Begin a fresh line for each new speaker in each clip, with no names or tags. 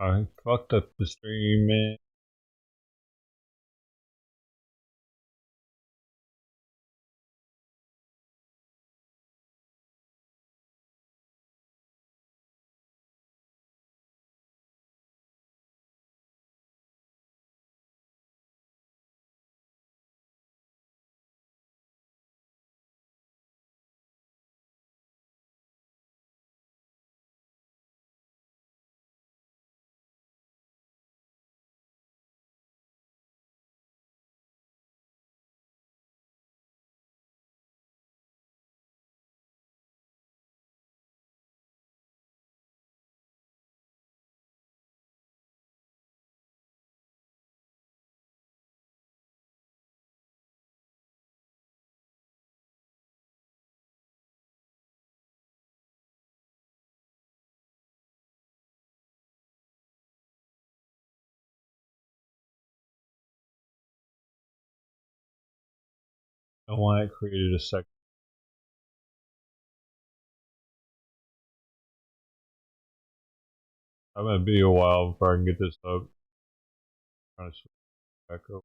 I fucked up the stream, man. I want it created a second. I'm gonna be a while before I can get this up. Trying to switch back up.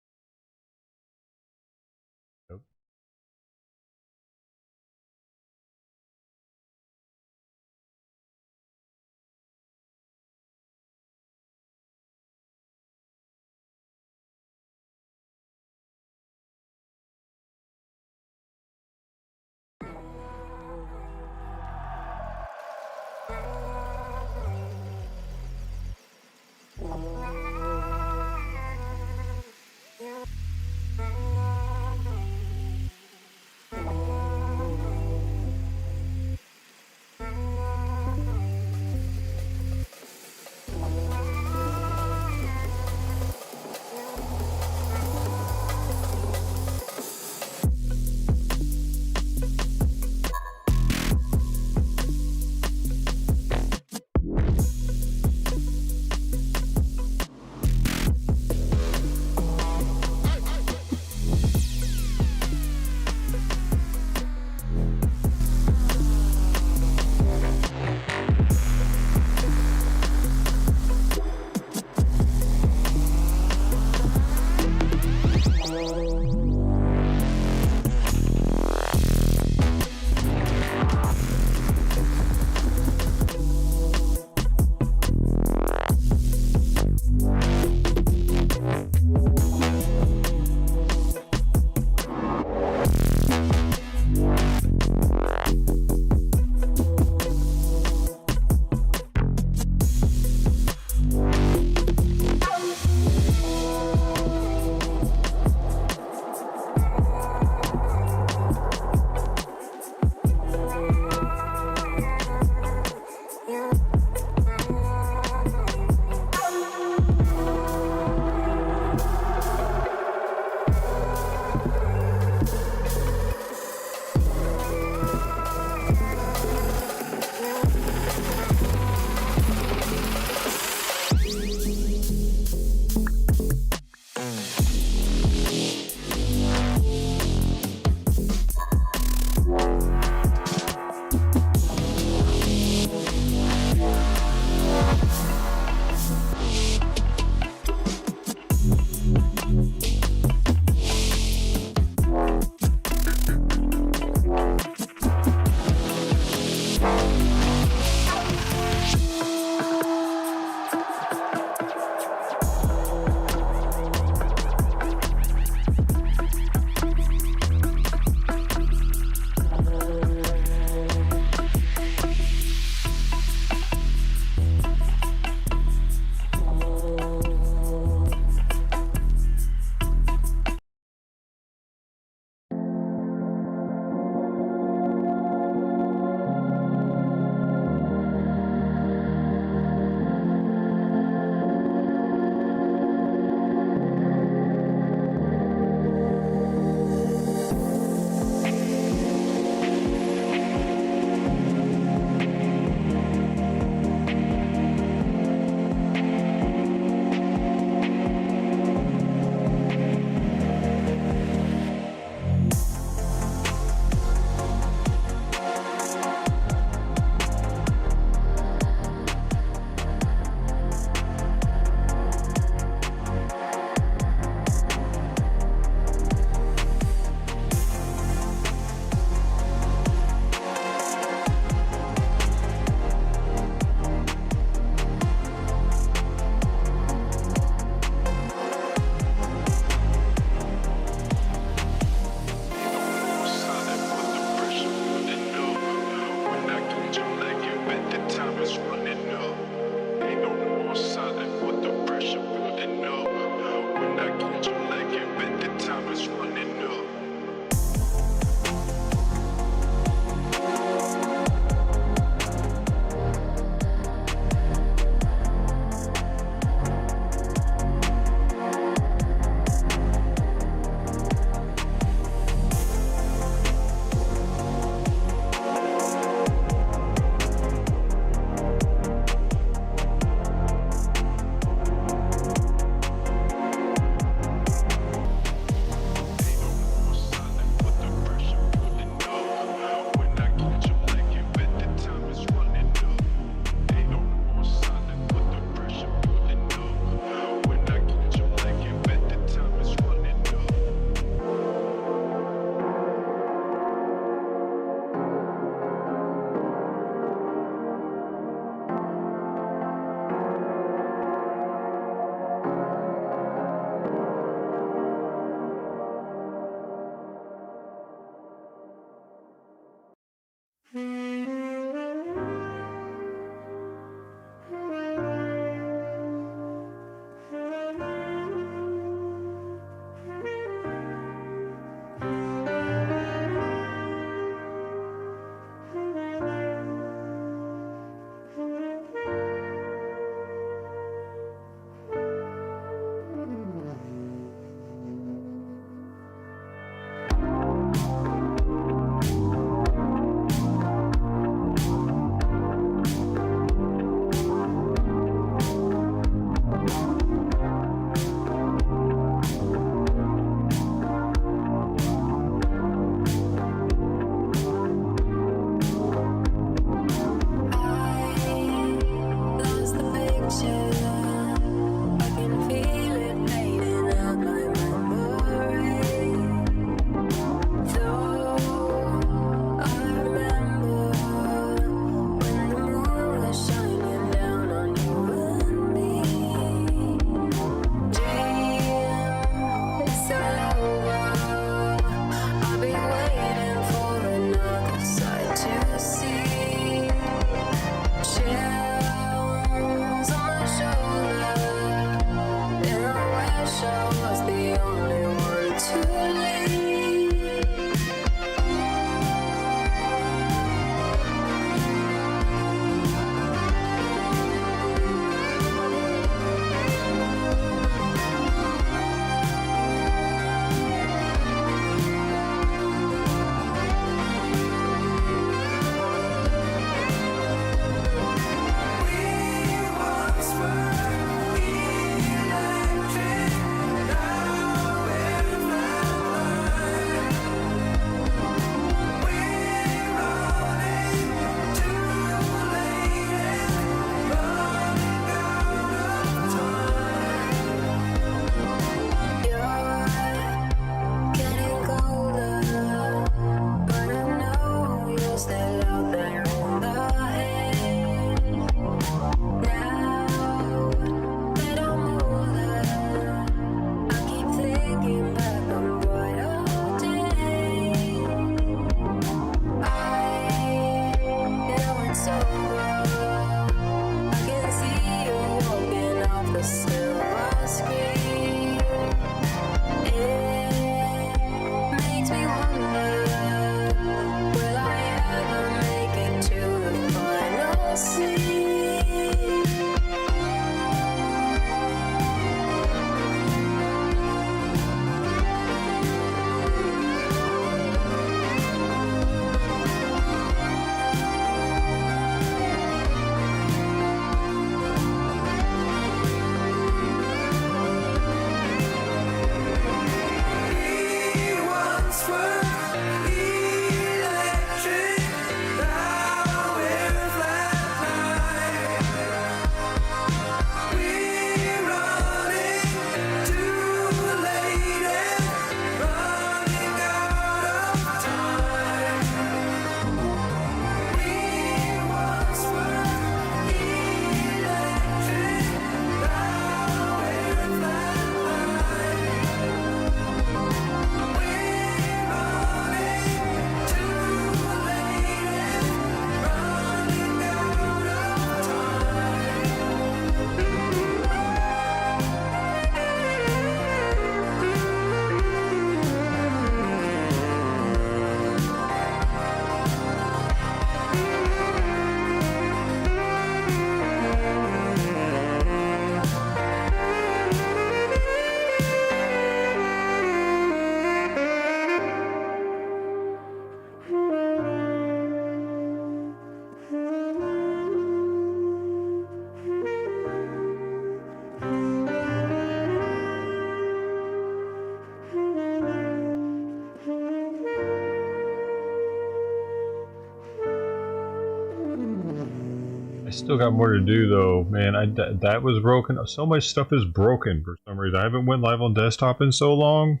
still got more to do though, man. That was broken. So much stuff is broken for some reason. I haven't went live on desktop in so long.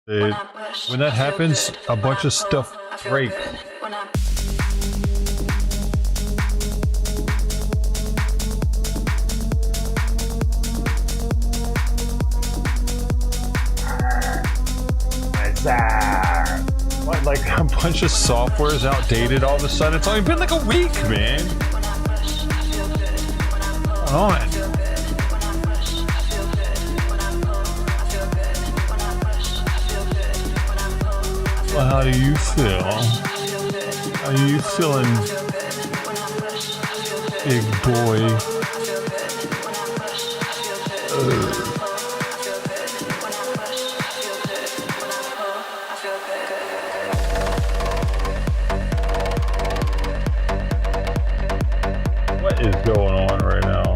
When that happens, a bunch of stuff breaks. What, like a bunch of software is outdated all of a sudden? It's only been like a week, man. What's going on? Well, how do you feel? How are you feeling, big boy? What is going on right now?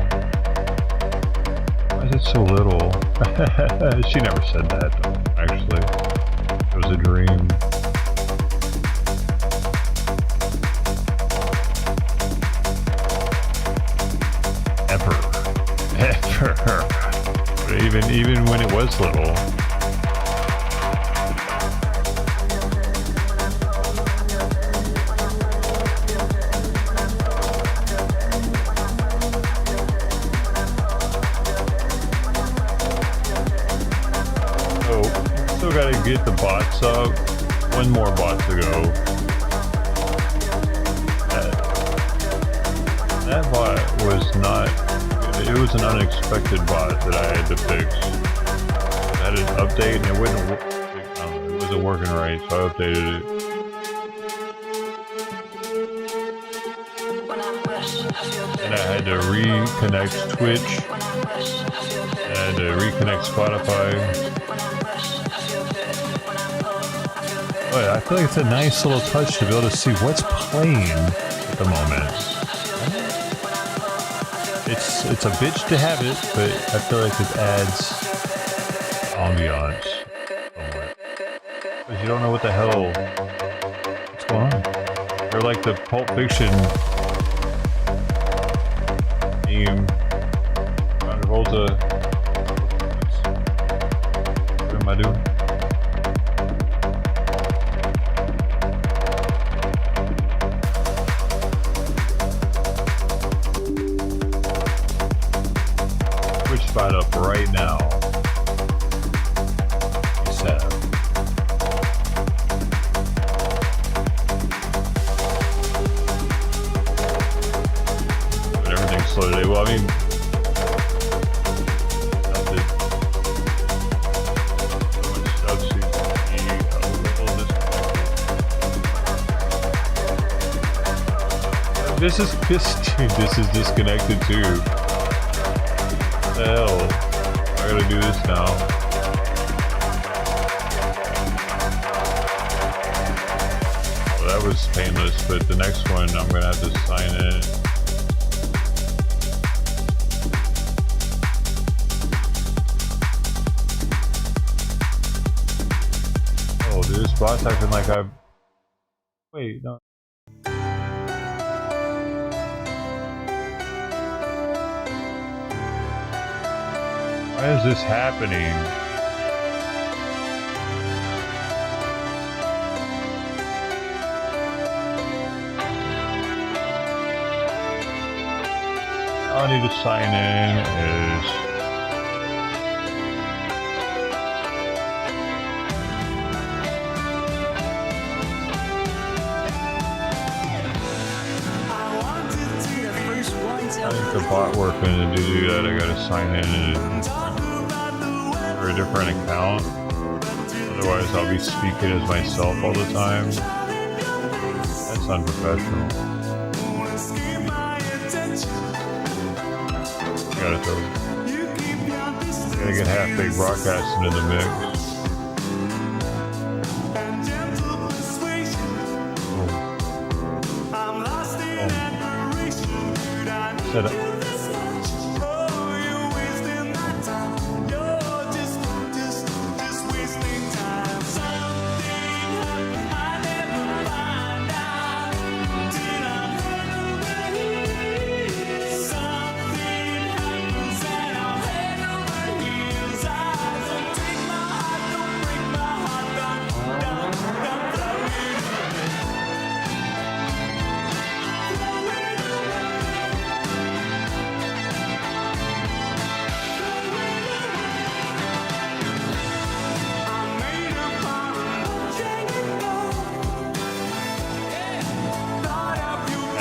Why is it so little? She never said that, though, actually. It was a dream. Ever. Even when it was little. Still gotta get the bots up. One more bot to go. That bot was not. It was an unexpected bot that I had to fix. I had an update and it wasn't working right, so I updated it. And I had to reconnect Twitch. And I had to reconnect Spotify. But I feel like it's a nice little touch to be able to see what's playing at the moment. It's a bitch to have it, but I feel like it adds ambiance somewhat. Because you don't know what the hell what's going on. You're like the Pulp Fiction meme. What am I doing? Spot up right now. Set up. But everything's slow today. Well, I mean, so much stuff seems to be a little disconnected. This is disconnected too. What the hell? I gotta do this now. Well, that was painless, but the next one I'm gonna have to sign in. Oh, dude, this bot's acting like I've... Wait, no. Why is this happening? All I need to sign in is... I think the bot working to do that. I gotta sign in for a different account. Otherwise, I'll be speaking as myself all the time. That's unprofessional. Gotta get half-baked broadcast into the mix. Set up.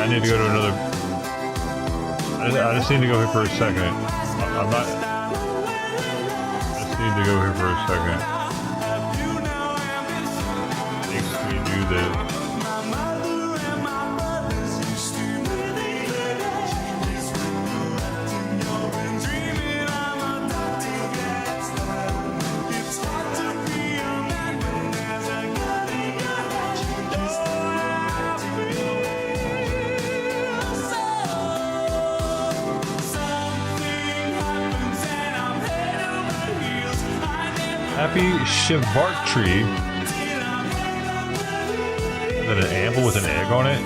I need to go to another. I just need to go here for a second. I'm not. I just need to go here for a second. Makes me do this. Happy Shivartri. Is that an apple with an egg on it?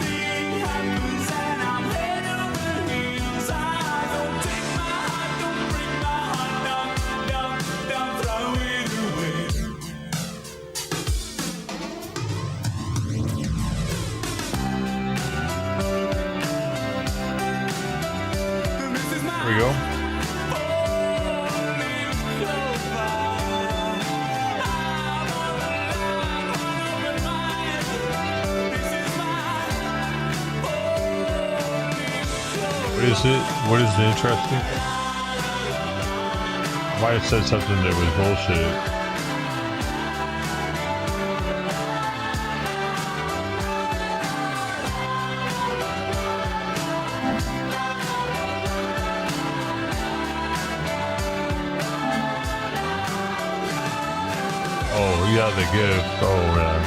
There we go. What is it? What is the interesting? I might have said something that was bullshit. Oh, yeah, the gift. Oh, man.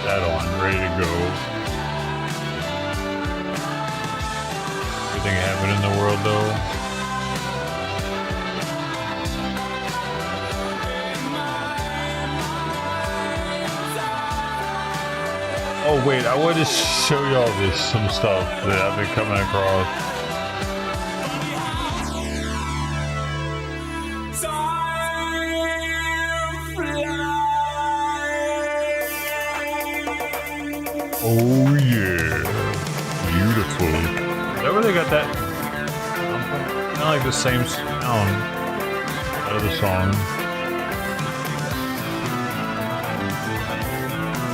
That on, ready to go. Everything happened in the world though. Oh wait, I wanted to show y'all some stuff that I've been coming across. Oh yeah, beautiful. Is that where they got that? Kind of like the same sound out of the song.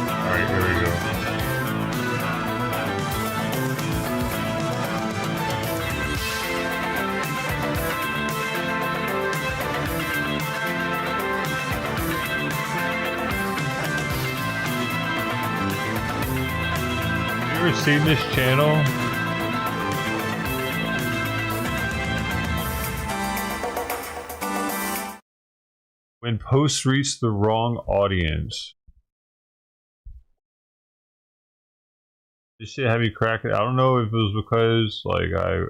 All right, here we go. You ever seen this channel? When posts reach the wrong audience. This shit had me cracking. I don't know if it was because like I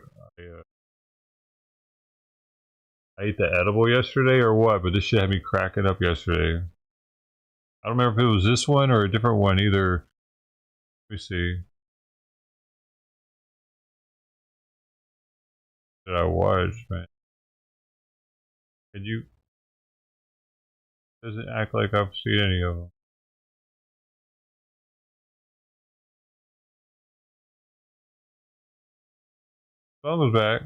ate the edible yesterday or what, but this shit had me cracking up yesterday. I don't remember if it was this one or a different one either. Let me see. Did I watch, man? Could you? Doesn't act like I've seen any of them. Phone was back.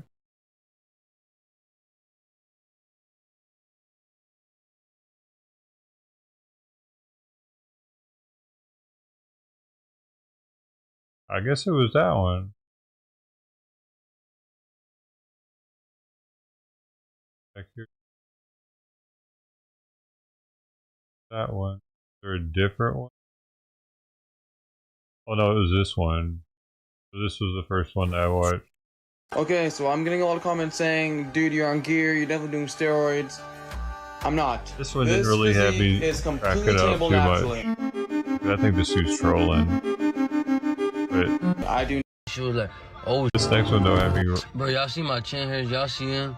I guess it was that one. Back here. That one. Is there a different one? Oh no, it was this one. So this was the first one that I watched.
Okay, so I'm getting a lot of comments saying, dude, you're on gear, you're definitely doing steroids. I'm not.
This one didn't really have me crack it up too much. I think this dude's trolling. But
I do.
She was like, oh.
This next one don't have me.
Bro, y'all see my chin hairs? Y'all see him?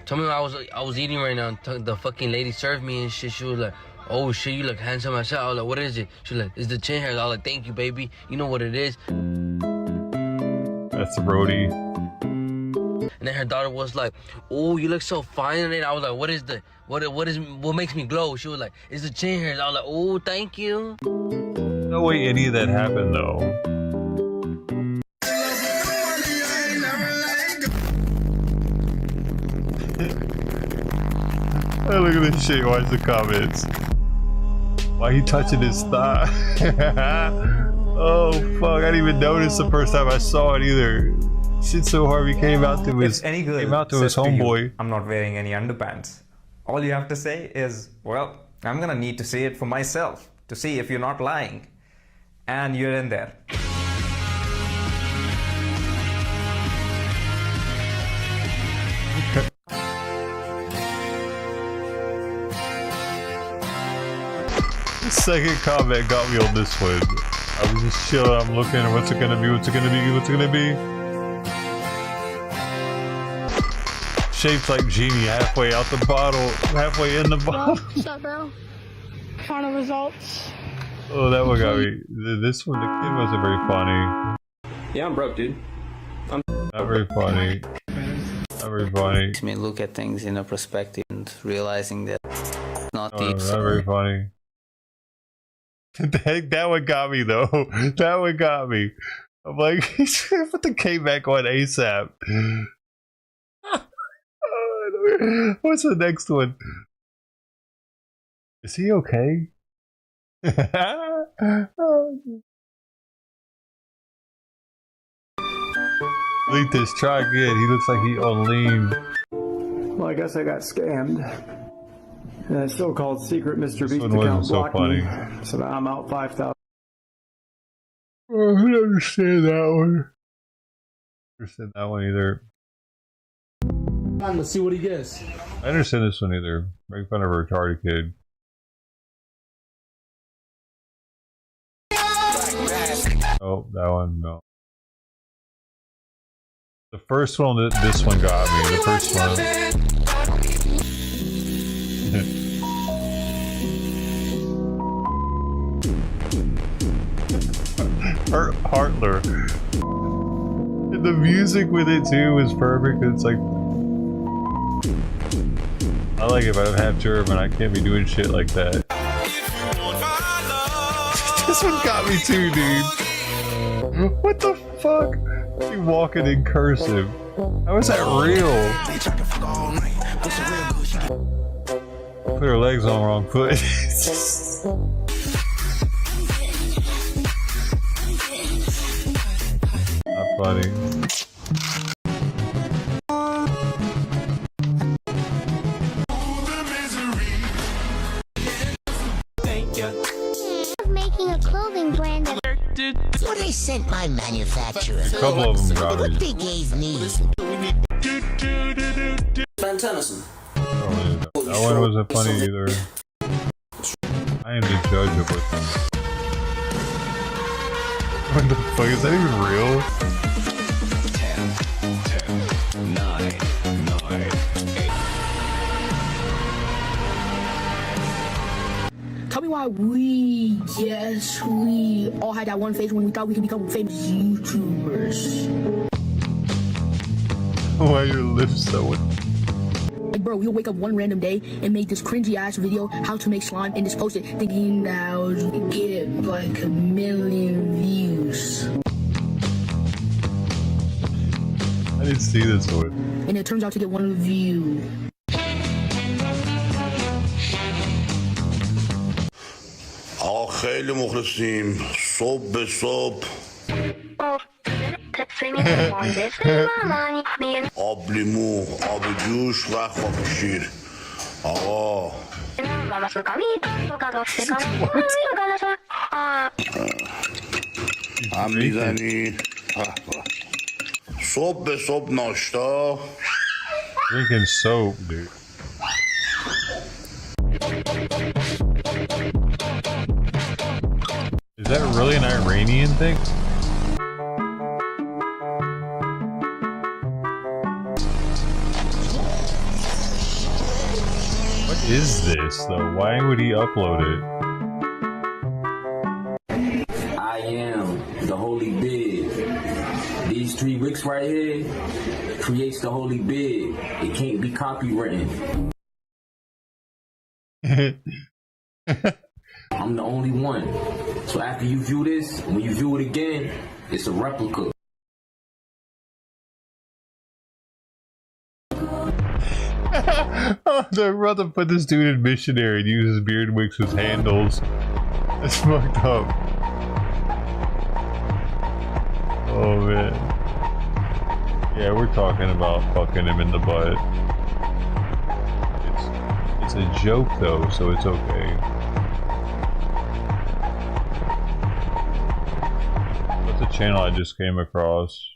Tell me I was eating right now. The fucking lady served me and shit. She was like, oh shit, you look handsome. I said, I was like, what is it? She was like, it's the chin hairs. I was like, thank you, baby. You know what it is.
That's Brody.
And then her daughter was like, oh, you look so fine in it. I was like, what is what makes me glow? She was like, it's the chin hairs. I was like, oh, thank you.
No way any of that happened though. look at this shit. Watch the comments. Why he touching his thigh? Oh fuck! I didn't even notice the first time I saw it either. Shit so hard. He came out to his homeboy.
I'm not wearing any underpants. All you have to say is, well, I'm gonna need to see it for myself to see if you're not lying, and you're in there.
The second comment got me on this one. I was just chilling, I'm looking, what's it gonna be, what's it gonna be, what's it gonna be? Shaped like Genie, halfway out the bottle, halfway in the bottle.
What's up, bro? Final results.
Oh, that one got me. This one, the kid wasn't very funny.
Yeah, I'm broke, dude.
Not very funny. Not very funny.
Makes me look at things in a perspective and realizing that it's not
Oh,
deep.
not very funny. That one got me though. That one got me. I'm like, he's gonna put the K back on ASAP. What's the next one? Is he okay? Delete this, try again. He looks like he on lean.
Well, I guess I got scammed. And that so-called secret Mr. Beast
one
account
wasn't so
blocked
funny.
me. So now I'm out 5,000.
Oh, I don't understand that one. I don't understand that one either.
Let's see what he gets.
I understand this one either. Make fun of a retarded kid. Oh, that one, no. The first one, this one got me. The first one. Hartler. And the music with it too was perfect. It's like, I like it, but I'm half German. I can't be doing shit like that. This one got me too, dude. What the fuck? She walking in cursive. How is that real? Put her legs on the wrong foot. Not funny.
Making a clothing brand that
What I sent my manufacturer.
A couple of them got
What
me.
they gave me.
Ben Tennyson.
That one wasn't funny either. I am the judge of what. What the fuck, is that even real?
10, 9, 8.
Tell me why we all had that one phase when we thought we could become famous YouTubers.
Why your lips so?
Like, bro, we'll wake up one random day and make this cringy ass video how to make slime and just post it thinking that I would get like 1 million views.
I didn't see this one.
And it turns out to get 1 view.
آقا خیلی مخلصیم صبح به صبح آب لیمو آب جوش و خاک شیر آقا هم میزنی صبح به صبح ناشتا
Drinking soap, dude. Is that really an Iranian thing? What is this though? Why would he upload it?
I am the holy big. These 3 wicks right here creates the holy big. It can't be copywritten. I'm the only one. So after you view this, when you view it again, it's a replica.
Oh They're about to put this dude in missionary and use his beard wicks as handles. That's fucked up. Oh man. Yeah, we're talking about fucking him in the butt. It's a joke though, so it's okay. What's the channel I just came across?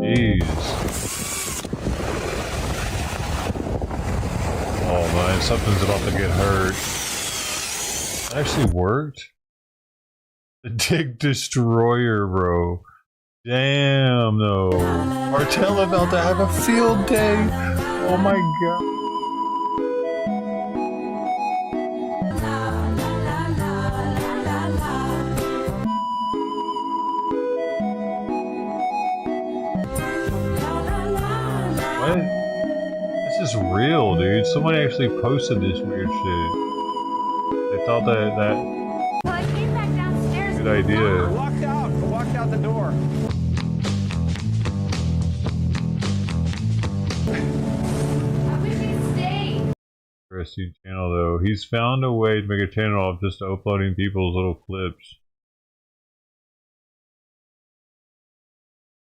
Jeez. Oh man, something's about to get hurt. That actually worked? The Dick Destroyer, bro. Damn, no. Martell about to have a field day. Oh my god. What? This is real, dude. Somebody actually posted this weird shit. They thought that good idea.
I walked out the door.
Interesting channel though. He's found a way to make a channel of just uploading people's little clips.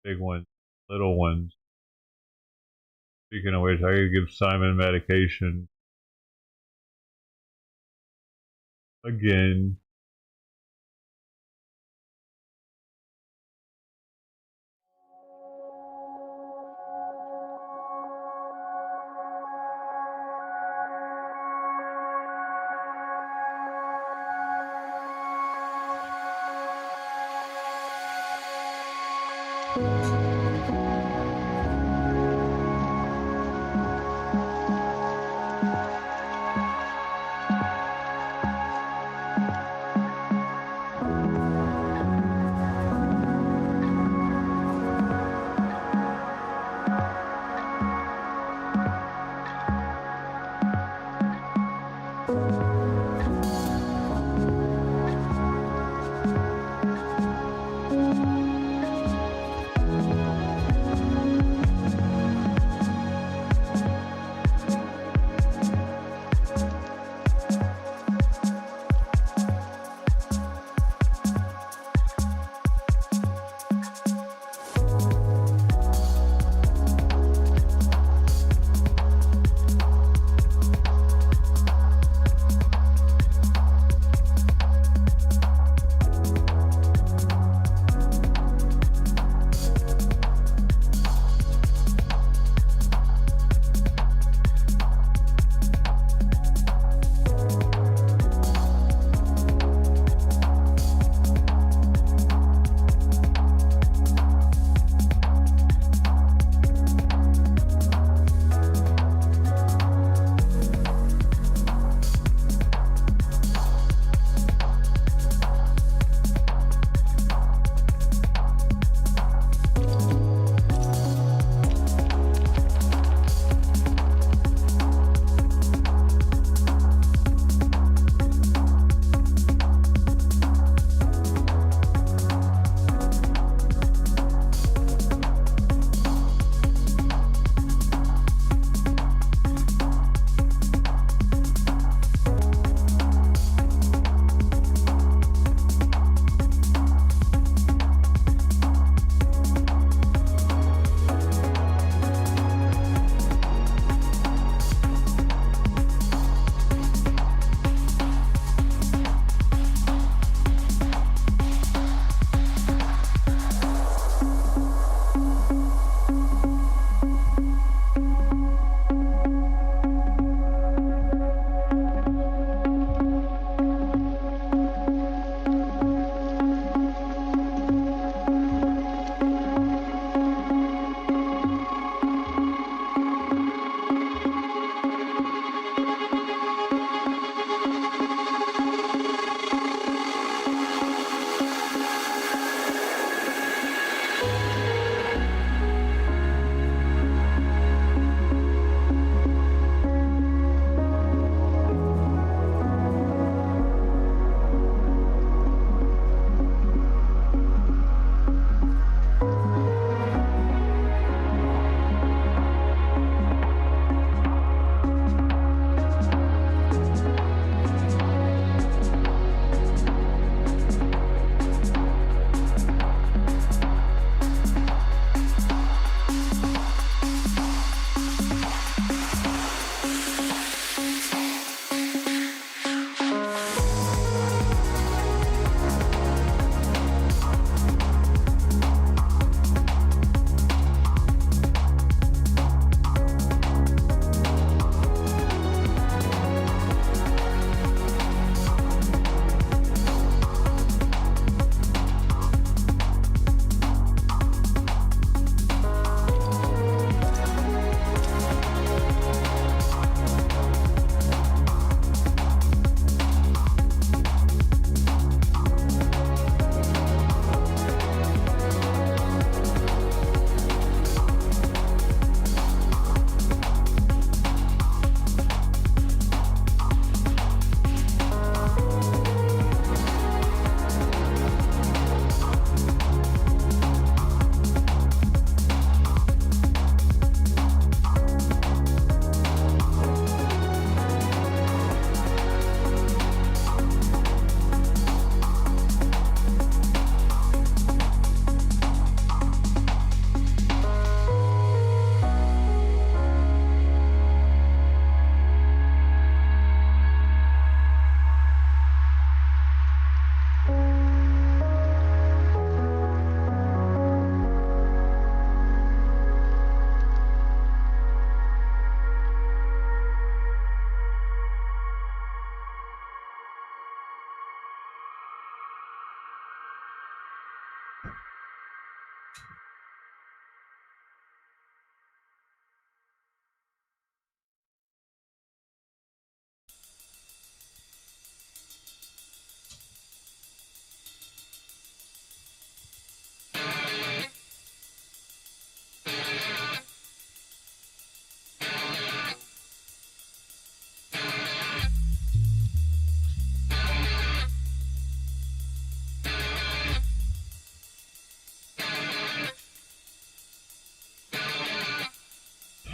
Big ones, little ones. Speaking of which, I could give Simon medication. Again.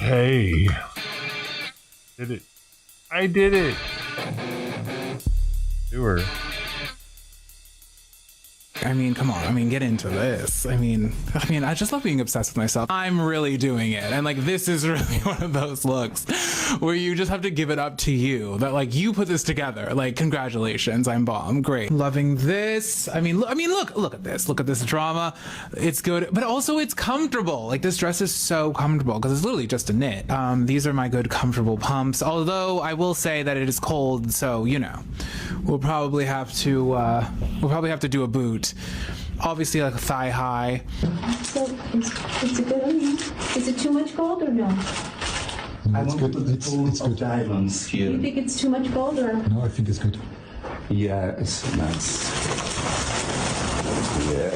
Hey. Did it. I did it. Do her.
I mean, come on. I mean, get into this. I mean, I just love being obsessed with myself. I'm really doing it. And like, this is really one of those looks where you just have to give it up to you that like you put this together. Like, congratulations. I'm bomb. Great. Loving this. I mean, look at this. Look at this drama. It's good, but also it's comfortable. Like this dress is so comfortable because it's literally just a knit. These are my good comfortable pumps. Although I will say that it is cold. So, you know, we'll probably have to do a boot. Obviously, like a thigh high.
So it's a good on you. Is it too much gold or no?
It's good. It's good. Diamonds here.
You think it's too much gold or?
No, I think it's good. Yeah, it's nice. Yeah.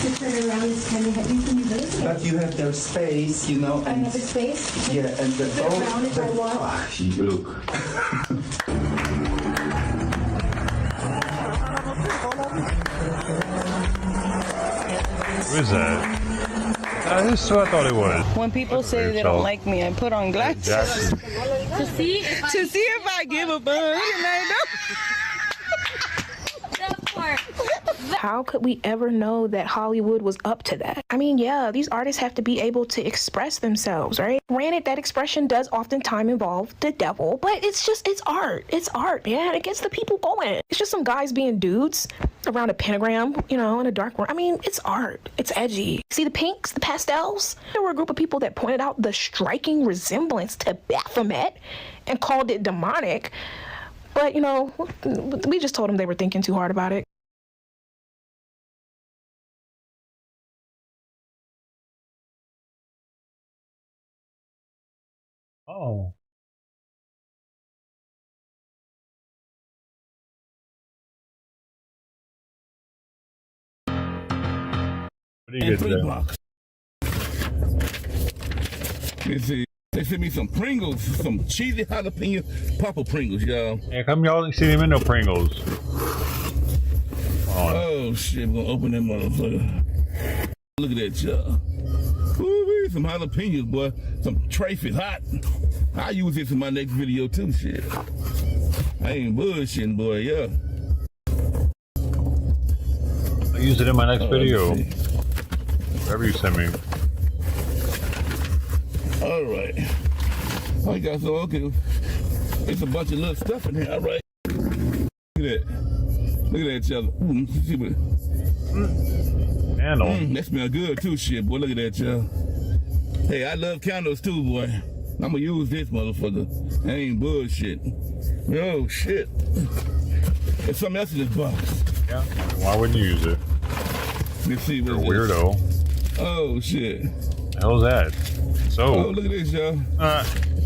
To turn around is kind of heavy for you,
but you have their space, you know.
I have a space.
Yeah, and the
around if I walk.
Look.
Who is that? This is who I thought it was.
When people say they don't like me, I put on glasses
To see
if I give a fuck. And I know.
How could we ever know that Hollywood was up to that? I mean, yeah, these artists have to be able to express themselves, right? Granted, that expression does oftentimes involve the devil, but it's art. It's art, man. It gets the people going. It's just some guys being dudes around a pentagram, you know, in a dark room. I mean, it's art. It's edgy. See the pinks, the pastels? There were a group of people that pointed out the striking resemblance to Baphomet and called it demonic. But, you know, we just told them they were thinking too hard about it.
Oh. What do you get today?
Let's see. They sent me some Pringles, some cheesy jalapeno Papa Pringles, y'all.
Yeah, come y'all see them in no Pringles.
Oh shit, we're gonna open that motherfucker. Look at that, y'all. Ooh, some jalapenos, boy. Some trafe is hot. I use this in my next video too, shit. I ain't bullshitting, boy, yeah.
I'll use it in my next video. Whatever you send me.
Alright. I got so okay. It's a bunch of little stuff in here, alright. Look at that. Look at that, y'all. See what
candle.
That smell good too, shit, boy. Look at that, y'all. Hey, I love candles too, boy. I'm gonna use this motherfucker. I ain't bullshit. Oh shit. There's something else in this box.
Yeah. Why wouldn't you use it?
Let's see.
You're a weirdo.
Oh shit.
The hell's that? So.
Oh, look at this, y'all.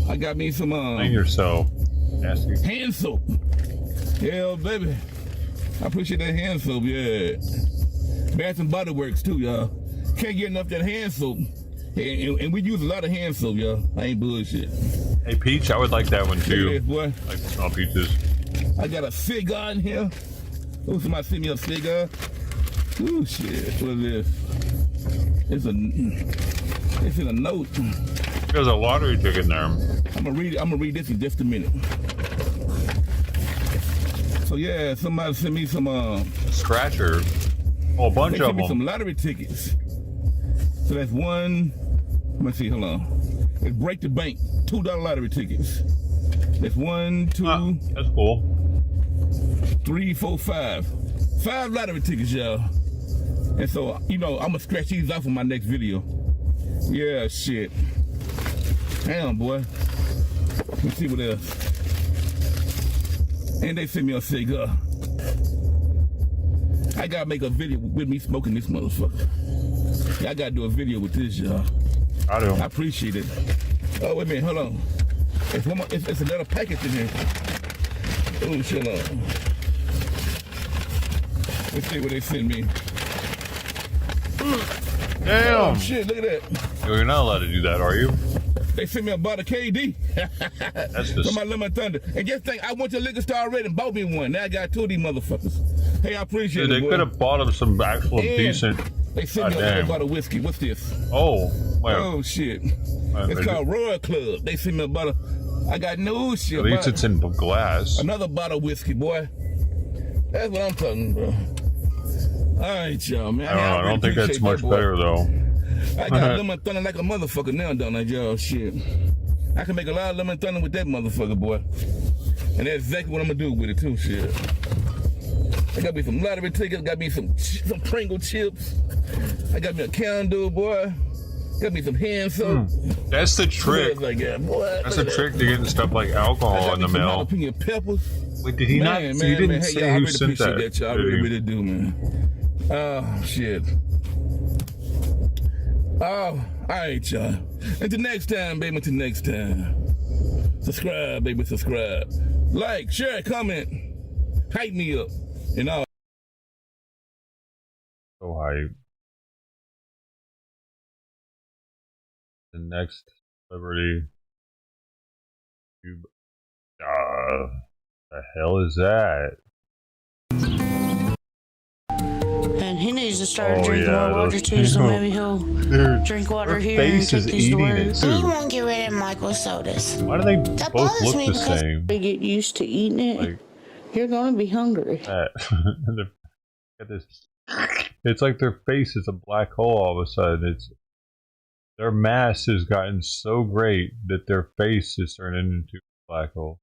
I got me some
clean yourself. Nasty.
Hand soap. Yeah, baby. I appreciate that hand soap, yeah. Bath and Body Works too, y'all. Can't get enough of that hand soap. And we use a lot of hand soap, y'all. I ain't bullshit.
Hey, Peach, I would like that one too.
Yes, boy.
I like the small peaches.
I got a cigar in here. Oh, somebody sent me a cigar. Oh shit, what is this? It's in a note.
There's a lottery ticket in there.
I'm gonna read this in just a minute. So yeah, somebody sent me some
scratcher. Oh, a bunch
of them.
They sent
me some lottery tickets. So that's one. Let me see. Hold on. It's Break the Bank. $2 lottery tickets. That's 1, 2.
That's cool.
3, 4, 5. 5 lottery tickets, y'all. And so, you know, I'm gonna scratch these off in my next video. Yeah, shit. Damn, boy. Let's see what else. And they sent me a cigar. I gotta make a video with me smoking this motherfucker. Yeah, I gotta do a video with this, y'all.
I do.
I appreciate it. Oh, wait a minute, hold on. It's another package in here. Oh, shit, on. Let's see what they sent me.
Damn.
Oh, shit, look at that.
Yo, you're not allowed to do that, are you?
They sent me a bottle of KD.
That's just...
From my Lemon Thunder. And just think, I went to the liquor store already and bought me one. Now I got 2 of these motherfuckers. Hey, I appreciate
Dude,
it,
they
boy.
could have bought him some actual
And
decent.
They sent me a bottle of whiskey. What's this?
Oh, wait.
Oh, shit. It's called Royal Club. They sent me a bottle. I got no shit.
At least it's in glass.
Another bottle of whiskey, boy. That's what I'm talking about. All right, y'all, man.
I don't think that's much better, though.
I got lemon thunder like a motherfucker now, don't I, y'all? Shit. I can make a lot of lemon thunder with that motherfucker, boy. And that's exactly what I'm gonna do with it, too, shit. I got me some lottery tickets, got me some Pringle chips. I got me a candle, boy. Got me some hand soap.
That's the trick.
Like that, boy.
That's the trick to getting stuff like alcohol in the mail.
Jalapeno peppers.
Wait, did he not?
Man,
You didn't
hey,
say
y'all, I
who
really
sent
appreciate
that.
y'all. I really do, man. Oh, shit. Oh, all right, y'all. Until next time, baby. Until next time. Subscribe, baby. Subscribe. Like, share, comment. Hype me up. And all.
So hype. The next celebrity. The hell is that?
And he needs to start drinking more water too, so maybe he'll drink water here and take these to work.
We won't get rid of Michael sodas.
Why do they
That
both
bothers
look
me
the
because
same?
They get used to eating it.
Like,
you're gonna be hungry.
Get this. It's like their face is a black hole all of a sudden. It's their mass has gotten so great that their face is turning into a black hole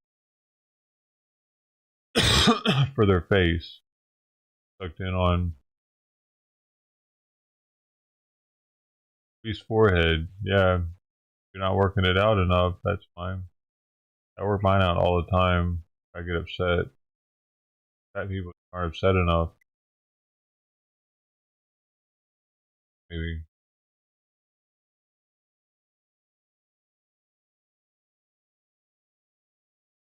for their face. Sucked in on his forehead. Yeah, if you're not working it out enough, that's fine. I work mine out all the time. I get upset. Fat people aren't upset enough. Maybe.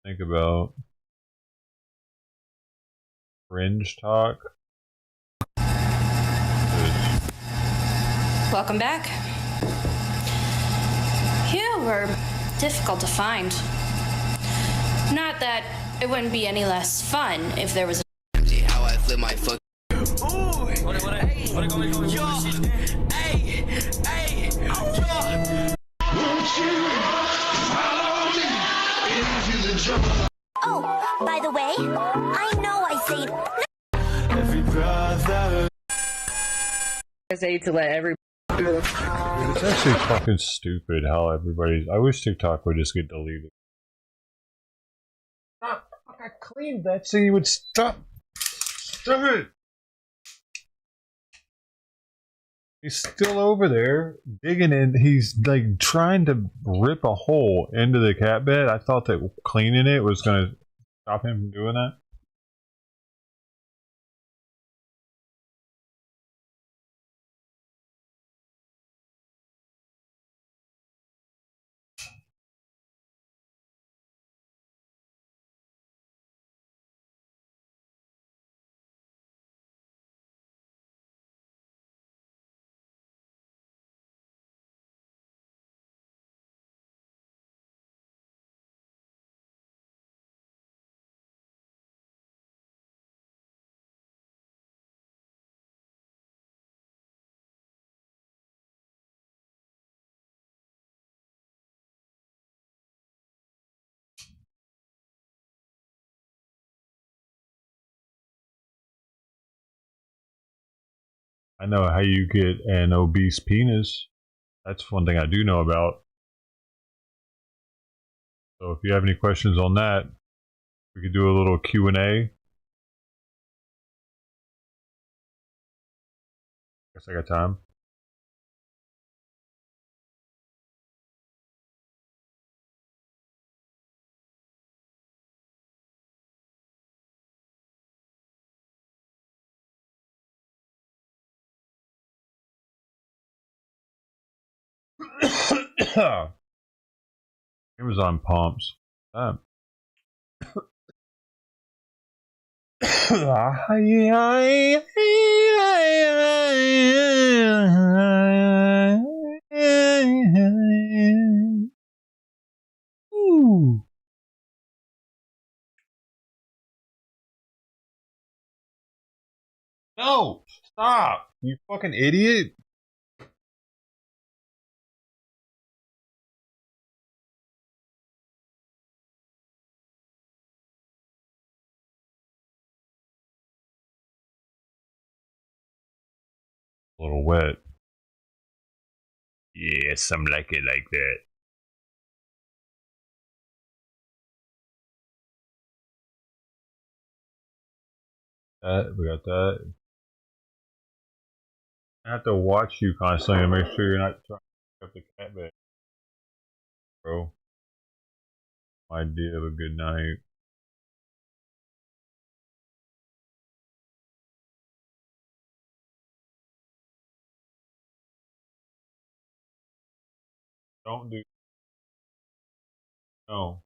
Think about fringe talk.
Welcome back. You were difficult to find. Not that it wouldn't be any less fun if there was
How I flip my fuck.
Oh, by the way, I know I say
I say to let everybody.
It's actually fucking stupid how everybody's. I wish TikTok would just get deleted. I cleaned that so you would stop. Stop it! He's still over there digging in. He's like trying to rip a hole into the cat bed. I thought that cleaning it was going to stop him from doing that. I know how you get an obese penis. That's one thing I do know about. So if you have any questions on that, we could do a little Q&A. Guess I got time. Amazon pumps. Ooh. out! Stop! You fucking idiot! A little wet. Yeah, some like it like that. We got that. I have to watch you constantly to make sure you're not trying to pick up the cat bed, bro. Idea of a good night. Don't do. No.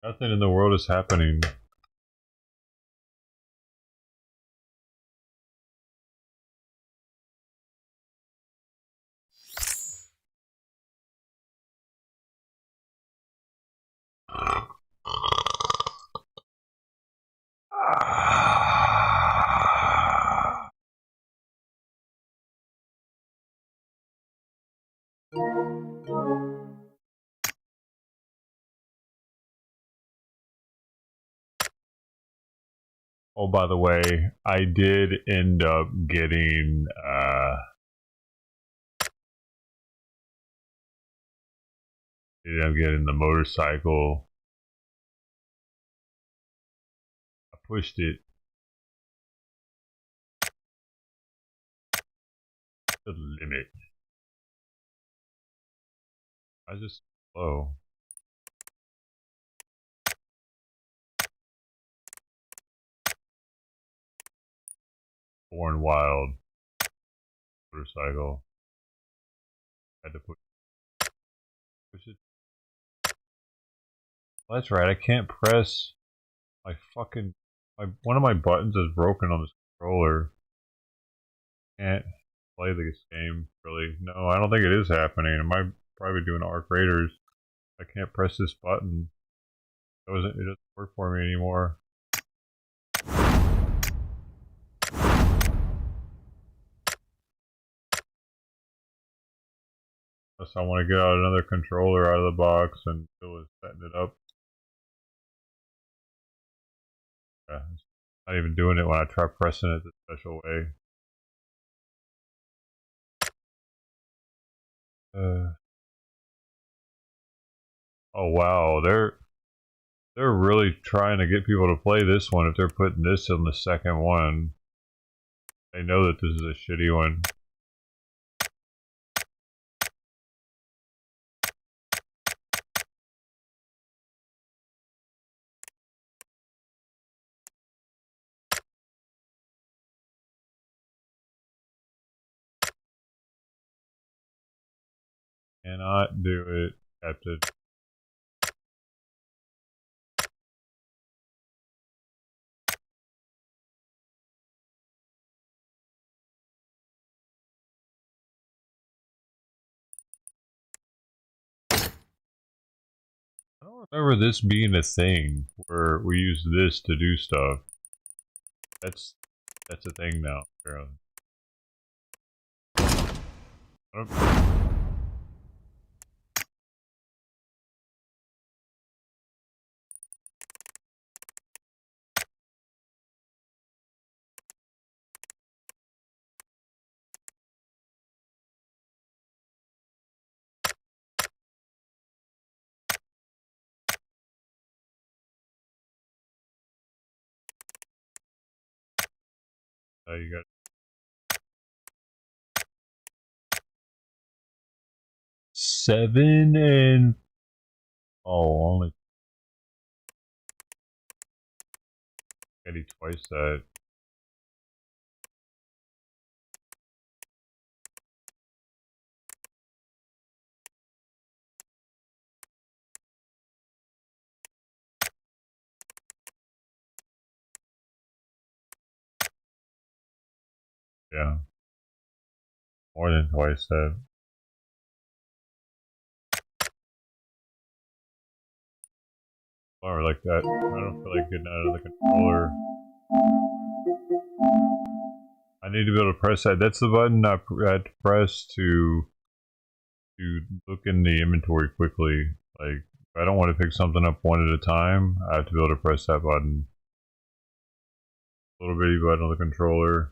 Nothing in the world is happening. Oh, by the way, I did end up getting the motorcycle. I pushed it to the limit. I just slow. Born Wild motorcycle. Had to push it. Oh, that's right. I can't press my fucking one of my buttons is broken on this controller. Can't play this game really. No, I don't think it is happening. I might probably doing Arc Raiders. I can't press this button. It doesn't work for me anymore. Unless I want to get out another controller out of the box and deal with setting it up. Yeah, it's not even doing it when I try pressing it the special way. Oh wow, they're really trying to get people to play this one if they're putting this in the second one. They know that this is a shitty one. Cannot do it, Captain. I don't remember this being a thing where we use this to do stuff. That's a thing now, apparently. You got 7 and only Eddie twice that. Yeah. More than twice that. Or like that. I don't feel like getting out of the controller. I need to be able to press that. That's the button I had to press to look in the inventory quickly. Like, if I don't want to pick something up one at a time, I have to be able to press that button. Little bitty button on the controller.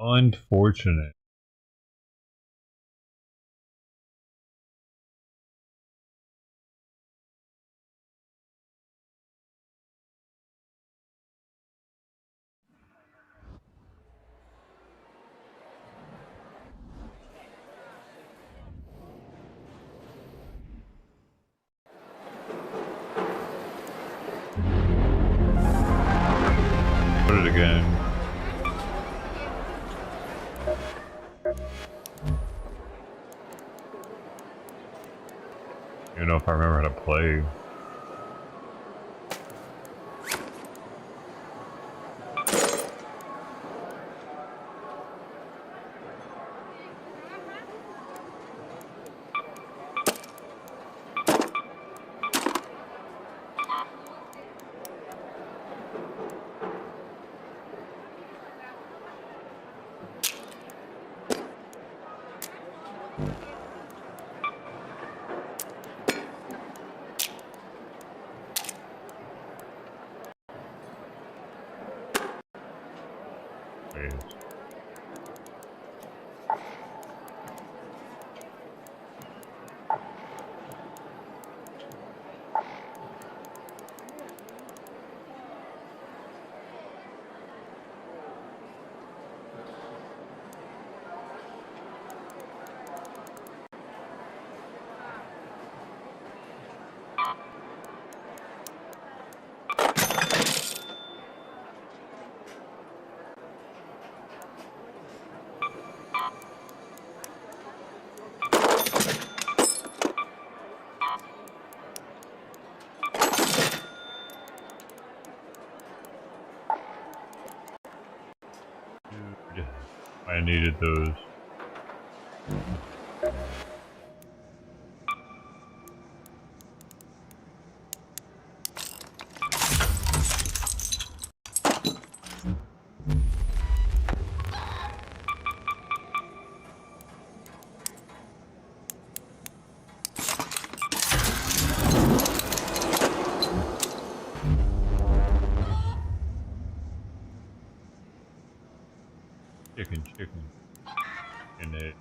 Unfortunate. Put it again. I don't know if I remember how to play. Dude, I needed those. Chicken. In it.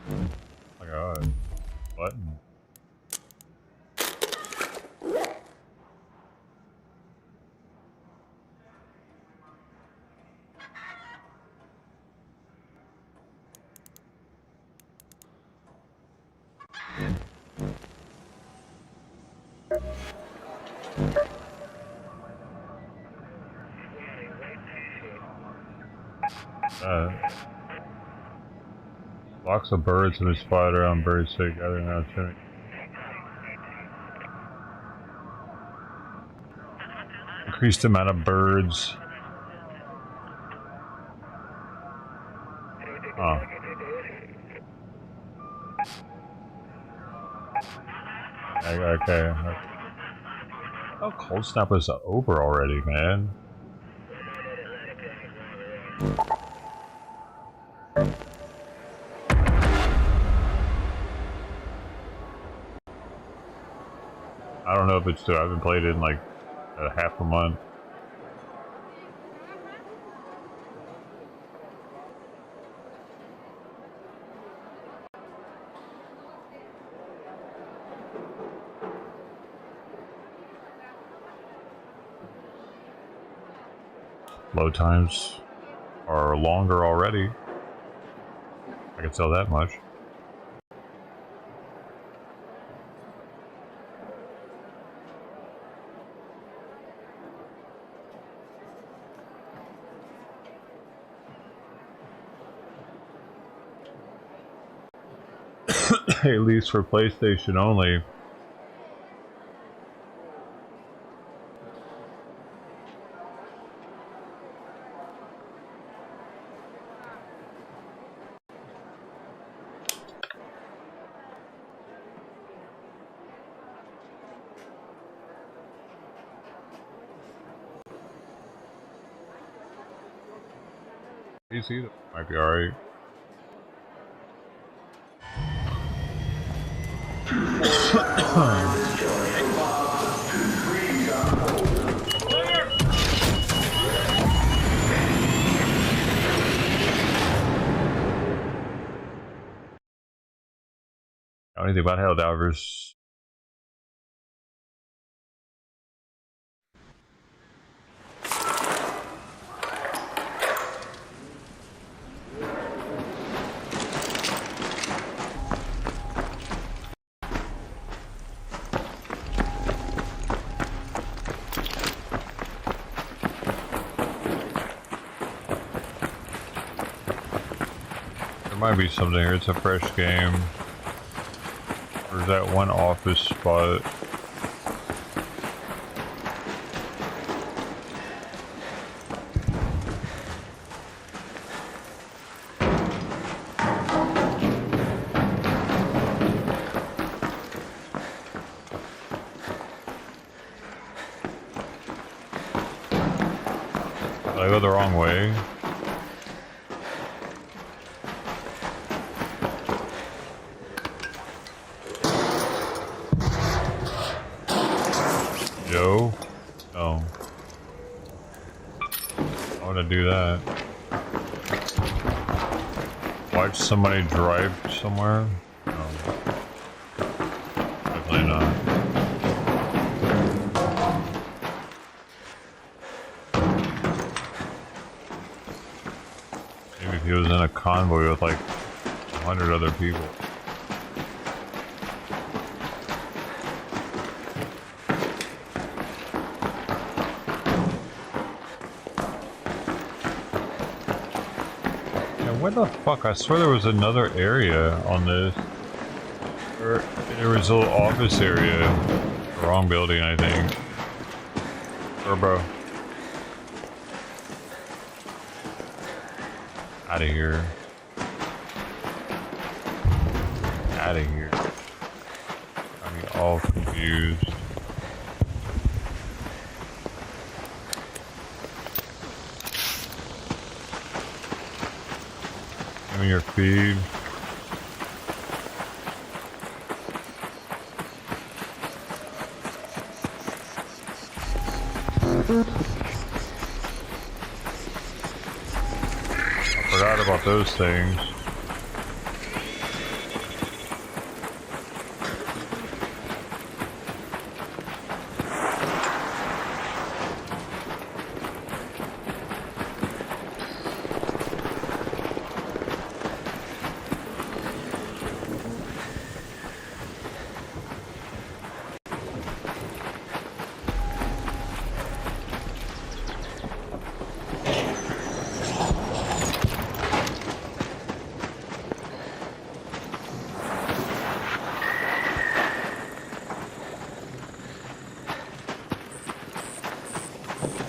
Oh my god. Button. Flocks of birds have been spotted around birds so gathering around swimming. Increased amount of birds. Oh. Okay. Oh, Cold Snap is over already, man. I don't know if it's still. I haven't played it in like half a month. Load times are longer already. I can tell that much. At least for PlayStation only. PC might be alright. Anything about Helldivers? There might be something here. It's a fresh game. There's that one office spot. Did I go the wrong way? Joe? Oh. I want to do that. Watch somebody drive somewhere? No. Definitely not. Maybe if he was in a convoy with like 100 other people. Where the fuck? I swear there was another area on this. Or there was a little office area. Wrong building, I think. Turbo. Out of here. Out of here. I'm all confused. Give me your feed. I forgot about those things.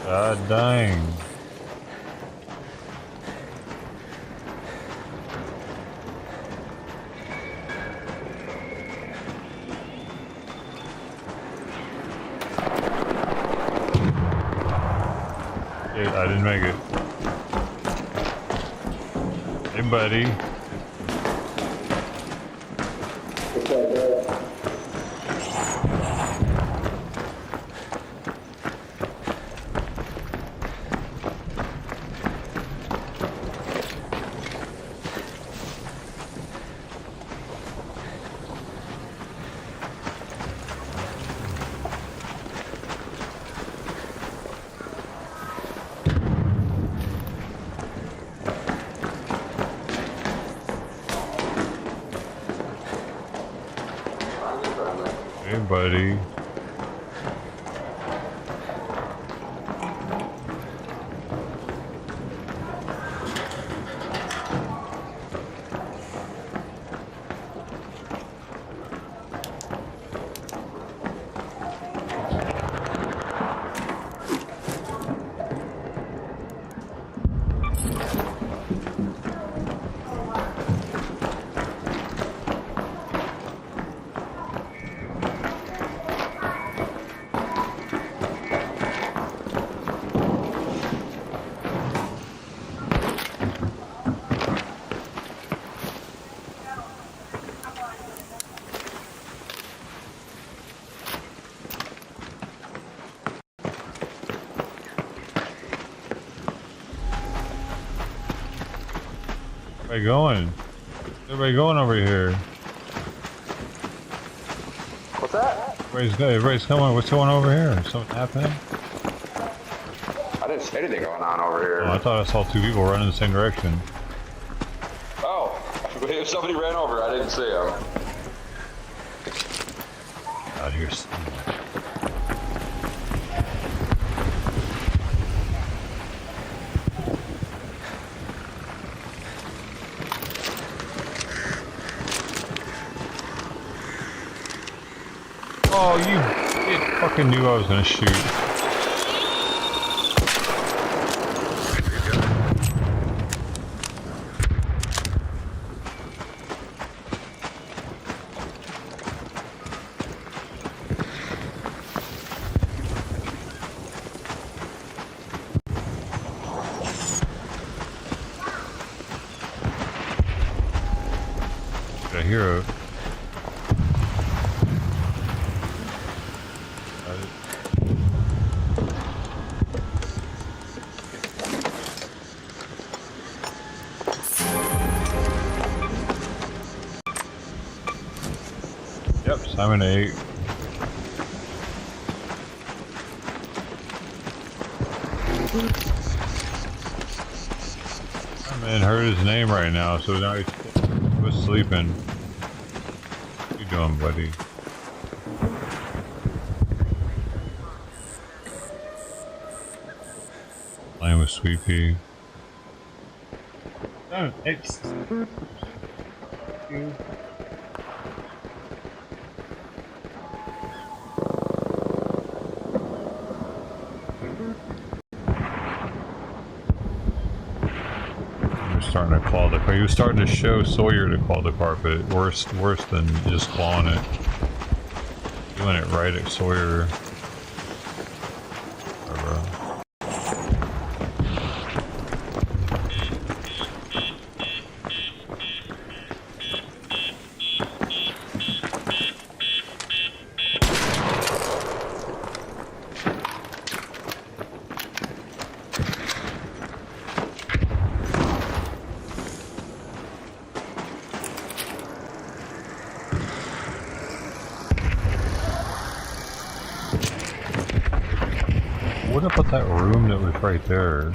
God dang. Shit, I didn't make it. Hey, buddy. Hey, buddy. Where you going? Everybody going over here?
What's that?
Everybody's coming. What's going over here? Something happening?
I didn't see anything going on over here.
Oh, I thought I saw two people running in the same direction.
Oh, if somebody ran over, I didn't see him.
Out here. Oh, you fucking knew I was gonna shoot. Got a hero. Yep, Simon 8. Oh, man, heard his name right now, so now he was sleeping. What you doing, buddy? Playing with Sweet Pea. Oh, it's... Starting to claw the carpet. He was starting to show Sawyer to claw the carpet. Worse than just clawing it. Doing it right at Sawyer. What about that room that was right there?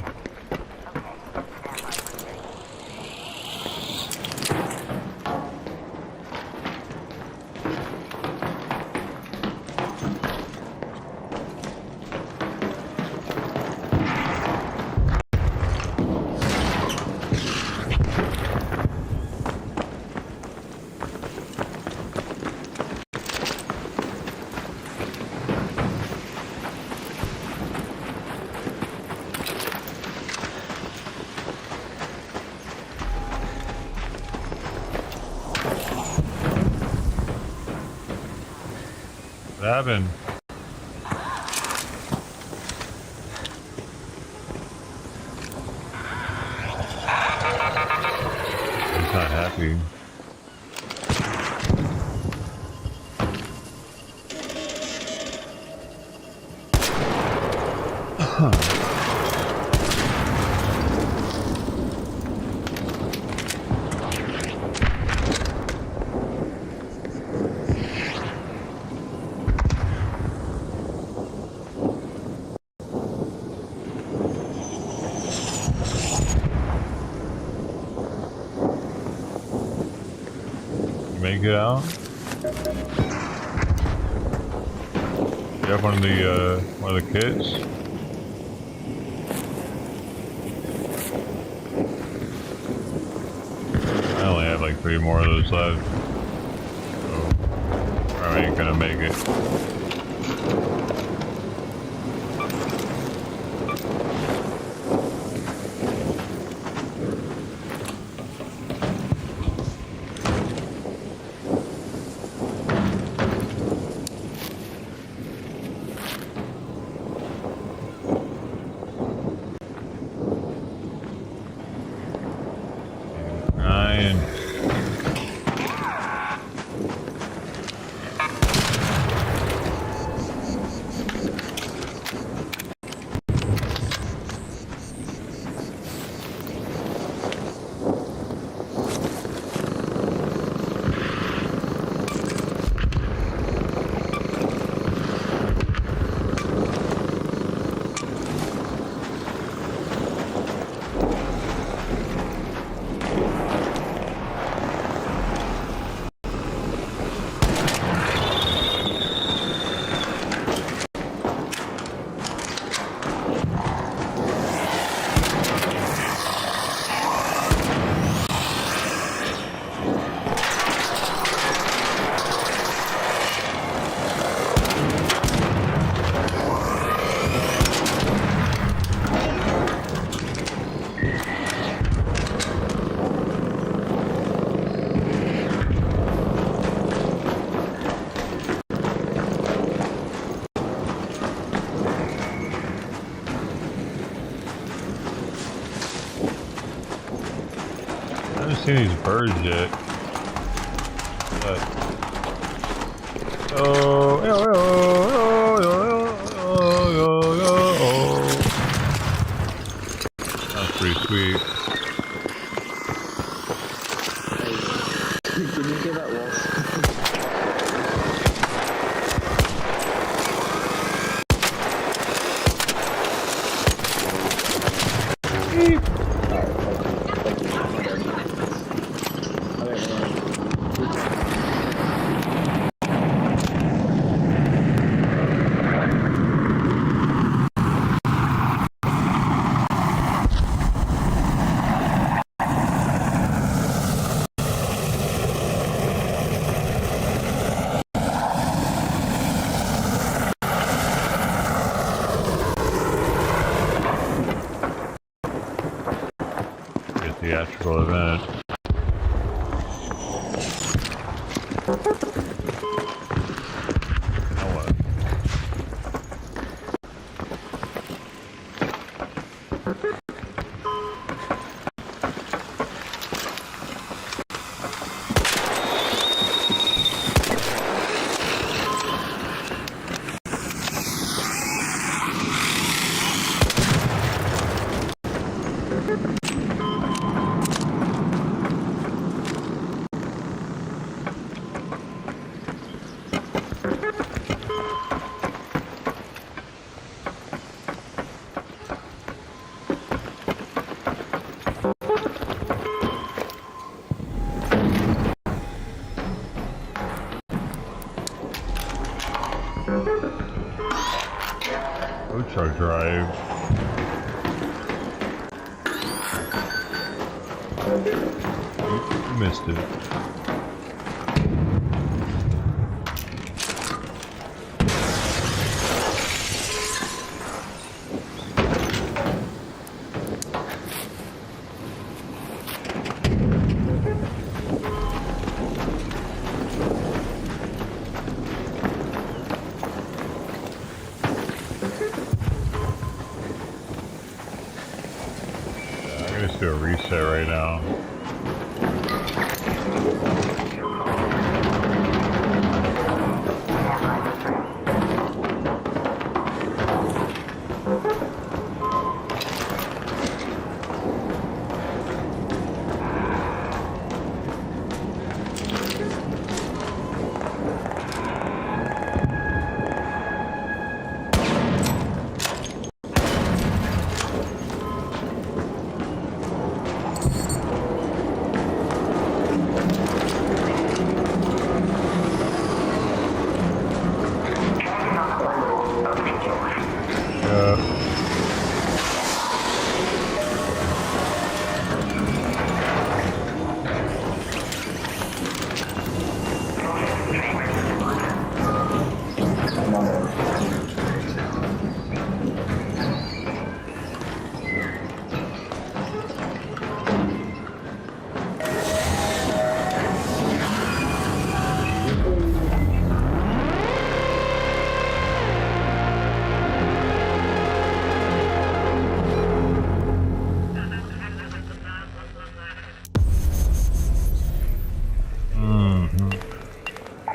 What happened? He's not happy. Make it out. You have one of the kits. I only have like 3 more of those left, so I ain't gonna make it. seen these birds yet. But that's pretty sweet.
Can you get that wall?
Theatrical event. Coach our drive. You missed it. Let's do a reset right now.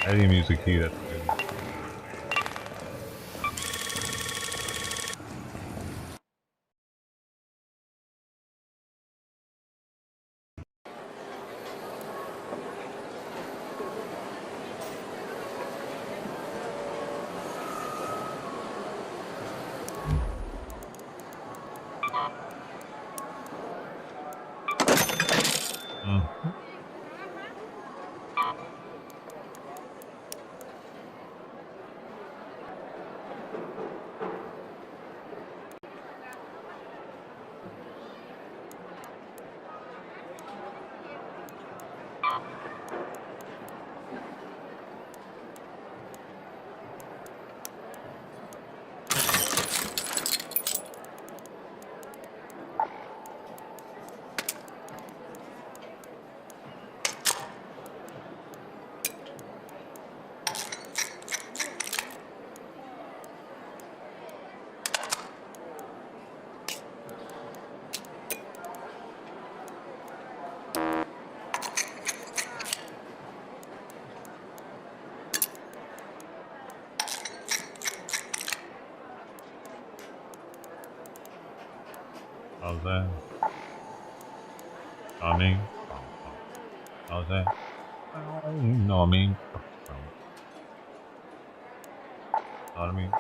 Any music key, that's good. How's that? I mean, how's that? No, I mean, I mean.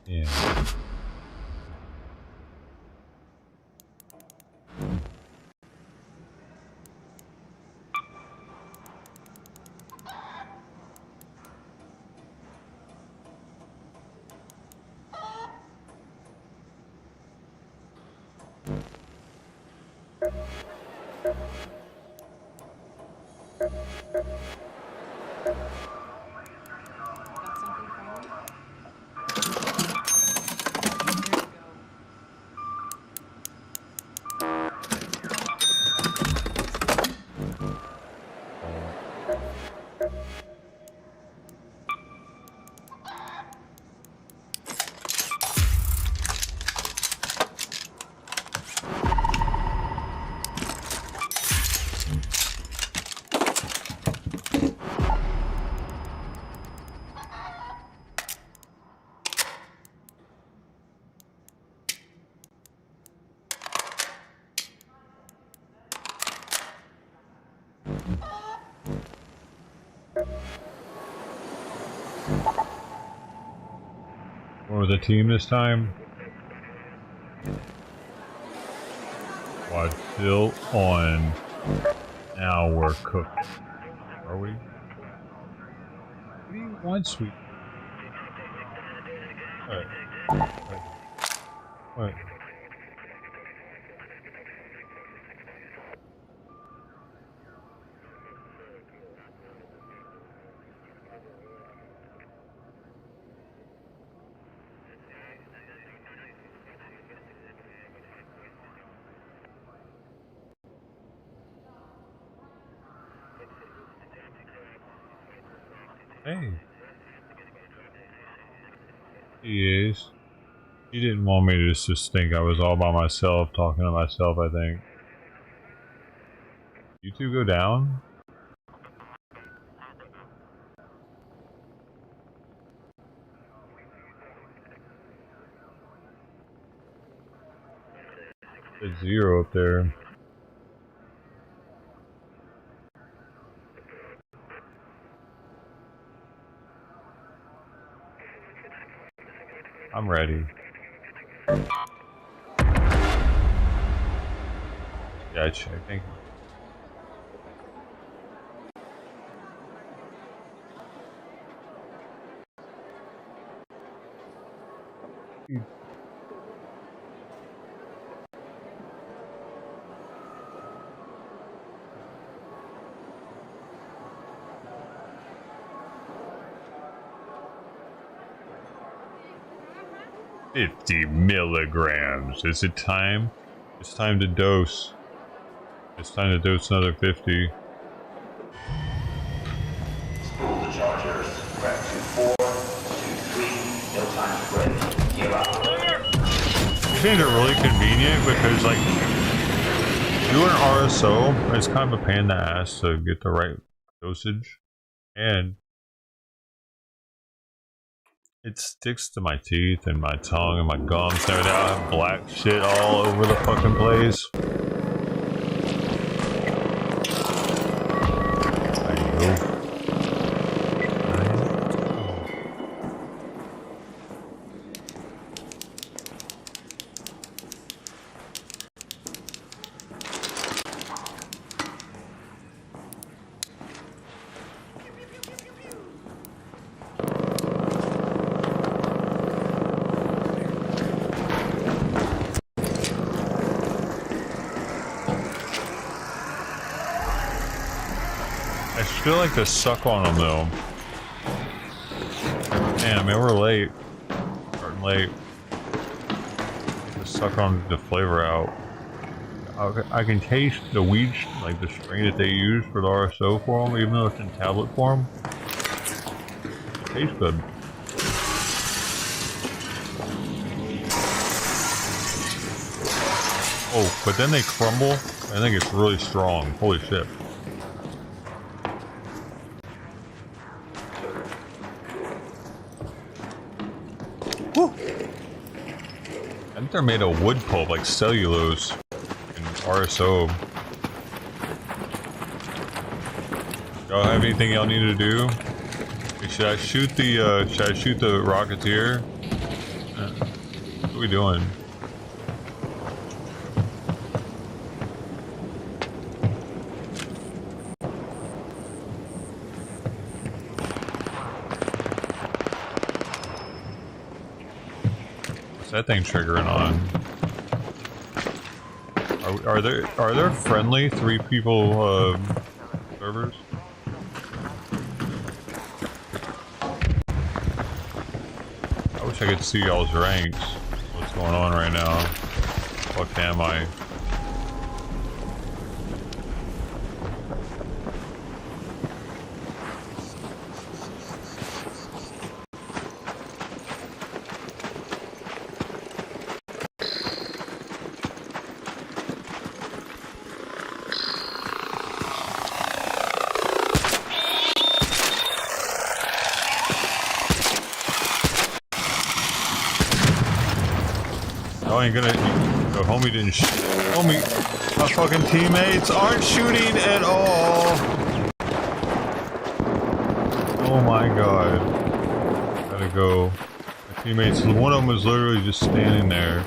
Yeah. For the team this time. Quad still on. Now we're cooked. Are we? What do you want, sweet? What? Hey. He is. He didn't want me to just think I was all by myself, talking to myself, I think. You two go down? It's 0 up there. I'm ready. Gotcha, thank you. 50 milligrams. Is it time? It's time to dose. It's time to dose another 50. find it really convenient because, like, doing RSO, it's kind of a pain in the ass to get the right dosage, and it sticks to my teeth and my tongue and my gums and everything. I have black shit all over the fucking place. There you go. I feel like to suck on them though. Damn, man, we're late. Starting late. Just suck on the flavor out. I can taste the weed, like the strain that they use for the RSO form, even though it's in tablet form. It tastes good. Oh, but then they crumble, and then it gets really strong. Holy shit. I think they're made of wood pulp, like cellulose and RSO. Y'all have anything y'all need to do? Hey, should I shoot the Rocketeer? What are we doing? That thing triggering on. Are there friendly 3 people servers? I wish I could see y'all's ranks. What's going on right now? What am I? I ain't gonna. The homie didn't shoot. Homie, my fucking teammates aren't shooting at all. Oh my god. Gotta go. My teammates, one of them was literally just standing there.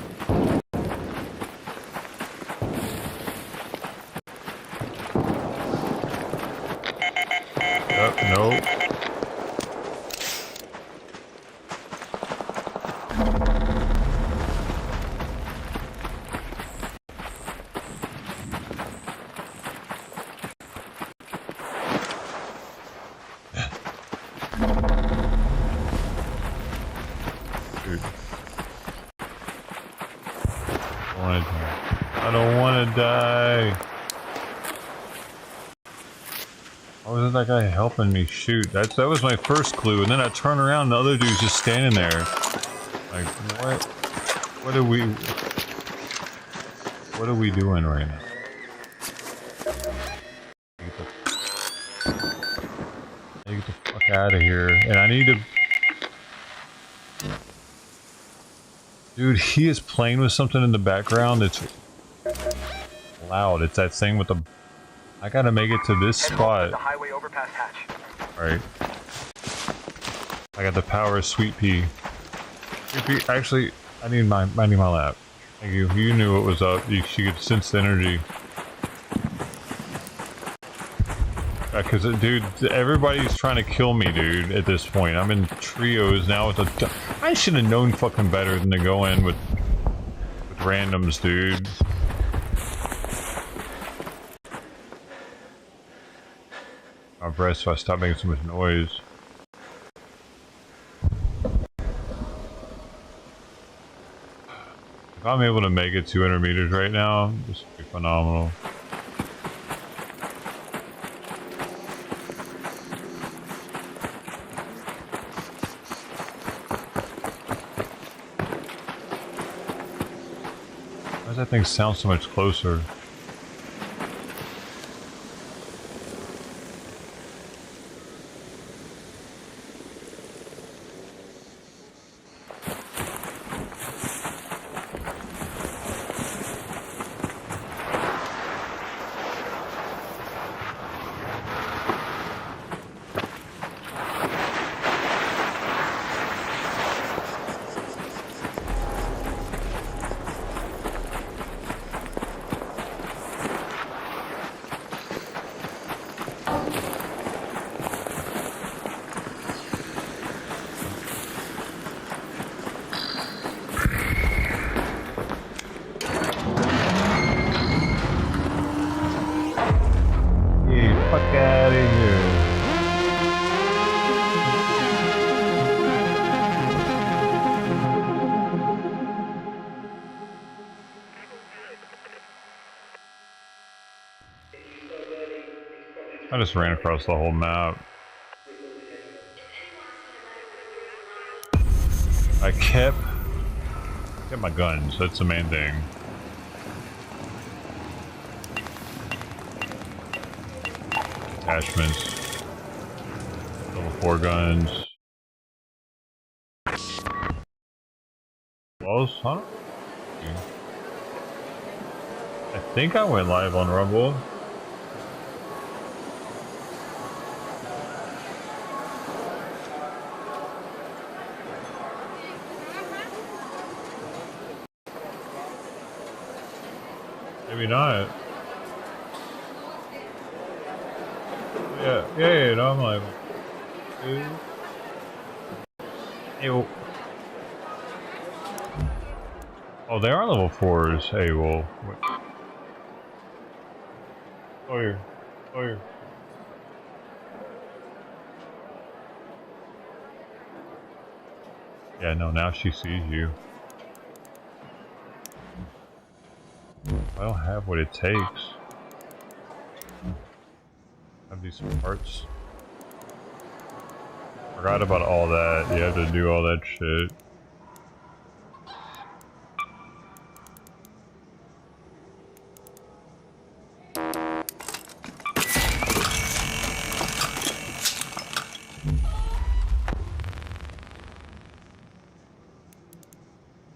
Yep, nope. I don't want to die. Why wasn't that guy helping me shoot? That was my first clue, and then I turn around and the other dude's just standing there. Like, what? What are we doing right now? Get the fuck out of here. And I need to... Dude, he is playing with something in the background that's loud. It's that thing with the... I gotta make it to this spot. Alright. I got the power of Sweet Pea. Sweet Pea, actually, I need my lap. Thank you. You knew what was up. She could sense the energy. Because, dude, everybody's trying to kill me, dude, at this point. I'm in trios now with a... I should have known fucking better than to go in with randoms, dude. My breath, so I stopped making so much noise. If I'm able to make it 200 meters right now, this would be phenomenal. does that thing sound so much closer? I just ran across the whole map. I kept my guns, that's the main thing. Attachments. Level 4 guns. Close, huh? I think I went live on Rumble. Maybe not. Yeah, no, I'm like, ew. Oh, they are level 4s. Hey, well, wait. Oh, here. Yeah, no, now she sees you. I don't have what it takes. I have these parts. Forgot about all that. You have to do all that shit.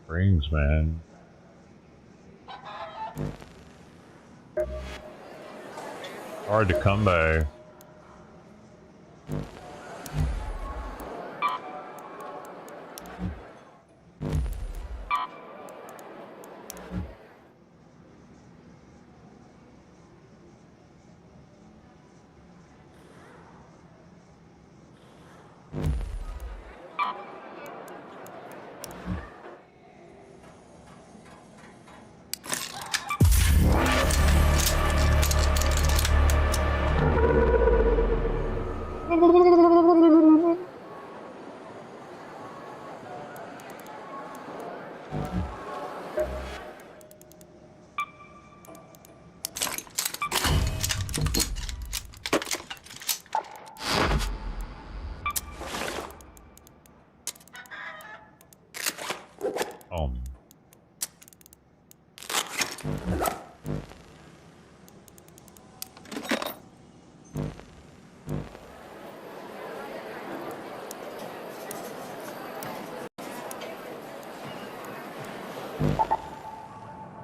Rings, man. Hard to come by.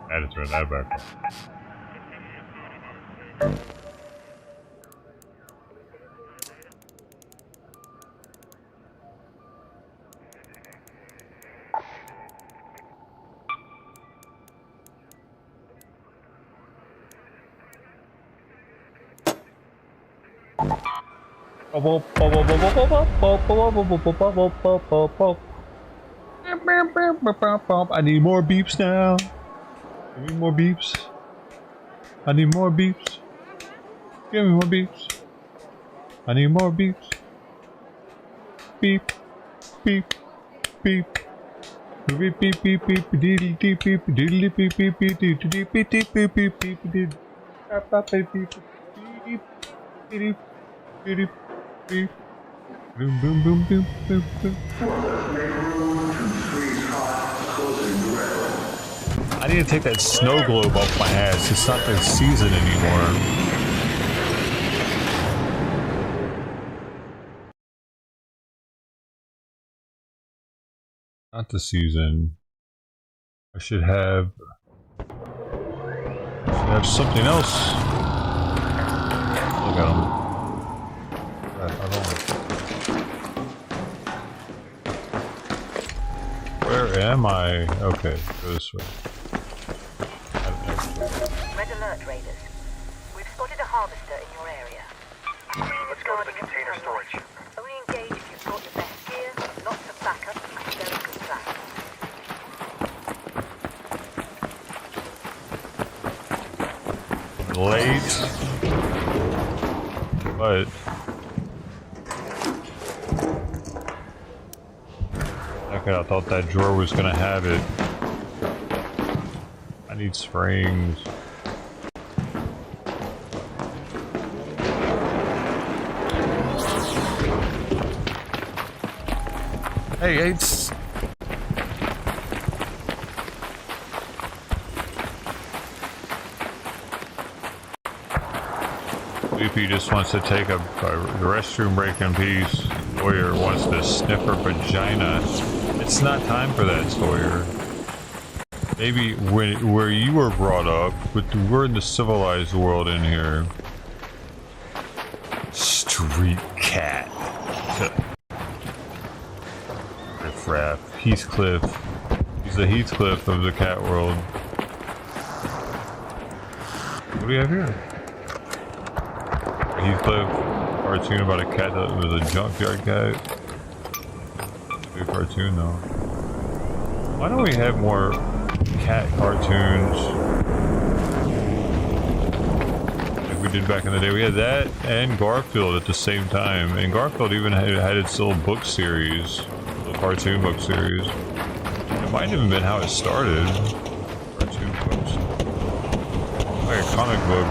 I had to turn that back on. I need more beeps now. Give me more beeps. I need more beeps. Give me more beeps. I need more beeps. Beep, beep, beep. Beep, beep, beep, beep, diddly, beep, beep, diddly, beep, beep, beep, diddly, beep, beep, beep, beep, beep, beep, beep, beep, beep, beep, beep. Boom, boom, boom, boom, boom, boom. I I need to take that snow globe off my ass. It's not the season anymore. Not the season. I should have something else. Look at him. Where am I? Okay, go this way.
Red alert, Raiders. We've spotted a harvester in your area. Let's go to the container storage. Only engage if you've got the best gear, lots of backup, and a very good plan.
Late, but okay, I thought that drawer was gonna have it. I need springs. Hey, it's Leafy just wants to take a restroom break in peace. Sawyer wants to sniff her vagina. It's not time for that, Sawyer. Maybe where you were brought up, but we're in the civilized world in here. Street cat. Riffraff. Heathcliff. He's the Heathcliff of the cat world. What do we have here? Heathcliff cartoon about a cat that was a junkyard cat. Good cartoon though. Why don't we have more cat cartoons like we did back in the day? We had that and Garfield at the same time, and Garfield even had its little book series, little cartoon book series. It might have even been how it started. Cartoon books, like a comic book.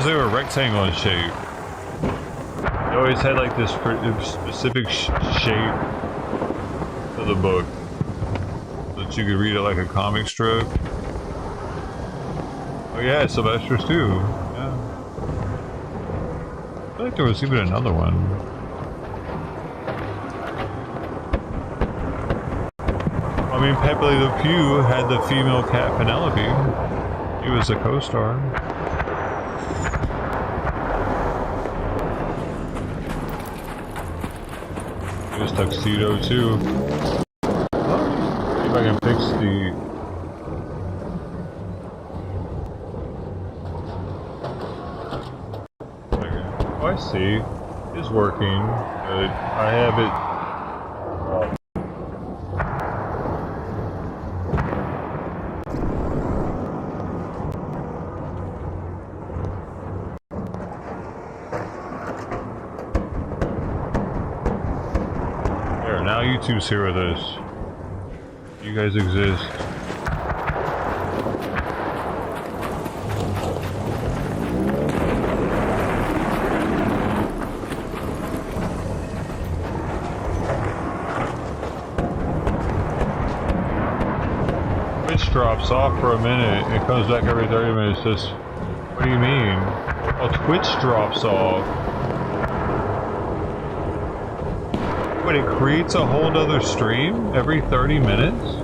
They were rectangle in shape. They always had like this specific shape of the book so that you could read it like a comic strip. Oh yeah, Sylvester's too. Yeah. I feel like there was even another one. I mean, Pepe Le Pew had the female cat Penelope. He was a co-star. His tuxedo too. See if I can fix the. Okay. Oh, I see. It's working. Good. I have it. Now YouTube's here with us. You guys exist. Twitch drops off for a minute. It comes back every 30 minutes. Just, what do you mean? Oh, Twitch drops off. Wait, it creates a whole nother stream every 30 minutes?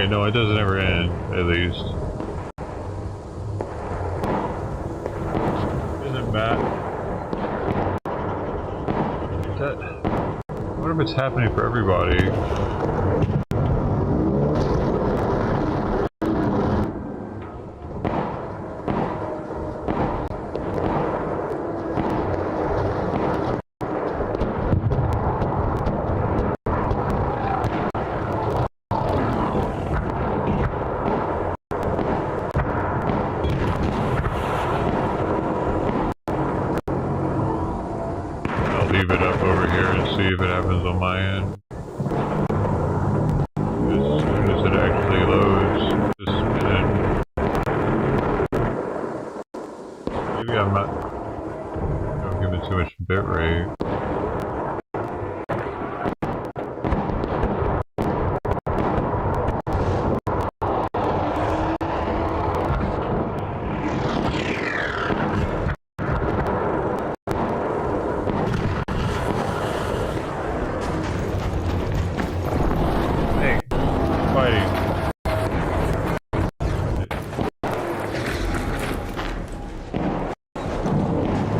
Okay, no, it doesn't ever end, at least. Isn't Matt? Is that... I wonder if it's happening for everybody. Leave it up over here and see if it happens on my end. As soon as it actually loads, just spin it. Maybe I'm not giving too much bit rate.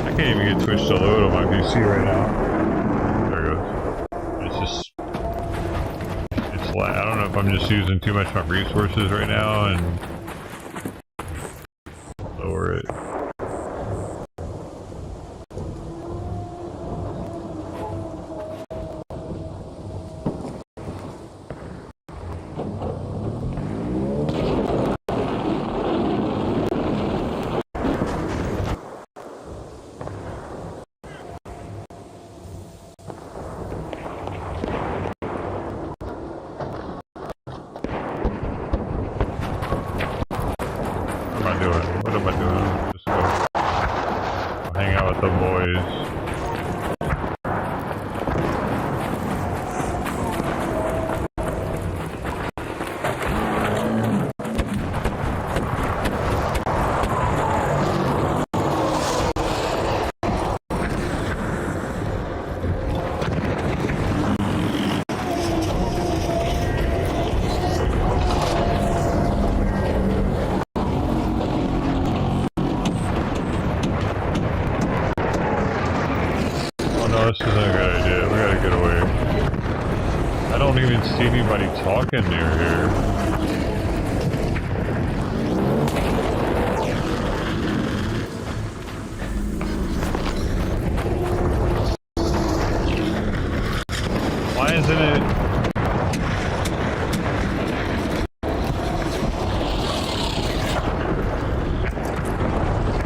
I can't even get Twitch to load on my PC right now. There it goes. It's just... It's I don't know if I'm just using too much of my resources right now and... lower it. What am I doing? Just go hang out with the boys. This isn't a good idea. We gotta get away. I don't even see anybody talking near here. Why isn't it?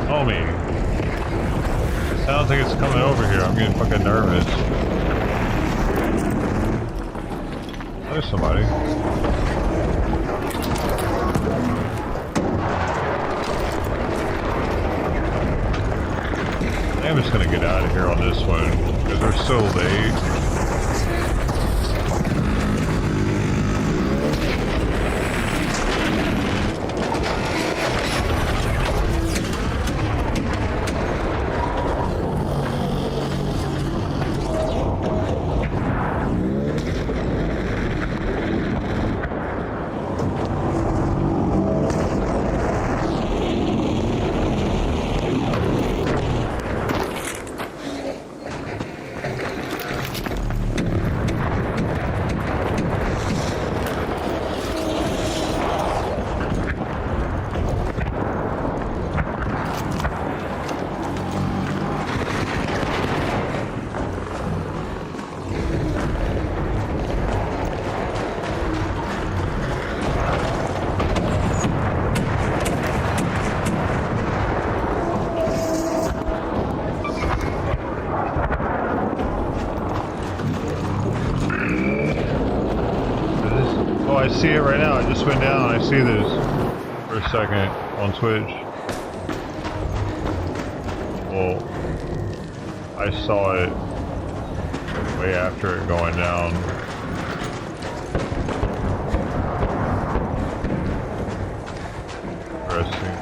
Homie. Sounds like it's coming over here. I'm getting fucking nervous. There's somebody. I'm just gonna get out of here on this one because we're so late. I see it right now. I just went down. I see this for a second on Twitch. Well, I saw it way after it going down. Interesting.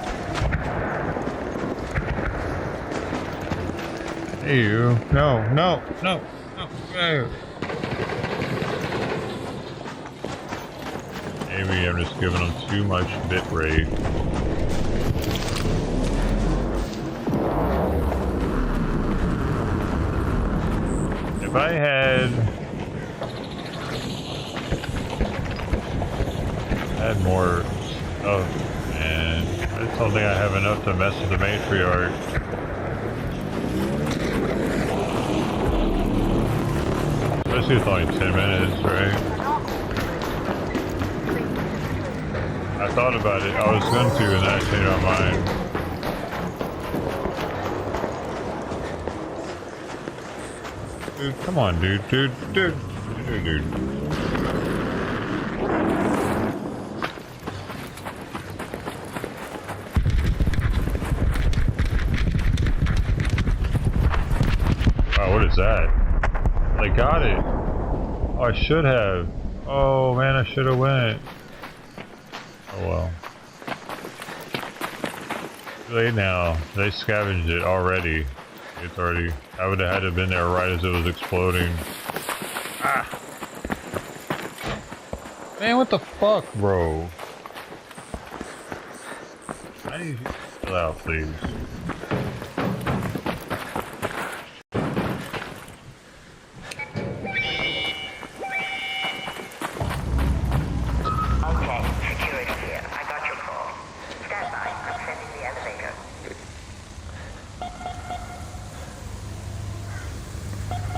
Hey you. No, no, no, no, no. Maybe I'm just giving them too much bit rate. If I had more stuff, and I just don't think I have enough to mess with the matriarch. Especially with only 10 minutes, right? I thought about it. I was going to, and then I changed my mind. Dude, come on, dude. Wow, what is that? I got it. Oh, I should have. Oh man, I should have went. Oh well. Too late now. They scavenged it already. It's already. I would have had to have been there right as it was exploding. Ah. Man, what the fuck, bro? I need you to chill out, please.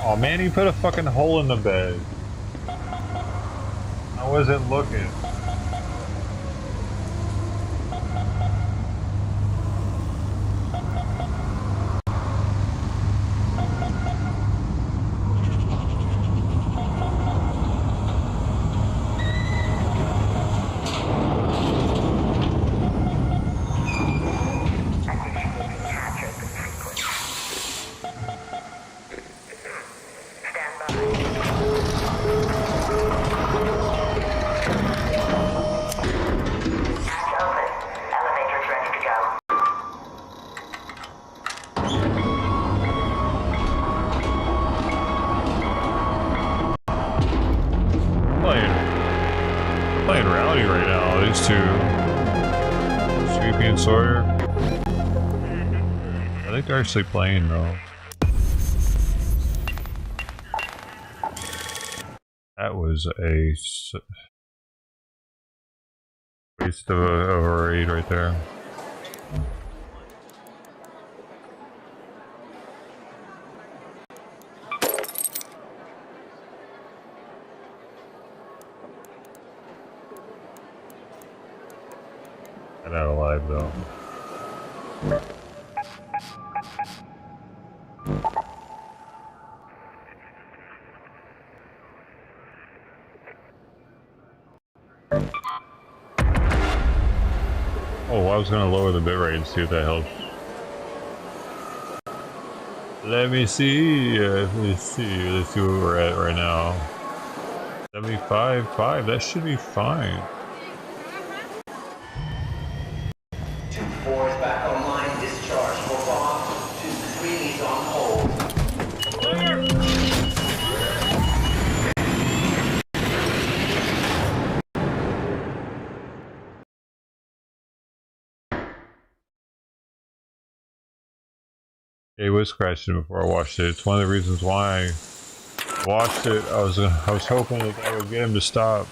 Oh man, he put a fucking hole in the bed. I wasn't looking. Playing rowdy right now, these two. Sweepy and Sawyer. I think they're actually playing though. That was a waste of a raid right there. Got out alive though. Oh, I was gonna lower the bitrate and see if that helps. Let me see. Let's see where we're at right now. 75.5. That should be fine.
2-4 is back online. Discharge. Move off. 2-3 is on hold.
It was crashing before I watched it. It's one of the reasons why I watched it. I was hoping that I would get him to stop.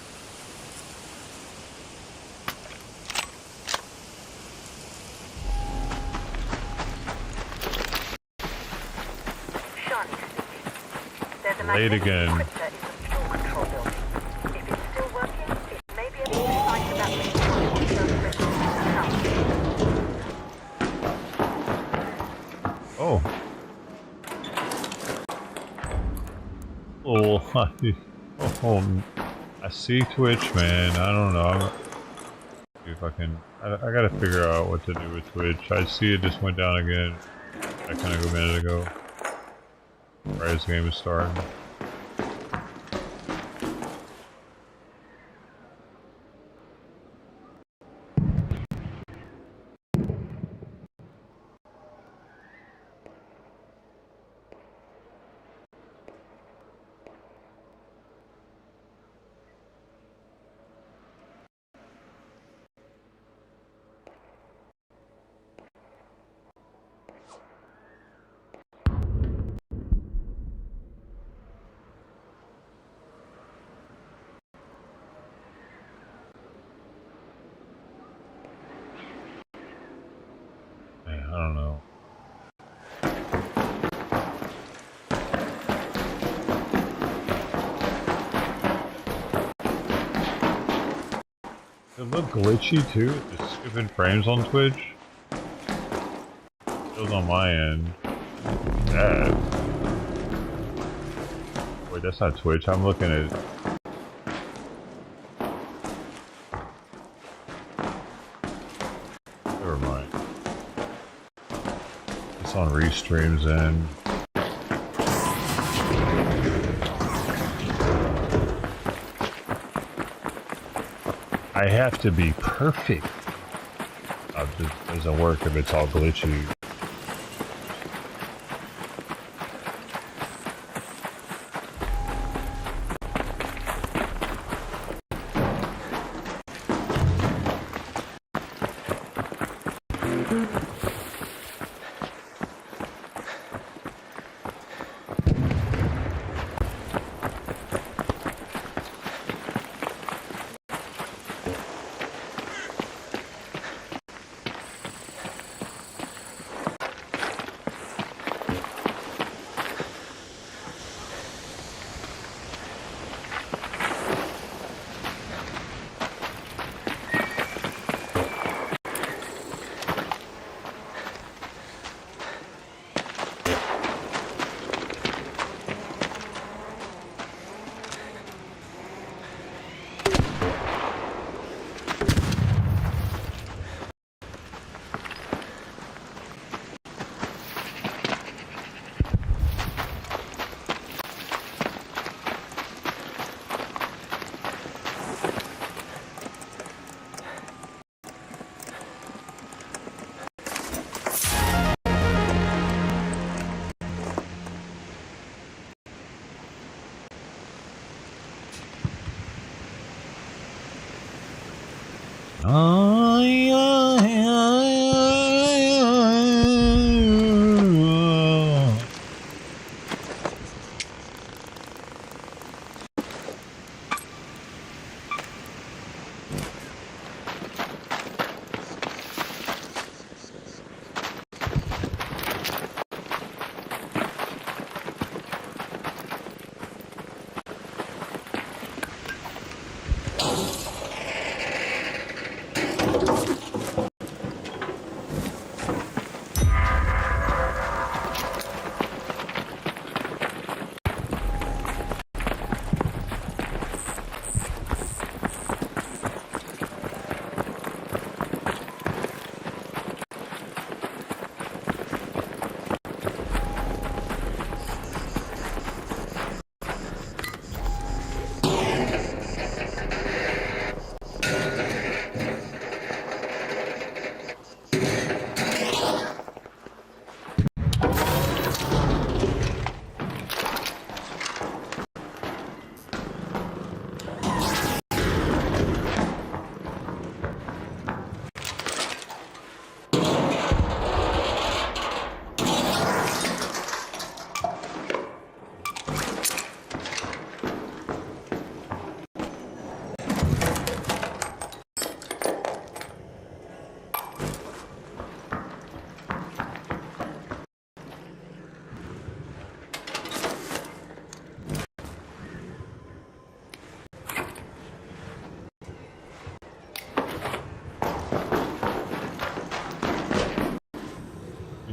Late again. Oh. Oh, I see Twitch, man. I don't know. See if I can. I gotta figure out what to do with Twitch. I see it just went down again. That kind of a minute ago. Right as the game was starting. don't know. It look glitchy too, the stupid frames on Twitch. Those on my end. Bad. Wait, that's not Twitch. I'm looking at. Never mind. It's on Restream's end. I have to be perfect. It doesn't work if it's all glitchy.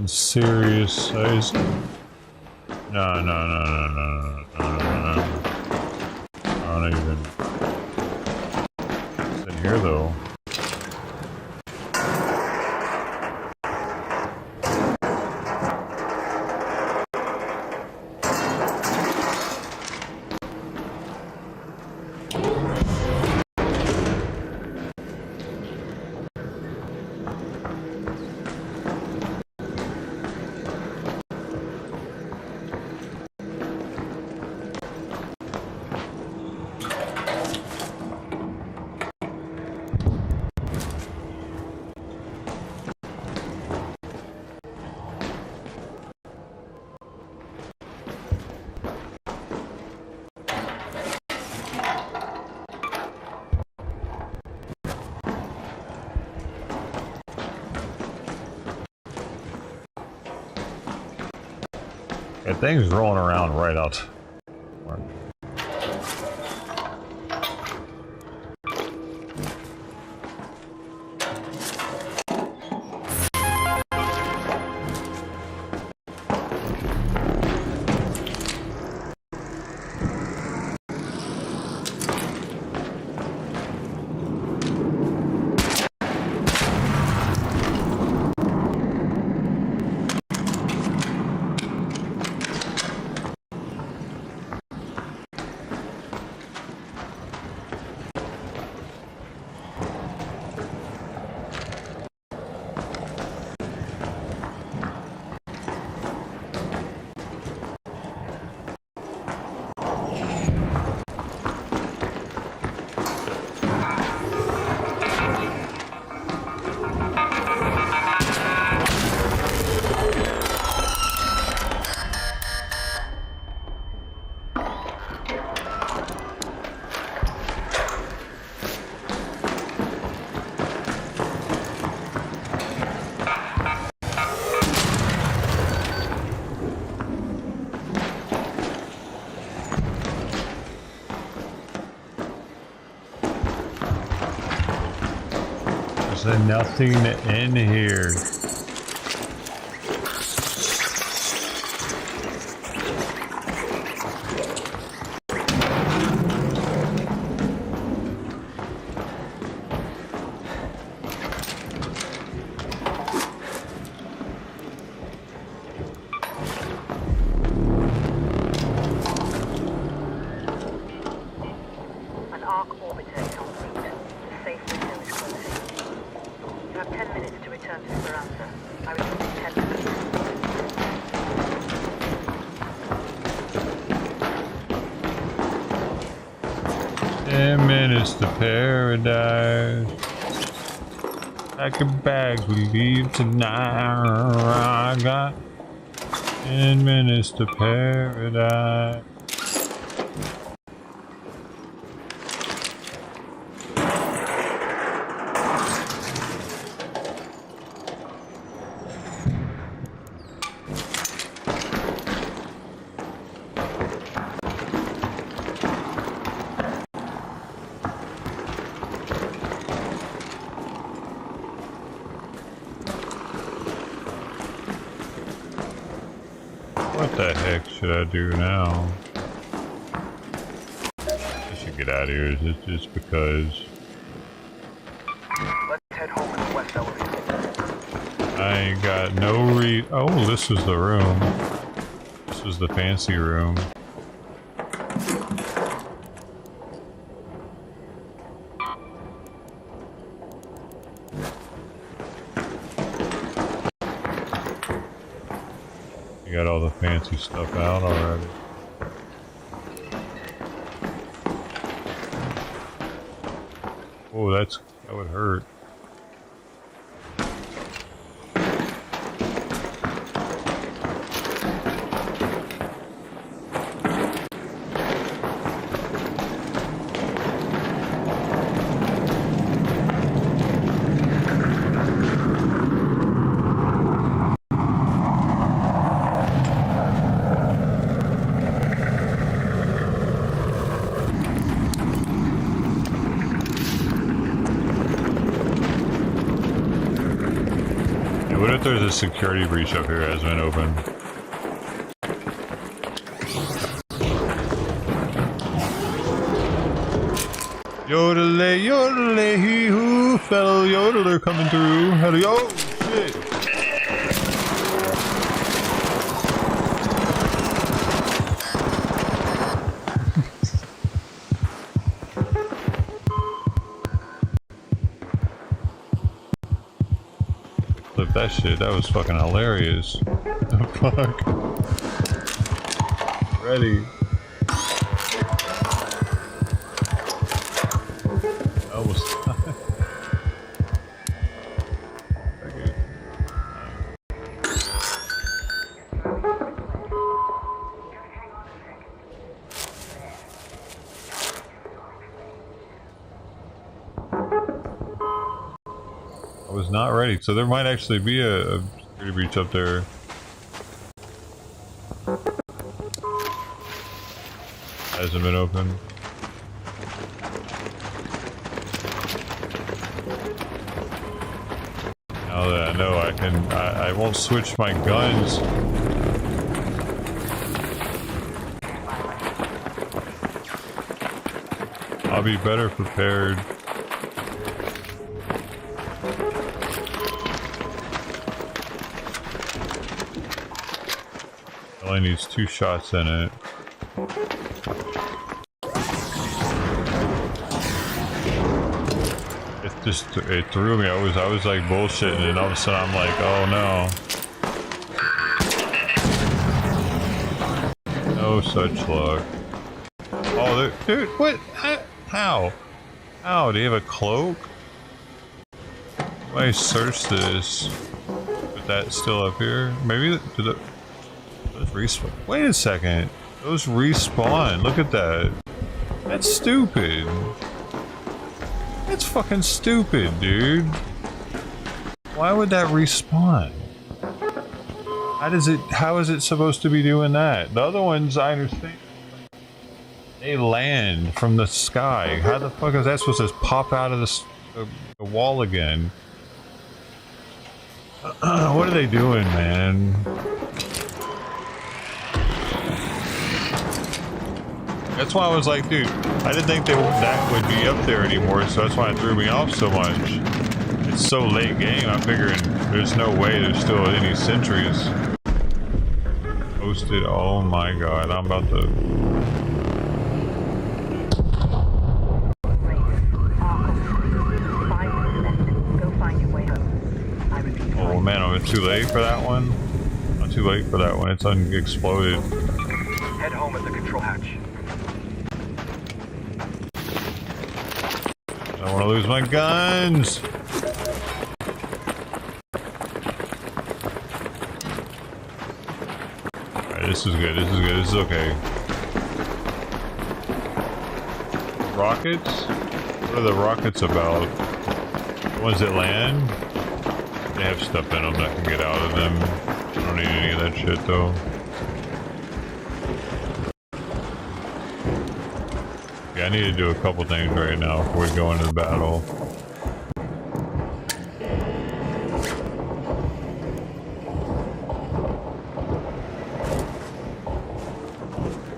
Serious size. No. I don't even. It's in here though. That thing's rolling around right out. There's nothing in here.
An arc orbiter is en route. The safe window is closing. You have 10 minutes to return to Esperanza. I return in 10 minutes.
10 minutes to paradise. Pack your bags, we leave tonight. I got 10 minutes to paradise. What the heck should I do now? I should get out of here. Is it just because
Let's head home in the west elevator.
I ain't got no oh, this is the room. This is the fancy room. You got all the fancy stuff out already. Oh, that would hurt. What if there's a security breach up here that has been opened? Yodelay, yodelay, hee hoo, fellow yodeler coming through. Hello, yo, shit. Flip that shit, that was fucking hilarious. The fuck? Ready. Almost died. Okay. I was not ready, so there might actually be a security breach up there. Hasn't been open. Now that I know I won't switch my guns. I'll be better prepared. It only needs 2 shots in it. It threw me. I was like bullshitting, and all of a sudden I'm like, oh no. No such luck. Oh, dude, what? How? How? Do you have a cloak? When I search this, but that's still up here. Maybe those respawn. Wait a second. Those respawn. Look at that. That's stupid. That's fucking stupid, dude. Why would that respawn? How is it supposed to be doing that? The other ones, I understand. They land from the sky. How the fuck is that supposed to just pop out of the wall again? What are they doing, man? That's why I was like, dude, I didn't think that would be up there anymore, so that's why it threw me off so much. It's so late game, I'm figuring there's no way there's still any sentries posted. Oh my god, I'm about to... Oh man, I'm too late for that one? I'm too late for that one, it's unexploded.
Head home at the control hatch.
I don't want to lose my guns! Alright, this is good, this is okay. Rockets? What are the rockets about? The ones that land? They have stuff in them that can get out of them. I don't need any of that shit though. I need to do a couple things right now before we go into the battle.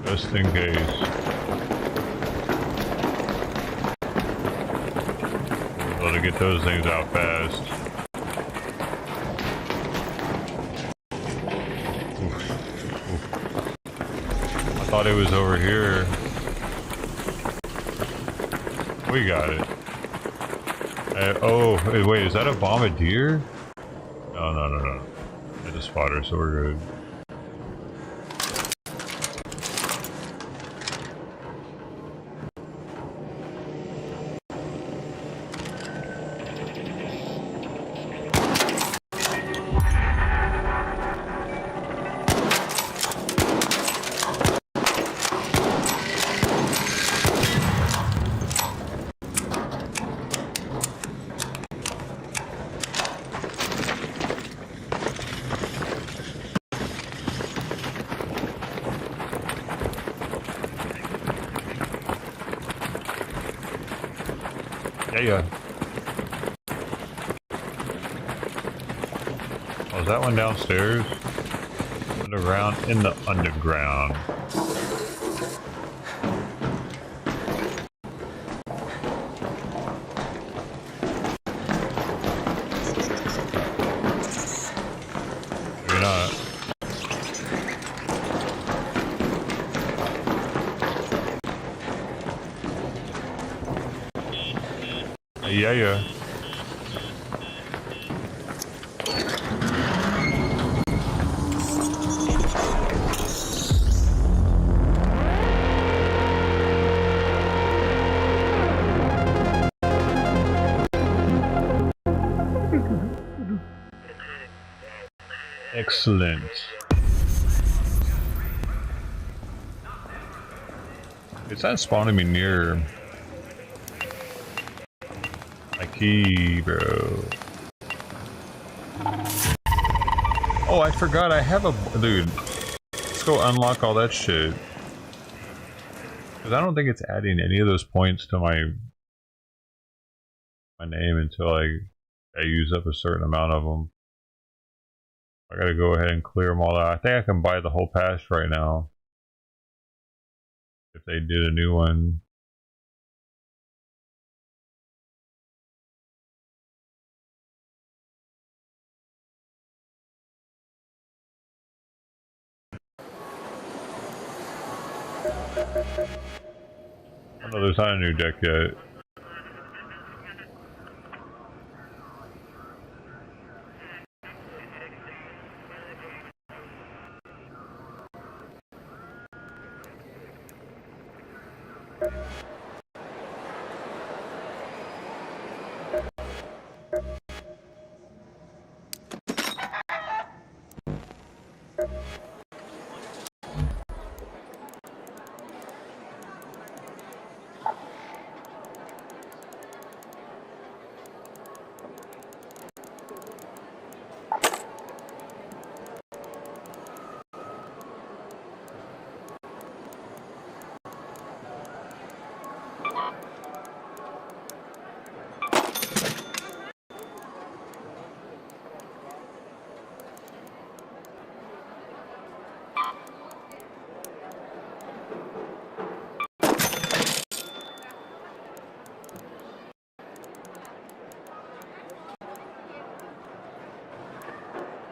Just in case. Gotta get those things out fast. Oof. I thought it was over here. We got it. Oh, wait, is that a bombardier? No. It's a spotter, so we're good. Yeah. Oh, is that one downstairs? Underground? In the underground. Maybe not. Yeah. Excellent. It's not spawning me near my key, bro. Oh, I forgot I have a... Dude. go unlock all that shit. Because I don't think it's adding any of those points to my name until I use up a certain amount of them. I gotta go ahead and clear them all out. I think I can buy the whole pass right now. If they did a new one. Oh no, there's not a new deck yet.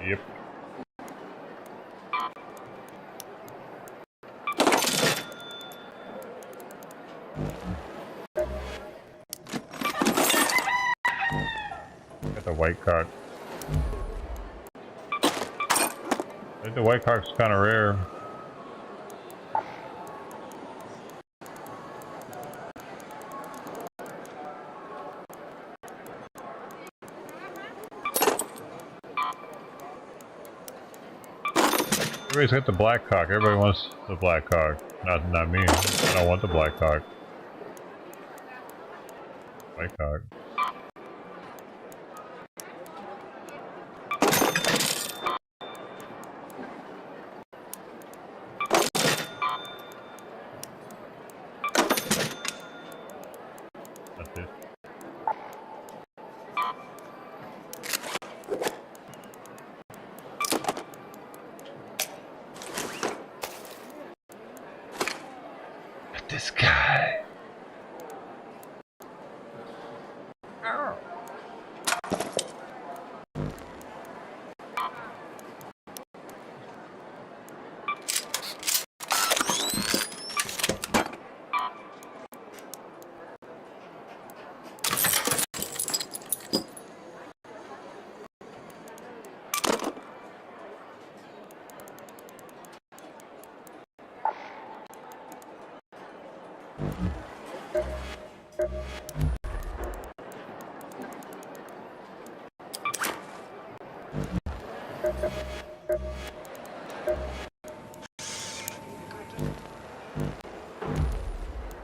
Yep. Got the white cock. I think the white cock's kind of rare. Everybody's got the black cock. Everybody wants the black cock. Not me. I don't want the black cock. White cock. That's it. This guy. Ow.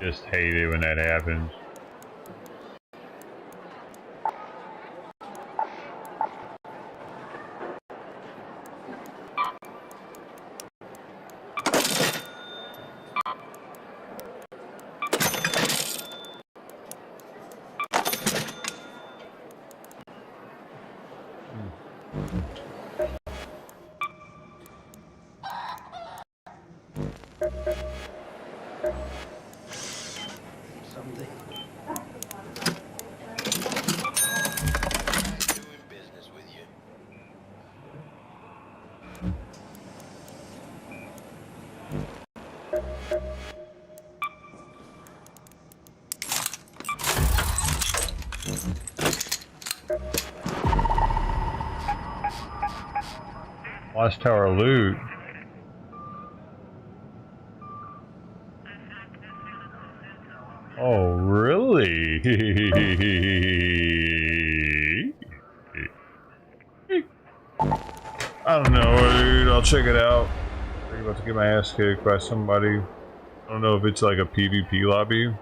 Just hate it when that happens. Watchtower loot. Oh, really? I don't know, dude. I'll check it out. I'm about to get my ass kicked by somebody. I don't know if it's like a PvP lobby.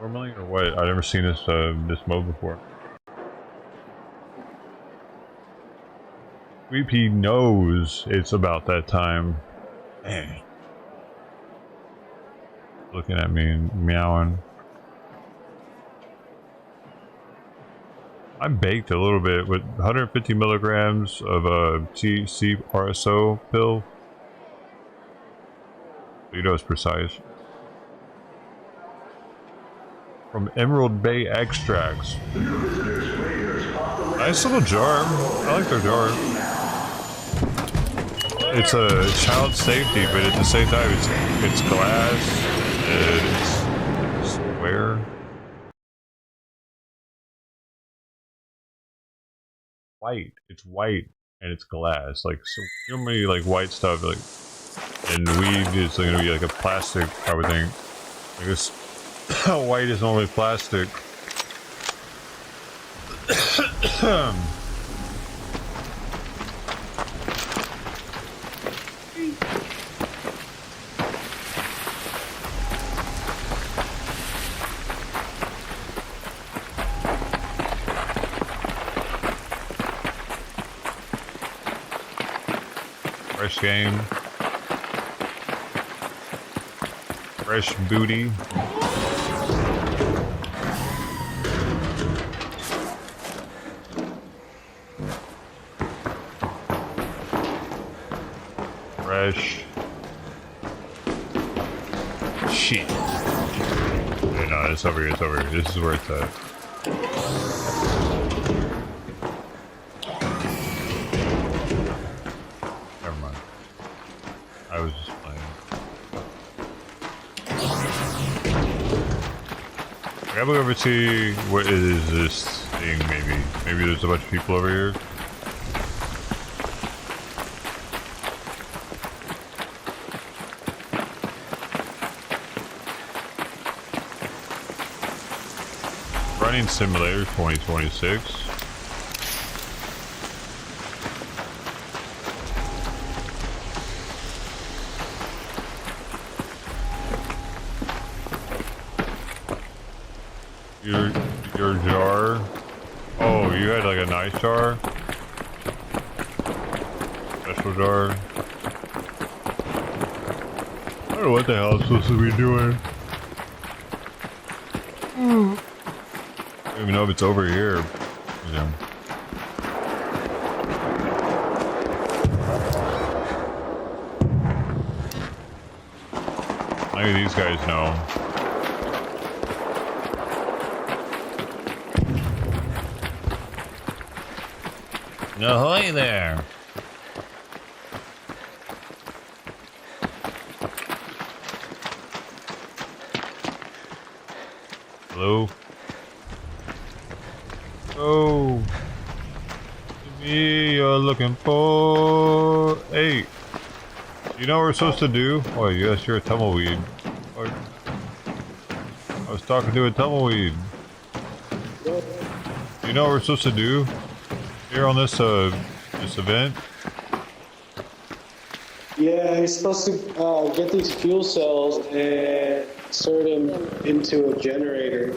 Normally or what? I've never seen this mode before. Creepy knows it's about that time. Dang. Looking at me and meowing. I baked a little bit with 150 milligrams of a CRSO pill. You know it's precise. From Emerald Bay Extracts. Nice little jar. I like their jar. It's a child safety, but at the same time, it's glass. It's square. White. It's white and it's glass. Like so, normally, like white stuff, like and weed is going to be like a plastic. I would think. I guess white is normally plastic. Fresh game. Fresh booty. Fresh. Shit. Okay, no, it's over here, it's over here. This is where it's at. I was just playing. I gotta look over to see what is this thing, maybe. Maybe there's a bunch of people over here. Running Simulator 2026. Your jar. Oh, you had like a nice jar? Special jar. I don't know what the hell I'm supposed to be doing. I don't even know if it's over here. Yeah. Maybe these guys know. Ahoy there! Hello? Oh! Me, you're looking for... Hey! You know what we're supposed to do? Oh, yes, you're a tumbleweed. Oh, I was talking to a tumbleweed. You know what we're supposed to do? Here on this event?
Yeah, you're supposed to get these fuel cells and insert them into a generator.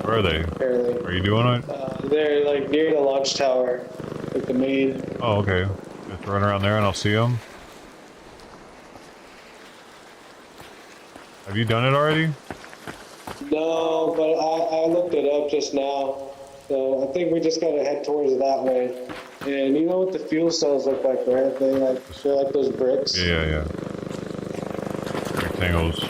Where are they?
Apparently.
Are you doing it?
They're like near the launch tower, like the main.
Oh, okay. Just run around there and I'll see them. Have you done it already?
No, but I looked it up just now. So I think we just gotta head towards that way. And you know what the fuel cells look like, right? They're like those bricks.
Yeah. Rectangles.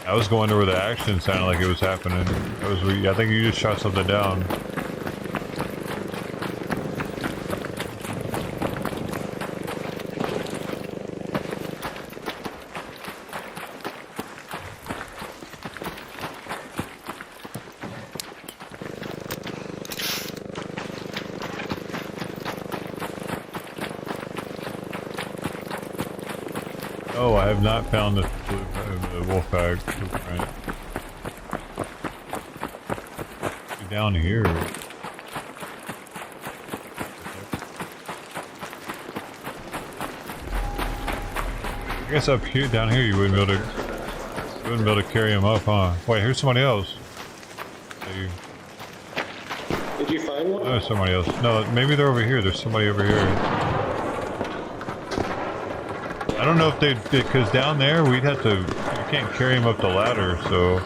I was going to where the action sounded like it was happening. I think you just shot something down. Oh, I have not found the wolf pack blueprint. Down here. I guess up here, down here, you wouldn't be able to carry him up, huh? Wait, here's somebody else.
Did you find one?
No, there's somebody else. No, maybe they're over here. There's somebody over here. I don't know if they, because down there we'd have to, you can't carry him up the ladder, so.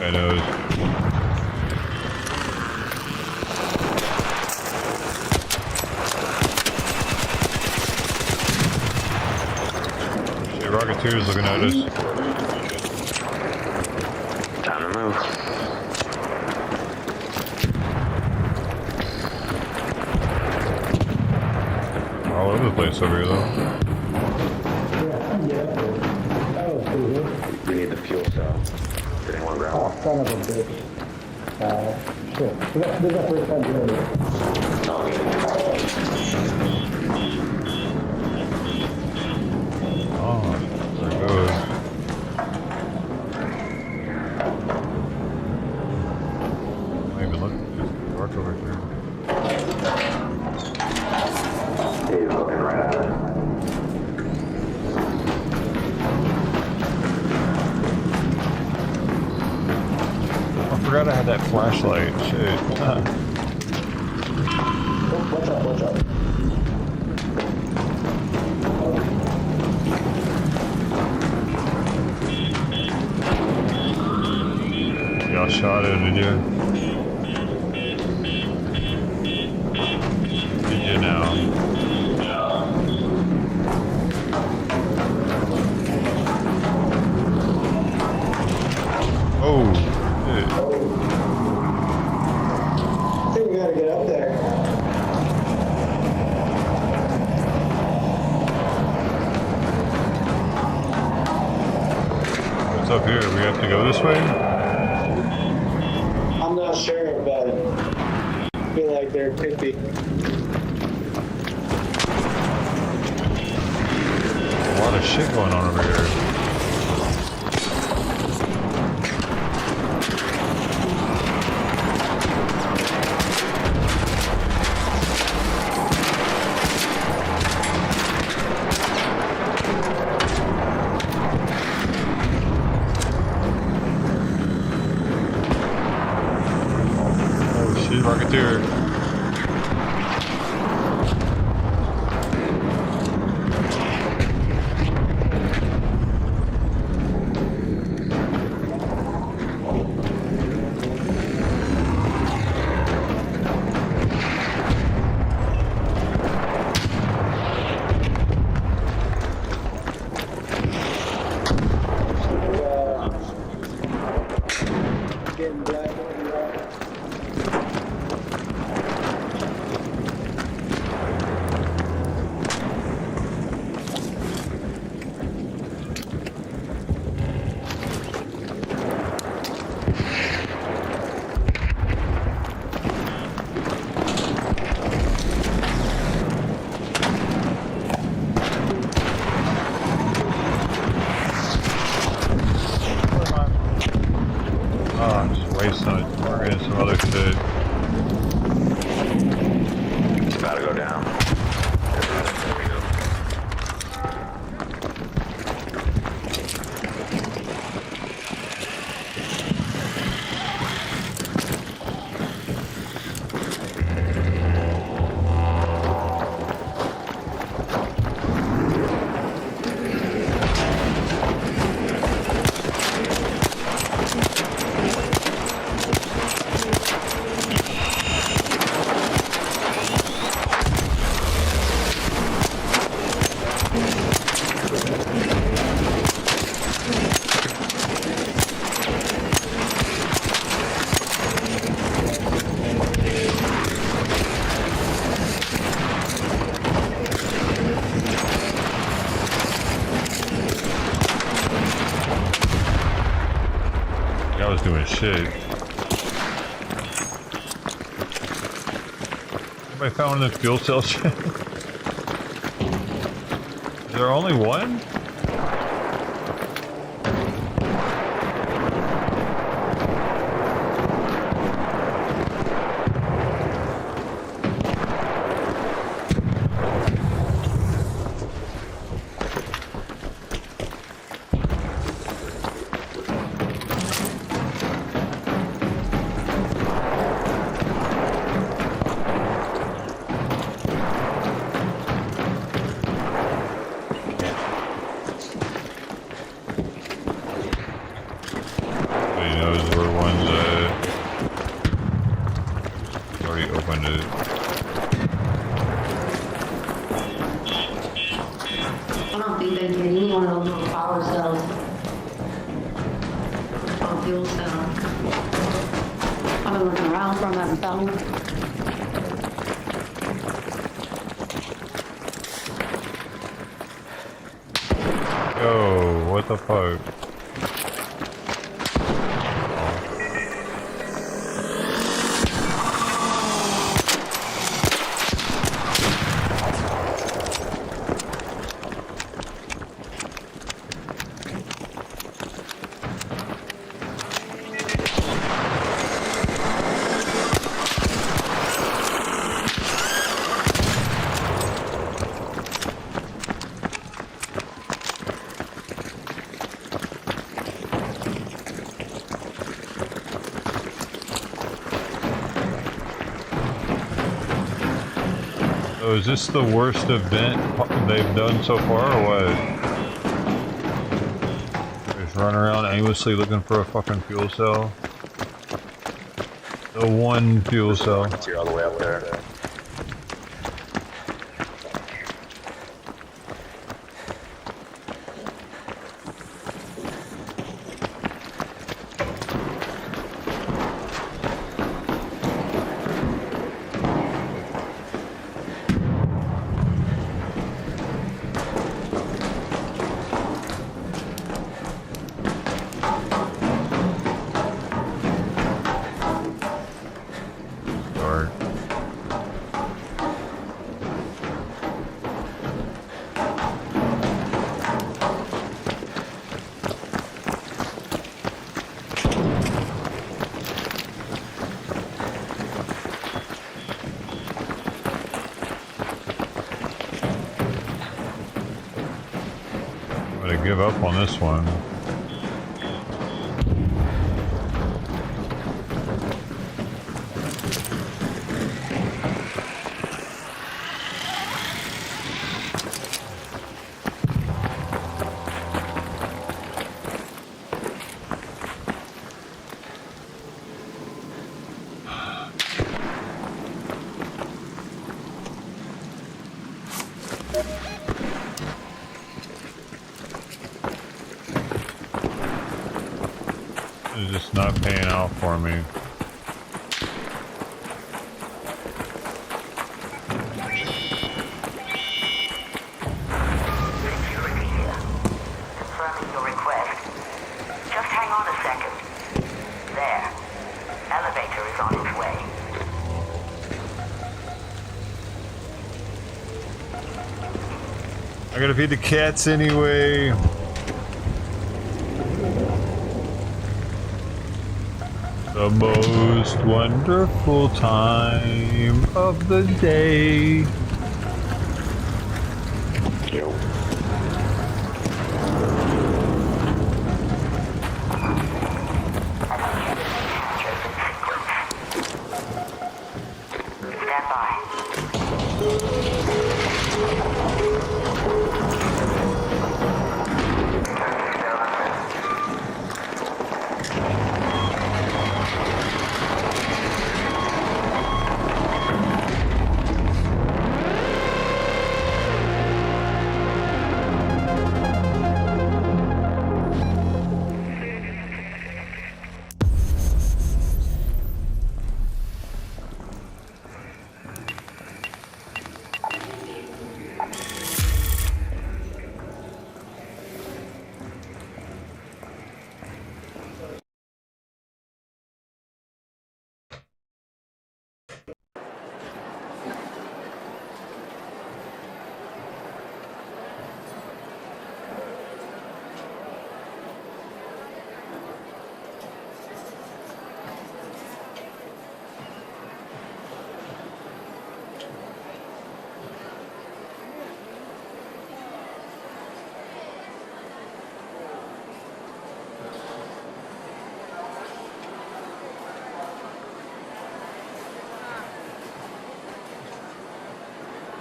I know. Shit, Rocketeer's looking at us.
Time to move.
All over the place over here, though.
We need the fuel cell. Did anyone grab one?
Son of a bitch. Shit. This is the first time doing it.
Oh, there it goes. I even look. Just dark over here.
He's looking right at us.
I forgot I had that flashlight. Shit.
Watch out, watch out.
Y'all shot it, did you? Did you now? Oh, shit.
I think we gotta get up there.
What's up here? We have to go this way?
I'm not sure, but I feel like there could be.
A lot of shit going on over here. Rocketeer.
Getting black. Some other shit.
It's about to go down.
I was doing shit. Anybody found the fuel cell shit? Is there only one? dude.
I don't think they can use one of those little power cells. Or fuel cell. I've been looking around for them at the fountain.
Yo, what the fuck? So is this the worst event they've done so far, or what? Just run around aimlessly looking for a fucking fuel cell? The one fuel cell.
You're all the way up there.
Give up on this one. It's just not paying out for me.
Security here. Confirming your request. Just hang on a second. There. Elevator is on its way.
I gotta feed the cats anyway. The most wonderful time of the day.
Stand by.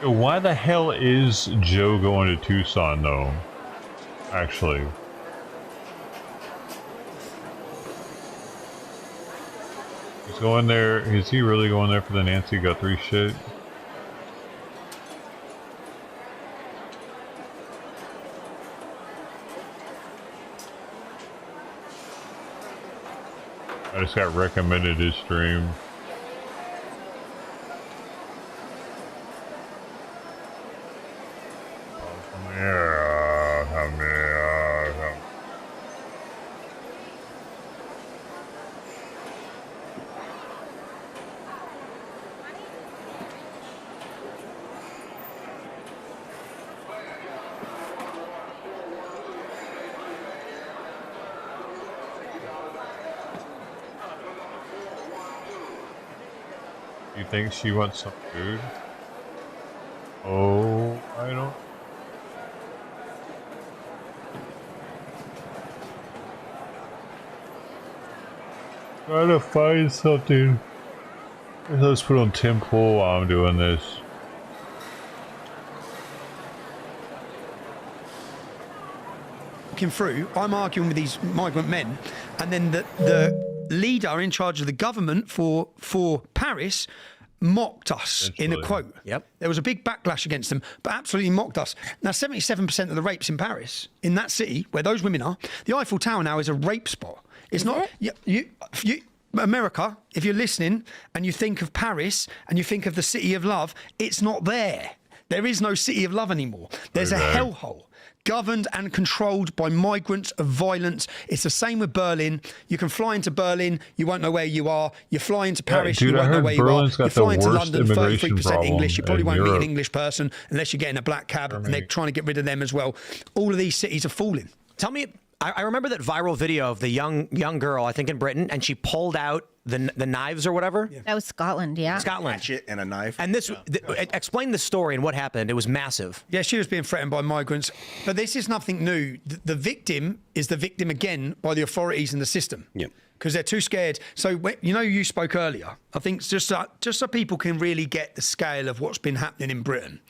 Why the hell is Joe going to Tucson though? Actually. He's going there. Is he really going there for the Nancy Guthrie shit? I just got recommended his stream. You think she wants some food? Oh, I don't. Trying to find something. Let's put on temple while I'm doing this.
Walking through, I'm arguing with these migrant men, and then the leader in charge of the government for Paris mocked us in a quote.
Yep.
There was a big backlash against them, but absolutely mocked us. Now, 77% of the rapes in Paris, in that city where those women are, the Eiffel Tower now is a rape spot. It's not you America, if you're listening and you think of Paris and you think of the city of love, it's not there. There is no city of love anymore. There's a hellhole. Governed and controlled by migrants of violence. It's the same with Berlin. You can fly into Berlin, you won't know where you are. You fly into Paris,
dude,
you won't know where you are. You fly into London, 33% English. You probably won't meet an English person unless you're getting a black cab, and they're trying to get rid of them as well. All of these cities are falling.
Tell me, I remember that viral video of the young girl, I think in Britain, and she pulled out the knives or whatever.
Yeah. That was Scotland, yeah.
Scotland.
Hatchet and a knife.
And this, explain the story and what happened. It was massive.
Yeah, she was being threatened by migrants. But this is nothing new. The victim is the victim again by the authorities and the system.
Yeah.
Because they're too scared. So, you spoke earlier. I think just so people can really get the scale of what's been happening in Britain.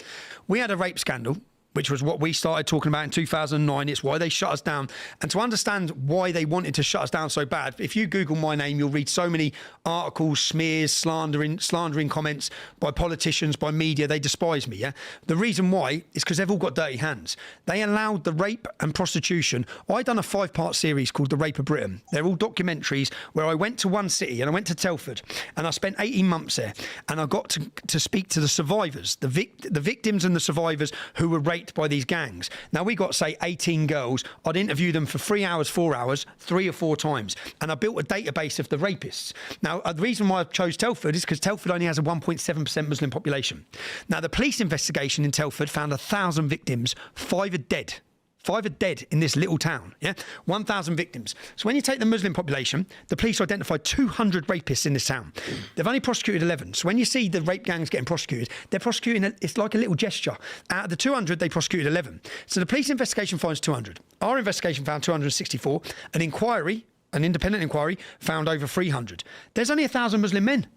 We had a rape scandal, which was what we started talking about in 2009. It's why they shut us down. And to understand why they wanted to shut us down so bad, if you Google my name, you'll read so many articles, smears, slandering comments by politicians, by media. They despise me, yeah? The reason why is because they've all got dirty hands. They allowed the rape and prostitution. I done a 5-part series called The Rape of Britain. They're all documentaries where I went to one city and I went to Telford and I spent 18 months there and I got to speak to the survivors, the victims and the survivors who were raped by these gangs. Now, we got, say, 18 girls. I'd interview them for 3 hours, 4 hours, 3 or 4 times. And I built a database of the rapists. Now, the reason why I chose Telford is because Telford only has a 1.7% Muslim population. Now, the police investigation in Telford found 1,000 victims. 5 are dead. 5 are dead in this little town, yeah? 1,000 victims. So when you take the Muslim population, the police identified 200 rapists in this town. They've only prosecuted 11. So when you see the rape gangs getting prosecuted, they're prosecuting, it's like a little gesture. Out of the 200, they prosecuted 11. So the police investigation finds 200. Our investigation found 264. An independent inquiry, found over 300. There's only 1,000 Muslim men.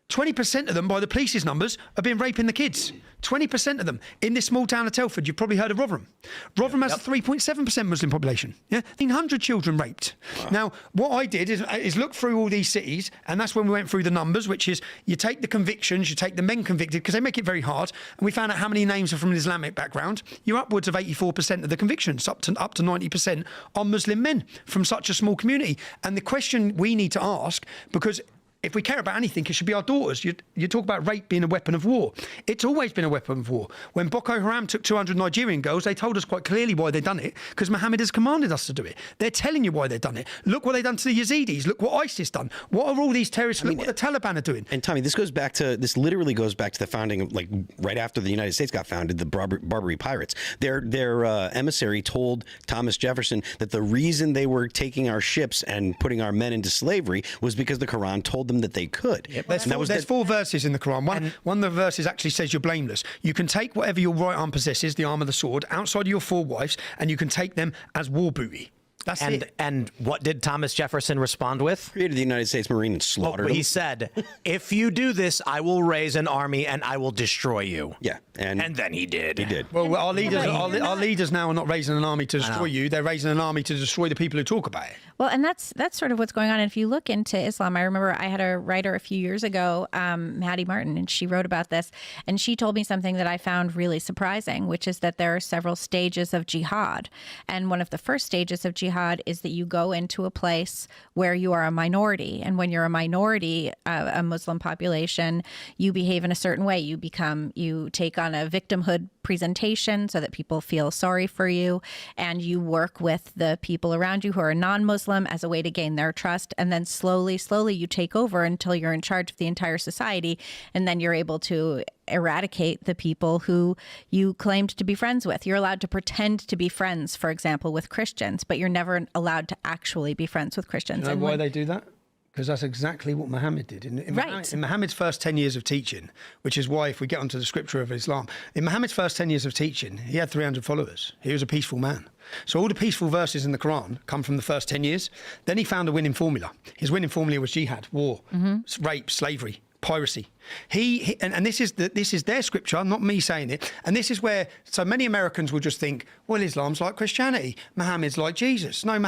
20% of them, by the police's numbers, have been raping the kids. 20% of them. In this small town of Telford, you've probably heard of Rotherham. Rotherham has a 3.7% Muslim population. Yeah, 1,500 children raped. Wow. Now, what I did is look through all these cities, and that's when we went through the numbers, which is you take the convictions, you take the men convicted, because they make it very hard, and we found out how many names are from an Islamic background. You're upwards of 84% of the convictions, up to 90% are Muslim men from such a small community. And the question we need to ask, because if we care about anything, it should be our daughters. You talk about rape being a weapon of war. It's always been a weapon of war. When Boko Haram took 200 Nigerian girls, they told us quite clearly why they'd done it, because Mohammed has commanded us to do it. They're telling you why they've done it. Look what they've done to the Yazidis. Look what ISIS done. What are all these terrorists? Look what the Taliban are doing.
And Tommy, this literally goes back to the founding of, like, right after the United States got founded, the Barbary Pirates. Their emissary told Thomas Jefferson that the reason they were taking our ships and putting our men into slavery was because the Quran told them that they could.
Yep. There's 4 verses in the Quran. One of the verses actually says you're blameless. You can take whatever your right arm possesses, the arm of the sword, outside of your 4 wives, and you can take them as war booty. That's it.
And what did Thomas Jefferson respond with?
Created the United States Marine and slaughtered them.
He said, if you do this, I will raise an army and I will destroy you.
Yeah. And
then he did.
He did.
Well, our leaders now are not raising an army to destroy you. They're raising an army to destroy the people who talk about it.
Well, and that's sort of what's going on. And if you look into Islam, I remember I had a writer a few years ago, Maddie Martin, and she wrote about this. And she told me something that I found really surprising, which is that there are several stages of jihad. And one of the first stages of jihad is that you go into a place where you are a minority. And when you're a minority, a Muslim population, you behave in a certain way. You take on a victimhood presentation so that people feel sorry for you, and you work with the people around you who are non-Muslim as a way to gain their trust, and then slowly you take over until you're in charge of the entire society, and then you're able to eradicate the people who you claimed to be friends with. You're allowed to pretend to be friends, for example, with Christians, but you're never allowed to actually be friends with Christians.
You know why they do that? Because that's exactly what Muhammad did. In Muhammad's first 10 years of teaching, which is why if we get onto the scripture of Islam, in Muhammad's first 10 years of teaching, he had 300 followers. He was a peaceful man. So all the peaceful verses in the Quran come from the first 10 years. Then he found a winning formula. His winning formula was jihad, war, rape, slavery, piracy. And this is their scripture, not me saying it. And this is where so many Americans will just think, well, Islam's like Christianity, Muhammad's like Jesus. No,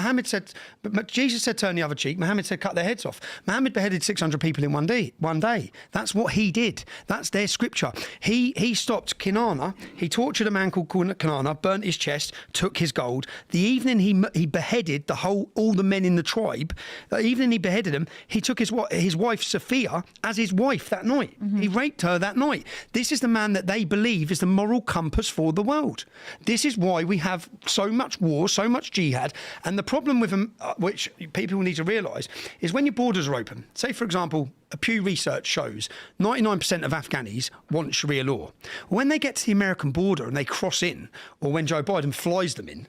Jesus said turn the other cheek. Muhammad said cut their heads off. Muhammad beheaded 600 people in one day. That's what he did. That's their scripture. He stopped Kinana. He tortured a man called Kinana, burnt his chest, took his gold. The evening he beheaded all the men in the tribe. The evening he beheaded them, he took his wife Sophia as his wife that night. He raped her that night. This is the man that they believe is the moral compass for the world. This is why we have so much war, so much jihad. And the problem with them, which people need to realise, is when your borders are open. Say, for example, a Pew Research shows 99% of Afghanis want Sharia law. When they get to the American border and they cross in, or when Joe Biden flies them in,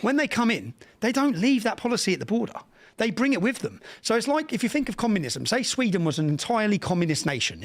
when they come in, they don't leave that policy at the border. They bring it with them. So it's like if you think of communism, say Sweden was an entirely communist nation,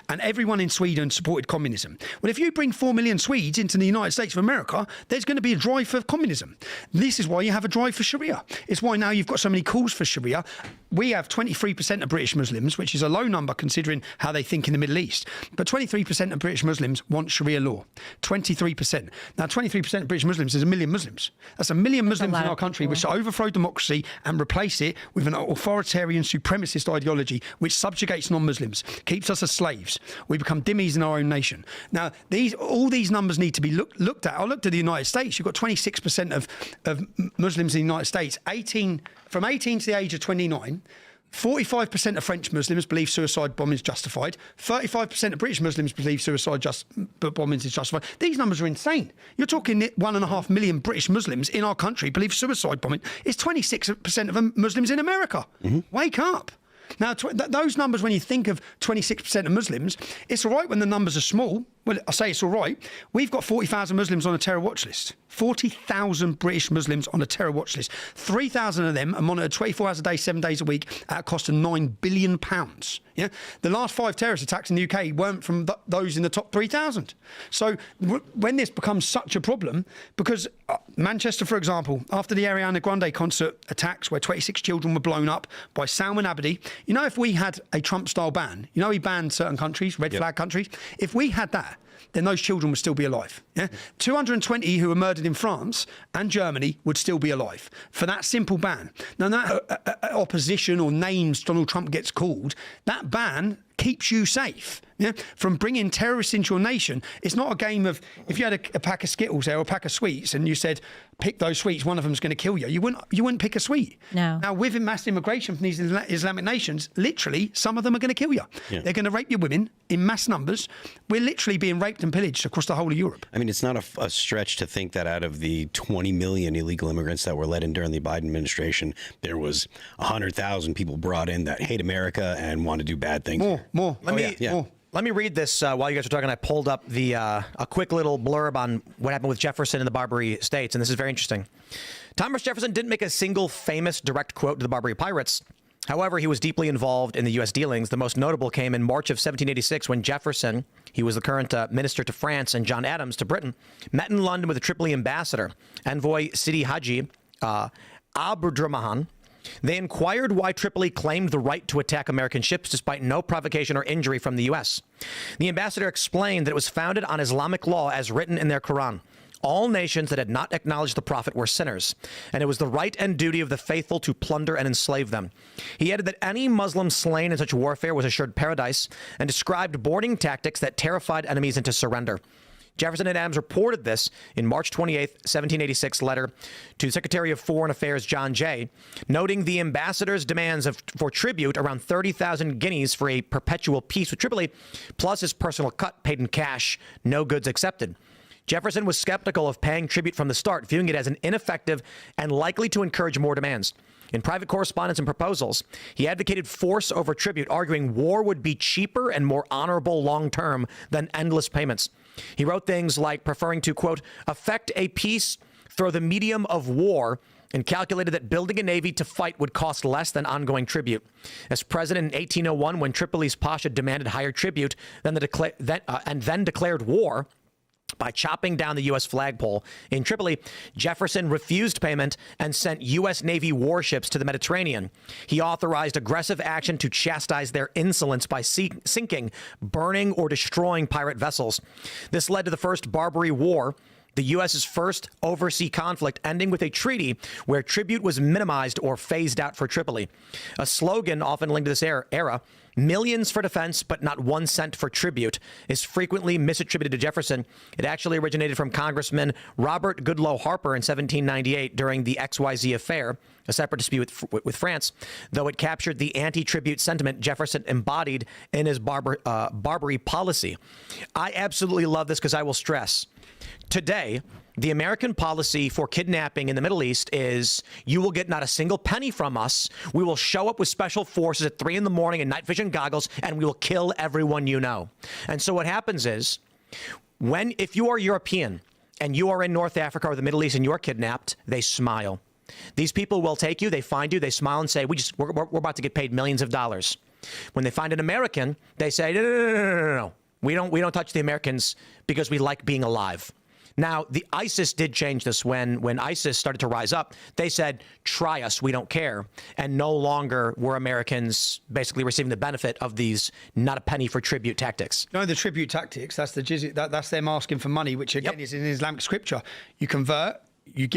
and everyone in Sweden supported communism. Well, if you bring 4 million Swedes into the United States of America, there's going to be a drive for communism. This is why you have a drive for Sharia. It's why now you've got so many calls for Sharia. We have 23% of British Muslims, which is a low number considering how they think in the Middle East. But 23% of British Muslims want Sharia law. 23%. Now, 23% of British Muslims is 1 million Muslims. That's 1 million Muslims in our country, which overthrow democracy and replace it with an authoritarian supremacist ideology which subjugates non-Muslims, keeps us as slaves. We become dhimmis in our own nation. Now, all these numbers need to be looked at. I looked at the United States. You've got 26% of Muslims in the United States, from 18 to the age of 29. 45% of French Muslims believe suicide bombing is justified. 35% of British Muslims believe suicide bombing is justified. These numbers are insane. You're talking 1.5 million British Muslims in our country believe suicide bombing is 26% of Muslims in America. Wake up. Now, those numbers, when you think of 26% of Muslims, it's all right when the numbers are small. Well, I say it's all right. We've got 40,000 Muslims on a terror watch list. 40,000 British Muslims on a terror watch list. 3,000 of them are monitored 24 hours a day, 7 days a week at a cost of £9 billion. Yeah? The last 5 terrorist attacks in the UK weren't from those in the top 3,000. So when this becomes such a problem, because Manchester, for example, after the Ariana Grande concert attacks where 26 children were blown up by Salman Abedi, you know, if we had a Trump-style ban, you know he banned certain countries, red flag countries, if we had that, then those children would still be alive. Yeah? 220 who were murdered in France and Germany would still be alive for that simple ban. Now, that opposition or names Donald Trump gets called, that ban keeps you safe from bringing terrorists into your nation. It's not a game of, if you had a pack of Skittles there or a pack of sweets and you said, pick those sweets, one of them's going to kill you. You wouldn't pick a sweet. No. Now, with mass immigration from these Islamic nations, literally, some of them are going to kill you. Yeah. They're going to rape your women in mass numbers. We're literally being raped and pillaged across the whole of Europe.
I mean, it's not a stretch to think that out of the 20 million illegal immigrants that were let in during the Biden administration, there was 100,000 people brought in that hate America and want to do bad things.
More.
Let me read this while you guys are talking. I pulled up a quick little blurb on what happened with Jefferson in the Barbary States, and this is very interesting. Thomas Jefferson didn't make a single famous direct quote to the Barbary pirates. However, he was deeply involved in the U.S. dealings. The most notable came in March of 1786 when Jefferson, he was the current minister to France, and John Adams to Britain, met in London with the Tripoli ambassador, envoy Sidi Haji, Abdrahman. They inquired why Tripoli claimed the right to attack American ships despite no provocation or injury from the U.S. The ambassador explained that it was founded on Islamic law as written in their Quran. All nations that had not acknowledged the Prophet were sinners, and it was the right and duty of the faithful to plunder and enslave them. He added that any Muslim slain in such warfare was assured paradise, and described boarding tactics that terrified enemies into surrender. Jefferson and Adams reported this in March 28, 1786 letter to Secretary of Foreign Affairs John Jay, noting the ambassador's demands for tribute around 30,000 guineas for a perpetual peace with Tripoli, plus his personal cut paid in cash, no goods accepted. Jefferson was skeptical of paying tribute from the start, viewing it as an ineffective and likely to encourage more demands. In private correspondence and proposals, he advocated force over tribute, arguing war would be cheaper and more honorable long-term than endless payments. He wrote things like preferring to, quote, effect a peace through the medium of war, and calculated that building a navy to fight would cost less than ongoing tribute. As president in 1801, when Tripoli's Pasha demanded higher tribute then declared war, by chopping down the U.S. flagpole in Tripoli, Jefferson refused payment and sent U.S. Navy warships to the Mediterranean. He authorized aggressive action to chastise their insolence by sinking, burning, or destroying pirate vessels. This led to the First Barbary War, the U.S.'s first overseas conflict, ending with a treaty where tribute was minimized or phased out for Tripoli. A slogan often linked to this era, millions for defense, but not 1 cent for tribute, is frequently misattributed to Jefferson. It actually originated from Congressman Robert Goodloe Harper in 1798 during the XYZ affair, a separate dispute with France, though it captured the anti-tribute sentiment Jefferson embodied in his Barbary policy. I absolutely love this because I will stress, today, the American policy for kidnapping in the Middle East is you will get not a single penny from us. We will show up with special forces at 3 a.m. in night vision goggles, and we will kill everyone you know. And so what happens is, if you are European and you are in North Africa or the Middle East and you're kidnapped, they smile. These people will take you, they find you, they smile and say, we're about to get paid millions of dollars. When they find an American, they say, no. We don't touch the Americans because we like being alive. Now, the ISIS did change this when ISIS started to rise up. They said, try us, we don't care. And no longer were Americans basically receiving the benefit of these not a penny for tribute tactics.
No, the tribute tactics, that's the jizya, that's them asking for money, which again is in Islamic scripture. You convert, you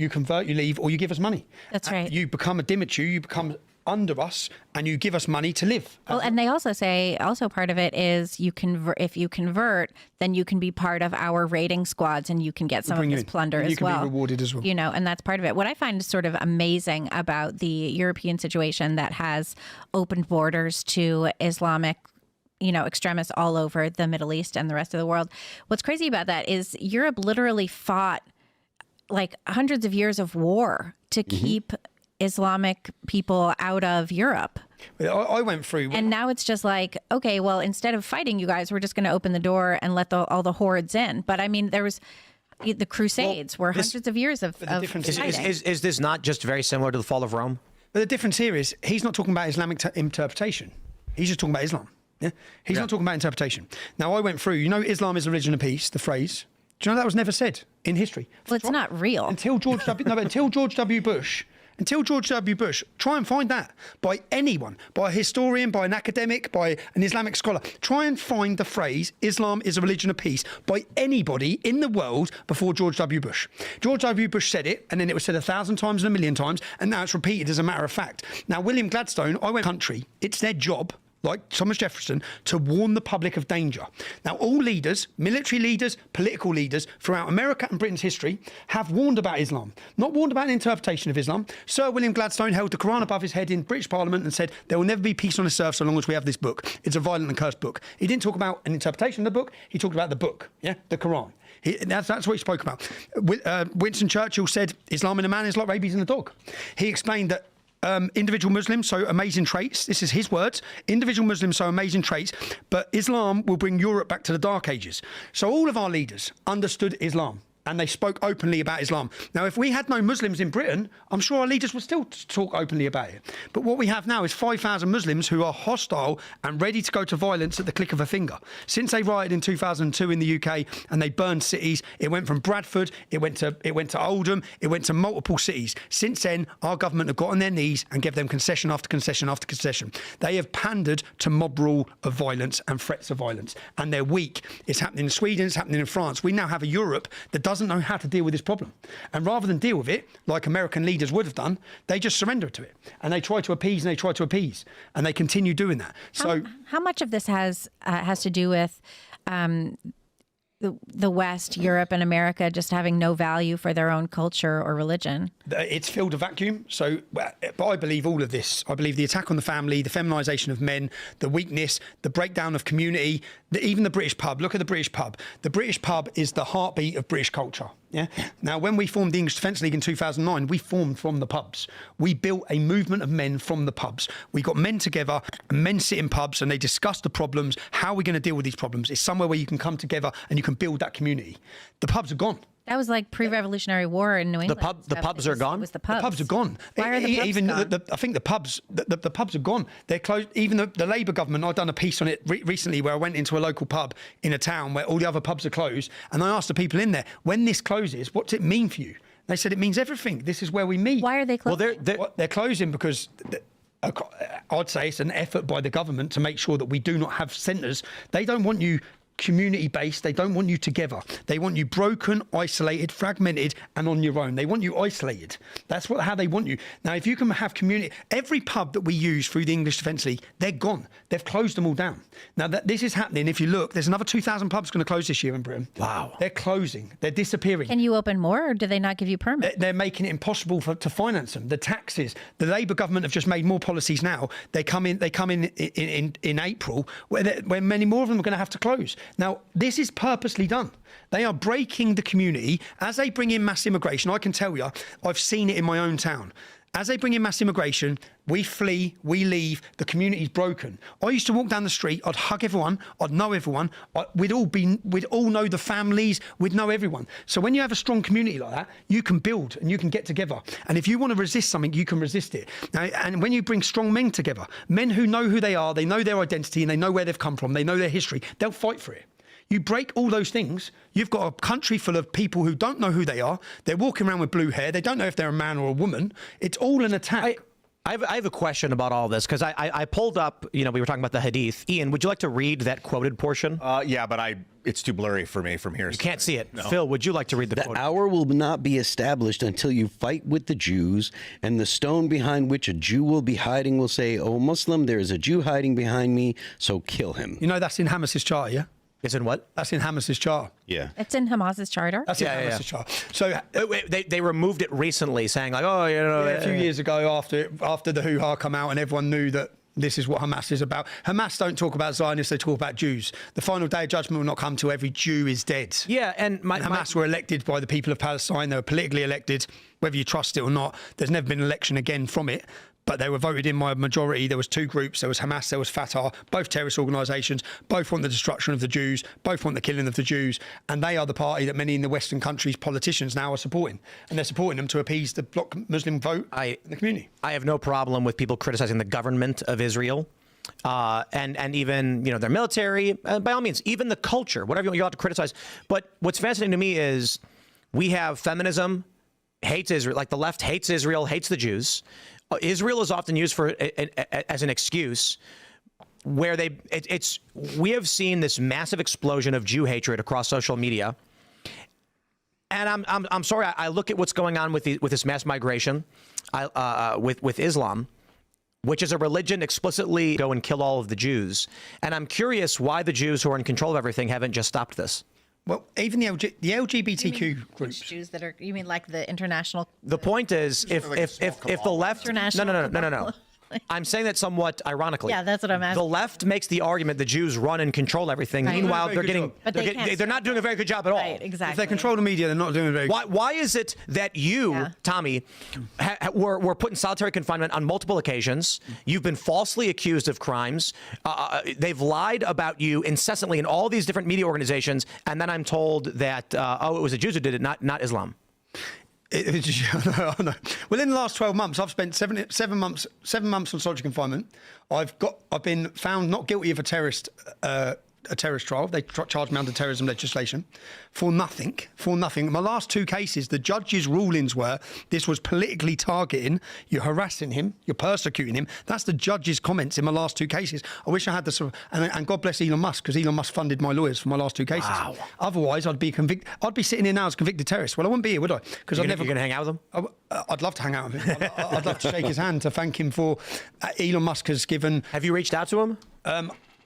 convert, you leave, or you give us money.
That's right.
You become a dhimmitu, you become under us, and you give us money to live.
Well, and they also say, part of it is if you convert, then you can be part of our raiding squads and you can get some of this plunder as well.
You can be rewarded as well.
You know, and that's part of it. What I find sort of amazing about the European situation that has opened borders to Islamic extremists all over the Middle East and the rest of the world. What's crazy about that is Europe literally fought like hundreds of years of war to keep Islamic people out of Europe.
I went through.
And now it's just like, okay, well, instead of fighting you guys, we're just going to open the door and let all the hordes in. But I mean, there was the Crusades were hundreds of years of fighting.
Is this not just very similar to the fall of Rome?
But the difference here is he's not talking about Islamic interpretation. He's just talking about Islam. Yeah, he's not talking about interpretation. Now, I went through, Islam is a religion of peace, the phrase. Do you know that was never said in history?
Well, it's not real.
Until George W. Bush. Until George W. Bush, try and find that by anyone, by a historian, by an academic, by an Islamic scholar. Try and find the phrase, Islam is a religion of peace, by anybody in the world before George W. Bush. George W. Bush said it, and then it was said 1,000 times and 1 million times, and now it's repeated as a matter of fact. Now, William Gladstone, I went country, it's their job, like Thomas Jefferson, to warn the public of danger. Now, all leaders, military leaders, political leaders throughout America and Britain's history have warned about Islam, not warned about an interpretation of Islam. Sir William Gladstone held the Quran above his head in British Parliament and said, there will never be peace on this earth so long as we have this book. It's a violent and cursed book. He didn't talk about an interpretation of the book. He talked about the book, the Quran. That's what he spoke about. Winston Churchill said, Islam in a man is like rabies in a dog. He explained that individual Muslims show amazing traits. This is his words. Individual Muslims show amazing traits, but Islam will bring Europe back to the Dark Ages. So all of our leaders understood Islam and they spoke openly about Islam. Now, if we had no Muslims in Britain, I'm sure our leaders would still talk openly about it. But what we have now is 5,000 Muslims who are hostile and ready to go to violence at the click of a finger. Since they rioted in 2002 in the UK and they burned cities, it went from Bradford, it went to Oldham, it went to multiple cities. Since then, our government have got on their knees and gave them concession after concession after concession. They have pandered to mob rule of violence and threats of violence, and they're weak. It's happening in Sweden, it's happening in France. We now have a Europe that doesn't know how to deal with this problem. And rather than deal with it, like American leaders would have done, they just surrender to it. And they try to appease and they try to appease. And they continue doing that. So
how much of this has to do with the West, Europe, and America just having no value for their own culture or religion?
It's filled a vacuum. So, but I believe all of this. I believe the attack on the family, the feminisation of men, the weakness, the breakdown of community, even the British pub. Look at the British pub. The British pub is the heartbeat of British culture. Yeah. Now, when we formed the English Defence League in 2009, we formed from the pubs. We built a movement of men from the pubs. We got men together, and men sit in pubs, and they discuss the problems. How are we going to deal with these problems? It's somewhere where you can come together and you can build that community. The pubs are gone.
That was like pre-Revolutionary War in New England.
The pubs are gone?
It was the pubs.
The pubs are gone.
Why are the pubs
even
gone?
I think the pubs are gone. They're closed. Even the Labour government, I've done a piece on it recently where I went into a local pub in a town where all the other pubs are closed. And I asked the people in there, when this closes, what's it mean for you? They said, it means everything. This is where we meet.
Why are they closing?
Well, they're closing because I'd say it's an effort by the government to make sure that we do not have centres. They don't want you community-based. They don't want you together. They want you broken, isolated, fragmented, and on your own. They want you isolated. That's how they want you. Now, if you can have community, every pub that we use through the English Defence League, they're gone. They've closed them all down. Now, this is happening. If you look, there's another 2,000 pubs going to close this year in Britain.
Wow.
They're closing. They're disappearing.
Can you open more, or do they not give you permits?
They're making it impossible to finance them. The taxes. The Labour government have just made more policies now. They come in April where many more of them are going to have to close. Now, this is purposely done. They are breaking the community. As they bring in mass immigration, I can tell you, I've seen it in my own town. As they bring in mass immigration, we flee, we leave, the community's broken. I used to walk down the street, I'd hug everyone, I'd know everyone, we'd all know the families, we'd know everyone. So when you have a strong community like that, you can build and you can get together. And if you want to resist something, you can resist it. Now, and when you bring strong men together, men who know who they are, they know their identity and they know where they've come from, they know their history, they'll fight for it. You break all those things, you've got a country full of people who don't know who they are. They're walking around with blue hair. They don't know if they're a man or a woman. It's all an attack.
I have a question about all this because I pulled up, we were talking about the Hadith. Ian, would you like to read that quoted portion?
Yeah, but it's too blurry for me from here.
You can't see it. No. Phil, would you like to read the quote?
The hour will not be established until you fight with the Jews, and the stone behind which a Jew will be hiding will say, "O Muslim, there is a Jew hiding behind me, so kill him."
You know that's in Hamas's charter, yeah?
It's in what?
That's in Hamas's charter.
Yeah.
It's in Hamas's charter?
That's in Hamas's charter. So
they removed it recently, saying like, a
few years ago after the hoo-ha come out and everyone knew that this is what Hamas is about. Hamas don't talk about Zionists, they talk about Jews. The final day of judgment will not come till every Jew is dead.
Yeah, and
Hamas were elected by the people of Palestine. They were politically elected, whether you trust it or not. There's never been an election again from it. But they were voted in by a majority. There was two groups. There was Hamas, there was Fatah, both terrorist organisations, both want the destruction of the Jews, both want the killing of the Jews. And they are the party that many in the Western countries' politicians now are supporting. And they're supporting them to appease the bloc Muslim vote in the community.
I have no problem with people criticising the government of Israel. And even, their military, by all means, even the culture, whatever you're allowed to criticize. But what's fascinating to me is we have feminism, hates Israel, like the left hates Israel, hates the Jews. Israel is often used as an excuse where we have seen this massive explosion of Jew hatred across social media. And I'm sorry, I look at what's going on with this mass migration, with Islam, which is a religion explicitly go and kill all of the Jews. And I'm curious why the Jews who are in control of everything haven't just stopped this.
Well, even the LGBTQ groups.
Jews that you mean like the international?
The point is, if the left, no. I'm saying that somewhat ironically.
Yeah, that's what I'm asking.
The left makes the argument the Jews run and control everything.
Right.
Meanwhile, they're
not
doing a very good job at all.
Right, exactly.
If they control the media, they're not doing very good.
Why is it that you, Tommy, were put in solitary confinement on multiple occasions? You've been falsely accused of crimes. They've lied about you incessantly in all these different media organizations, and then I'm told that it was the Jews who did it, not Islam.
No. Well, in the last 12 months, I've spent seven months on solitary confinement. I've been found not guilty of a terrorist trial. They charged me under terrorism legislation for nothing. In my last two cases, the judge's rulings were this was politically targeting. You're harassing him. You're persecuting him. That's the judge's comments in my last two cases. I wish I had the and God bless Elon Musk, because Elon Musk funded my lawyers for my last two cases.
Wow.
Otherwise, I'd be convicted. I'd be sitting here now as a convicted terrorist. Well, I wouldn't be here, would I? Because
You're going to hang out with him?
I'd love to hang out with him. I'd love to shake his hand to thank him for Elon Musk has given.
Have you reached out to him?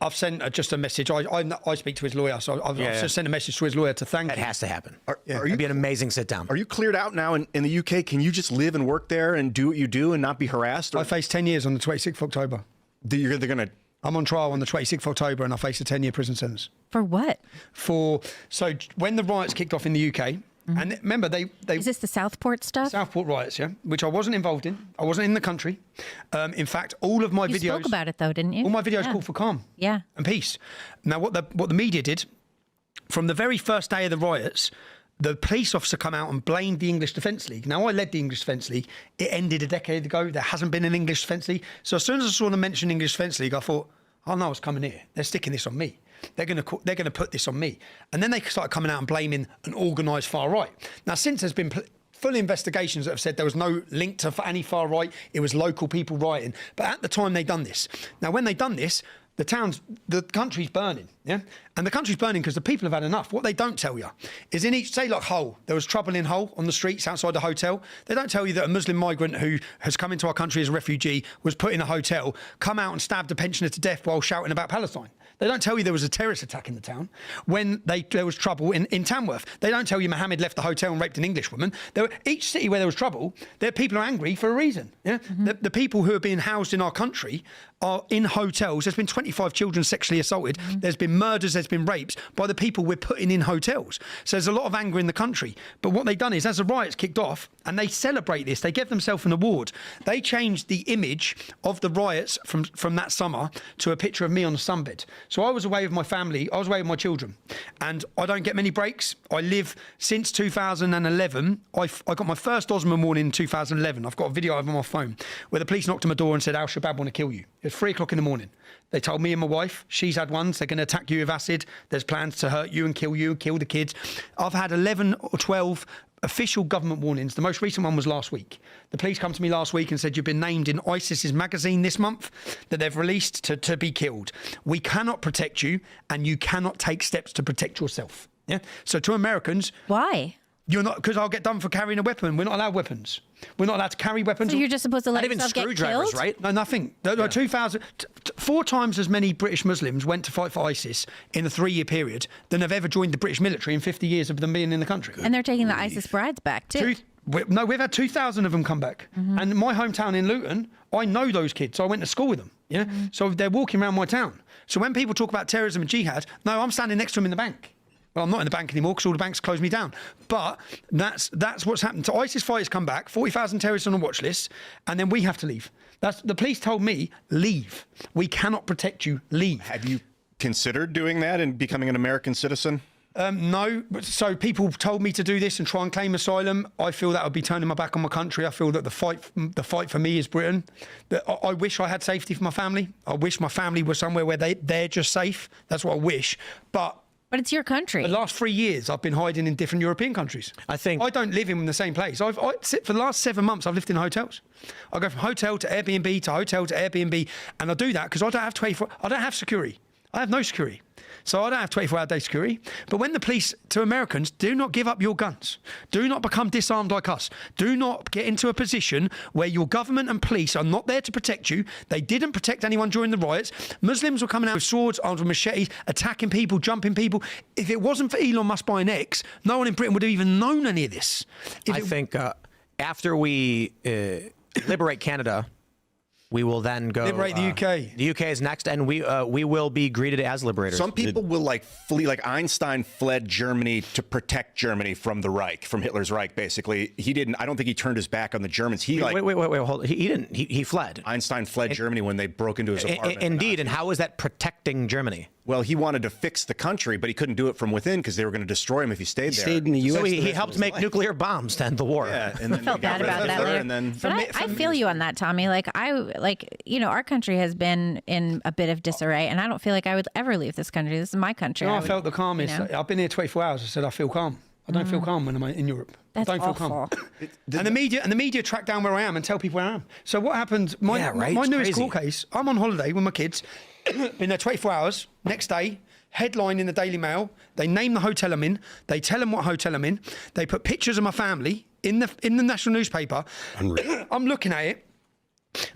I've sent just a message. I speak to his lawyer, so I've just sent a message to his lawyer to thank him.
It has to happen.
It'd
be an amazing sit down.
Are you cleared out now in the UK? Can you just live and work there and do what you do and not be harassed?
I face 10 years on the 26th of October.
They're going to...
I'm on trial on the 26th of October, and I face a 10-year prison sentence.
For what?
So when the riots kicked off in the UK, and remember, they
is this the Southport stuff?
Southport riots, yeah, which I wasn't involved in. I wasn't in the country. In fact, all of my videos.
You spoke about it though, didn't you?
All my videos called for calm, and peace. Now, what the media did from the very first day of the riots, the police officer come out and blamed the English Defence League. Now, I led the English Defence League. It ended a decade ago. There hasn't been an English Defence League. So as soon as I saw them mention English Defence League, I thought, oh no, it's coming here. They're sticking this on me. They're going to put this on me. And then they started coming out and blaming an organised far right. Now, since there's been full investigations that have said there was no link to any far right, it was local people rioting. But at the time they done this. Now, when they done this, the country's burning, yeah? And the country's burning because the people have had enough. What they don't tell you is in each, say like Hull, there was trouble in Hull on the streets outside the hotel. They don't tell you that a Muslim migrant who has come into our country as a refugee was put in a hotel, come out and stabbed a pensioner to death while shouting about Palestine. They don't tell you there was a terrorist attack in the town when there was trouble in Tamworth. They don't tell you Mohammed left the hotel and raped an English woman. Each city where there was trouble, people are angry for a reason. Yeah? The people who are being housed in our country are in hotels. There's been 25 children sexually assaulted. There's been murders, there's been rapes by the people we're putting in hotels. So there's a lot of anger in the country. But what they've done is, as the riots kicked off, and they celebrate this, they give themselves an award. They changed the image of the riots from that summer to a picture of me on a sunbed. So I was away with my family, I was away with my children, and I don't get many breaks. I live since 2011. I got my first Osman warning in 2011. I've got a video of it on my phone where the police knocked on my door and said, Al Shabaab want to kill you. It was 3 o'clock in the morning. They told me and my wife, she's had ones, they're going to attack you with acid. There's plans to hurt you, kill the kids. I've had 11 or 12 official government warnings. The most recent one was last week. The police come to me last week and said, you've been named in ISIS's magazine this month that they've released to be killed. We cannot protect you, and you cannot take steps to protect yourself. Yeah. So to Americans...
Why?
You're not, because I'll get done for carrying a weapon. We're not allowed weapons. We're not allowed to carry weapons.
So you're just supposed to let yourself get killed?
Right? No, nothing. 4 times as many British Muslims went to fight for ISIS in a 3-year period than have ever joined the British military in 50 years of them being in the country.
And they're taking the ISIS brides back too.
We've had 2,000 of them come back. And my hometown in Luton, I know those kids. I went to school with them. Yeah. So they're walking around my town. So when people talk about terrorism and jihad, no, I'm standing next to them in the bank. Well, I'm not in the bank anymore because all the banks closed me down. But that's what's happened. So ISIS fighters come back, 40,000 terrorists on a watch list, and then we have to leave. The police told me, leave. We cannot protect you. Leave.
Have you considered doing that and becoming an American citizen?
No. So people told me to do this and try and claim asylum. I feel that would be turning my back on my country. I feel that the fight for me is Britain. I wish I had safety for my family. I wish my family were somewhere where they're just safe. That's what I wish. But
it's your country.
The last 3 years, I've been hiding in different European countries. I don't live in the same place. For the last 7 months, I've lived in hotels. I go from hotel to Airbnb to hotel to Airbnb, and I do that because I don't have security. I have no security. So I don't have 24-hour-day security. But when the police, to Americans, do not give up your guns. Do not become disarmed like us. Do not get into a position where your government and police are not there to protect you. They didn't protect anyone during the riots. Muslims were coming out with swords, armed with machetes, attacking people, jumping people. If it wasn't for Elon Musk buying X, no one in Britain would have even known any of this.
I think after we liberate Canada, We will then go
liberate the UK.
The UK is next, and we will be greeted as liberators.
Some people will like flee. Like Einstein fled Germany to protect Germany from the Reich, from Hitler's Reich. Basically, he didn't. I don't think he turned his back on the Germans. He
wait, hold. He didn't. He fled.
Einstein fled Germany when they broke into his apartment.
Indeed, and how is that protecting Germany?
Well, he wanted to fix the country, but he couldn't do it from within because they were going to destroy him if he stayed there.
Stayed in the U.S.
So he helped make nuclear bombs to end the war.
Yeah, and then
I felt bad about that later.
And then,
but I feel you on that, Tommy. Our country has been in a bit of disarray, and I don't feel like I would ever leave this country. This is my country.
No, I felt the calmest. I've been here 24 hours. I said I feel calm. I don't feel calm when I'm in Europe.
That's
I don't feel calm. And the media track down where I am and tell people where I am. So what happened? My newest court case. I'm on holiday with my kids. Been there 24 hours. Next day, headline in the Daily Mail. They name the hotel I'm in. They tell them what hotel I'm in. They put pictures of my family in the national newspaper. I'm looking at it.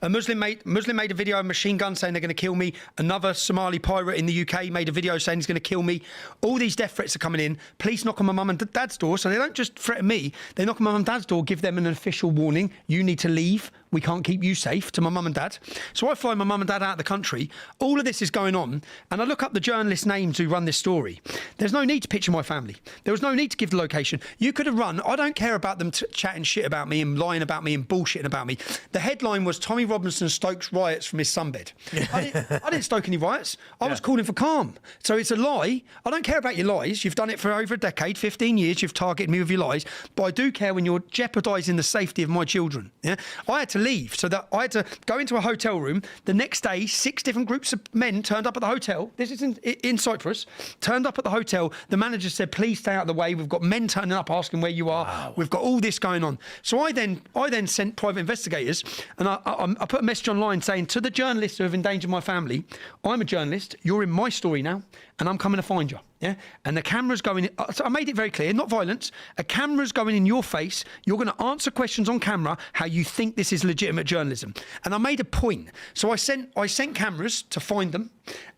A Muslim made a video of a machine gun saying they're going to kill me. Another Somali pirate in the UK made a video saying he's going to kill me. All these death threats are coming in. Police knock on my mum and dad's door, so they don't just threaten me. They knock on my mum and dad's door, give them an official warning. You need to leave. We can't keep you safe, to my mum and dad. So I fly my mum and dad out of the country. All of this is going on, and I look up the journalist names who run this story. There's no need to picture my family. There was no need to give the location. You could have run. I don't care about them chatting shit about me and lying about me and bullshitting about me. The headline was Tommy Robinson stokes riots from his sunbed. I didn't stoke any riots. I was calling for calm. So it's a lie. I don't care about your lies. You've done it for over a decade, 15 years. You've targeted me with your lies. But I do care when you're jeopardising the safety of my children. Yeah, I had to leave, so that I had to go into a hotel room. The next day, 6 different groups of men turned up at the hotel. This is in Cyprus. Turned up at the hotel. The manager said, "Please stay out of the way. We've got men turning up asking where you are. Wow. We've got all this going on." So I then sent private investigators, and I put a message online saying to the journalists who have endangered my family, "I'm a journalist. You're in my story now, and I'm coming to find you." Yeah, and the camera's going in. So I made it very clear, not violence. A camera's going in your face. You're going to answer questions on camera how you think this is legitimate journalism. And I made a point. So I sent cameras to find them,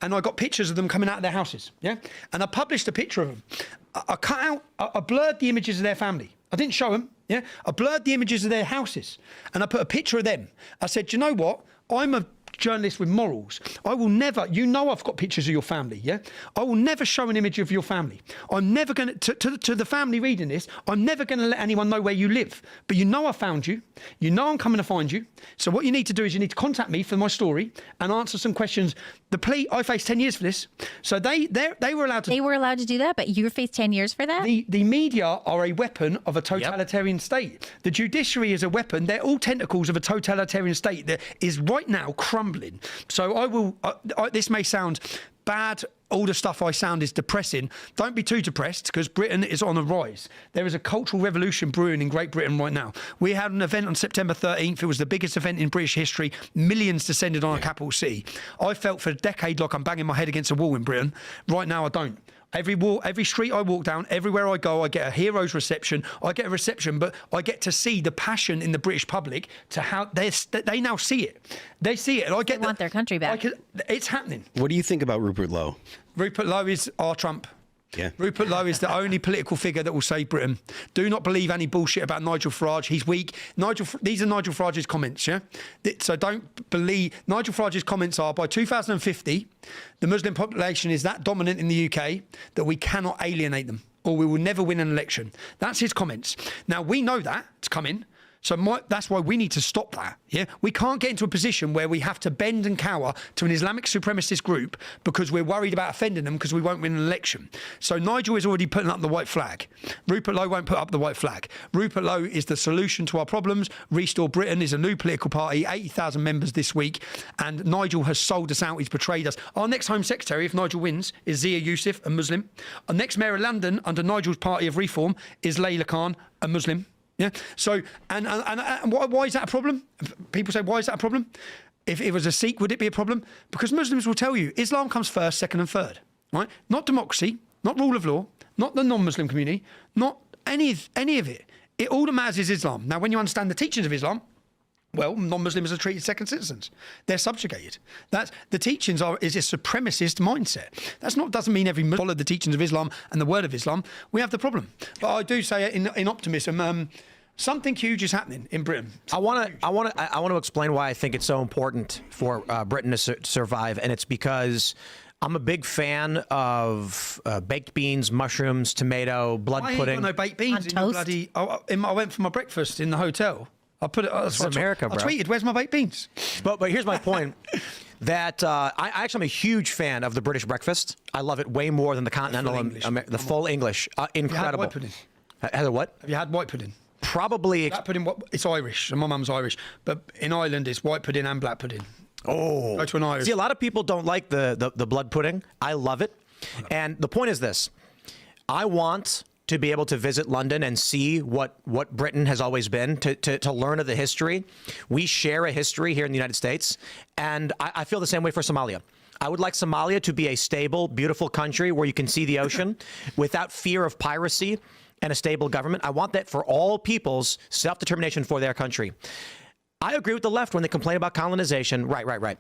and I got pictures of them coming out of their houses. Yeah, and I published a picture of them. I blurred the images of their family. I didn't show them. Yeah, I blurred the images of their houses, and I put a picture of them. I said, "Do you know what? I'm a journalist with morals. I will never, I've got pictures of your family, yeah? I will never show an image of your family. I'm never going to the family reading this, I'm never going to let anyone know where you live. But I found you. I'm coming to find you. So what you need to do is you need to contact me for my story and answer some questions. The plea, I faced 10 years for this. So they were allowed to...
They were allowed to do that, but you faced 10 years for that?
The media are a weapon of a totalitarian state. The judiciary is a weapon. They're all tentacles of a totalitarian state that is right now crumbling. So I will... this may sound bad. All the stuff I sound is depressing. Don't be too depressed, because Britain is on a rise. There is a cultural revolution brewing in Great Britain right now. We had an event on September 13th. It was the biggest event in British history. Millions descended on our capital city. I felt for a decade like I'm banging my head against a wall in Britain. Right now, I don't. Every street I walk down, everywhere I go, I get a hero's reception. I get a reception, but I get to see the passion in the British public to how they now see it. They see it, and they
want their country back.
It's happening.
What do you think about Rupert Lowe?
Rupert Lowe is our Trump.
Yeah.
Rupert Lowe is the only political figure that will save Britain. Do not believe any bullshit about Nigel Farage. He's weak. These are Nigel Farage's comments, yeah? So don't believe... Nigel Farage's comments are, by 2050, the Muslim population is that dominant in the UK that we cannot alienate them, or we will never win an election. That's his comments. Now, we know that it's coming. So that's why we need to stop that. Yeah, we can't get into a position where we have to bend and cower to an Islamic supremacist group because we're worried about offending them because we won't win an election. So Nigel is already putting up the white flag. Rupert Lowe won't put up the white flag. Rupert Lowe is the solution to our problems. Restore Britain is a new political party, 80,000 members this week, and Nigel has sold us out. He's betrayed us. Our next Home Secretary, if Nigel wins, is Zia Youssef, a Muslim. Our next Mayor of London under Nigel's party of reform is Layla Khan, a Muslim. Yeah. So, and why is that a problem? People say, why is that a problem? If it was a Sikh, would it be a problem? Because Muslims will tell you Islam comes first, second, and third. Right? Not democracy, not rule of law, not the non-Muslim community, not any of it. All that matters is Islam. Now, when you understand the teachings of Islam, well, non-Muslims are treated second citizens. They're subjugated. The teachings is a supremacist mindset. Doesn't mean every Muslim follow the teachings of Islam and the word of Islam. We have the problem. But I do say in optimism, Something huge is happening in Britain.
I want to explain why I think it's so important for Britain to survive, and it's because I'm a big fan of baked beans, mushrooms, tomato, blood
I
pudding.
ain't got no baked beans in your bloody. I went for my breakfast in the hotel. I put it.
This is America, bro.
I tweeted, "Where's my baked beans?"
But here's my point. That I actually am a huge fan of the British breakfast. I love it way more than the continental, the full English. Incredible.
Have you had white pudding?
Had a what?
Have you had white pudding?
Probably.
Black pudding. It's Irish, and my mum's Irish. But in Ireland, it's white pudding and black pudding.
Oh.
Go to an Irish.
See, a lot of people don't like the blood pudding. I love it. And the point is this. I want to be able to visit London and see what Britain has always been, to learn of the history. We share a history here in the United States, and I feel the same way for Somalia. I would like Somalia to be a stable, beautiful country where you can see the ocean without fear of piracy and a stable government. I want that for all people's self-determination for their country. I agree with the left when they complain about colonization. Right.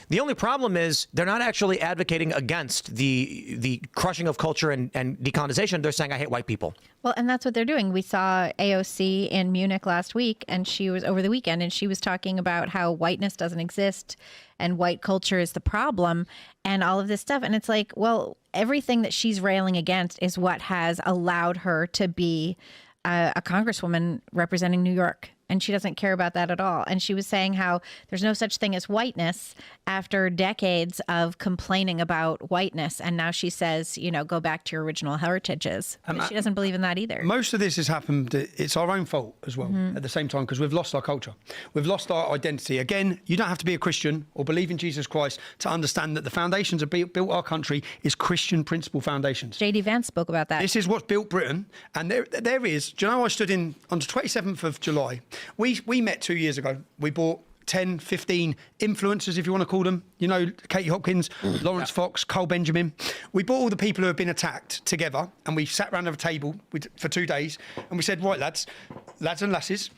The only problem is they're not actually advocating against the crushing of culture and decolonization. They're saying, I hate white people.
Well, and that's what they're doing. We saw AOC in Munich last week, and she was over the weekend, and she was talking about how whiteness doesn't exist and white culture is the problem and all of this stuff. And it's like, well, everything that she's railing against is what has allowed her to be a congresswoman representing New York. And she doesn't care about that at all. And she was saying how there's no such thing as whiteness after decades of complaining about whiteness. And now she says, go back to your original heritages. But she doesn't believe in that either.
Most of this has happened. It's our own fault as well at the same time, because we've lost our culture. We've lost our identity. Again, you don't have to be a Christian or believe in Jesus Christ to understand that the foundations that built our country is Christian principle foundations.
J.D. Vance spoke about that.
This is what's built Britain. And there is, do you know, I stood in on the 27th of July. We met 2 years ago. We bought 10, 15 influencers, if you want to call them. Katie Hopkins, Lawrence Fox, Cole Benjamin. We brought all the people who have been attacked together, and we sat around a table for 2 days, and we said, right, lads and lasses,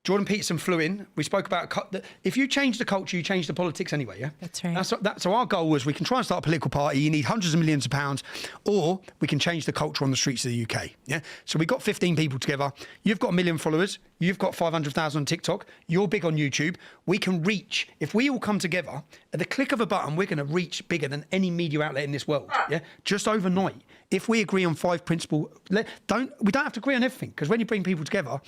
Jordan Peterson flew in. We spoke about if you change the culture, you change the politics anyway, yeah?
That's right.
So our goal was we can try and start a political party. You need hundreds of millions of pounds, or we can change the culture on the streets of the UK, yeah? So we got 15 people together. You've got 1 million followers. You've got 500,000 on TikTok. You're big on YouTube. We can reach, if we all come together, at the click of a button, we're going to reach bigger than any media outlet in this world, yeah? Just overnight. If we agree on 5 principles, we don't have to agree on everything, because when you bring people together,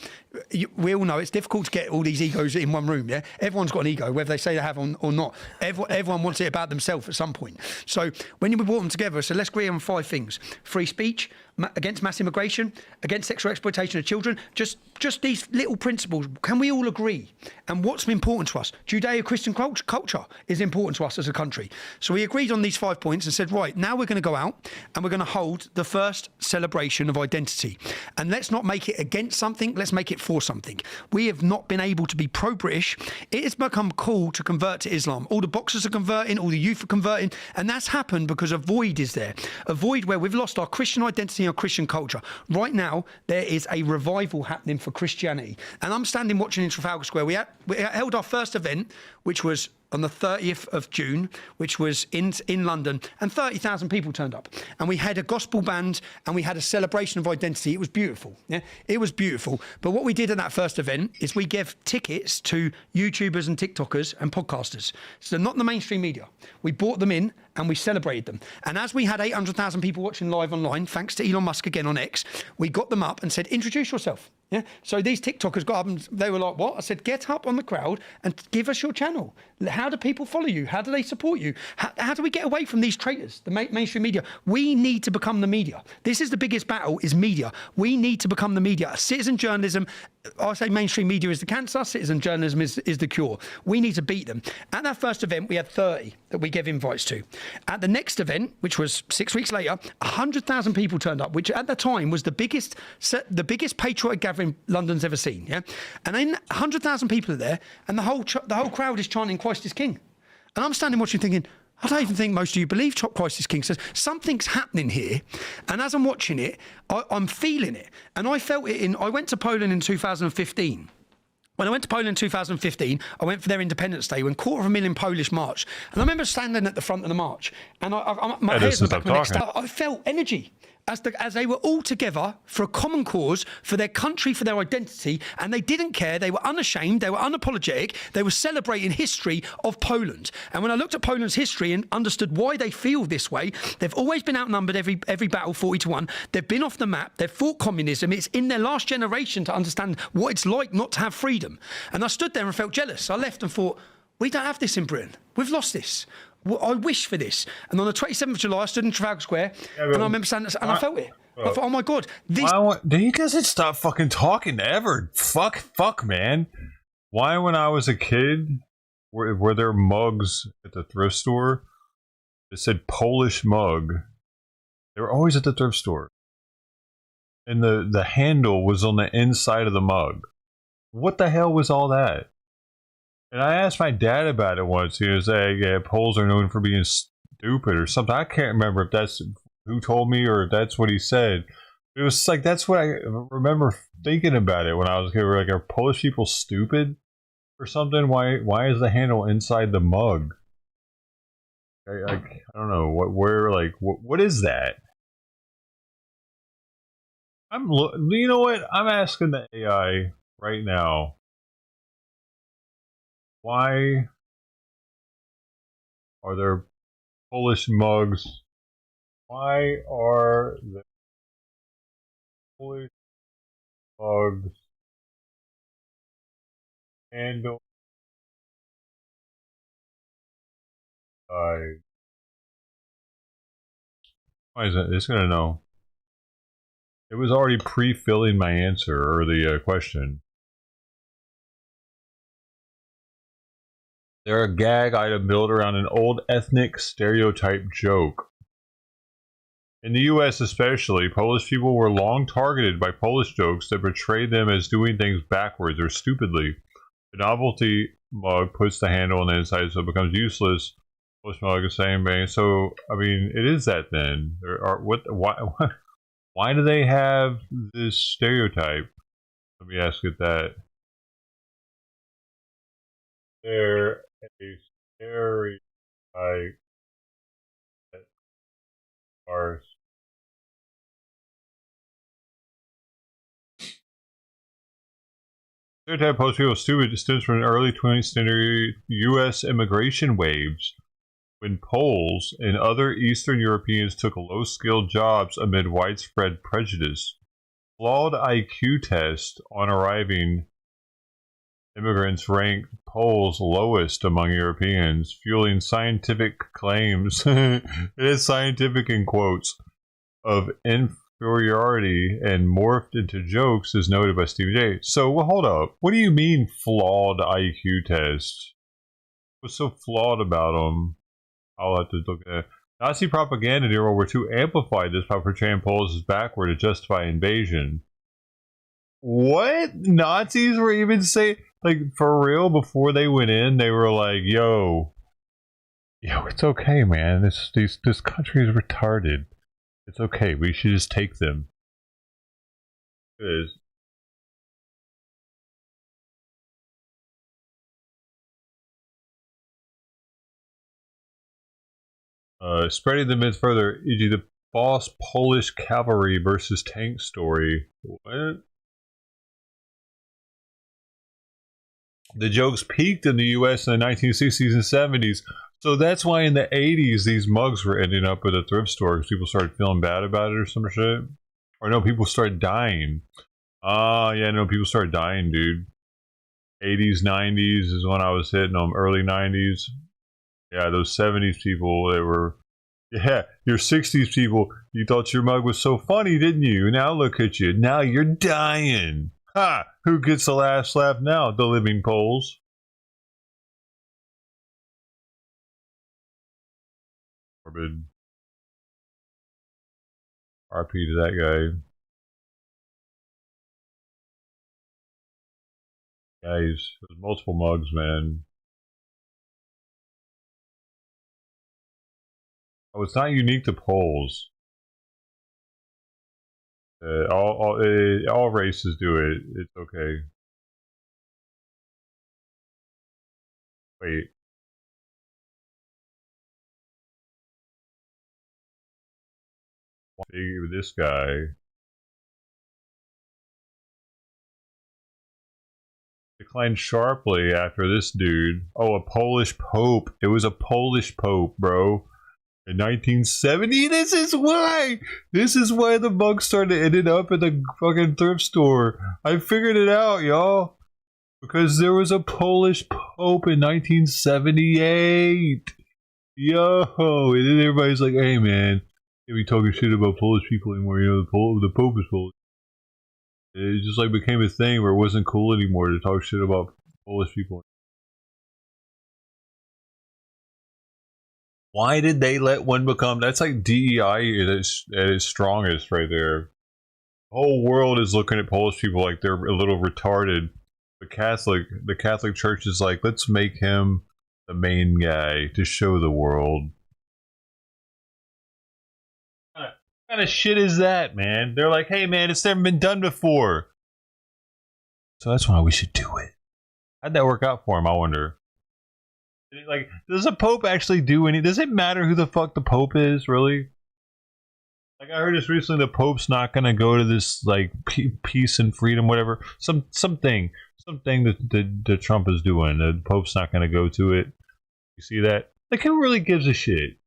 we all know it's difficult to get all these egos in one room, yeah? Everyone's got an ego, whether they say they have or not. Everyone wants it about themselves at some point. So when you brought them together, so let's agree on 5 things. Free speech, against mass immigration, against sexual exploitation of children, just these little principles. Can we all agree? And what's important to us? Judeo-Christian culture is important to us as a country. So we agreed on these 5 points and said, right, now we're going to go out and we're going to hold the first celebration of identity. And let's not make it against something, let's make it for something. We have not been able to be pro-British. It has become cool to convert to Islam. All the boxers are converting, all the youth are converting, and that's happened because a void is there. A void where we've lost our Christian identity, our Christian culture. Right now, there is a revival happening for Christianity. And I'm standing watching in Trafalgar Square. We held our first event, which was on the 30th of June, which was in London, and 30,000 people turned up. And we had a gospel band, and we had a celebration of identity. It was beautiful. Yeah, it was beautiful. But what we did at that first event is we gave tickets to YouTubers and TikTokers and podcasters. So not the mainstream media. We brought them in, and we celebrated them. And as we had 800,000 people watching live online, thanks to Elon Musk again on X, we got them up and said, introduce yourself. Yeah. So these TikTokers got up and they were like, what? I said, get up on the crowd and give us your channel. How do people follow you? How do they support you? How do we get away from these traitors, the mainstream media? We need to become the media. This is the biggest battle, is media. We need to become the media. Citizen journalism, I say mainstream media is the cancer, citizen journalism is the cure. We need to beat them. At that first event, we had 30 that we gave invites to. At the next event, which was 6 weeks later, 100,000 people turned up, which at the time was the biggest patriotic gathering London's ever seen. Yeah, and then 100,000 people are there, and the whole crowd is chanting "Christ is King," and I'm standing watching, thinking, I don't even think most of you believe Christ is King. So something's happening here, and as I'm watching it, I'm feeling it, and I felt it I went to Poland in 2015. When I went to Poland in 2015, I went for their Independence Day when 250,000 Polish marched. And I remember standing at the front of the march, and my hair's on the back of my neck. I felt energy. as they were all together for a common cause, for their country, for their identity, and they didn't care. They were unashamed. They were unapologetic. They were celebrating history of Poland. And when I looked at Poland's history and understood why they feel this way, they've always been outnumbered every battle, 40-1. They've been off the map. They've fought communism. It's in their last generation to understand what it's like not to have freedom. And I stood there and felt jealous. I left and thought, we don't have this in Britain. We've lost this. I wish for this. And on the 27th of July, I stood in Trafalgar Square, and I remember standing and I felt it. I thought, oh my God, this.
Do you guys stop fucking talking ever? Fuck, man. Why, when I was a kid, were there mugs at the thrift store that said Polish mug? They were always at the thrift store. And the handle was on the inside of the mug. What the hell was all that? And I asked my dad about it once. He was like, yeah, Poles are known for being stupid or something. I can't remember if that's who told me or if that's what he said. It was like, that's what I remember thinking about it when I was a kid. We're like, are Polish people stupid or something? Why is the handle inside the mug? I don't know. What is that? You know what? I'm asking the AI right now. Why are there Polish mugs? Why are the Polish mugs handled by? Why is it? It's gonna know. It was already pre-filling my answer or the question. They're a gag item built around an old ethnic stereotype joke. In the US especially, Polish people were long targeted by Polish jokes that portrayed them as doing things backwards or stupidly. The novelty mug puts the handle on the inside so it becomes useless. Polish mug is same vein. So, I mean, it is that then. Why do they have this stereotype? Let me ask it that. They're a stereotype that are stereotype Polish people stupid stems from the early 20th century U.S. immigration waves, when Poles and other Eastern Europeans took low-skilled jobs amid widespread prejudice. Flawed IQ tests on arriving immigrants ranked Poles lowest among Europeans, fueling scientific claims, it is scientific in quotes, of inferiority and morphed into jokes, as noted by Stephen J. So, well, hold up. What do you mean flawed IQ tests? What's so flawed about them? I'll have to look at it. Nazi propaganda during World War II amplified this by portraying Poles as backward to justify invasion. What? Nazis were even saying, like, for real, before they went in, they were like, yo, it's okay, man. This country is retarded. It's okay. We should just take them. Because spreading the myth further, e.g. the false Polish cavalry versus tank story. What? The jokes peaked in the U.S. in the 1960s and 70s. So that's why in the 80s, these mugs were ending up at a thrift store because people started feeling bad about it or some shit. Or no, people started dying. Yeah, no, people started dying, dude. 80s, 90s is when I was hitting them. Early 90s. Yeah, those 70s people, they were... Yeah, your 60s people, you thought your mug was so funny, didn't you? Now look at you. Now you're dying. Ha! Who gets the last laugh now? The living Poles. Morbid. RP to that guy. Guys, there's multiple mugs, man. Oh, it's not unique to Poles. All races do it. It's okay. Wait. This guy declined sharply after this dude. Oh, a Polish pope. It was a Polish pope, bro. In 1970. This is why. This is why the mug started ended up at the fucking thrift store. I figured it out, y'all. Because there was a Polish pope in 1978. Yo, and then everybody's like, "Hey, man, can't be talking shit about Polish people anymore." You know, the Pope is Polish. It just like became a thing where it wasn't cool anymore to talk shit about Polish people. Why did they let one become? That's like DEI at its strongest, right there. The whole world is looking at Polish people like they're a little retarded. The Catholic Church is like, let's make him the main guy to show the world. What kind of shit is that, man? They're like, hey, man, it's never been done before. So that's why we should do it. How'd that work out for him, I wonder? Like, does the Pope actually do any? Does it matter who the fuck the Pope is, really? Like, I heard this recently, the Pope's not gonna go to this, like, peace and freedom, whatever. Something that Trump is doing. The Pope's not gonna go to it. You see that? Like, who really gives a shit?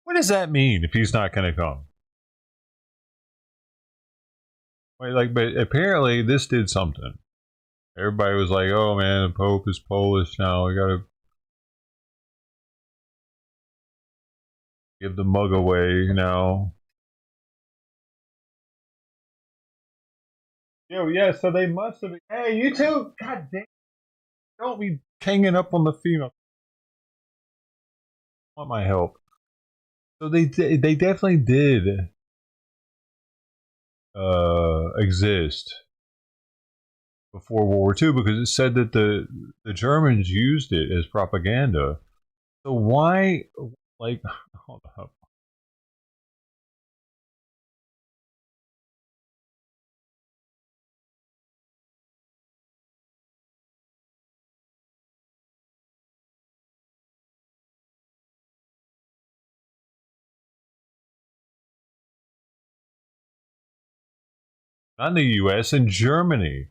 What does that mean if he's not gonna come? Like, but apparently this did something. Everybody was like, "Oh man, the Pope is Polish now. We gotta give the mug away now." Yo, yeah. So they must have. Hey, you two! God damn! Don't be hanging up on the female. I want my help. So they definitely did exist before World War II because it said that the Germans used it as propaganda. So why, like, hold up. Not in the U.S., in Germany.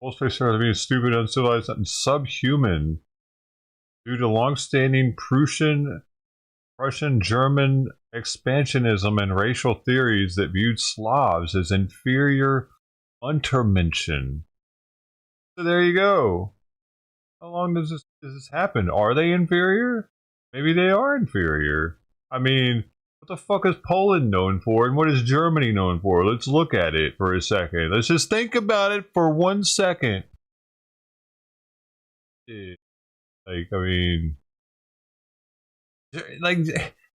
Most places are being stupid, uncivilized, and subhuman due to long-standing Prussian, German expansionism and racial theories that viewed Slavs as inferior Untermenschen. So there you go. How long does this happen? Are they inferior? Maybe they are inferior. I mean, what the fuck is Poland known for, and what is Germany known for? Let's look at it for a second. Let's just think about it for 1 second. Like, I mean, like,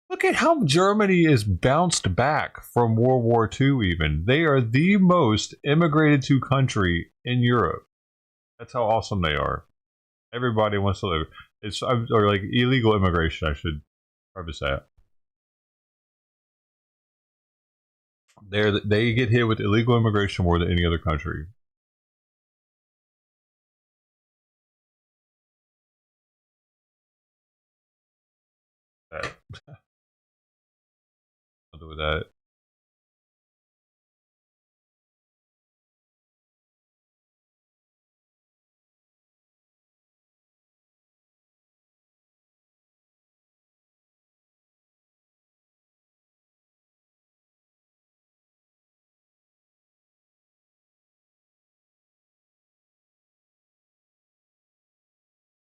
look at how Germany is bounced back from World War II even. They are the most immigrated to country in Europe. That's how awesome they are. Everybody wants to live. It's or like illegal immigration, I should preface that. They get hit with illegal immigration more than any other country. I'll do that.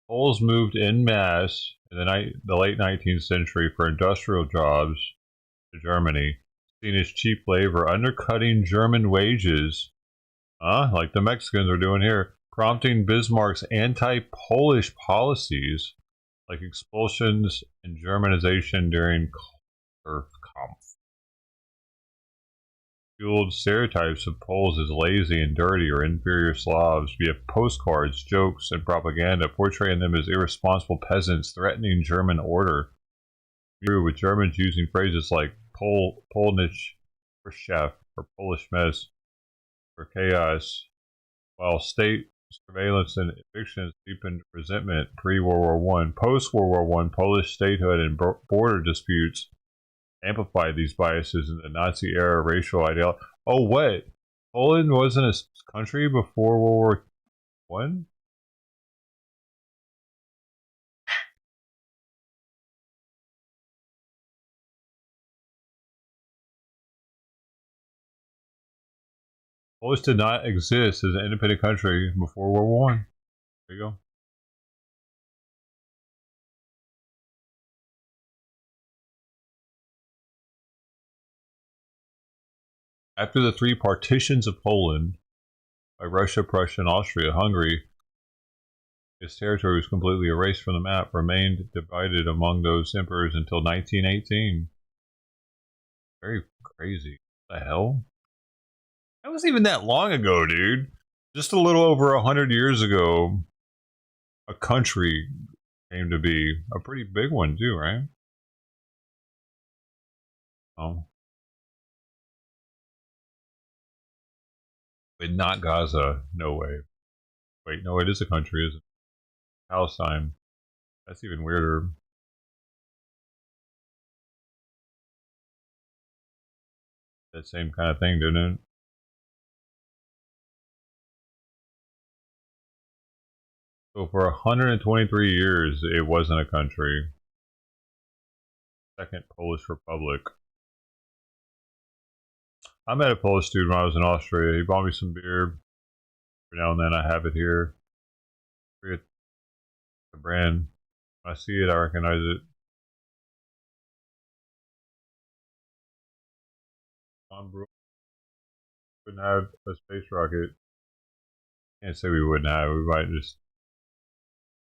Poles moved en masse in the late 19th century for industrial jobs to Germany, seen as cheap labor, undercutting German wages, like the Mexicans are doing here, prompting Bismarck's anti-Polish policies like expulsions and Germanization during Kampf. fueled stereotypes of Poles as lazy and dirty or inferior Slavs via postcards, jokes, and propaganda, portraying them as irresponsible peasants threatening German order. With Germans using phrases like Polnisch Chef or Polish mess for chaos, while state surveillance and evictions deepened resentment pre-World War I. Post-World War I, Polish statehood and border disputes amplified these biases in the Nazi-era racial ideology. Oh, what? Poland wasn't a country before World War I? Polish did not exist as an independent country before World War I. There you go. After the three partitions of Poland by Russia, Prussia, and Austria-Hungary, its territory was completely erased from the map, remained divided among those emperors until 1918. Very crazy. What the hell? That wasn't even that long ago, dude. Just a little over 100 years ago, a country came to be. A pretty big one, too, right? Oh. But not Gaza. No way. Wait, no, it is a country, isn't it? Palestine. That's even weirder. That same kind of thing, didn't it? So for 123 years, it wasn't a country. Second Polish Republic. I met a Polish dude when I was in Austria. He bought me some beer. Every now and then I have it here. I forget the brand. When I see it, I recognize it. Wouldn't have a space rocket. Can't say we wouldn't have. We might just.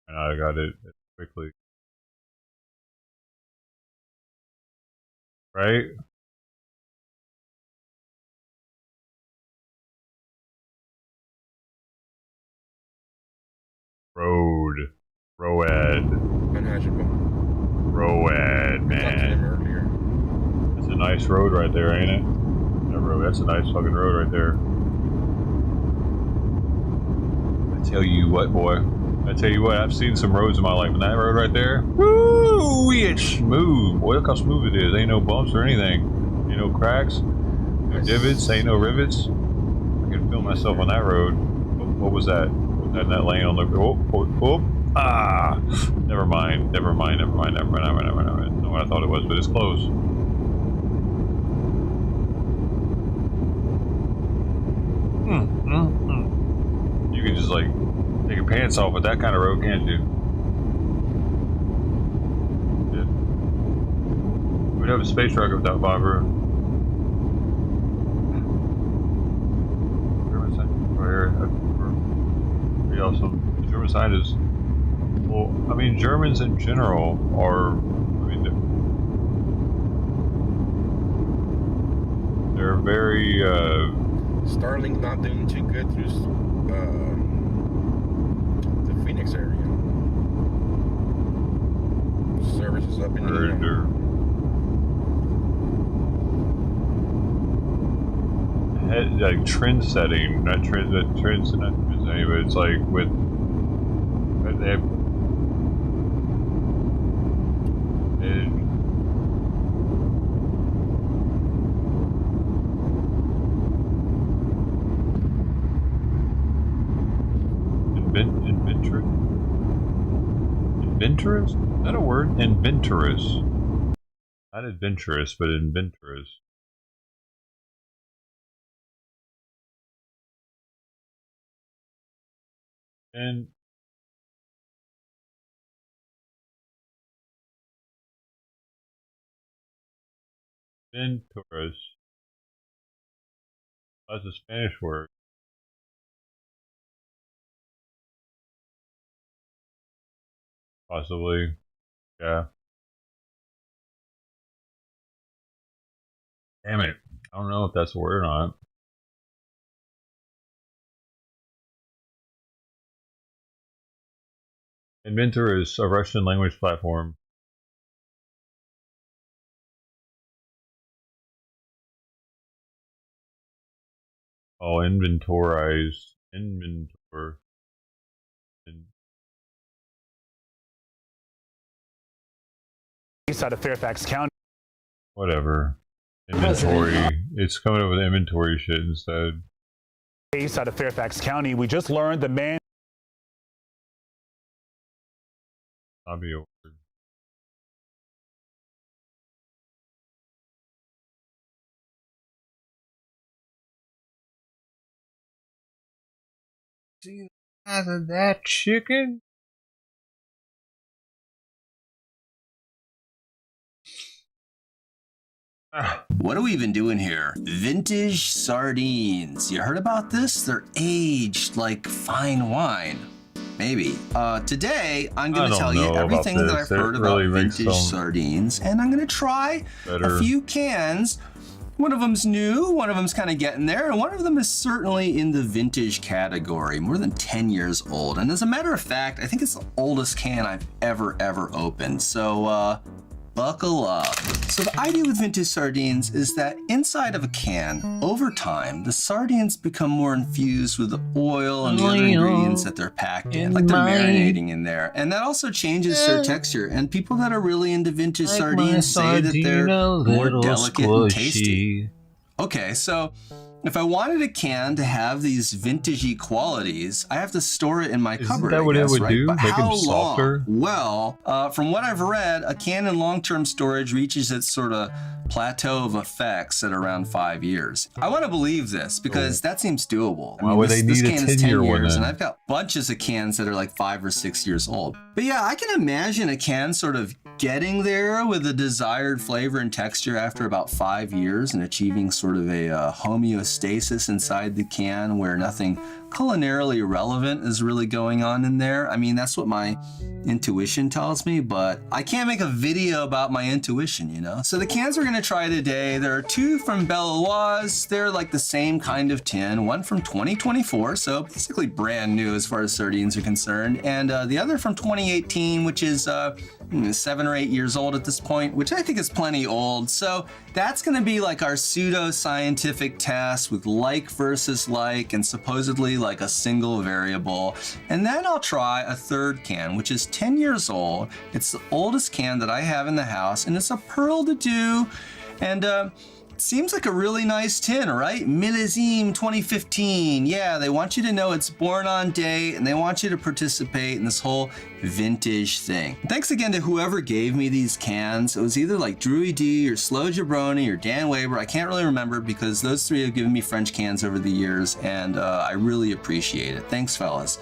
And I got it quickly. Right? Road. Road, man. It's a nice road right there, ain't it? That road, that's a nice fucking road right there. I tell you what, boy. I tell you what, I've seen some roads in my life, and that road right there, woo, it's smooth. Boy, look how smooth it is. Ain't no bumps or anything. Ain't no cracks, no divots, ain't no rivets. I can feel myself on that road. What was that? Was that in that lane on the? Ah! Never mind. Not what I thought it was, but it's close. You can just like take your pants off with that kind of road, can't you? Yeah. We'd have a space rocket without Bobber. German scientists right here. Pretty awesome. The German scientists. Well, I mean, Germans in general are. I mean, they're very.
Starlink's not doing too good through the Phoenix area. Service is up in the
air. Like trend setting, not trends, not trend setting, but it's like with they have inventorous? Is that a word? Inventorous. Not adventurous, but inventorous. And inventorous. That's a Spanish word. Possibly. Yeah. Damn it. I don't know if that's a word or not. Inventor is a Russian language platform. Oh, inventorize. Inventor.
East side of Fairfax County.
Whatever. Inventory. It's coming up with inventory shit instead.
East side of Fairfax County. We just learned the man.
I'll be a word. See the size of that chicken?
What are we even doing here? Vintage sardines. You heard about this? They're aged like fine wine. Maybe. Today, I'm going to tell you everything that I've heard about vintage sardines, and I'm going to try a few cans. One of them's new, one of them's kind of getting there, and one of them is certainly in the vintage category, more than 10 years old. And as a matter of fact, I think it's the oldest can I've ever opened. So, buckle up. So the idea with vintage sardines is that inside of a can, over time, the sardines become more infused with the oil and the other ingredients that they're packed in, like they're marinating in there. And that also changes their texture. And people that are really into vintage sardines say that they're more delicate and tasty. Okay, so if I wanted a can to have these vintagey qualities, I have to store it in my cupboard.
Isn't that what it would do?
But
Make them
how
softer?
long? Well, from what I've read, a can in long-term storage reaches its sort of plateau of effects at around 5 years. I want to believe this because that seems doable.
Why would they need a 10-year one then?
And I've got bunches of cans that are like 5 or 6 years old. But yeah, I can imagine a can sort of getting there with the desired flavor and texture after about 5 years and achieving sort of a homeostasis inside the can where nothing culinarily relevant is really going on in there. I mean, that's what my intuition tells me, but I can't make a video about my intuition, you know? So the cans we're gonna try today, there are two from Belloise. They're like the same kind of tin, one from 2024, so basically brand new as far as sardines are concerned, and the other from 2018, which is 7 or 8 years old at this point, which I think is plenty old. So that's gonna be like our pseudo-scientific test with like versus like, and supposedly like a single variable. And then I'll try a third can, which is 10 years old. It's the oldest can that I have in the house, and it's a Pearl de Deux, and it seems like a really nice tin, right? Millésime 2015. Yeah, they want you to know it's born on date, and they want you to participate in this whole vintage thing. Thanks again to whoever gave me these cans. It was either like Drewy D or Slow Jabroni or Dan Weber. I can't really remember because those three have given me French cans over the years, and I really appreciate it. Thanks, fellas.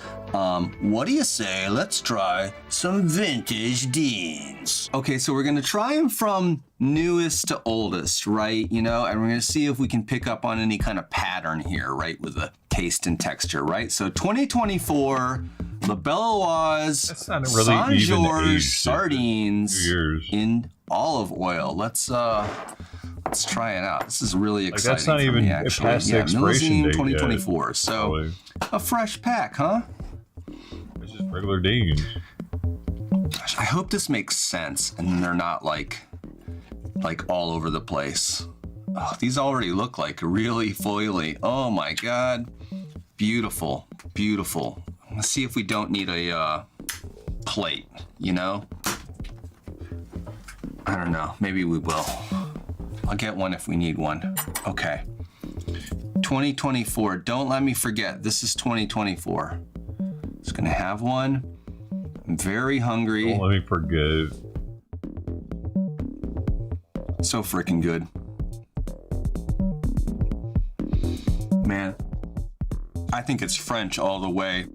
What do you say? Let's try some vintage Deans. Okay, so we're gonna try them from newest to oldest, right? You know, and we're gonna see if we can pick up on any kind of pattern here, right? With the taste and texture, right? So 2024, the Belloise
really
Saint-Georges sardines in olive oil. Let's try it out. This is really exciting.
Like that's not even past the expiration date
2024.
yet,
so
probably.
A fresh pack, huh?
It's just regular Deans.
Gosh, I hope this makes sense and they're not like all over the place. Oh, these already look like really foily. Oh my God. Beautiful, beautiful. Let's see if we don't need a plate, you know? I don't know, maybe we will. I'll get one if we need one. Okay. 2024, don't let me forget, this is 2024. Just gonna have one. I'm very hungry.
Don't let me forget.
So freaking good. Man, I think it's French all the way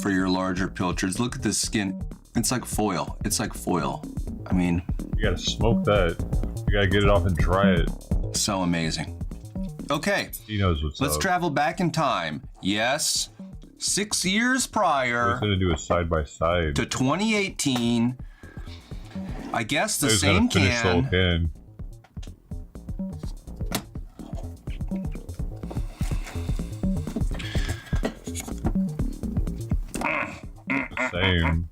for your larger pilchards. Look at this skin. It's like foil. It's like foil. I mean,
you gotta smoke that. You gotta get it off and dry it.
So amazing. Okay.
He knows what's up.
Let's travel back in time. Yes. 6 years prior.
I was gonna do a side by side.
To 2018. I guess the same can.
Same.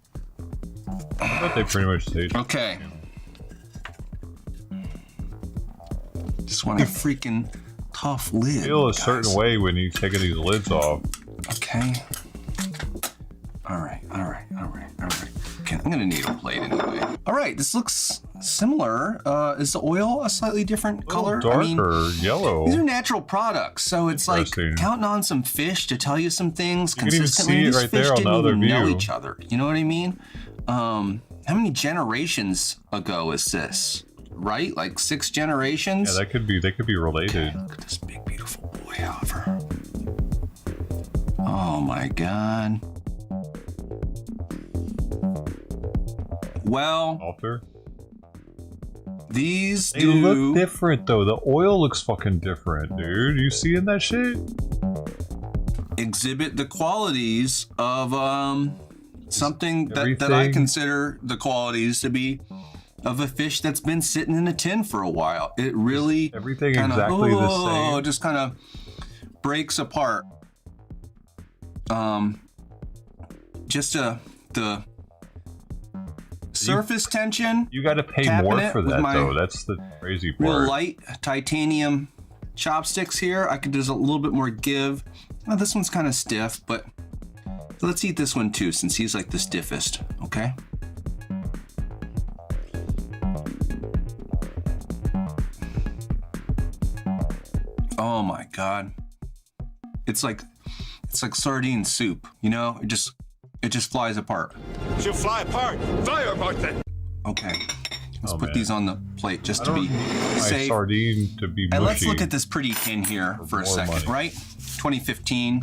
I bet they pretty much taste.
Okay. Just want a freaking tough lid.
Feel a certain way when you're taking these lids off.
Okay. All right. Okay, I'm gonna need a plate anyway. All right, this looks similar. Is the oil a slightly different color?
Darker, yellow.
These are natural products, so it's like counting on some fish to tell you some things
You can even
consistently.
see it
These
right
fish
there on the
didn't
other
even know
view.
each other. You know what I mean? How many generations ago is this? Right, like 6 generations.
Yeah, that could be. They could be related.
Look at this big, beautiful boy, however. Oh my God. Well,
Alter.
These
They look different though. The oil looks fucking different, dude. You seeing that shit?
exhibit the qualities of something that I
everything.
consider the qualities to be of a fish that's been sitting in a tin for a while. It really
everything
kinda,
exactly the same.
Just kind of breaks apart. Just the surface tension.
You got to pay
tapping
more
it
for
with
that
my
though. That's the crazy part.
Real light titanium chopsticks here. There's a little bit more give. Oh, this one's kind of stiff, but let's eat this one too, since he's like the stiffest. Okay. Oh my God. It's like sardine soup, you know? It just flies apart.
She'll fly apart. Fly apart then.
Okay. Let's put these on the plate just to be
My
safe.
sardine to be mushy.
And let's look at this pretty tin here for a
more
second,
money.
right? 2015.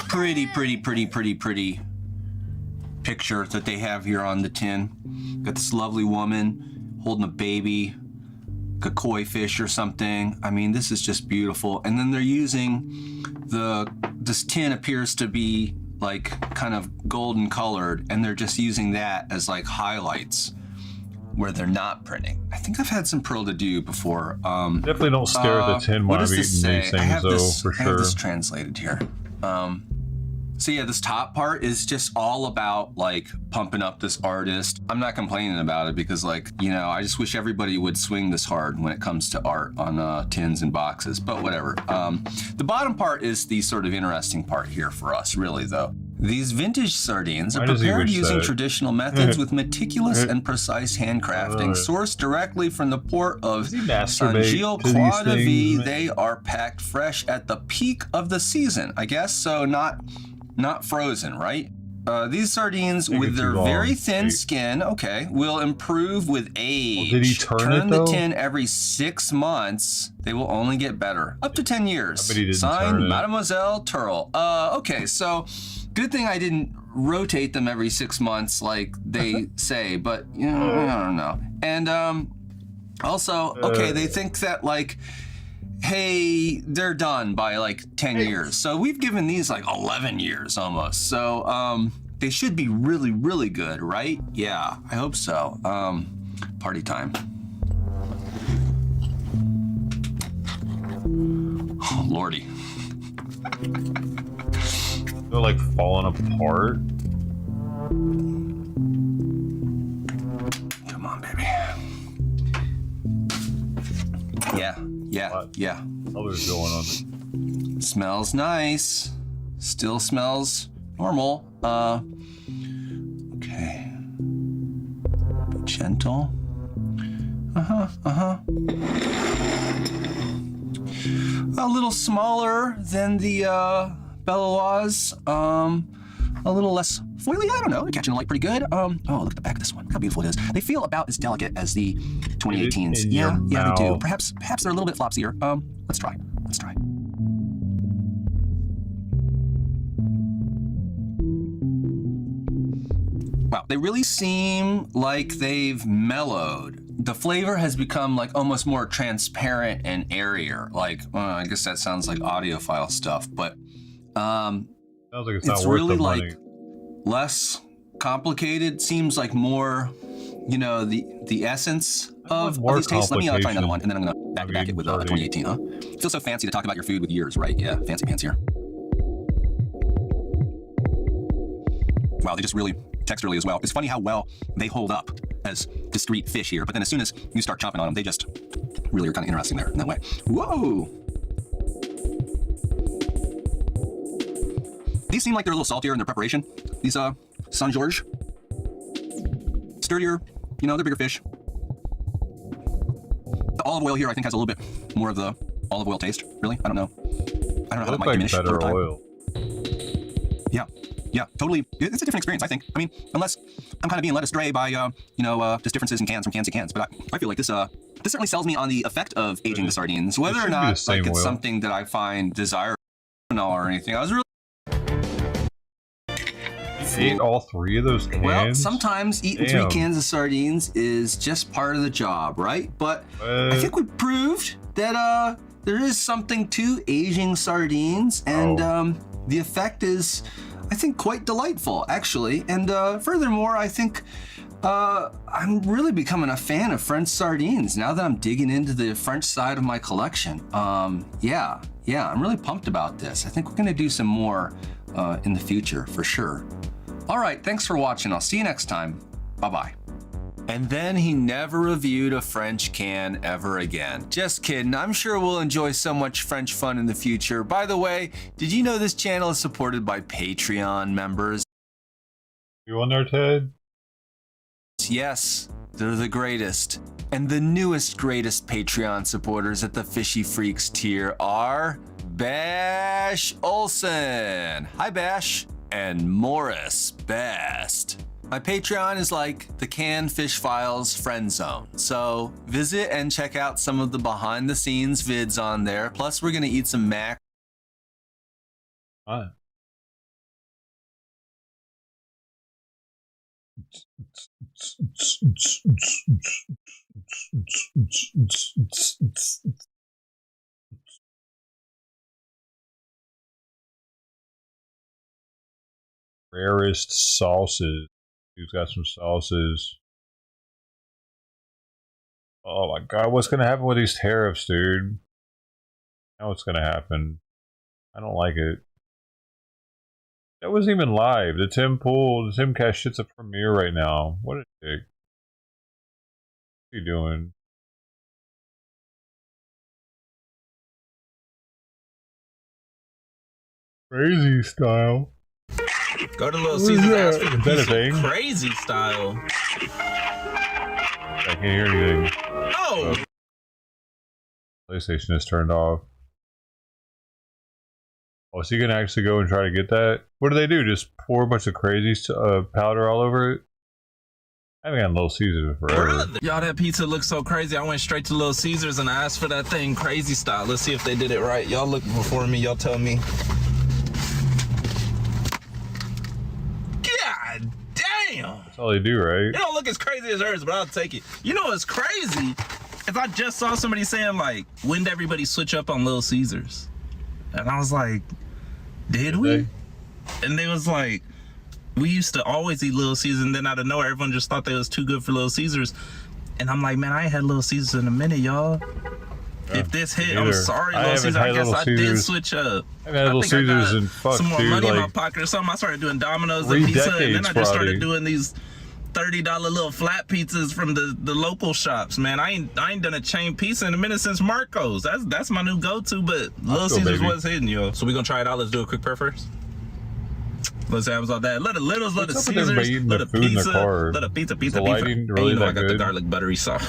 Pretty picture that they have here on the tin. Got this lovely woman holding a baby, a koi fish or something. I mean, this is just beautiful. And then they're using this tin appears to be like kind of golden colored, and they're just using that as like highlights where they're not printing. I think I've had some Pearl de Dieu before.
Definitely don't stare at the tin
what
when I'm
does
eating
this
these
say? I
things
have
though,
this,
for
I have
sure.
this translated here. So yeah, this top part is just all about like pumping up this artist. I'm not complaining about it because like, you know, I just wish everybody would swing this hard when it comes to art on tins and boxes, but whatever. The bottom part is the sort of interesting part here for us, really though. These vintage sardines are
Why does he
prepared
wish
using
that?
traditional methods with meticulous and precise handcrafting. Sourced directly from the port of San Gil
to these
Croix de
things,
Vie, they are packed fresh at the peak of the season, I guess, so not frozen, right? These sardines, with their very thin skin, will improve with age.
Well, did he turn it,
the
though?
tin every 6 months. They will only get better. Up to 10 years.
I bet he didn't
Signed,
turn it.
Mademoiselle Turl. Okay, so good thing I didn't rotate them every 6 months like they say, but you know, I don't know. And also, they think that like, hey, they're done by like 10 years. So we've given these like 11 years almost. So they should be really, really good, right? Yeah, I hope so. Party time. Oh, Lordy.
They're like falling apart.
Come on, baby. Yeah.
Colors going on.
Smells nice. Still smells normal. Okay. Be gentle. A little smaller than the Belloise. A little less foily. I don't know. Catching the light pretty good. Oh, look at the back of this one. Look how beautiful it is. They feel about as delicate as the 2018s. Yeah, they do. Perhaps they're a little bit flopsier. Let's try. Wow, they really seem like they've mellowed. The flavor has become like almost more transparent and airier. Like, I guess that sounds like audiophile stuff, but
Sounds like it's not
it's
worth
really
the money.
like less complicated. Seems like more, you know, the essence of these tastes. Let me try another one, and then I'm gonna back it with 2018. Huh? Feels so fancy to talk about your food with years, right? Yeah, fancy pants here. Wow, they just really texturally as well. It's funny how well they hold up as discrete fish here, but then as soon as you start chomping on them, they just really are kind of interesting there in that way. Whoa! These seem like they're a little saltier in their preparation. These Saint George, sturdier, you know, they're bigger fish. The olive oil here, I think, has a little bit more of the olive oil taste. Really, I don't know how that might diminish over time.
Oil.
Yeah, totally. It's a different experience, I think. I mean, unless I'm kind of being led astray by just differences in cans from cans to cans. But I feel like this certainly sells me on the effect of aging the sardines, whether or not like it's something that I find desirable or anything. I was really.
Ate all 3 of those cans?
Well, sometimes eating 3 cans of sardines is just part of the job, right? But I think we proved that there is something to aging sardines, and the effect is, I think, quite delightful, actually. And furthermore, I think I'm really becoming a fan of French sardines now that I'm digging into the French side of my collection. Yeah, I'm really pumped about this. I think we're gonna do some more in the future, for sure. All right, thanks for watching. I'll see you next time. Bye-bye. And then he never reviewed a French can ever again. Just kidding. I'm sure we'll enjoy so much French fun in the future. By the way, did you know this channel is supported by Patreon members?
You on there, Ted?
Yes, they're the greatest. And the newest greatest Patreon supporters at the Fishy Freaks tier are Bash Olson. Hi, Bash. And Morris Best. My Patreon is like the Canned Fish Files friend zone. So visit and check out some of the behind the scenes vids on there. Plus we're gonna eat some mac.
Hi. Rarest sauces. He's got some sauces. Oh my god, what's gonna happen with these tariffs, dude? Now what's gonna happen? I don't like it. That wasn't even live. The Tim Cash shit's a premiere right now. What a dick. What are you doing? Crazy style.
Go to Little Caesars, ask for the piece
thing?
of crazy style.
I can't hear anything.
Oh!
PlayStation is turned off. Oh, is he gonna actually go and try to get that? What do they do? Just pour a bunch of crazy powder all over it? I haven't had Little Caesars in forever.
Y'all, that pizza looks so crazy. I went straight to Little Caesars and I asked for that thing crazy style. Let's see if they did it right. Y'all look before me. Y'all tell me. God damn!
That's all they do, right?
It don't look as crazy as hers, but I'll take it. You know what's crazy? Is I just saw somebody saying, like, when did everybody switch up on Little Caesars? And I was like, did we? And they was like, we used to always eat Little Caesars, and then out of nowhere, everyone just thought they was too good for Little Caesars. And I'm like, man, I ain't had Little Caesars in a minute, y'all. Yeah, if this hit, I'm sorry, Little Caesars. I guess I did switch up.
I've had Little Caesars and fuck,
some more
dude,
money
like
in my pocket or something. I started doing Domino's and pizza, and then I just started doing these $30 little flat pizzas from the local shops. Man, I ain't done a chain pizza in a minute since Marco's. That's my new go-to, but Little Caesars was hitting, yo. So we gonna try it out. Let's do a quick prayer first. Let's have all that. Let the littles, let the Caesars, let the pizza, let the pizza.
Lighting really
you know, I got
good?
the garlic buttery sauce.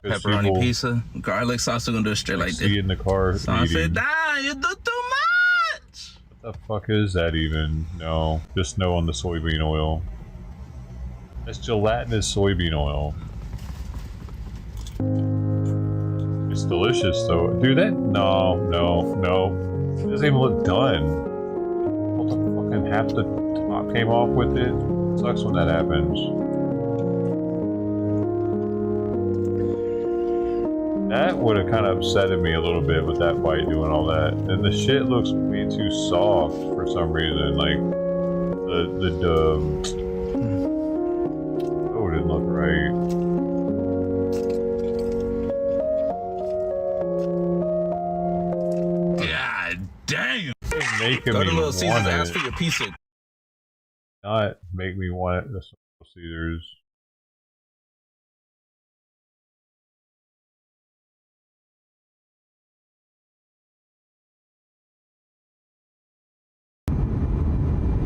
Pepperoni pizza, garlic sauce. We're gonna do it straight like this.
See in the car.
I said, nah, you do too much.
What the fuck is that even? No, just no on the soybean oil. That's gelatinous soybean oil. It's delicious though. Dude, that no. It doesn't even look done. Fucking half the top came off with it. Sucks when that happens. That would have kind of upsetted me a little bit with that bite doing all that. And the shit looks way too soft for some reason. Like the oh, it didn't look right.
God damn!
Making
Go to
me
Little Caesars,
want
ask
it.
for your pizza.
not make me want it. See, there's.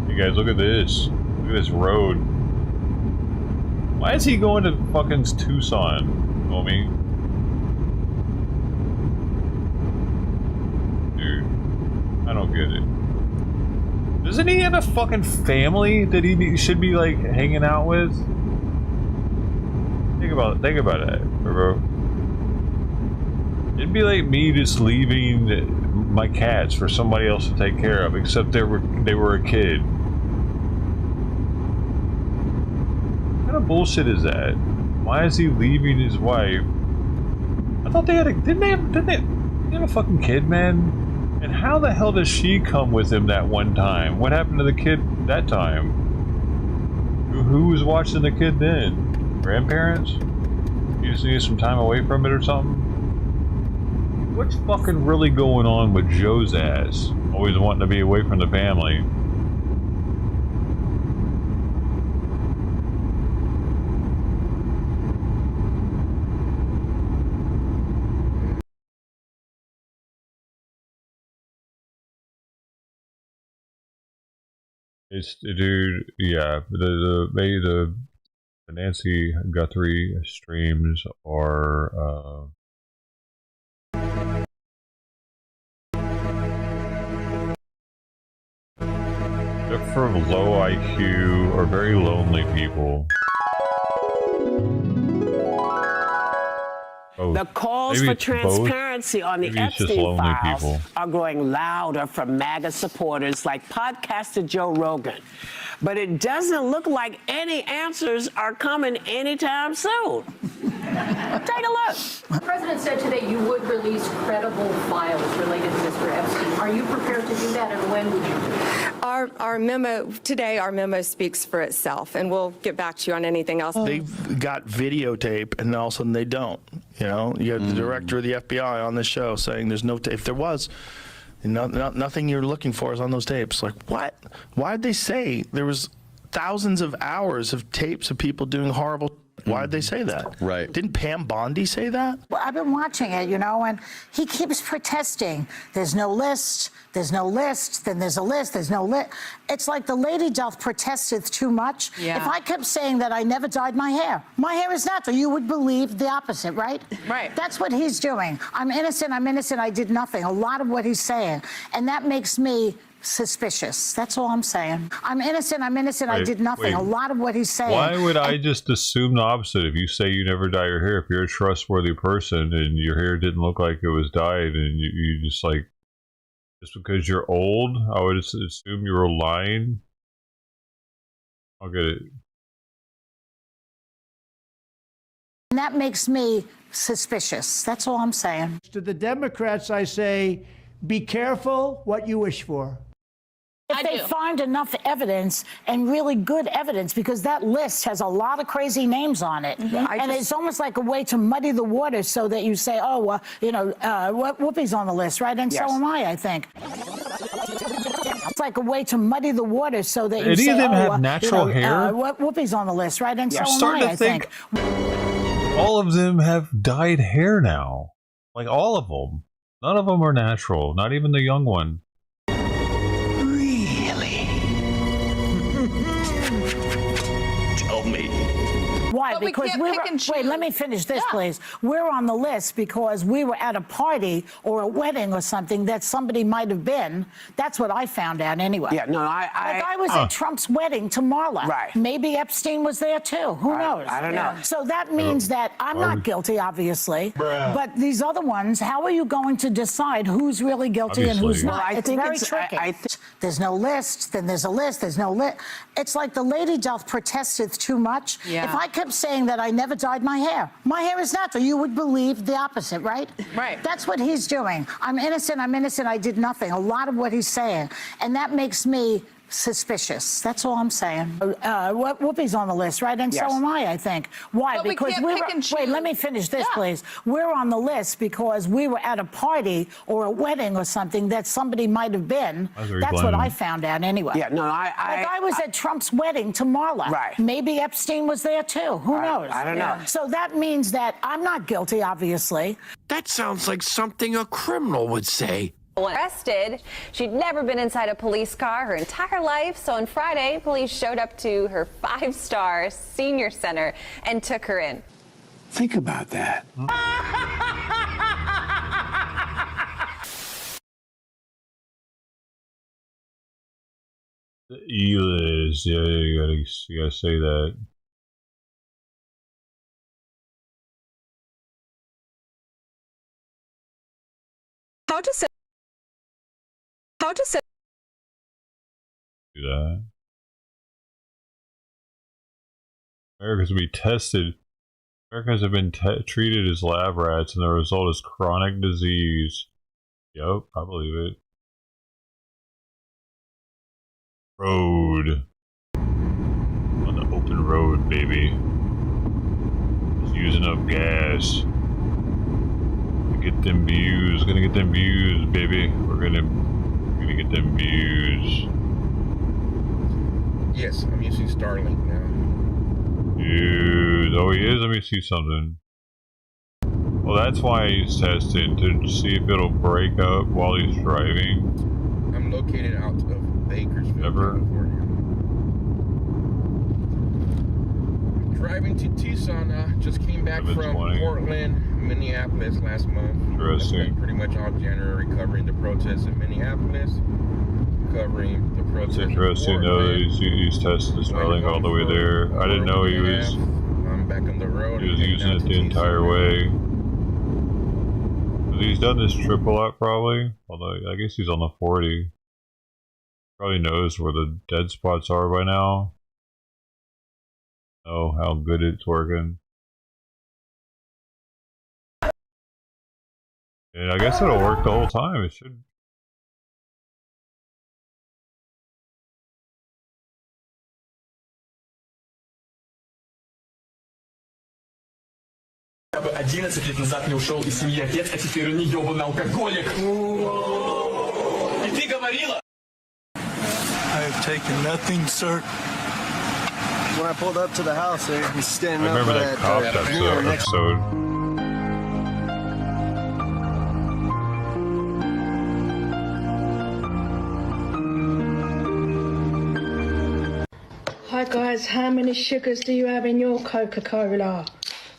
Hey guys, look at this. Look at this road. Why is he going to fucking Tucson, homie? Dude, I don't get it. Doesn't he have a fucking family that he should be like hanging out with? Think about that, bro. It'd be like me just leaving my cats for somebody else to take care of, except they were a kid. What kind of bullshit is that? Why is he leaving his wife? I thought they had didn't they have a fucking kid, man? And how the hell does she come with him that one time? What happened to the kid that time? Who was watching the kid then? Grandparents? You just needed some time away from it or something? What's fucking really going on with Joe's ass? Always wanting to be away from the family. It's, dude, yeah, the Nancy Guthrie streams are, they're for low IQ or very lonely people. Both.
The calls
Maybe
for
it's both.
transparency on the
Maybe it's just
Epstein
lonely
files
people.
are growing louder from MAGA supporters like podcaster Joe Rogan. But it doesn't look like any answers are coming anytime soon. Take a look.
The president said today you would release credible files related to Mr. Epstein. Are you prepared to do that, and when would you do it?
Our memo today, our memo speaks for itself, and we'll get back to you on anything else.
They've got videotape, and all of a sudden they don't. You know, you have the director of the FBI on the show saying there's no tape. If there was, nothing you're looking for is on those tapes. Like, what? Why'd they say there was thousands of hours of tapes of people doing horrible? Why'd they say that? Right. Didn't Pam Bondi say that?
Well, I've been watching it, you know, and he keeps protesting. There's no list. There's no list. Then there's a list. There's no list. It's like the lady doth protesteth too much.
Yeah.
If I kept saying that I never dyed my hair is natural, you would believe the opposite, right?
Right.
That's what he's doing. I'm innocent. I did nothing. A lot of what he's saying. And that makes me suspicious. That's all I'm saying. I'm innocent. I did nothing. A lot of what he's saying.
Why would I just assume the opposite? If you say you never dye your hair, if you're a trustworthy person and your hair didn't look like it was dyed, and you just like, just because you're old, I would assume you were lying. I'll get it.
And that makes me suspicious. That's all I'm saying.
To the Democrats, I say, be careful what you wish for.
If they find enough evidence, and really good evidence, because that list has a lot of crazy names on it, and it's almost like a way to muddy the waters so that you say, oh, Whoopi's on the list, right? And so am I think. It's like a way to muddy the waters so that you say,
any of them have natural hair?
Whoopi's on the list, right? And so
I'm
am
starting
I
to think
think.
all of them have dyed hair now. Like, all of them. None of them are natural, not even the young one.
Tell me.
Why?
But we
Because
can't
we
pick
were.
and choose.
Wait, let me finish this, please. We're on the list because we were at a party or a wedding or something that somebody might have been. That's what I found out anyway.
Yeah, no,
Like I was at Trump's wedding to Marla.
Right.
Maybe Epstein was there too. Who knows?
I don't know.
So that means that I'm not guilty, obviously. But these other ones, how are you going to decide who's really guilty and who's
Obviously.
not?
Well, I
it's
think
very
it's-
tricky. There's no list. Then there's a list. There's no list. It's like the lady doth protesteth too much.
Yeah.
If I kept saying that I never dyed my hair is natural, you would believe the opposite, right?
Right.
That's what he's doing. I'm innocent. I did nothing. A lot of what he's saying. And that makes me suspicious. That's all I'm saying. Whoopi's on the list, right? And
Yes.
so am I think. Why?
But we
because
can't
we
pick
were,
and choose.
wait, let me finish this, please. We're on the list because we were at a party or a wedding or something that somebody might have been. That's what I found out anyway.
Yeah, no,
like I was at Trump's wedding to Marla.
Right.
Maybe Epstein was there too. Who knows?
I don't know.
So that means that I'm not guilty, obviously.
That sounds like something a criminal would say.
Arrested. She'd never been inside a police car her entire life, so on Friday, police showed up to her 5-star senior center and took her in.
Think about that.
Eliz, yeah, you gotta say that.
How to say
Do that. Americans will be tested. Americans have been treated as lab rats, and the result is chronic disease. Yep, I believe it. Road. On the open road, baby. Just using up gas. Get them views. Gonna get them views, baby. We're gonna get them views.
Yes, I'm using Starlink now.
Dude, oh he is? Let me see something. Well, that's why he's testing, to see if it'll break up while he's driving.
I'm located out of Bakersfield, California. Driving to Tucson, just came back from Portland, Minneapolis last month.
Interesting.
Pretty much all January covering the protests in Minneapolis, covering the protests.
It's interesting though that he's testing Starlink all the way there. I didn't know he was.
I'm back on the road.
He was using it the entire way. He's done this trip a lot, probably. Although I guess he's on the 40. Probably knows where the dead spots are by now. Know how good it's working. And I guess it'll work the whole time. It should.
Я бы 11 лет назад не ушел из семьи отец, а теперь он не ебаный алкоголик. И ты говорила?
I have taken nothing, sir.
When I pulled up to the house there, he's standing
I remember
up
that cop episode.
Hi guys, how many sugars do you have in your Coca-Cola?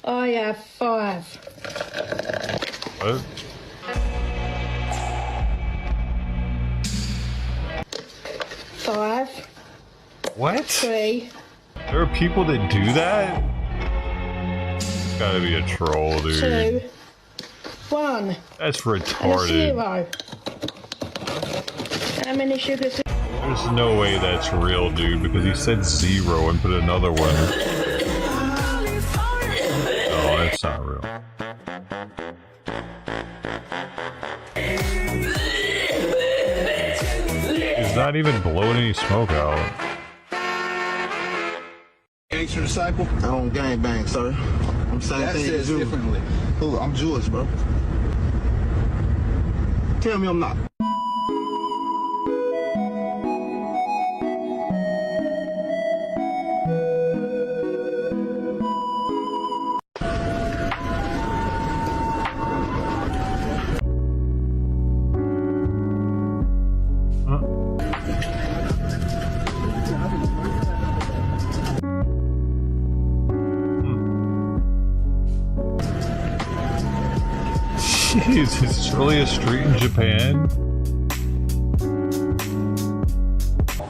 I have 5.
What?
Five.
What?
3.
There are people that do that? It's gotta be a troll, dude.
2. 1.
That's
And a
retarded.
0. How many sugars?
There's no way that's real, dude, because he said 0 and put another one. Oh, that's not real. He's not even blowing any smoke out.
Gangster disciple? I don't gangbang, sir. I'm saying
That
things
says
you do.
differently.
Who? I'm Jewish, bro. Tell me I'm not.
Jeez, is this really a street in Japan?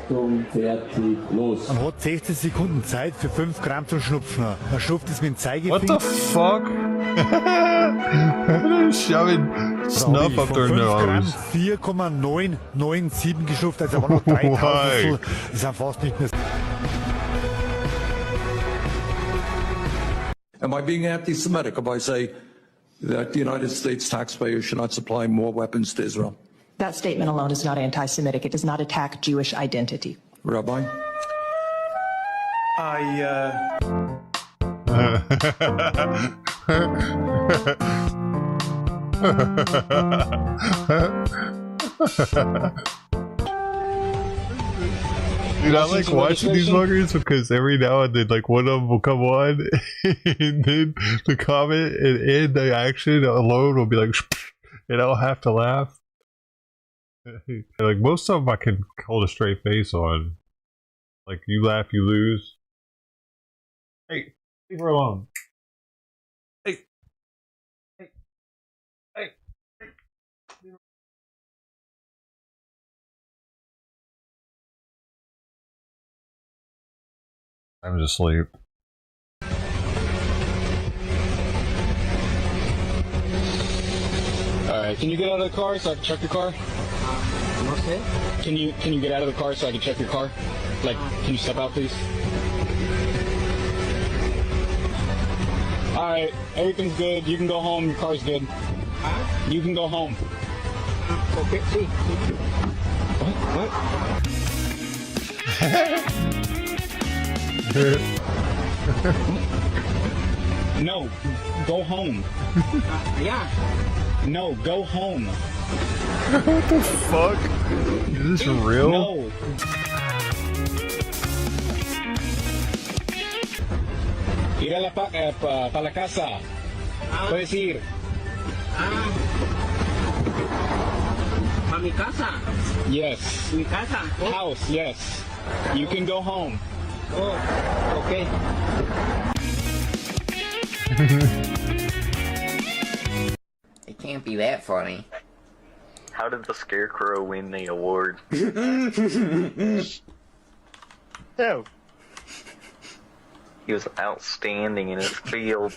Man hat 16 Sekunden Zeit für 5 Gramm zum Schnupfen. Man schnupft es mit dem Zeigefinger.
What the fuck? Shoving snuff up their nose.
4,997 geschnupft, also aber noch 3000. Das sind fast nicht mehr.
Am I being anti-Semitic if I say that the United States taxpayers should not supply more weapons to Israel?
That statement alone is not anti-Semitic. It does not attack Jewish identity.
Rabbi?
Dude, I like watching these fuckers because every now and then, like, one of them will come on and then the comment and end the action alone will be like, and I'll have to laugh. Like, most of them I can hold a straight face on. Like, you laugh, you lose. Hey, leave her alone. Hey. Hey. Hey. I'm just asleep.
Alright, can you get out of the car so I can check your car?
Okay.
Can you get out of the car so I can check your car? Like, can you step out, please? Alright, everything's good. You can go home. Your car's good. You can go home.
Okay, see.
What? No, go home.
Yeah.
No, go home.
What the fuck? Is this real?
No. Ir a pa la casa. Puedes ir.
¿A mi casa?
Yes.
¿Mi casa? Oh.
House, yes. You can go home.
Oh, okay. It can't be that funny.
How did the Scarecrow win the award?
Oh.
He was outstanding in his field.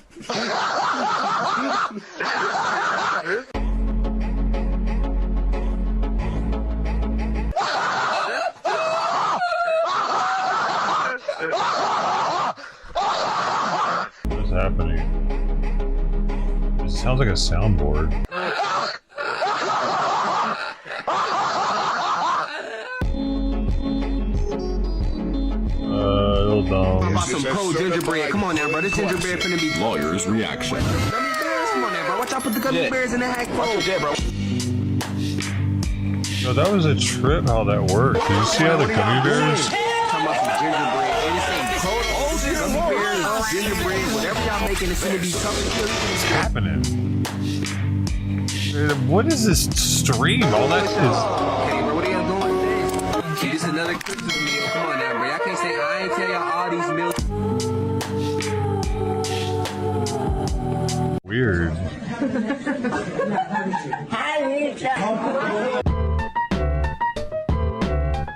What is happening? It sounds like a soundboard. Little dumb.
How about some cold gingerbread? Come on now, bro. This gingerbread finna be.
Lawyer's reaction.
Gummy bears? Come on now, bro. Watch out, put the gummy bears in the hack bowl. Bro.
No, that was a trip how that worked. Did you see how the gummy bears?
Talking about some gingerbread. Anything cold, gummy bears, gingerbread, whatever y'all making, it's gonna be tough to kill.
What's happening? What is this stream? All that is.
Okay, bro, what are y'all doing today? See, this is another Christmas meal. Come on now, bro. Y'all can't say I ain't tell y'all all these meals.
Weird.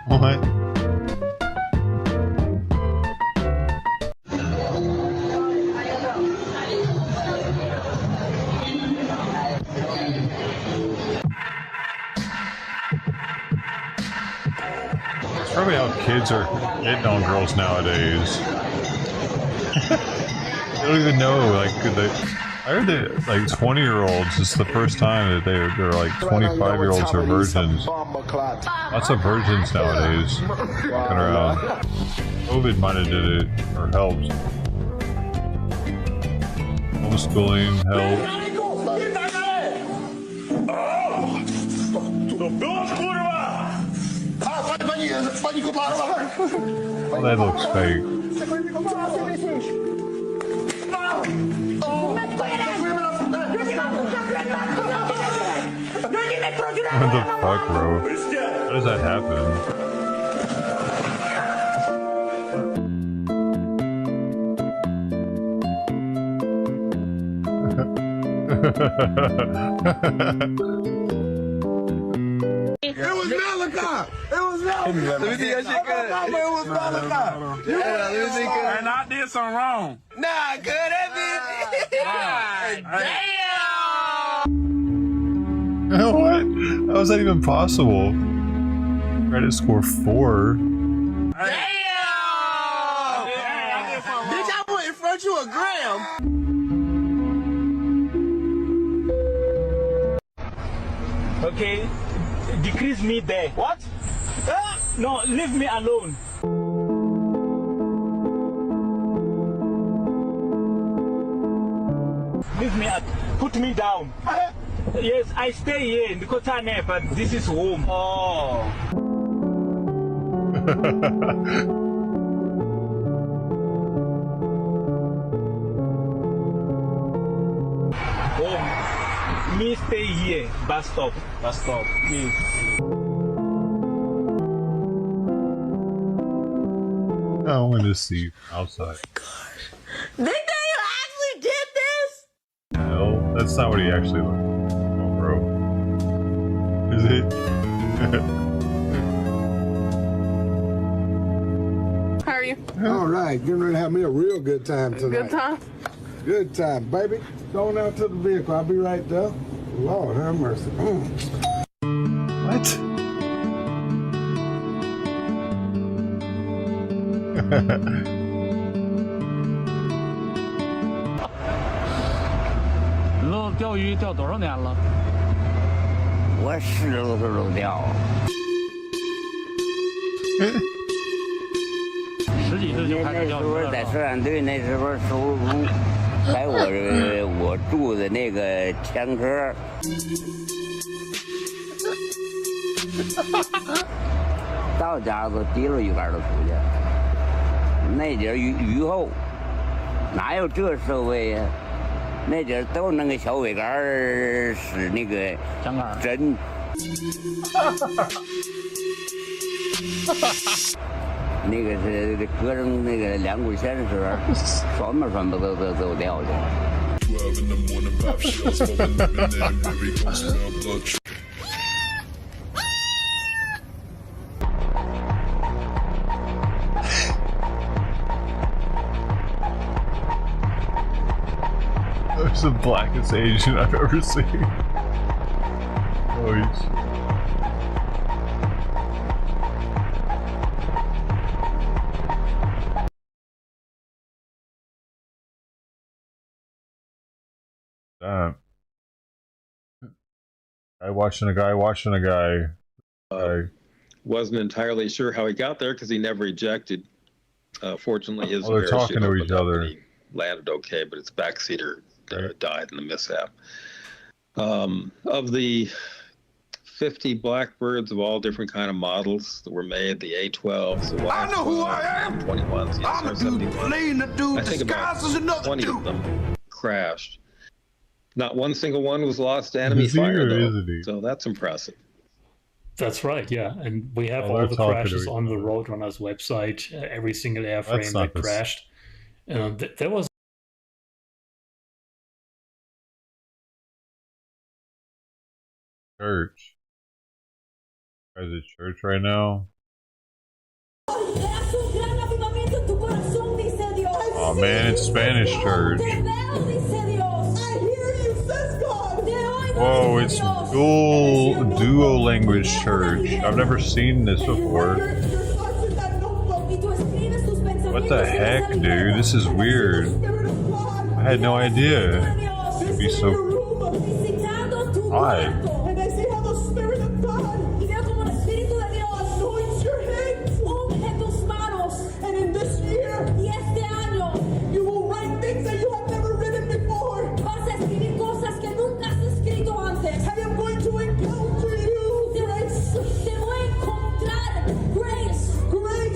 What? It's probably how kids are hitting on girls nowadays. They don't even know, like, I heard that, like, 20-year-olds, it's the first time that they're like 25-year-olds are virgins. Lots of virgins nowadays walking around. COVID might have did it, or helped. Homeschooling helps. Oh, that looks fake. What the fuck, bro? How does that happen?
It was Malachi! It was Malachi! Let me see that shit good. It was Malachi! Yeah, let me see good.
And I did something wrong.
Nah, good. That bitch. Damn!
What? How is that even possible? Credit score 4.
Damn! Bitch, I put in front of you a gram.
Okay, decrease me there.
What?
No, leave me alone. Leave me, put me down. Yes, I stay here in the Kotane, but this is home. Oh. Home. Me stay here. Bus stop. Bus stop. Please.
I want to see outside.
They think you actually did this?
No, that's not what he actually looked like. Oh, bro. Is it?
How are you?
All right, getting ready to have me a real good time tonight.
Good time?
Good time, baby. Going out to the vehicle. I'll be right there. Lord have mercy.
What?
钓鱼钓多少年了？
我10多岁都钓。
10几岁就开始钓鱼了。
在摄像队那时候收入，在我住的那个前科。到家都提了鱼竿都出去。那点鱼后，哪有这社会呀？那点都那个小尾竿使那个针。那个是搁上那个2股线时，拴吧拴吧都掉去了。
That's the blackest Asian I've ever seen. Oh, he's... Damn. Guy watching a guy watching a guy.
Wasn't entirely sure how he got there because he never ejected. Fortunately, his
they're talking to each other.
He landed okay, but his backseater died in the mishap. Of the 50 Blackbirds of all different kind of models that were made, the A12s, the
I know who I am.
21s, the
I'm a dude playing the dude
I think about
disguised as another
20
dude.
of them crashed. Not one single one was lost to enemy fire, though. So that's impressive.
That's right, yeah. And we have all the crashes on the Roadrunners website, every single airframe that crashed. There was
church. Guys at church right now. Oh man, it's Spanish church. Whoa, it's duo language church. I've never seen this before. What the heck, dude? This is weird. I had no idea it'd be so odd.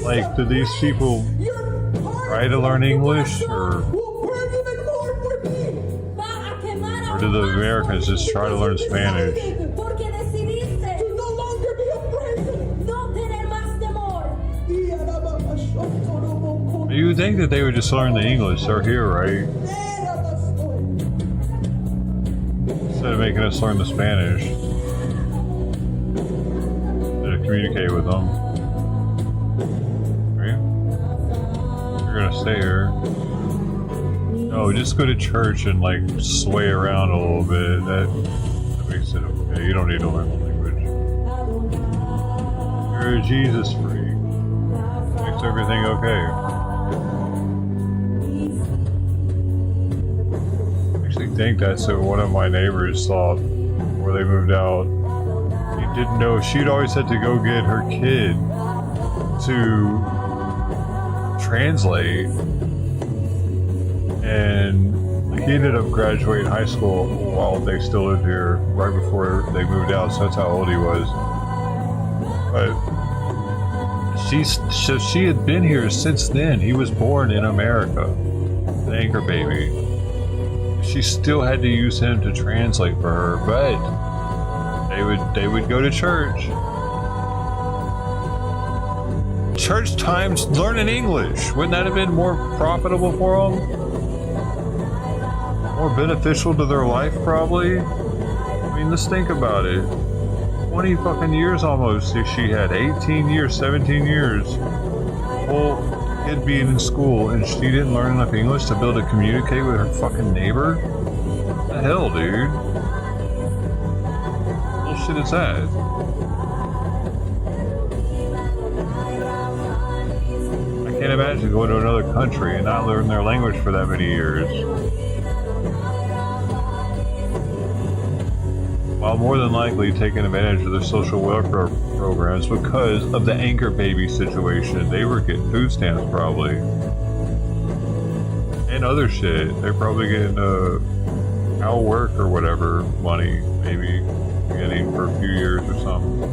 Like, do these people try to learn English, or do the Americans just try to learn Spanish? You would think that they would just learn the English. They're here, right? Instead of making us learn the Spanish. To communicate with them. Gonna stay here. No, just go to church and like sway around a little bit. That makes it okay. You don't need to learn the language. You're a Jesus freak. Makes everything okay. I actually think that's what one of my neighbors thought before they moved out. He didn't know she'd always had to go get her kid to translate, and he ended up graduating high school while they still lived here, right before they moved out, so that's how old he was. But she had been here since then. He was born in America, an anchor baby. She still had to use him to translate for her, but they would go to church. Church times learning English. Wouldn't that have been more profitable for them? More beneficial to their life, probably? I mean, let's think about it. 20 fucking years almost. She had 18 years, 17 years. Whole kid being in school, and she didn't learn enough English to be able to communicate with her fucking neighbor? What the hell, dude? What bullshit is that? I can't imagine going to another country and not learning their language for that many years. While more than likely taking advantage of their social welfare programs because of the anchor baby situation. They were getting food stamps probably. And other shit. They're probably getting out work or whatever money, maybe getting for a few years or something.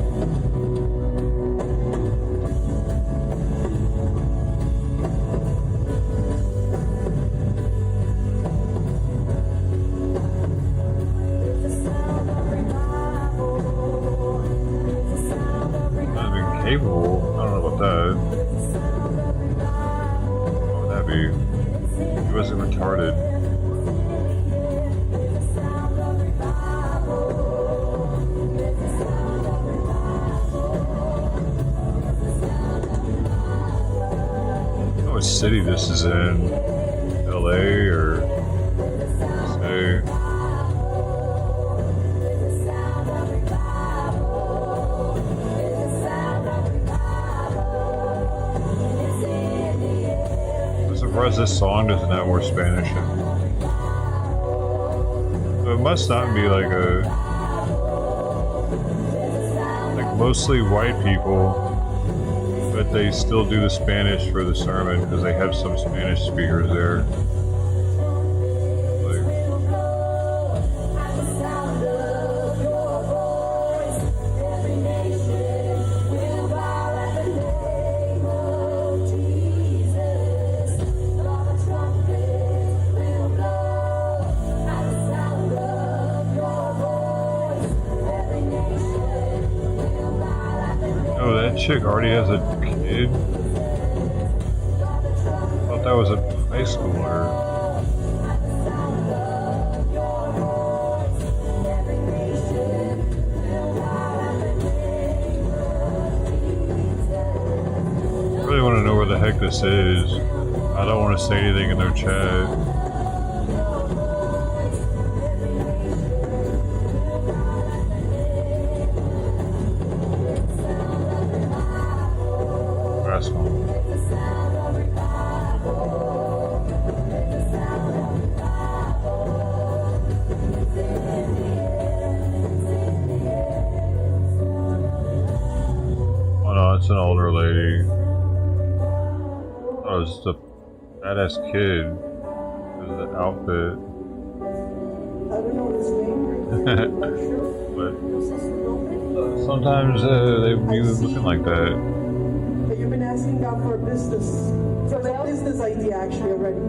Capable. I don't know about that. What would that be? He wasn't retarded. I don't know what city this is in. LA or say. Surprised this song doesn't have more Spanish in it. So it must not be like mostly white people, but they still do the Spanish for the sermon because they have some Spanish speakers there. Oh, that chick already has a kid? I thought that was a high schooler. I really want to know where the heck this is. I don't want to say anything in their chat. Oh no, it's an older lady. Oh, it's the badass kid. It was the outfit. But sometimes they be looking like that.
You've been asking God for a business. For a business idea actually already.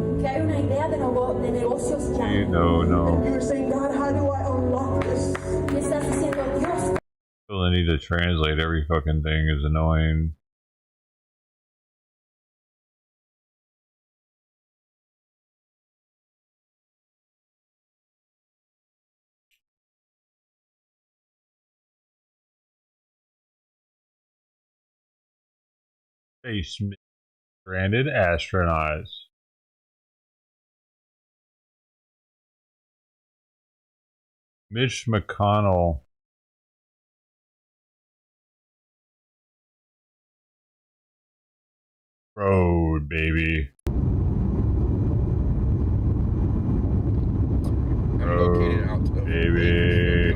No.
You were saying, God, how do I unlock this?
Well, I need to translate every fucking thing is annoying. Space stranded astronauts. Mitch McConnell. Road, baby. Road, baby.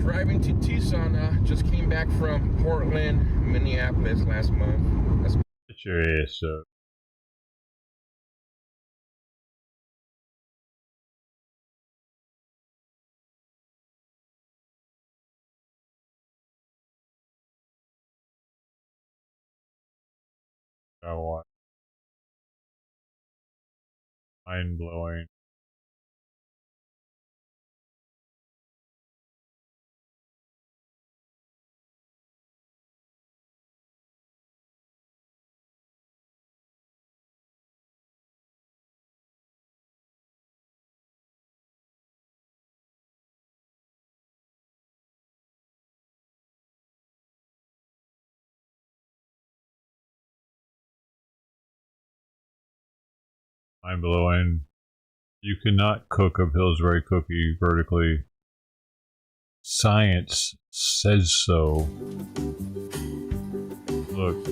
Driving to Tucson, just came back from Portland, Minneapolis last month.
Get your ass up. What? Mind blowing. Mind blowing. You cannot cook a Pillsbury cookie vertically. Science says so. Look.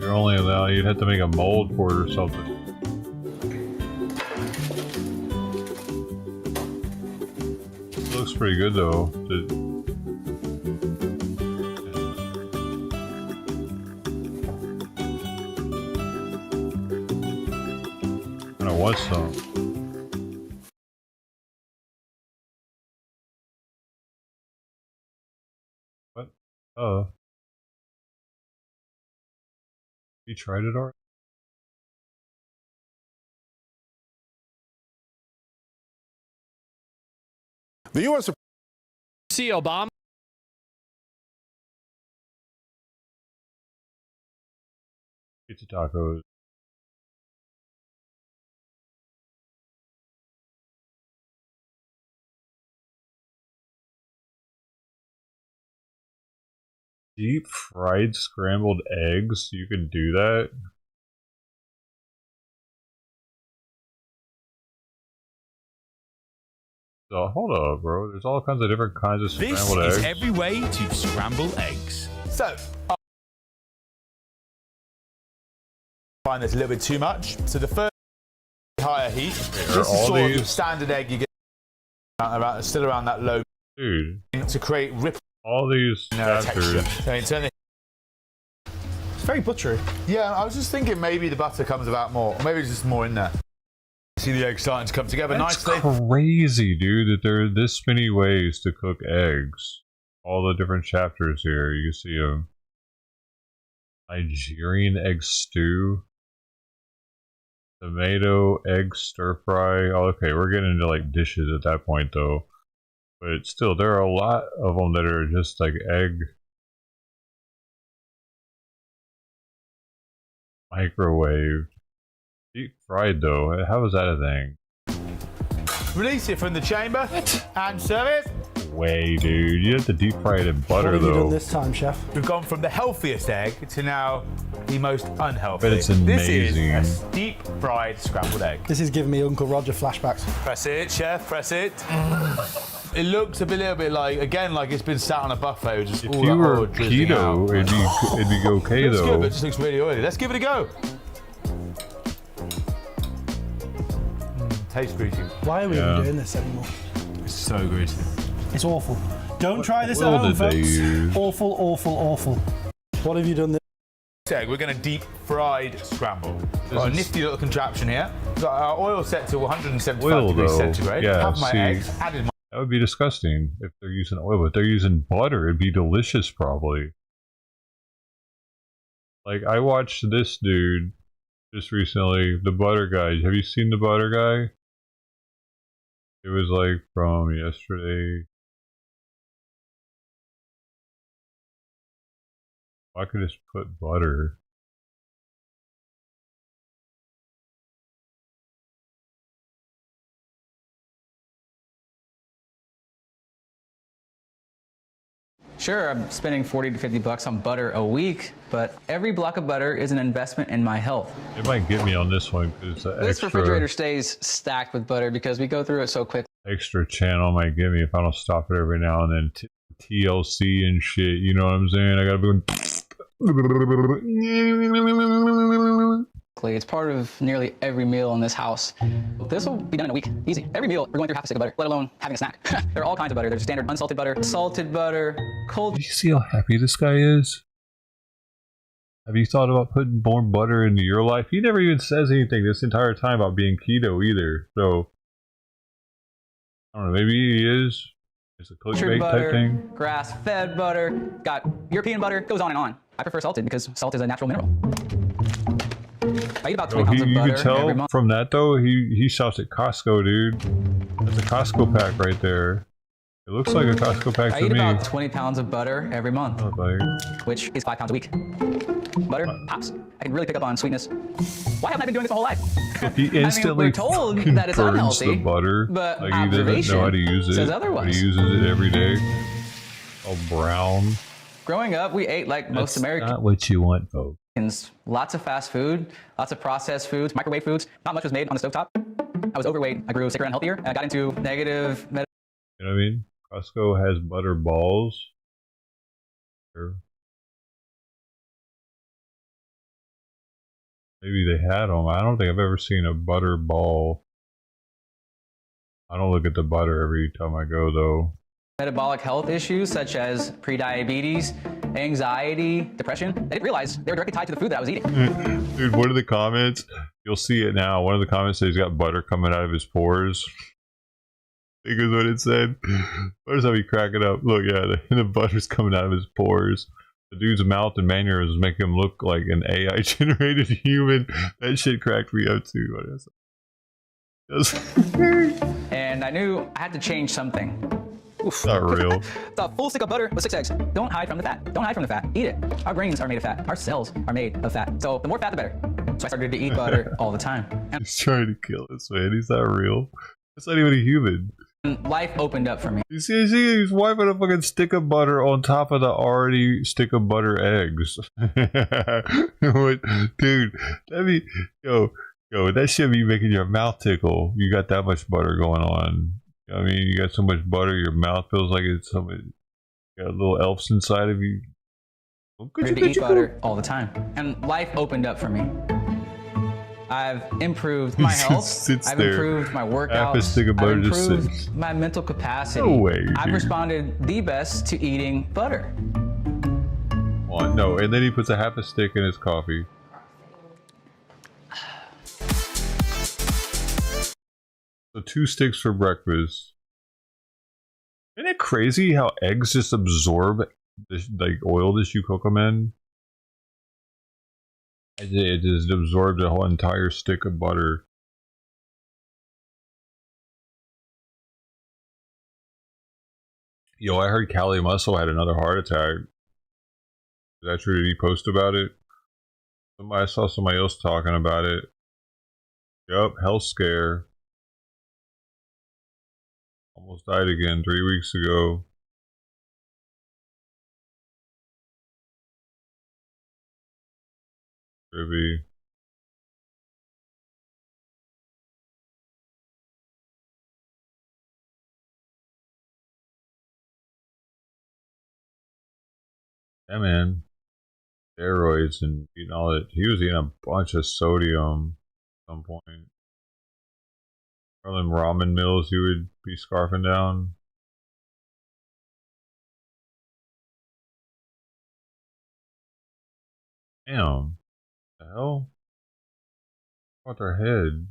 You're only allowed, you'd have to make a mold for it or something. Looks pretty good though. I want some. What? Oh. You tried it already?
The U.S. See Obama.
Pizza tacos. Deep fried scrambled eggs? You can do that? So hold up, bro. There's all kinds of different kinds of scrambled eggs.
This is every way to scramble eggs.
So, I find this a little bit too much. So the first higher heat. This is sort of the standard egg you get still around that low.
Dude.
To create ripple.
All these
texture. So it's very buttery. Yeah, I was just thinking maybe the butter comes about more. Or maybe it's just more in there. See the eggs starting to come together nicely.
It's crazy, dude, that there are this many ways to cook eggs. All the different chapters here. You see a Nigerian egg stew, tomato egg stir fry. Oh, okay, we're getting into like dishes at that point though. But still, there are a lot of them that are just like egg microwave. Deep fried though, how is that a thing?
Release it from the chamber and serve it.
Way, dude, you have to deep fry it in butter
what have
though.
You done this time, chef?
We've gone from the healthiest egg to now the most unhealthy.
But it's amazing.
This is a deep fried scrambled egg.
This is giving me Uncle Roger flashbacks.
Press it, chef, press it. It looks a little bit like, again, like it's been sat on a buffet. Just
if you were keto, it'd be okay
though. Good, but it just looks really oily. Let's give it a go. Tastes greasy.
Why are we even doing this anymore?
It's so good.
It's awful. Don't try this at home, folks. Awful, awful, awful. What have you done this?
Egg, we're going to deep fried scramble. We've got a nifty little contraption here. We've got our oil set to 175 degrees centigrade.
Yeah,
have my eggs, added my...
That would be disgusting if they're using oil, but they're using butter. It'd be delicious, probably. Like, I watched this dude just recently, the butter guy. Have you seen the butter guy? It was like from yesterday. I could just put butter.
Sure, I'm spending 40 to 50 bucks on butter a week, but every block of butter is an investment in my health.
It might get me on this one because
this refrigerator stays stacked with butter because we go through it so quick.
Extra channel might get me if I don't stop it every now and then. TLC and shit. You know what I'm saying? I gotta be going.
It's part of nearly every meal in this house. This will be done in a week, easy. Every meal, we're going through half a stick of butter, let alone having a snack. There are all kinds of butter. There's standard unsalted butter, salted butter, cold.
Do you see how happy this guy is? Have you thought about putting more butter into your life? He never even says anything this entire time about being keto either. So, I don't know, maybe he is. It's a clickbait type thing.
Grass-fed butter, got European butter, goes on and on. I prefer salted because salt is a natural mineral. I eat about 20 pounds of butter
you can tell
every month.
from that though, he shops at Costco, dude. That's a Costco pack right there. It looks like a Costco pack to me.
I eat about 20 pounds of butter every month, which is 5 pounds a week. Butter pops. I can really pick up on sweetness. Why haven't I been doing this the whole life?
Look, he instantly
we're told that it's unhealthy,
the butter,
but
like he doesn't know how to use it.
Says otherwise.
But he uses it every day. All brown.
Growing up, we ate like most Americans.
Not what you want, folks.
Lots of fast food, lots of processed foods, microwave foods. Not much was made on the stovetop. I was overweight. I grew sicker and healthier. And I got into negative.
You know what I mean? Costco has butter balls. Maybe they had them. I don't think I've ever seen a butter ball. I don't look at the butter every time I go though.
Metabolic health issues such as prediabetes, anxiety, depression. They didn't realize they were directly tied to the food that I was eating.
Dude, one of the comments, you'll see it now. One of the comments says he's got butter coming out of his pores. I think is what it said. Where's how he cracking up? Look, yeah, the butter's coming out of his pores. The dude's mouth and mannerisms make him look like an AI generated human. That shit cracked me up too.
And I knew I had to change something. Oof.
Not real.
It's a full stick of butter with 6 eggs. Don't hide from the fat. Don't hide from the fat. Eat it. Our brains are made of fat. Our cells are made of fat. So the more fat, the better. So I started to eat butter all the time.
He's trying to kill us, man. He's not real. That's not even a human.
Life opened up for me.
You see, he's wiping a fucking stick of butter on top of the already stick of butter eggs. What, dude, that should be making your mouth tickle. You got that much butter going on. I mean, you got so much butter, your mouth feels like it's somebody. You got little elves inside of you.
Could you eat butter all the time, and life opened up for me. I've improved my health. I've improved my workouts. I've improved my mental capacity.
No way,
I've responded the best to eating butter.
No, and then he puts a half a stick in his coffee. So 2 sticks for breakfast. Isn't it crazy how eggs just absorb this, like oil that you cook them in? It just absorbs a whole entire stick of butter. Yo, I heard Callie Muscle had another heart attack. Is that true? Did he post about it? I saw somebody else talking about it. Yup, health scare. Almost died again 3 weeks ago. Maybe. Yeah, man. Steroids and eating all that. He was eating a bunch of sodium at some point. All them ramen meals he would be scarfing down. Damn. What the hell? What their head?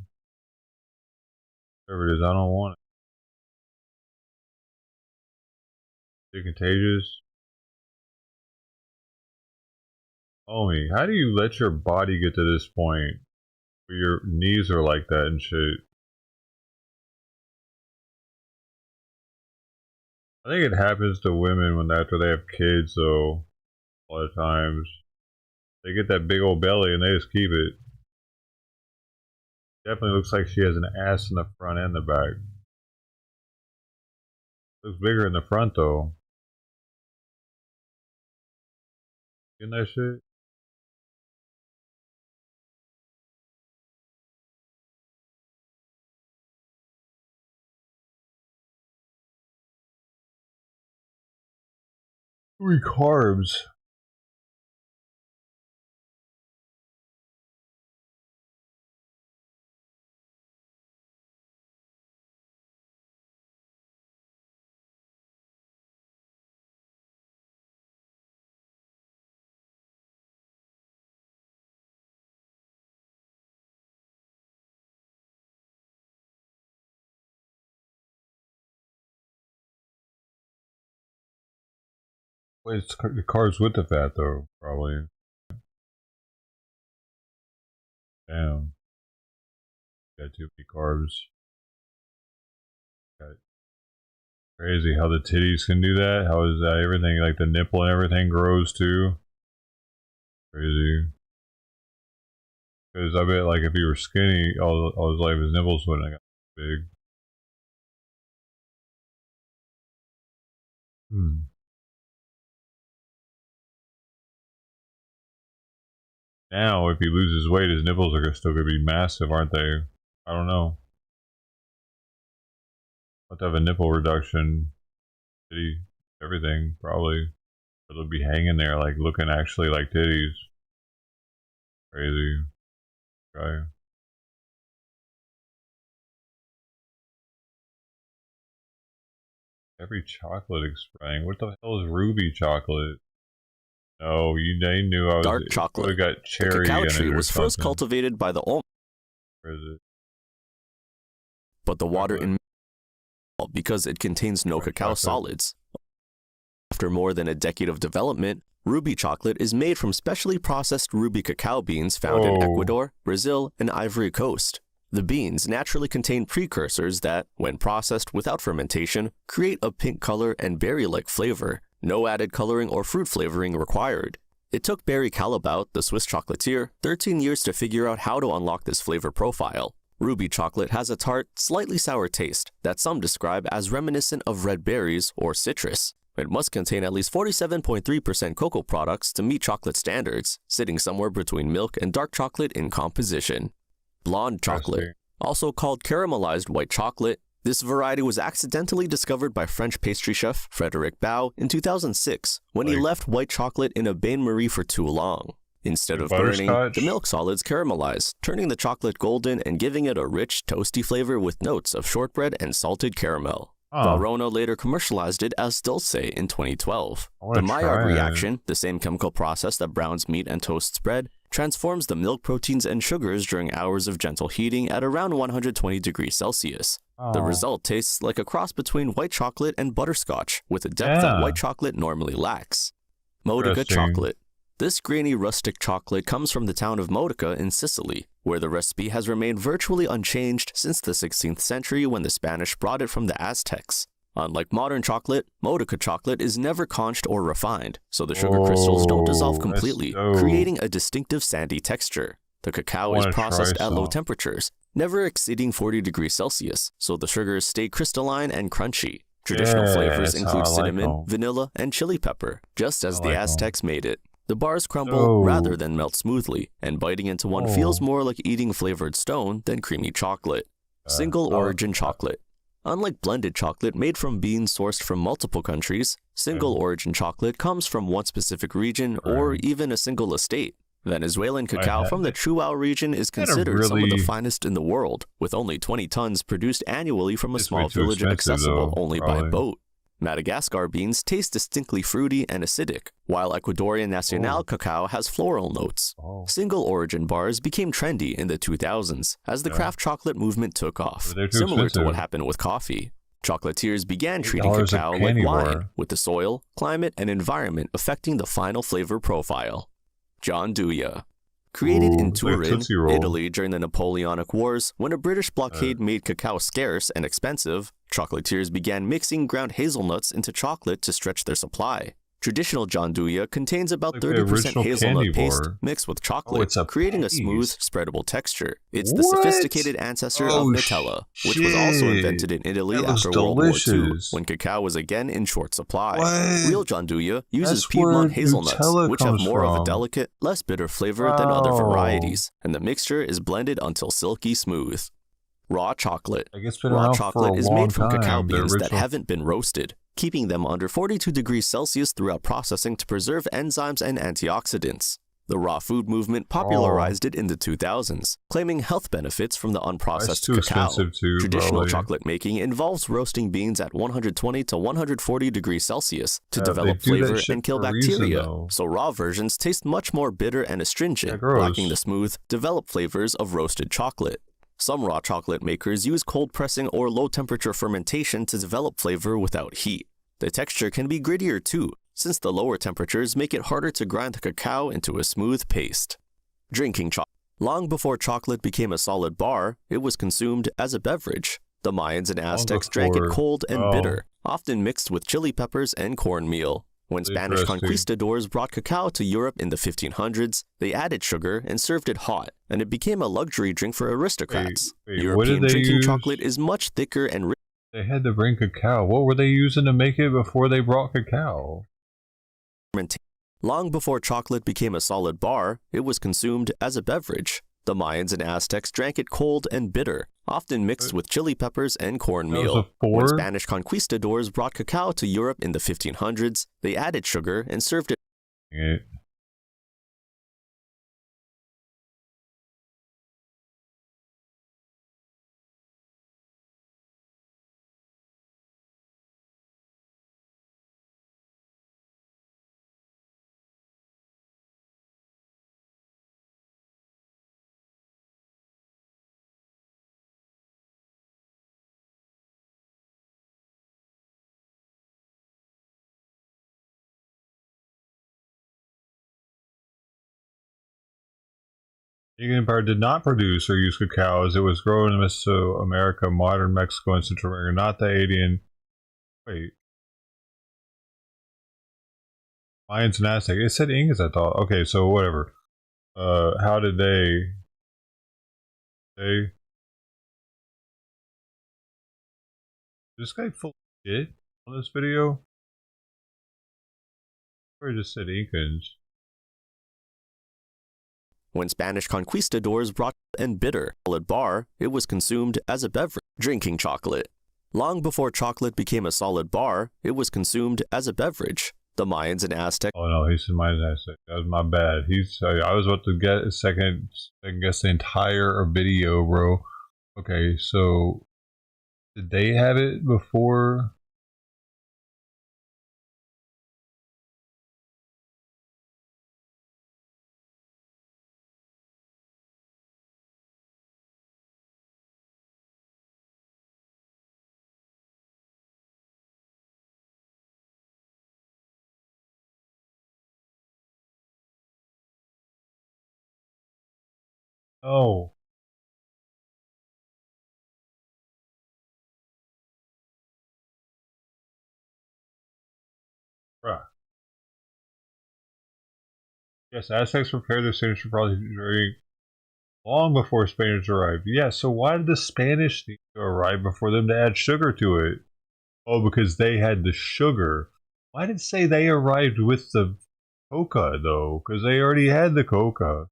Whatever it is, I don't want it. Is it contagious? Homie, how do you let your body get to this point where your knees are like that and shit? I think it happens to women when after they have kids, though. A lot of times they get that big old belly and they just keep it. Definitely looks like she has an ass in the front and the back. Looks bigger in the front though. In that shit. Three carbs. Wait, it's the carbs with the fat though, probably. Damn. Got too many carbs. Got crazy how the titties can do that. How is that everything, like the nipple and everything grows too? Crazy. Because I bet like if you were skinny, all his life his nipples wouldn't have got big. Now, if he loses weight, his nipples are still going to be massive, aren't they? I don't know. Have to have a nipple reduction. Titty, everything, probably. It'll be hanging there, like looking actually like titties. Crazy. Okay. Every chocolate explaining. What the hell is ruby chocolate? No, they knew I was.
Dark chocolate.
Got cherry
the cacao
in
tree
it
was first cultivated by the Olmecs.
Where is it?
But the water in because it contains no cacao solids. After more than a decade of development, ruby chocolate is made from specially processed ruby cacao beans found in Ecuador, Brazil, and Ivory Coast. The beans naturally contain precursors that, when processed without fermentation, create a pink color and berry-like flavor. No added coloring or fruit flavoring required. It took Barry Callebaut, the Swiss chocolatier, 13 years to figure out how to unlock this flavor profile. Ruby chocolate has a tart, slightly sour taste that some describe as reminiscent of red berries or citrus. It must contain at least 47.3% cocoa products to meet chocolate standards, sitting somewhere between milk and dark chocolate in composition. Blonde chocolate, also called caramelized white chocolate. This variety was accidentally discovered by French pastry chef Frédéric Bao in 2006 when he left white chocolate in a bain-marie for too long. Instead of burning, the milk solids caramelize, turning the chocolate golden and giving it a rich, toasty flavor with notes of shortbread and salted caramel. Valrhona later commercialized it as Dulce in 2012. The Maillard reaction, the same chemical process that browns meat and toasts bread, transforms the milk proteins and sugars during hours of gentle heating at around 120 degrees Celsius. The result tastes like a cross between white chocolate and butterscotch, with a depth that white chocolate normally lacks. Modica chocolate. This grainy rustic chocolate comes from the town of Modica in Sicily, where the recipe has remained virtually unchanged since the 16th century when the Spanish brought it from the Aztecs. Unlike modern chocolate, Modica chocolate is never conched or refined, so the sugar crystals don't dissolve completely, creating a distinctive sandy texture. The cacao is processed at low temperatures, never exceeding 40 degrees Celsius, so the sugars stay crystalline and crunchy. Traditional flavors include cinnamon, vanilla, and chili pepper, just as the Aztecs made it. The bars crumble rather than melt smoothly, and biting into one feels more like eating flavored stone than creamy chocolate. Single origin chocolate. Unlike blended chocolate made from beans sourced from multiple countries, single origin chocolate comes from one specific region or even a single estate. Venezuelan cacao from the Chuao region is considered some of the finest in the world, with only 20 tons produced annually from a small village accessible only by boat. Madagascar beans taste distinctly fruity and acidic, while Ecuadorian Nacional cacao has floral notes. Single origin bars became trendy in the 2000s as the craft chocolate movement took off, similar to what happened with coffee. Chocolatiers began treating cacao like wine, with the soil, climate, and environment affecting the final flavor profile. Gianduja. Created in Turin, Italy during the Napoleonic Wars, when a British blockade made cacao scarce and expensive, chocolatiers began mixing ground hazelnuts into chocolate to stretch their supply. Traditional gianduja contains about 30% hazelnut paste mixed with chocolate, creating a smooth, spreadable texture. It's the sophisticated ancestor of Nutella, which was also invented in Italy after World War II, when cacao was again in short supply. Real gianduja uses Piedmont hazelnuts, which have more of a delicate, less bitter flavor than other varieties, and the mixture is blended until silky smooth. Raw chocolate. Raw chocolate is made from cacao beans that haven't been roasted. keeping them under 42 degrees Celsius throughout processing to preserve enzymes and antioxidants. The raw food movement popularized it in the 2000s, claiming health benefits from the unprocessed cacao. Traditional chocolate making involves roasting beans at 120 to 140 degrees Celsius to develop flavor and kill bacteria, so raw versions taste much more bitter and astringent, lacking the smooth, developed flavors of roasted chocolate. Some raw chocolate makers use cold pressing or low-temperature fermentation to develop flavor without heat. The texture can be grittier too, since the lower temperatures make it harder to grind the cacao into a smooth paste. Drinking chocolate. Long before chocolate became a solid bar, it was consumed as a beverage. The Mayans and Aztecs drank it cold and bitter, often mixed with chili peppers and cornmeal. When Spanish conquistadors brought cacao to Europe in the 1500s, they added sugar and served it hot, and it became a luxury drink for aristocrats. European drinking chocolate is much thicker and rich.
They had to bring cacao. What were they using to make it before they brought cacao?
Long before chocolate became a solid bar, it was consumed as a beverage. The Mayans and Aztecs drank it cold and bitter, often mixed with chili peppers and cornmeal. When Spanish conquistadors brought cacao to Europe in the 1500s, they added sugar and served it.
The Inca Empire did not produce or use cacao as it was grown in Mesoamerica, modern Mexico, and Central America, not the Adian. Wait. Mayans and Aztecs. It said Incas, I thought. Okay, so whatever. How did they... This guy full of shit on this video? Or just said Incans.
When Spanish conquistadors brought and bitter solid bar, it was consumed as a beverage. Drinking chocolate. Long before chocolate became a solid bar, it was consumed as a beverage. The Mayans and Aztecs.
Oh no, he said Mayans and Aztecs. That was my bad. I was about to get a second guess the entire video, bro. Okay, so did they have it before? Oh. Bruh. Yes, Aztecs prepared their signature product very long before Spaniards arrived. Yeah, so why did the Spanish need to arrive before them to add sugar to it? Oh, because they had the sugar. Why did it say they arrived with the coca, though? Because they already had the coca.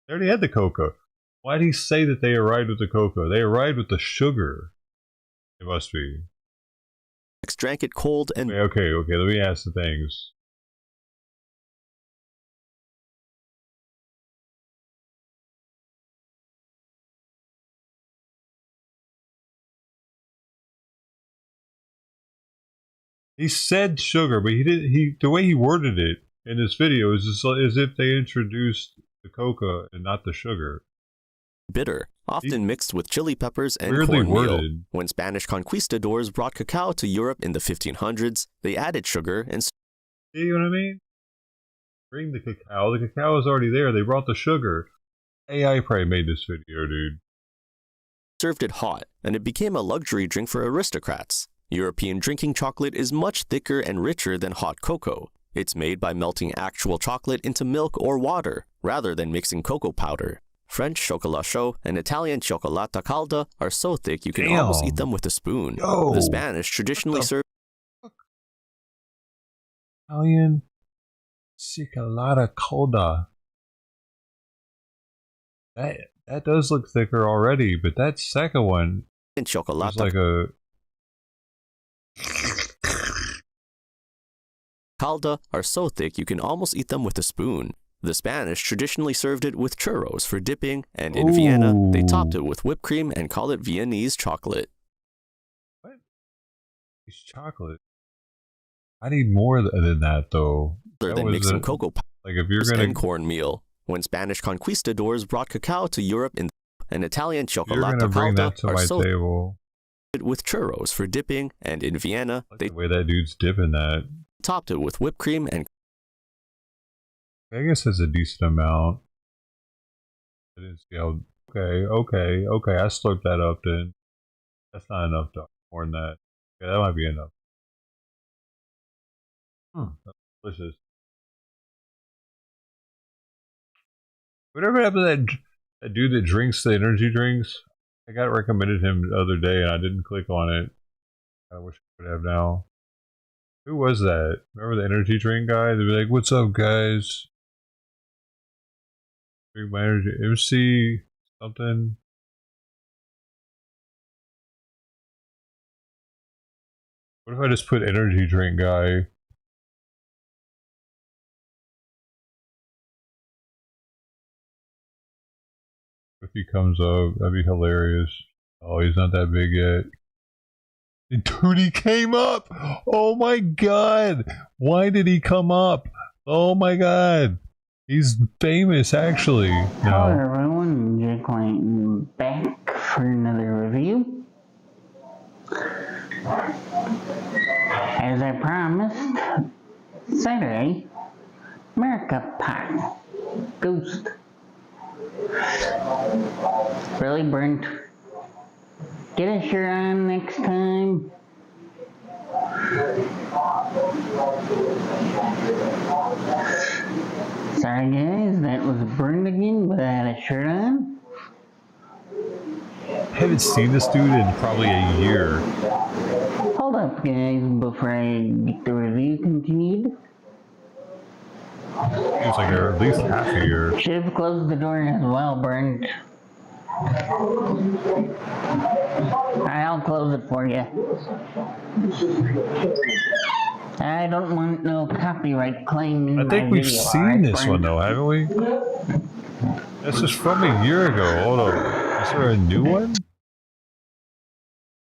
They already had the coca. Why did he say that they arrived with the coca? They arrived with the sugar. It must be.
Drank it cold and...
Okay, let me ask the things. He said sugar, but he didn't. The way he worded it in this video is just as if they introduced the coca and not the sugar.
Bitter, often mixed with chili peppers and cornmeal. When Spanish conquistadors brought cacao to Europe in the 1500s, they added sugar and...
See what I mean? Bring the cacao. The cacao is already there. They brought the sugar. AI probably made this video, dude.
Served it hot, and it became a luxury drink for aristocrats. European drinking chocolate is much thicker and richer than hot cocoa. It's made by melting actual chocolate into milk or water, rather than mixing cocoa powder. French chocolat chaud and Italian cioccolata calda are so thick you can almost eat them with a spoon. The Spanish traditionally serve
Italian cioccolata calda. That does look thicker already, but that second one
is
like a...
calda are so thick you can almost eat them with a spoon. The Spanish traditionally served it with churros for dipping, and in Vienna, they topped it with whipped cream and called it Viennese chocolate.
What? It's chocolate. I need more than that, though.
Rather than mixing cocoa powder
like if you're gonna...
and cornmeal. When Spanish conquistadors brought cacao to Europe and Italian chocolate
calda
are so
table.
With churros for dipping, and in Vienna,
the way that dude's dipping that.
Topped it with whipped cream and...
I guess that's a decent amount. I didn't see how... Okay, I slurped that up then. That's not enough, though. More than that. Yeah, that might be enough. That's delicious. Whatever happened to that dude that drinks the energy drinks? I got recommended him the other day and I didn't click on it. I wish I would have now. Who was that? Remember the energy drink guy? They'd be like, "What's up, guys? Drink my energy." MC something. What if I just put energy drink guy? If he comes up, that'd be hilarious. Oh, he's not that big yet. Dude, he came up! Oh my god! Why did he come up? Oh my god! He's famous, actually.
Hello everyone, Jake Clayton back for another review. As I promised, Saturday, America Pie Ghost. Really burnt. Get a shirt on next time. Sorry guys, that was burned again without a shirt on.
I haven't seen this dude in probably a year.
Hold up guys, before I get the review continued.
Seems like at least half a year.
Should have closed the door as well, burnt. I'll close it for you. I don't want no copyright claim.
I think we've seen this one though, haven't we? This is from a year ago. Hold on. Is there a new one?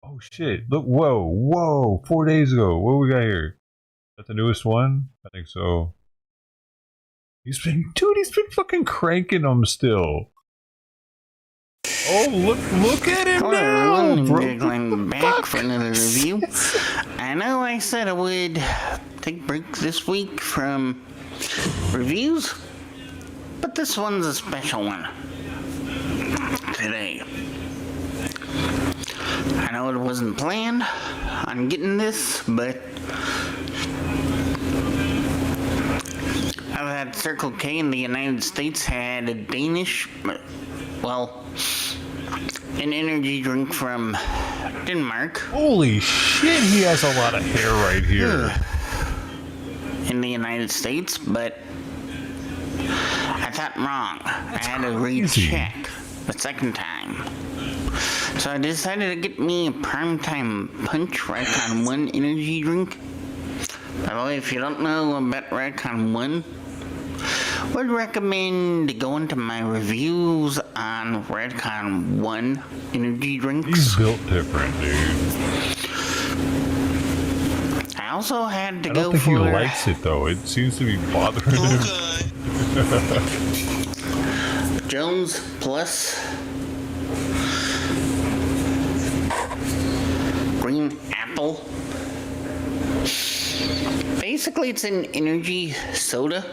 Oh shit. Look, whoa. 4 days ago. What we got here? Is that the newest one? I think so. He's been fucking cranking them still. Oh, look at him now, bro.
Going back for another review. I know I said I would take breaks this week from reviews, but this one's a special one today. I know it wasn't planned on getting this, but I've had Circle K in the United States had a Danish, well, an energy drink from Denmark.
Holy shit, he has a lot of hair right here.
In the United States, but I thought wrong. I had to recheck the second time. So I decided to get me a primetime punch Redcon 1 energy drink. By the way, if you don't know about Redcon 1, would recommend going to my reviews on Redcon 1 energy drinks.
He's built different, dude.
I also had to
I
go
don't think
for...
he likes it though. It seems to be bothering him.
Jones Plus Green Apple. Basically, it's an energy soda.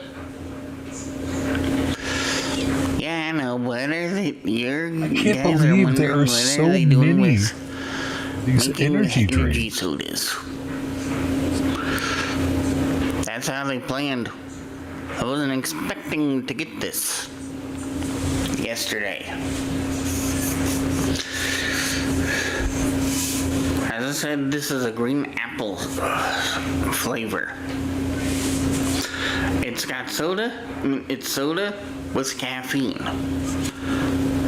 Yeah, I know. What are they?
I can't believe there are so many these energy
sodas. That's how they planned. I wasn't expecting to get this yesterday. As I said, this is a green apple flavor. It's got soda. It's soda with caffeine.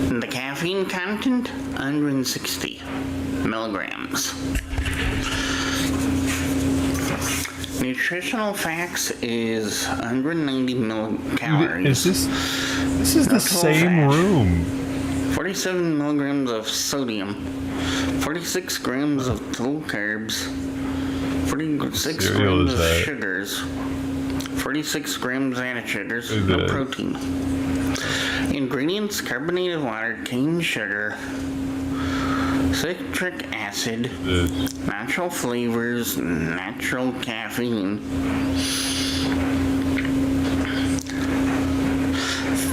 And the caffeine content, 160 milligrams. Nutritional facts is 190 millcalories.
This is the same room.
47 milligrams of sodium, 46 grams of total carbs, 46 grams of sugars, 46 grams added sugars, no protein. Ingredients: carbonated water, cane sugar, citric acid, natural flavors, natural caffeine.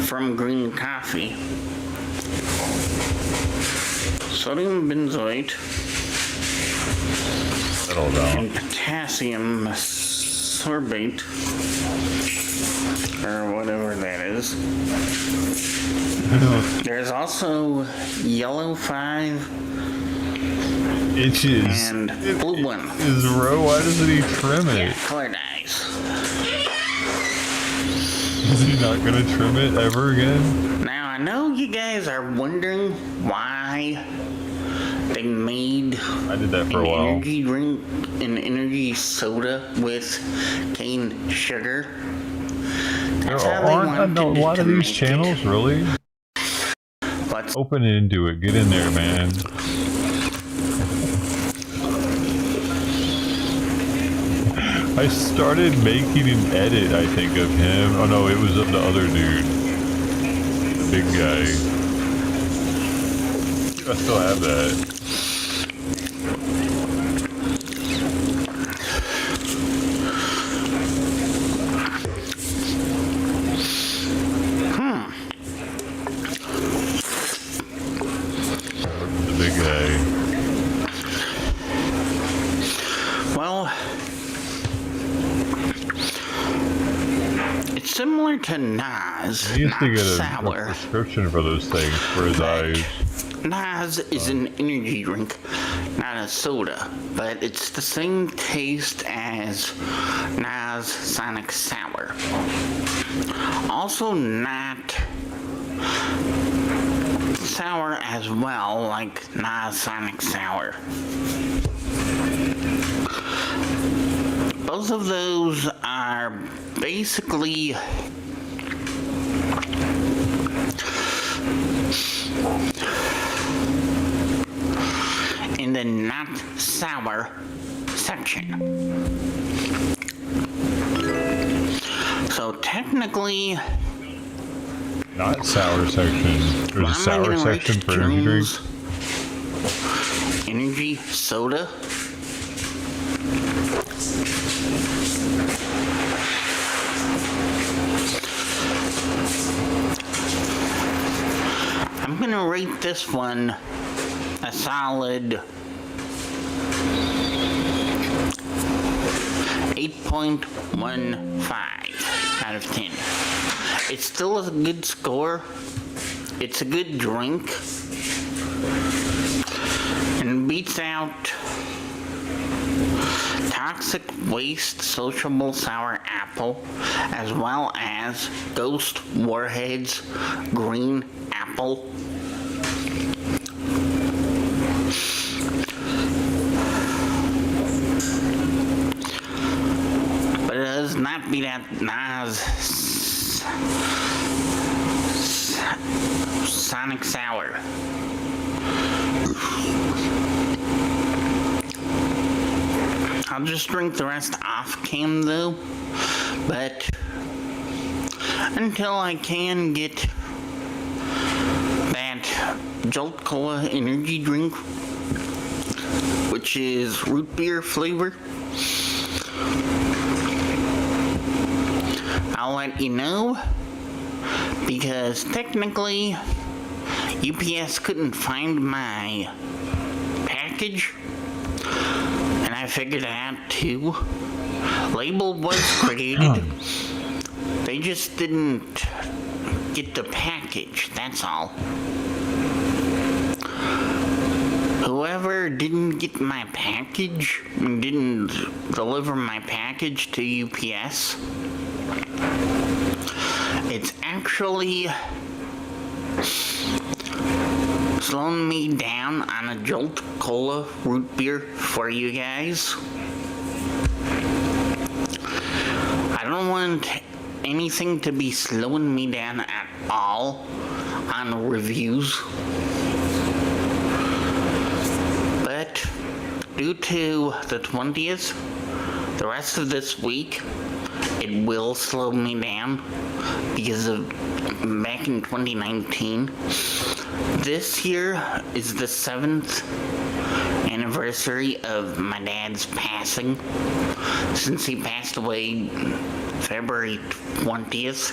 From green coffee. Sodium benzoate and potassium sorbate, or whatever that is. There's also yellow 5
itches
and blue 1.
His row, why doesn't he trim it?
Yeah, color dyes.
Is he not gonna trim it ever again?
Now I know you guys are wondering why they made
an
energy drink, an energy soda with cane sugar. That's how they wanted
a lot of these channels, really?
Let's
open into it. Get in there, man. I started making an edit, I think, of him. Oh no, it was of the other dude. The big guy. I still have that. The big guy.
Well, it's similar to Nas.
He used to get a
sour.
prescription for those things for his eyes.
Nas is an energy drink, not a soda, but it's the same taste as Nas Sonic Sour. Also not sour as well like Nas Sonic Sour. Both of those are basically in the not sour section. So technically,
not sour section. There's a sour section for energy drinks.
Energy soda. I'm gonna rate this one a solid 8.15 out of 10. It's still a good score. It's a good drink. And beats out Toxic Waste Sociable Sour Apple, as well as Ghost Warheads Green Apple. But it does not beat out Nas Sonic Sour. I'll just drink the rest off cam though, but until I can get that Jolt Cola energy drink, which is root beer flavor, I'll let you know, because technically UPS couldn't find my package, and I figured it out too. Label was created, they just didn't get the package, that's all. Whoever didn't get my package, didn't deliver my package to UPS, it's actually slowing me down on a Jolt Cola root beer for you guys. want anything to be slowing me down at all on reviews. But due to the 20th, the rest of this week, it will slow me down because of back in 2019. This year is the 7th anniversary of my dad's passing, since he passed away February 20th,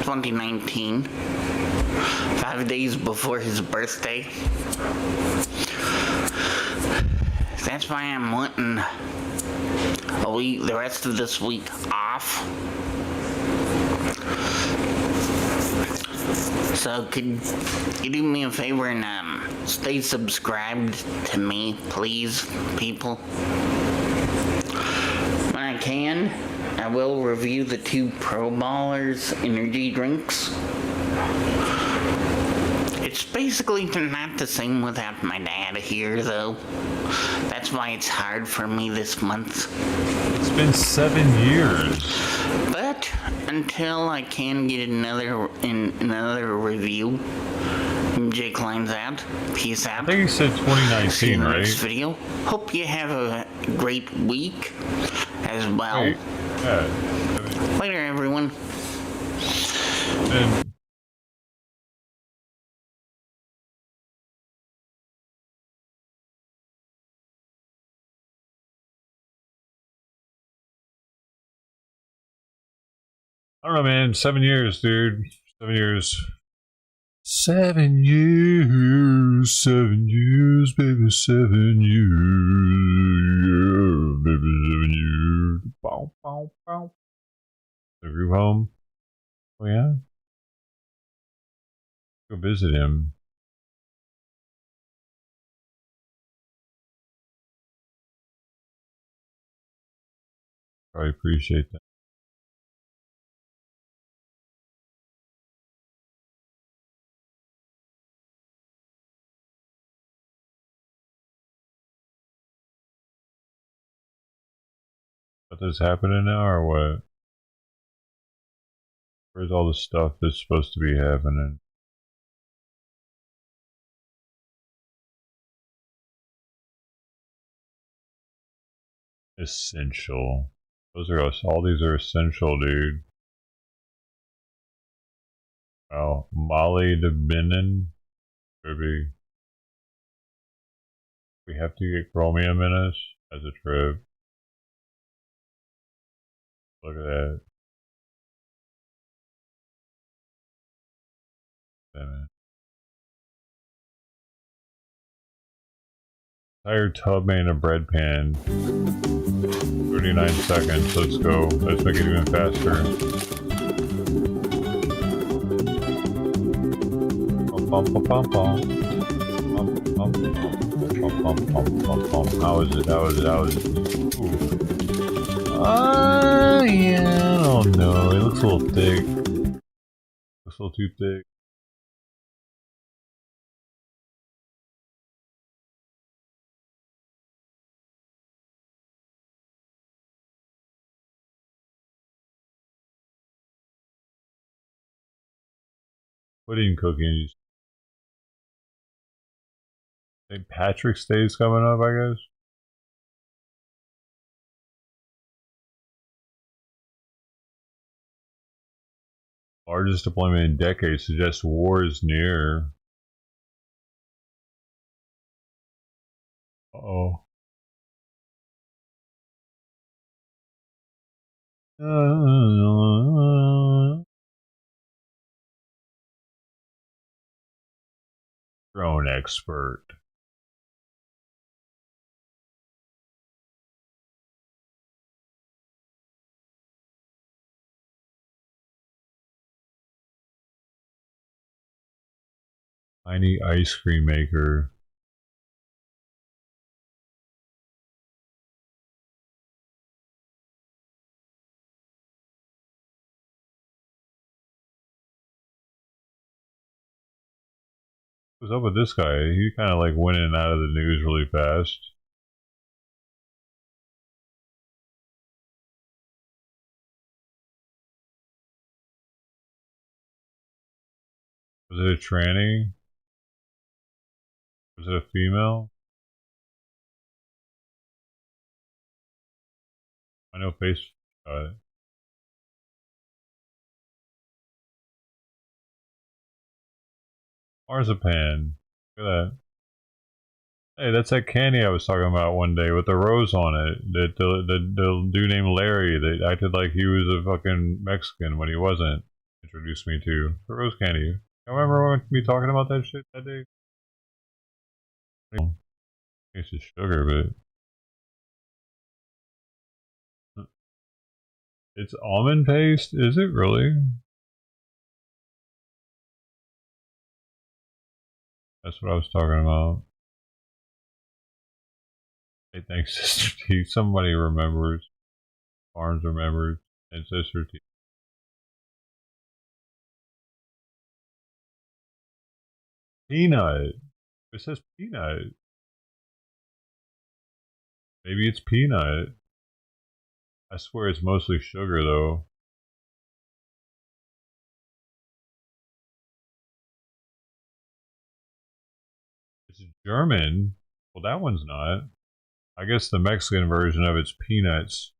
2019, 5 days before his birthday. That's why I'm wanting the rest of this week off. So could you do me a favor and stay subscribed to me, please, people? When I can, I will review the 2 Pro Ballers energy drinks. It's basically not the same without my dad here, though. That's why it's hard for me this month.
It's been 7 years.
But until I can get another review, Jake lines out. Peace out.
I think you said 2019,
See you in the
right?
next video. Hope you have a great week as well.
Wait, yeah.
Later, everyone.
And I don't know, man. 7 years, dude. 7 years. 7 years. 7 years, baby. 7 years. Yeah, baby. 7 years. Bow, bow, bow. The group home. Oh, yeah? Go visit him. I appreciate that. What is happening now, or what? Where's all the stuff that's supposed to be happening? Essential. Those are us. All these are essential, dude. Wow. Molly de Benin. Ruby. We have to get chromium in us as a trip. Look at that. Damn it. Entire tub made in a bread pan. 39 seconds. Let's go. Let's make it even faster. How is it? How is it? How is it? Yeah, I don't know. It looks a little thick. Looks a little too thick. Pudding cookies. St. Patrick's Day is coming up, I guess. Largest deployment in decades suggests war is near. Uh-oh. Drone expert. Tiny ice cream maker. What's up with this guy? He kind of like went in and out of the news really fast. Was it a tranny? Was it a female? I know face. Marzipan. Look at that. Hey, that's that candy I was talking about one day with the rose on it. That the dude named Larry that acted like he was a fucking Mexican when he wasn't. Introduced me to the rose candy. I remember me talking about that shit that day. It's just sugar, but it's almond paste. Is it really? That's what I was talking about. Hey, thanks, Sister T. Somebody remembers. Barnes remembers. And Sister T. Peanut. It says peanut. Maybe it's peanut. I swear it's mostly sugar, though. It's German. Well, that one's not. I guess the Mexican version of it's peanuts.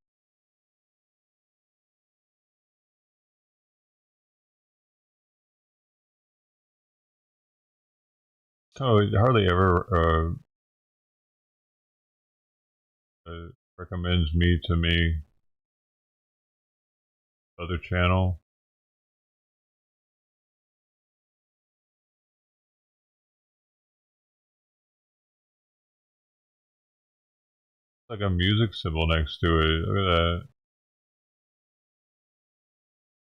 So it hardly ever recommends me to me. Other channel. Like a music symbol next to it. Look at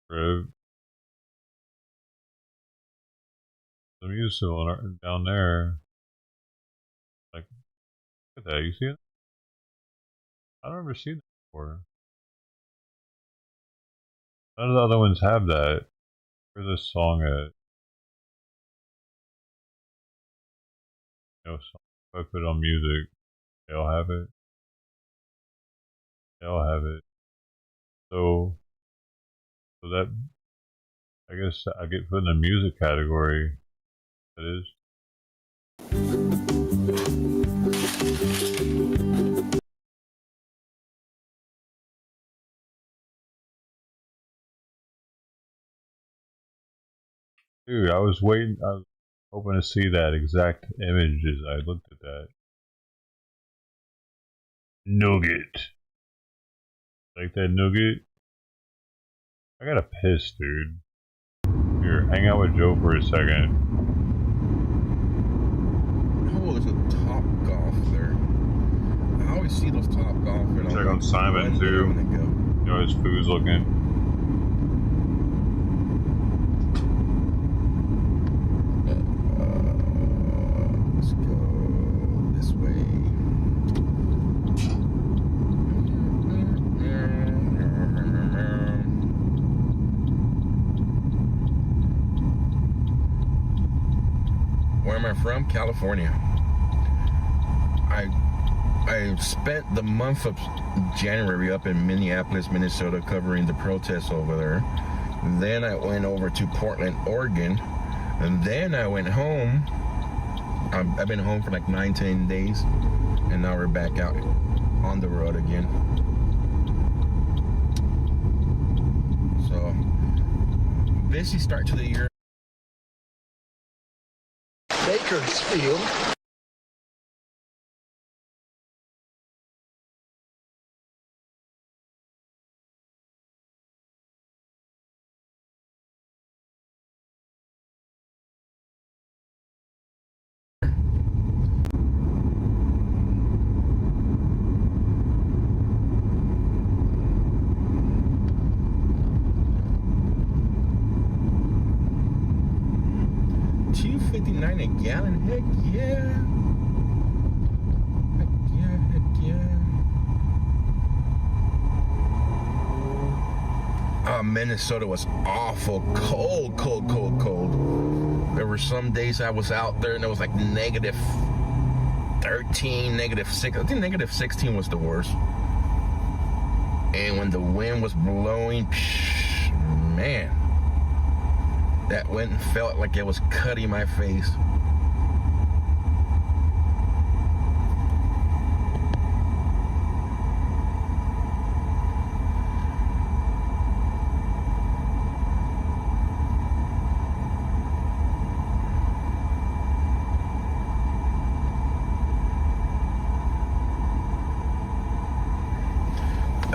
that. The music symbol down there. Like, look at that. You see it? I don't remember seeing that before. None of the other ones have that. Where's this song at? No song. If I put it on music, they all have it. They all have it. So that, I guess I get put in the music category. That is. Dude, I was hoping to see that exact image as I looked at that. Nugget. Like that nugget? I gotta piss, dude. Here, hang out with Joe for a second.
Oh, there's a Top Golf there. I always see those Top Golf.
Check on Simon, too. You know, his food's looking.
Let's go this way. Where am I from? California. I spent the month of January up in Minneapolis, Minnesota, covering the protests over there. Then I went over to Portland, Oregon, and then I went home. I've been home for like 9-10 days, and now we're back out on the road again. So, busy start to the year.
Bakersfield.
$2.59 a gallon. Heck yeah. Heck yeah, heck yeah. Minnesota was awful cold. There were some days I was out there and it was like negative 13, negative 6. I think negative 16 was the worst. And when the wind was blowing, man. that went and felt like it was cutting my face.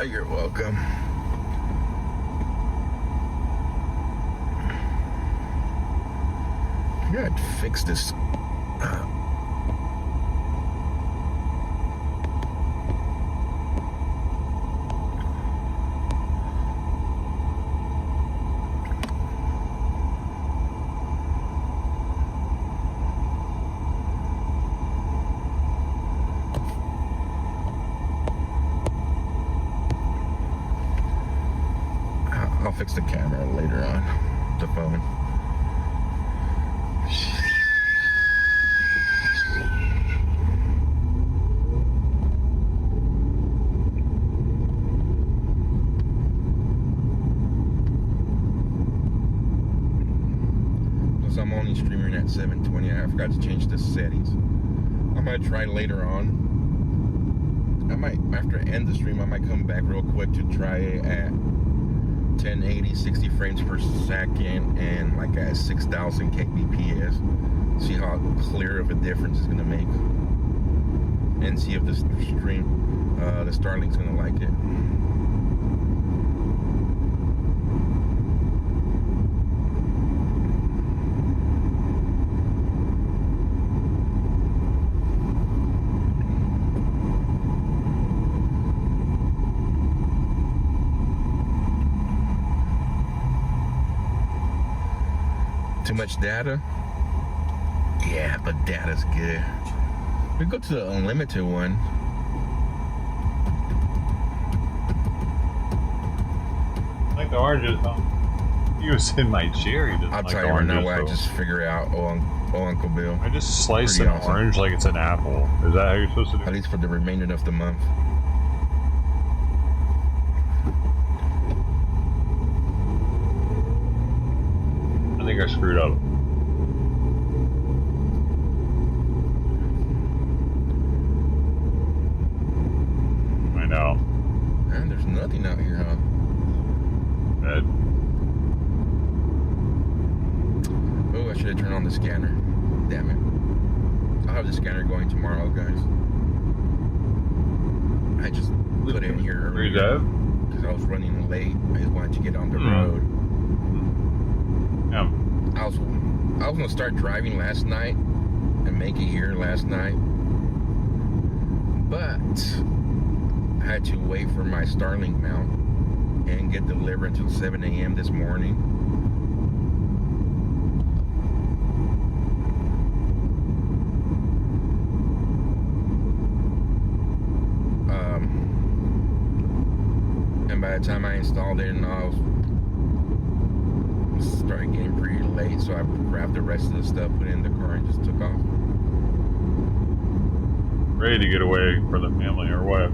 You're welcome. I gotta fix this. I'll fix the camera later on the phone. Plus, I'm only streaming at 720. I forgot to change the settings. I might try later on. I might, after I end the stream, I might come back real quick to try it at 1080, 60 frames per second, and like at 6,000 kbps. See how clear of a difference it's gonna make, and see if the stream, the Starlink's gonna like it. Too much data? Yeah, but data's good. We go to the unlimited one.
Like the oranges, huh? He was in my chair. He doesn't
I'll
like
tell you right
oranges,
now what I
though.
just figure out. Oh, Uncle Bill.
I just slice
Pretty
an
awesome.
orange like it's an apple. Is that how you're supposed to do it?
At least for the remainder of the month.
I think I screwed up. I know.
Man, there's nothing out here, huh?
Bad.
Oh, I should have turned on the scanner. Damn it. I'll have the scanner going tomorrow, guys. I just put it in here earlier because I was running late. I just wanted to get on the road.
Yeah.
I was gonna start driving last night and make it here last night, but I had to wait for my Starlink mount and get delivered until 7 a.m. this morning. And by the time I installed it, and I was started getting pretty late, so I grabbed the rest of the stuff, put it in the car, and just took off.
Ready to get away from the family or what?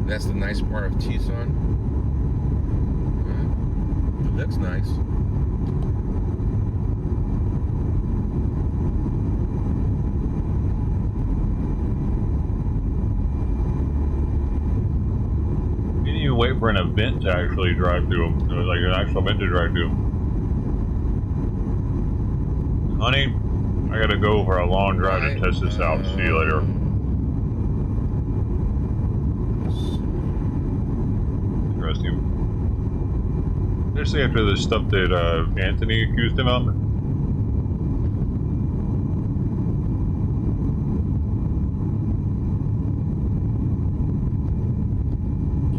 That's the nice part of Tucson. It looks nice.
Wait for an event to actually drive through them. It was like an actual event to drive through them. Honey, I gotta go for a long drive to test this out. See you later. Interesting. Especially after the stuff that Anthony accused him of.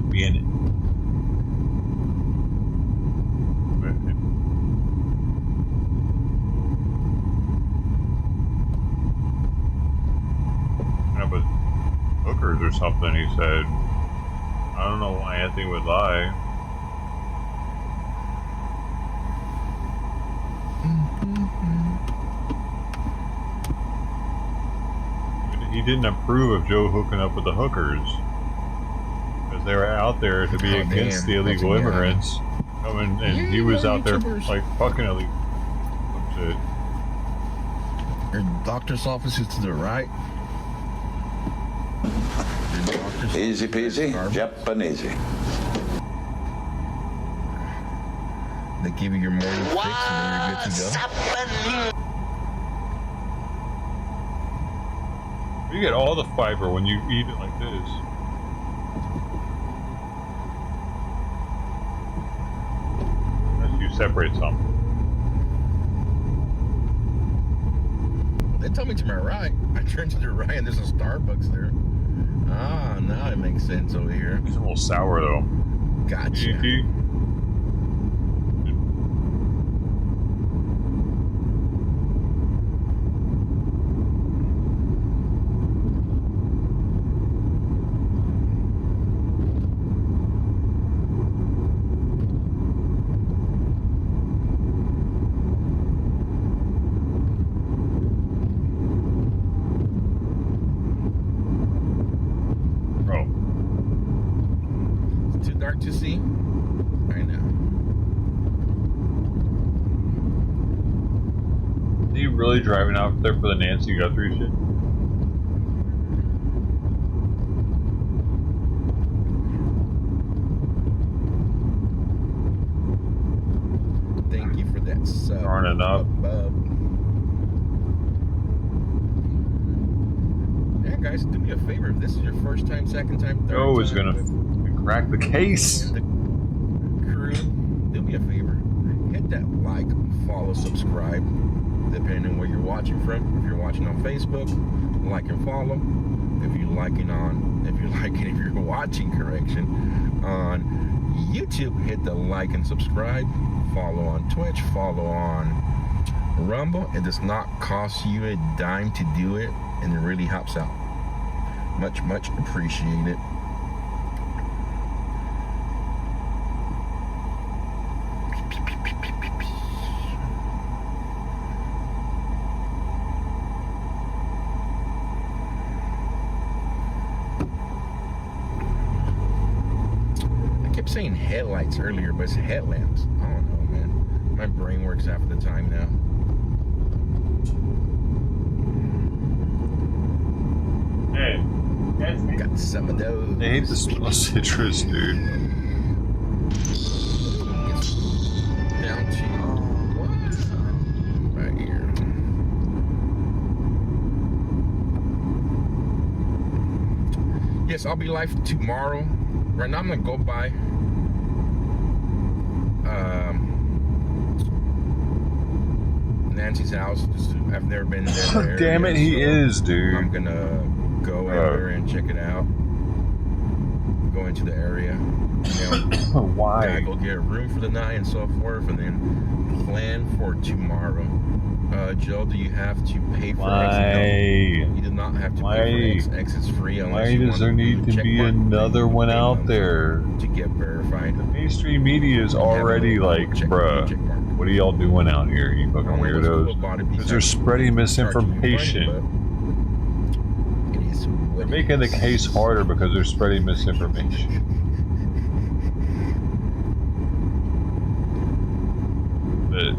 Be in it. Yeah, but hookers or something, he said. I don't know why Anthony would lie. He didn't approve of Joe hooking up with the hookers. Because they were out there to be against the illegal immigrants. Coming, and he was out there like fucking illegal. Shit.
Your doctor's office is to the right.
Easy peasy, Japanesey.
They give you your morning fix and then you're good to go.
You get all the fiber when you eat it like this. Unless you separate some.
They told me to my right. I turned to the right and there's a Starbucks there. Ah, now it makes sense over here.
It's a little sour though.
Gotcha. To see right now.
Are you really driving out there for the Nancy Guthrie shit?
Thank you for that sub.
Aren't enough.
Yeah, guys, do me a favor. If this is your first time, second time, third
Joe
time,
is gonna crack the case.
The crew, do me a favor. Hit that like, follow, subscribe, depending on where you're watching from. If you're watching on Facebook, like and follow. If you're watching on YouTube, hit the like and subscribe. Follow on Twitch, follow on Rumble. It does not cost you a dime to do it, and it really helps out. Much appreciated. Saying headlights earlier, but it's headlamps. I don't know, man. My brain works half the time now.
Hey,
got some of those.
I hate the smell of citrus, dude.
Down to right here. Yes, I'll be live tomorrow. Right now, I'm gonna go by. Nancy's house. I've never been there.
Damn it, he is, dude.
I'm gonna go in there and check it out. Go into the area.
Why?
Gotta go get a room for the night and so forth, and then plan for tomorrow. Joe, do you have to pay for X? No, you do not have to pay for X. X is free unless
Why does there need to be another one out there?
To get verified.
The mainstream media is already like, bruh, what are y'all doing out here, you fucking weirdos? Because they're spreading misinformation. They're making the case harder because they're spreading misinformation. But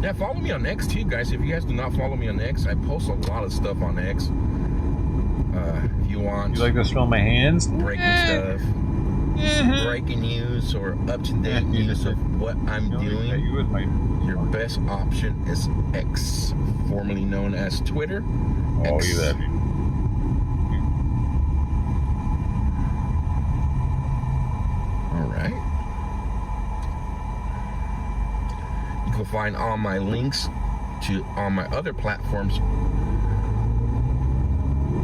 yeah, follow me on X too, guys. If you guys do not follow me on X, I post a lot of stuff on X. If you want,
you like to smell my hands?
Breaking stuff, breaking news, or up-to-date news of what I'm doing. Your best option is X, formerly known as Twitter.
Oh,
X.
you that.
All right. You can find all my links to all my other platforms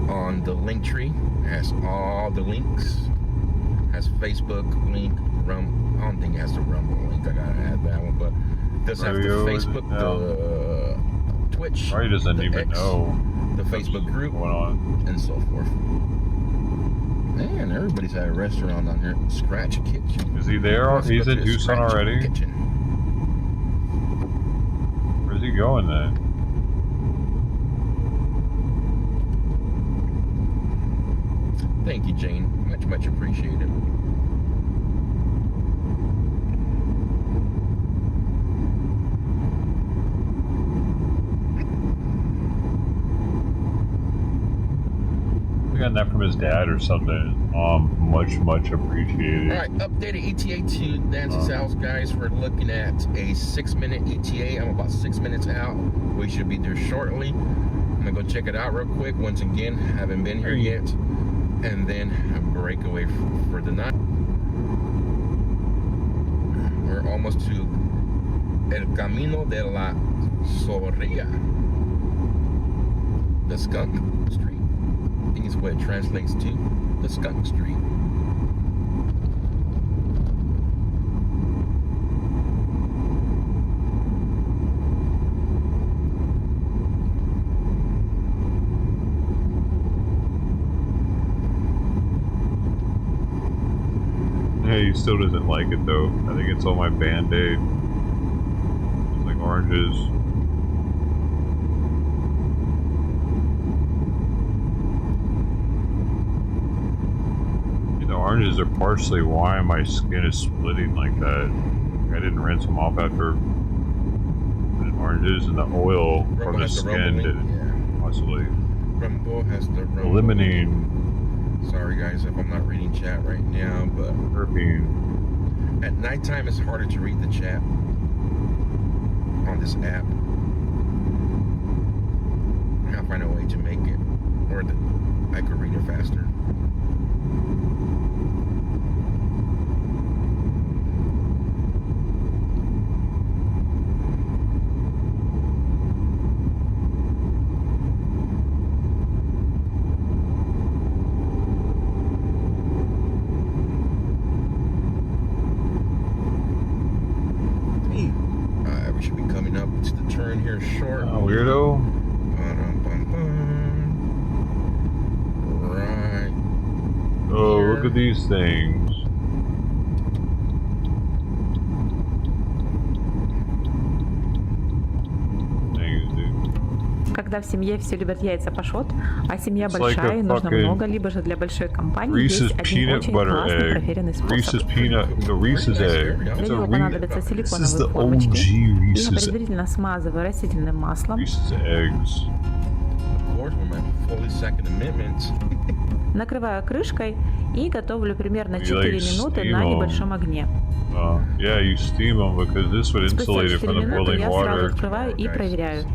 on the link tree. It has all the links. It has Facebook link, I don't think it has the Rumble link. I gotta add that one, but it does have the Facebook, the Twitch.
Probably doesn't even know
the Facebook group, and so forth. Man, everybody's had a restaurant on here. Scratch Kitchen.
Is he there? He's in Tucson already?
Kitchen.
Keep going then.
Thank you, Jane. Much appreciated.
I got that from his dad or something. Much appreciated.
All right, updated ETA to Dancy's house, guys. We're looking at a 6-minute ETA. I'm about 6 minutes out. We should be there shortly. I'm gonna go check it out real quick. Once again, haven't been here yet. And then a breakaway for the night. We're almost to El Camino de la Zorrilla, the Skunk Street. I think it's what it translates to, the Skunk Street.
Hey, he still doesn't like it though. I think it's on my Band-Aid. It's like oranges. The oranges are partially why my skin is splitting like that. I didn't rinse them off after the oranges, and the oil from the skin did possibly eliminating.
Sorry guys if I'm not reading chat right now, but at nighttime it's harder to read the chat on this app. I'll find a way to make it, or I could read it faster. We should be coming up to the turn here short.
Weirdo.
Right.
Oh, look at these things.
Когда в семье все любят яйца пашот, а семья большая и нужно много, либо же для большой компании есть один очень классный проверенный способ. Для него понадобятся силиконовые формочки. Их предварительно смазываю растительным маслом. Накрываю крышкой и готовлю примерно 4 минуты на небольшом огне. Спустя 4 минуты я сразу открываю и проверяю.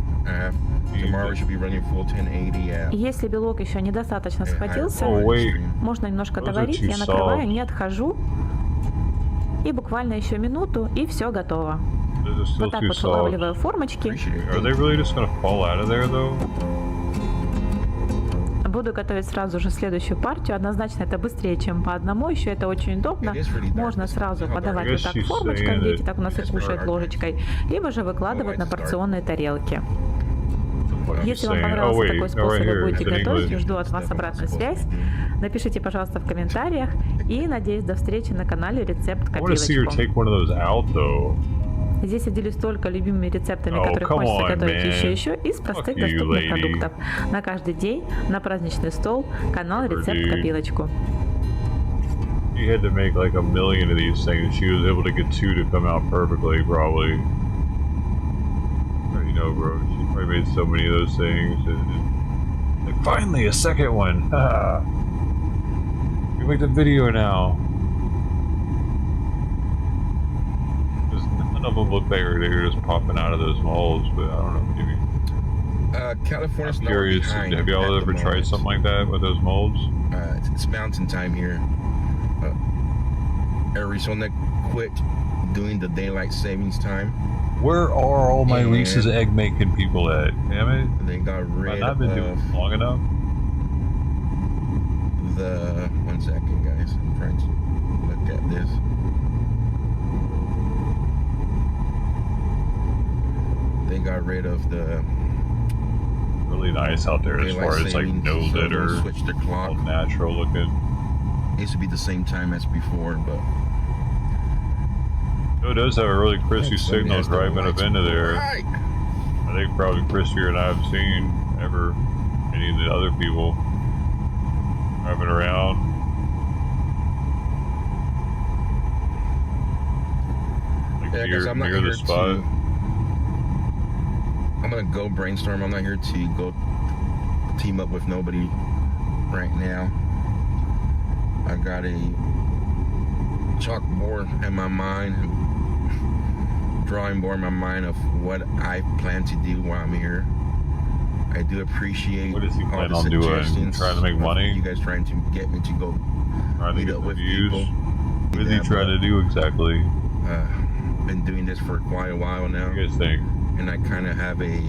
Если белок еще недостаточно схватился, можно немножко доварить, я накрываю, не отхожу. И буквально еще минуту, и все готово. Вот так вот вылавливаю формочки. Буду готовить сразу же следующую партию. Однозначно это быстрее, чем по одному. Еще это очень удобно. Можно сразу подавать вот так формочкой, дети так у нас и кушают ложечкой, либо же выкладывать на порционные тарелки. Если вам понравился такой способ, вы будете готовить, жду от вас обратную связь. Напишите, пожалуйста, в комментариях. И надеюсь, до встречи на канале Рецепт Копилочку. Здесь я делюсь только любимыми рецептами, которые хочется готовить еще из простых доступных продуктов. На каждый день, на праздничный стол, канал Рецепт Копилочку.
She had to make like 1 million of these things. She was able to get 2 to come out perfectly, probably. You know, bro, she probably made so many of those things. And like, finally, a second one. You make the video now. None of them look like they're just popping out of those molds, but I don't know, maybe.
California's
I'm curious, have y'all ever tried something like that with those molds?
It's mountain time here. Arizona quit doing the daylight savings time.
Where are all my Reese's egg making people at? Damn it!
They got rid
I've been doing it long enough.
The 1 second, guys. I'm trying to look at this. They got rid of the.
Really nice out there as far as like no litter, all natural looking.
It used to be the same time as before, but.
It does have a really crispy signal driving up into there.
Right.
I think probably crispier than I've seen ever any of the other people driving around. Like near the spot.
I'm gonna go brainstorm. I'm not here to go team up with nobody right now. I got a chalkboard in my mind, drawing board in my mind of what I plan to do while I'm here. I do appreciate
what does he plan
all the
on doing?
suggestions.
Trying to make money?
You guys trying to get me to go meet up with people.
What is he trying to do exactly?
Been doing this for quite a while now.
What do you guys think?
And I kind of have a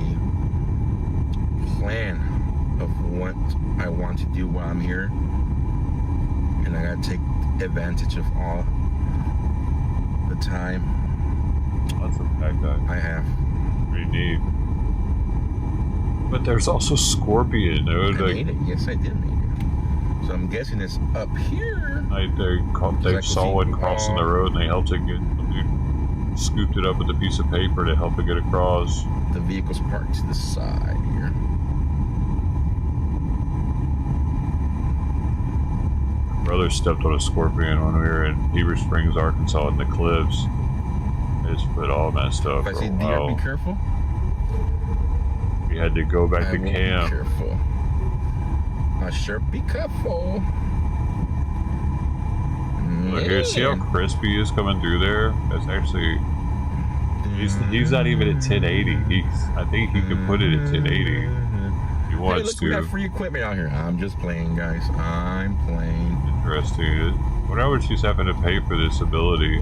plan of what I want to do while I'm here. And I gotta take advantage of all the time.
That's a fact I
have.
Pretty neat. But there's also Scorpion.
I made it. Yes, I did make it. So I'm guessing it's up here.
They saw one crossing the road and they helped it get. Dude scooped it up with a piece of paper to help it get across.
The vehicle's parked to the side here.
My brother stepped on a Scorpion when we were in Heber Springs, Arkansas, in the cliffs. His foot all messed up.
If I say deer, be careful.
We had to go back to camp.
Be careful. Sure, be careful.
Look here, see how crispy he is coming through there? That's actually... He's not even at 1080. I think he could put it at 1080. He wants to.
We got free equipment out here. I'm just playing, guys. I'm playing.
Interesting. What how much he's having to pay for this ability?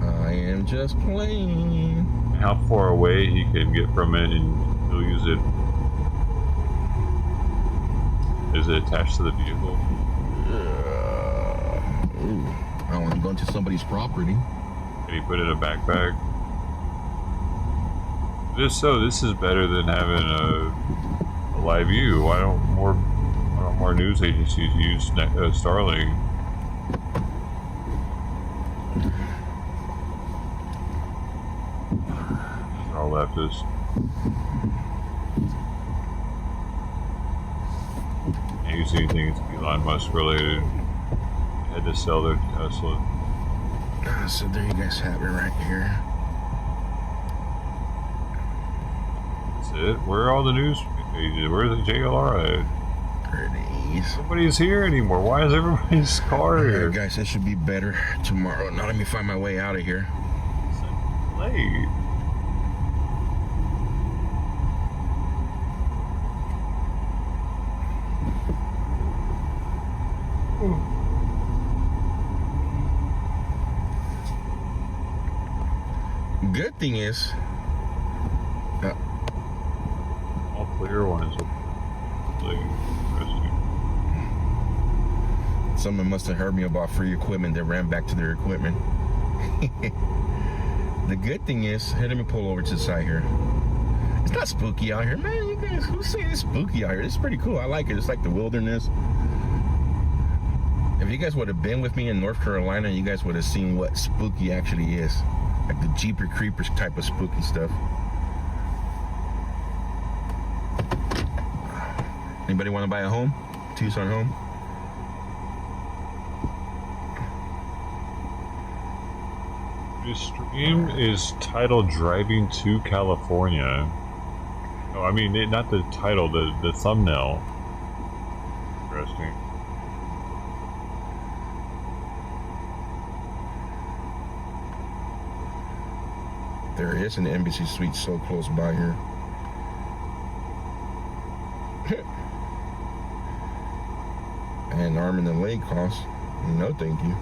I am just playing.
How far away he can get from it and he'll use it. Is it attached to the vehicle?
I don't want to go into somebody's property.
Can he put it in a backpack? Just so, this is better than having a live view. Why don't more news agencies use Starlink? They're all leftists. Can't use anything that's Elon Musk related. They had to sell their Tesla.
So there you guys have it right here.
That's it. Where are all the news pages? Where's the JLR at? Nobody's here anymore. Why is everybody's car here?
Alright, guys, it should be better tomorrow. Now let me find my way out of here.
It's late.
Good thing is,
all clear ones.
Someone must have heard me about free equipment. They ran back to their equipment. The good thing is, hey, let me pull over to the side here. It's not spooky out here, man. You guys, who's saying it's spooky out here? It's pretty cool. I like it. It's like the wilderness. If you guys would have been with me in North Carolina, you guys would have seen what spooky actually is. Like the Jeepers Creepers type of spooky stuff. Anybody want to buy a home? Tucson home?
This stream is titled Driving to California. Oh, I mean, not the title, the thumbnail. Interesting.
There is an embassy suite so close by here. And arm and the leg cost. No, thank you.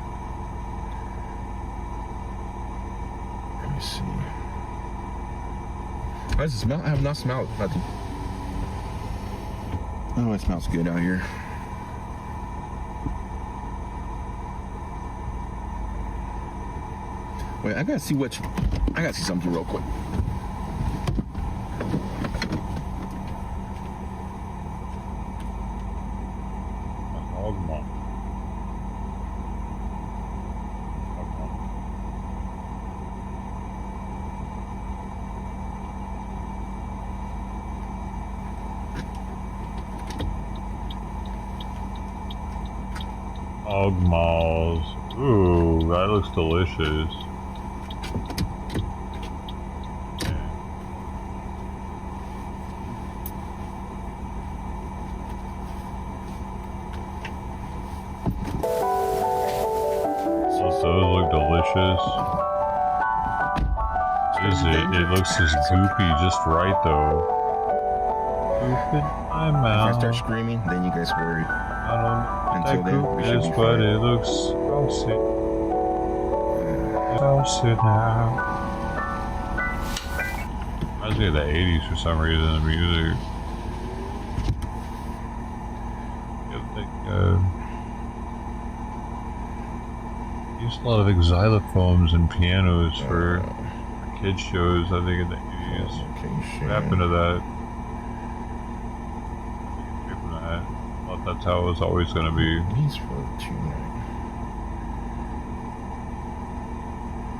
Let me see. How does it smell? I have not smelled nothing. Oh, it smells good out here. Wait, I gotta see something real quick.
Hog malls. Ooh, that looks delicious. Those look delicious. Is it? It looks just goopy, just right though. Goop in my mouth.
If I start screaming, then you guys worry.
I don't know what that goop is, but it looks saucy. Saucy now. Reminds me of the 80s for some reason, the music. Used a lot of xylophones and pianos for kids shows, I think, in the 80s. What happened to that? I thought that's how it was always going to be.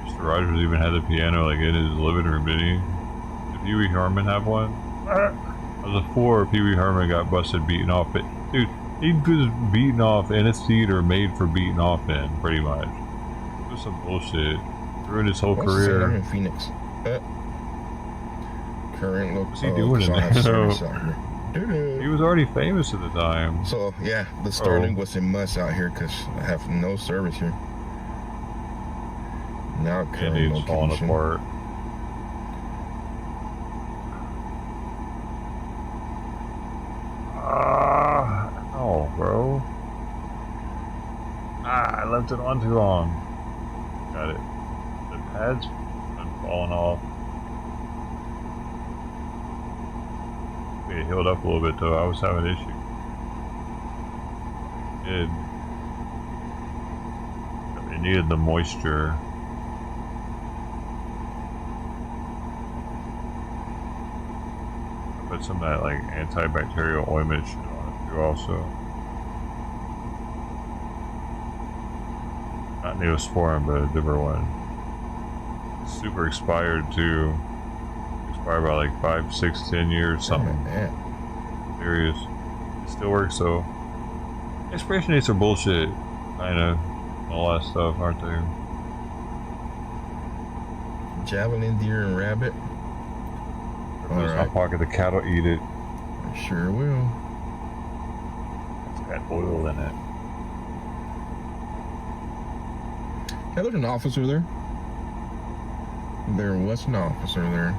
Mr. Rogers even had the piano like in his living room, didn't he? Did Pee Wee Herman have one? I was a 4, Pee Wee Herman got busted beaten off, but dude, he was beaten off in a theater made for beating off in, pretty much. It was some bullshit. Ruined his whole career.
I'm in Phoenix. Current local.
What's he doing in there? He was already famous at the time.
So yeah, the Starlink was a must out here because I have no service here. Now current
it's falling apart. Oh, bro. I left it on too long. Got it. The pad's been falling off. It healed up a little bit though. I was having an issue. It needed the moisture. I put some of that like antibacterial ointment shit on it too also. Not Neosporin, but a different one. It's super expired too. Expired by like 5, 6, 10 years, something. Serious. It still works though. Expiration dates are bullshit. Kinda. All that stuff, aren't they?
Javelin, deer, and rabbit.
All right. My pocket, the cat'll eat it.
I sure will.
It's got oil in it.
Yeah, there's an officer there. There was an officer there.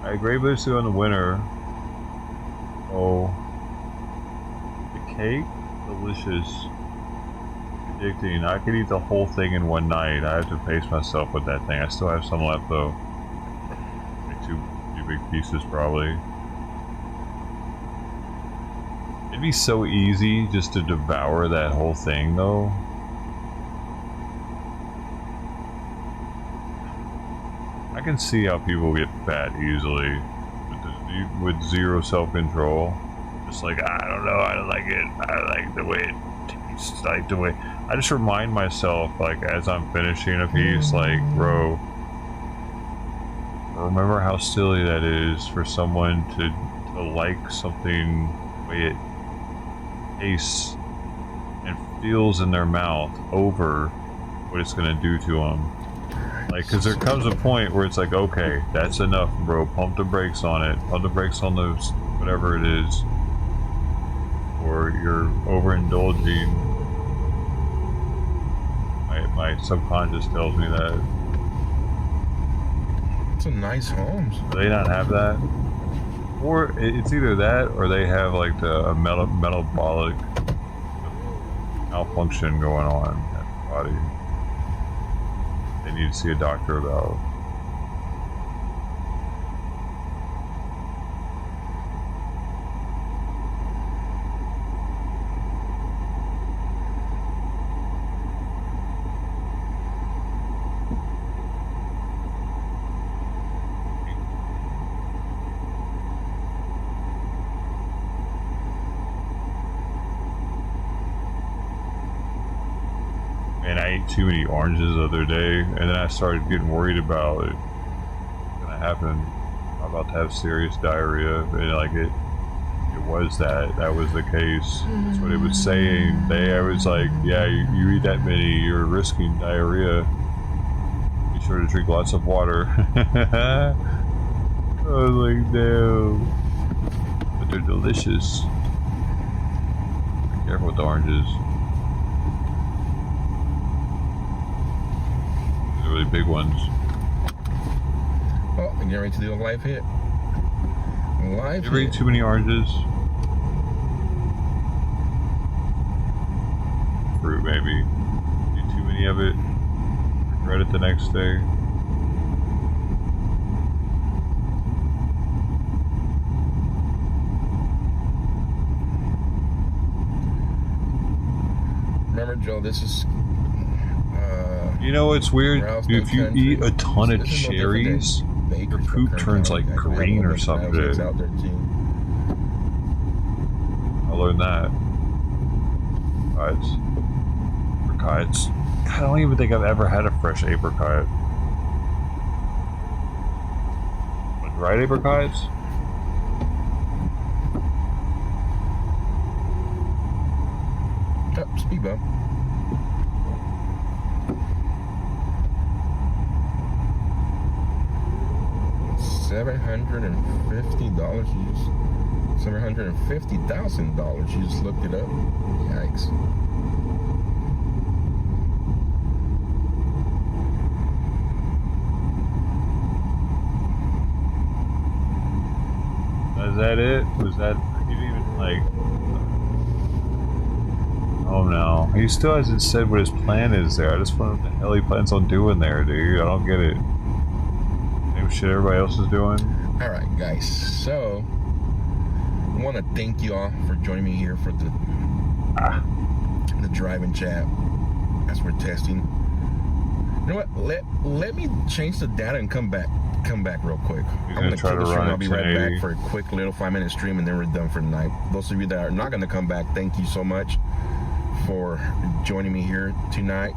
Alright, Grey Booster in the winter. Oh. The cake? Delicious. Addicting. I could eat the whole thing in one night. I have to pace myself with that thing. I still have some left though. Like two big pieces probably. It'd be so easy just to devour that whole thing though. I can see how people get fat easily with zero self-control. Just like, I don't know, I don't like it. I like the way it tastes, like the way. I just remind myself, like, as I'm finishing a piece, like, bro, remember how silly that is for someone to like something the way it tastes and feels in their mouth over what it's gonna do to them. Like, cause there comes a point where it's like, okay, that's enough, bro. Pump the brakes on it. Pump the brakes on those, whatever it is. Or you're overindulging. My subconscious tells me that.
It's a nice home.
Do they not have that? Or it's either that, or they have like the metabolic malfunction going on in the body. They need to see a doctor about. Man, I ate too many oranges the other day, and then I started getting worried about it. What's gonna happen if I'm about to have serious diarrhea, and like it was that was the case. That's what it was saying. I was like, yeah, you eat that many, you're risking diarrhea. Be sure to drink lots of water. I was like, no. But they're delicious. Be careful with the oranges. They're really big ones.
Oh, I'm getting ready to do a live hit.
You ever eat too many oranges? Fruit, maybe. Eat too many of it. Regret it the next day.
Remember, Joe, this is...
you know, it's weird. If you eat a ton of cherries, your poop turns like green or something. I learned that. Apricots. I don't even think I've ever had a fresh apricot. Dried apricots?
Oh, speed bump. $750. $750,000. You just looked it up. Yikes.
Is that it? Was that... You didn't even, like... Oh no. He still hasn't said what his plan is there. I just wonder what the hell he plans on doing there, dude. I don't get it. Same shit everybody else is doing.
Alright, guys. So... I want to thank you all for joining me here for the drive-in chat as we're testing. You know what? Let me change the data and come back real quick. I'm gonna kill the stream. I'll be right back for a quick little 5-minute stream, and then we're done for the night. Those of you that are not gonna come back, thank you so much for joining me here tonight.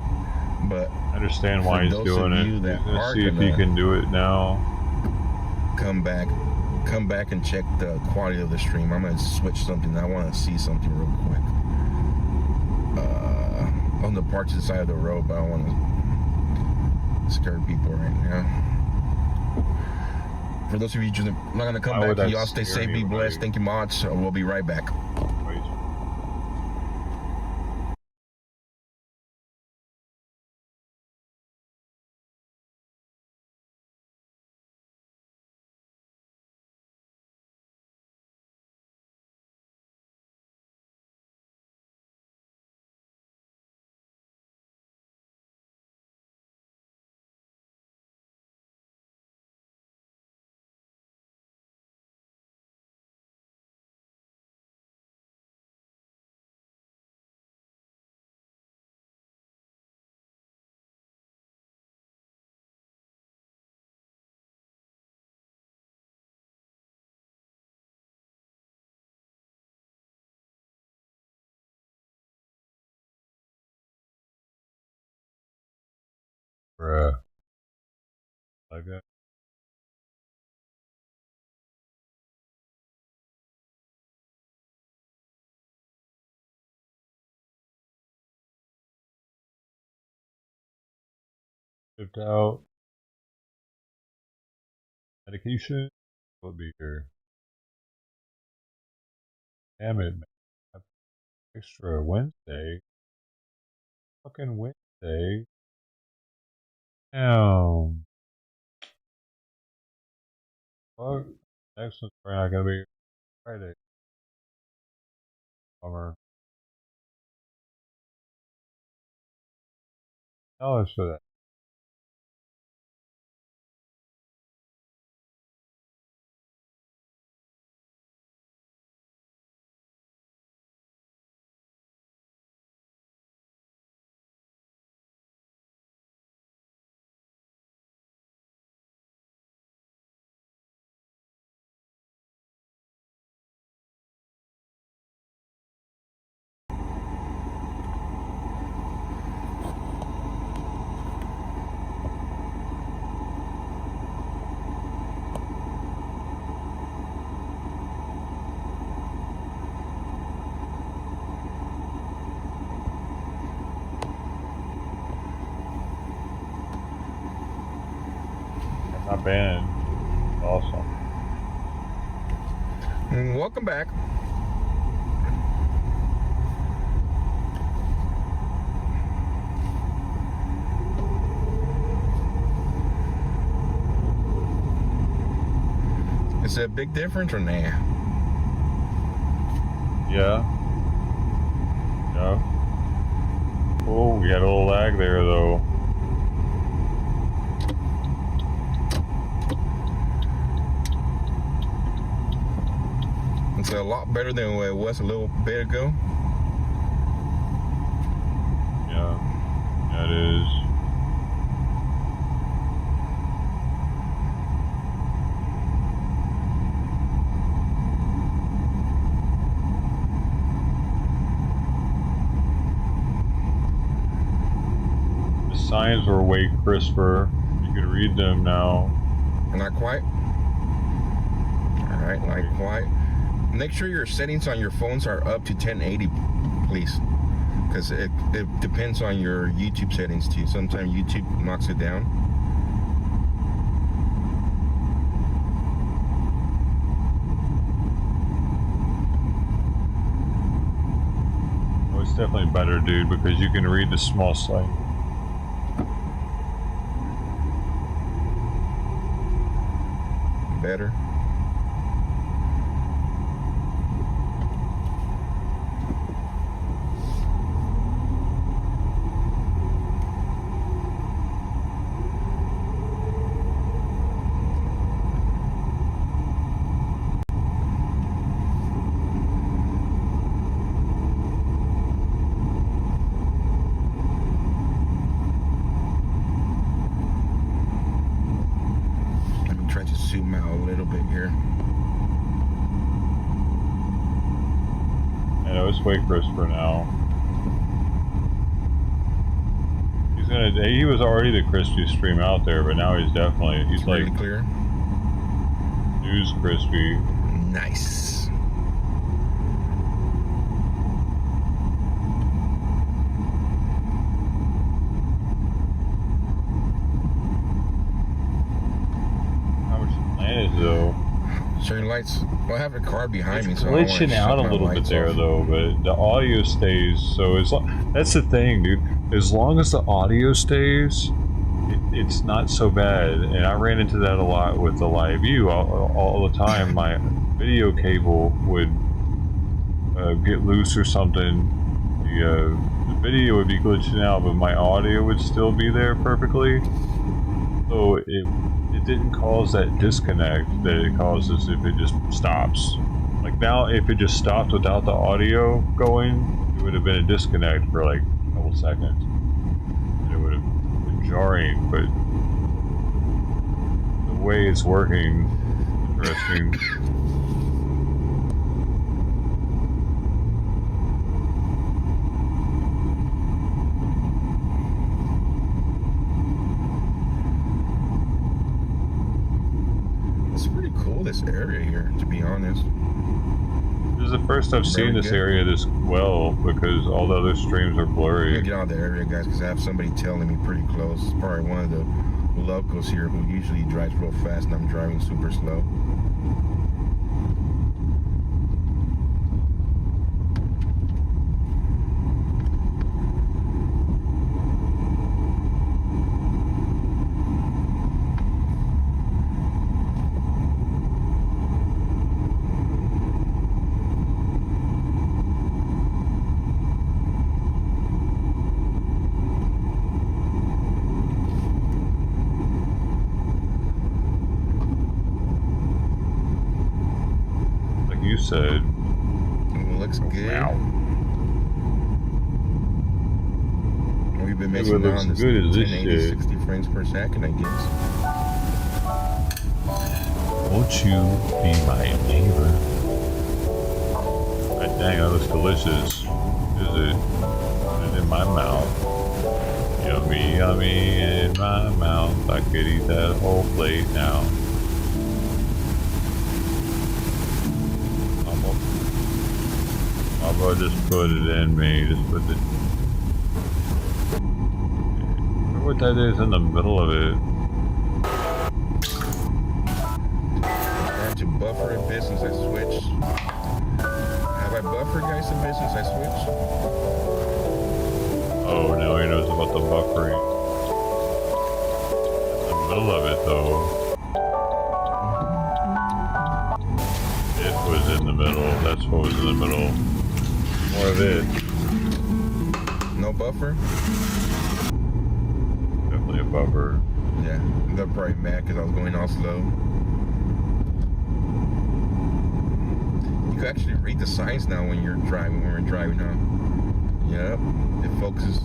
But
I understand why he's doing it. He's gonna see if he can do it now.
Come back and check the quality of the stream. I'm gonna switch something. I want to see something real quick. On the parts of the side of the road, but I don't want to scare people right now. For those of you just not gonna come back, y'all stay safe, be blessed. Thank you, mods. We'll be right back.
Bruh. Like that. Shipped out. Medication will be here. Damn it, man. Extra Wednesday. Fucking Wednesday. Damn. Fuck. Next one's probably not gonna be Friday. Bummer. $1 for that. Not bad. Awesome.
And welcome back. Is it a big difference or nah?
Yeah. Yeah. Oh, we got a little lag there though.
It's a lot better than what it was a little bit ago.
Yeah, that is. The signs were way crisper. You could read them now.
Not quite. All right, not quite. Make sure your settings on your phones are up to 1080, please, because it depends on your YouTube settings too. Sometimes YouTube knocks it down.
Oh, it's definitely better, dude, because you can read the small sign.
Better. Zoom out a little bit here.
I know it's way crisper now. He was already the crispiest stream out there, but now he's definitely, he's
really
like
clear.
News crispy.
Nice.
Though.
Certain lights. Well, I have a car behind me, so
glitching out a little bit there, though. But the audio stays. So that's the thing, dude. As long as the audio stays, it's not so bad. And I ran into that a lot with the live view all the time. My video cable would get loose or something. The video would be glitching out, but my audio would still be there perfectly. So it didn't cause that disconnect that it causes if it just stops. Like now, if it just stopped without the audio going, it would have been a disconnect for like a couple seconds. And it would have been jarring, but the way it's working, interesting.
This area here, to be honest.
This is the first I've seen this area this well, because all the other streams are blurry.
I'm gonna get out of the area, guys, because I have somebody telling me pretty close. It's probably one of the locals here who usually drives real fast, and I'm driving super slow.
Said
looks good.
Wow.
We've been messing around this 1080, 60 frames per second, I guess.
Won't you be my neighbor? God dang, that looks delicious. Is it? Put it in my mouth. Yummy, yummy in my mouth. I could eat that whole plate now. I'll just put it in me. Just put it. I wonder what that is in the middle of it.
buffer in business, I switch. Have I buffered guys in business, I switch.
Oh, now he knows about the buffering. In the middle of it, though. It was in the middle. That's what was in the middle. More of it.
No buffer?
Definitely a buffer.
Yeah, they're probably mad because I was going all slow. You can actually read the signs now when you're driving, when we're driving now. Yep, it focuses.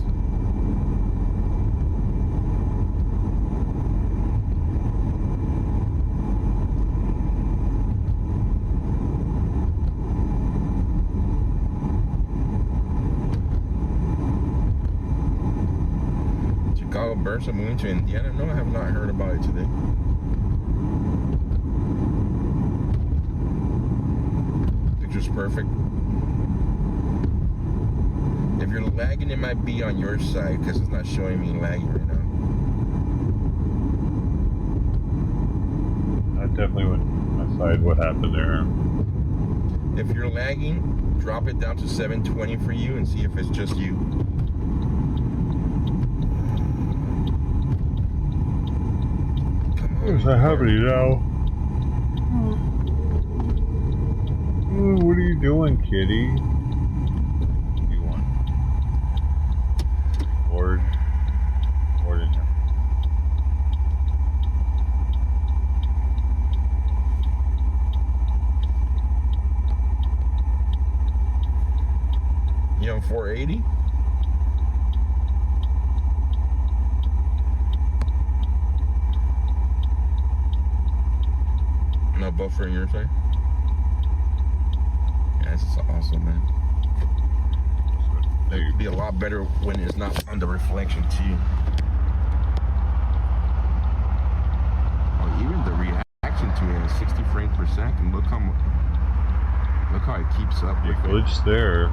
Chicago Burns are moving to Indiana? No, I have not heard about it today. Picture's perfect. If you're lagging, it might be on your side because it's not showing me lagging right now.
That definitely went my side. What happened there?
If you're lagging, drop it down to 720 for you and see if it's just you.
What's happening now? What are you doing, kitty? What do you want? Bored? Bored in here.
You on 480? No buffer in your side? Yeah, this is awesome, man. It would be a lot better when it's not on the reflection too. Oh, even the reaction to it is 60 frames per second. Look how it keeps up.
It glitched there.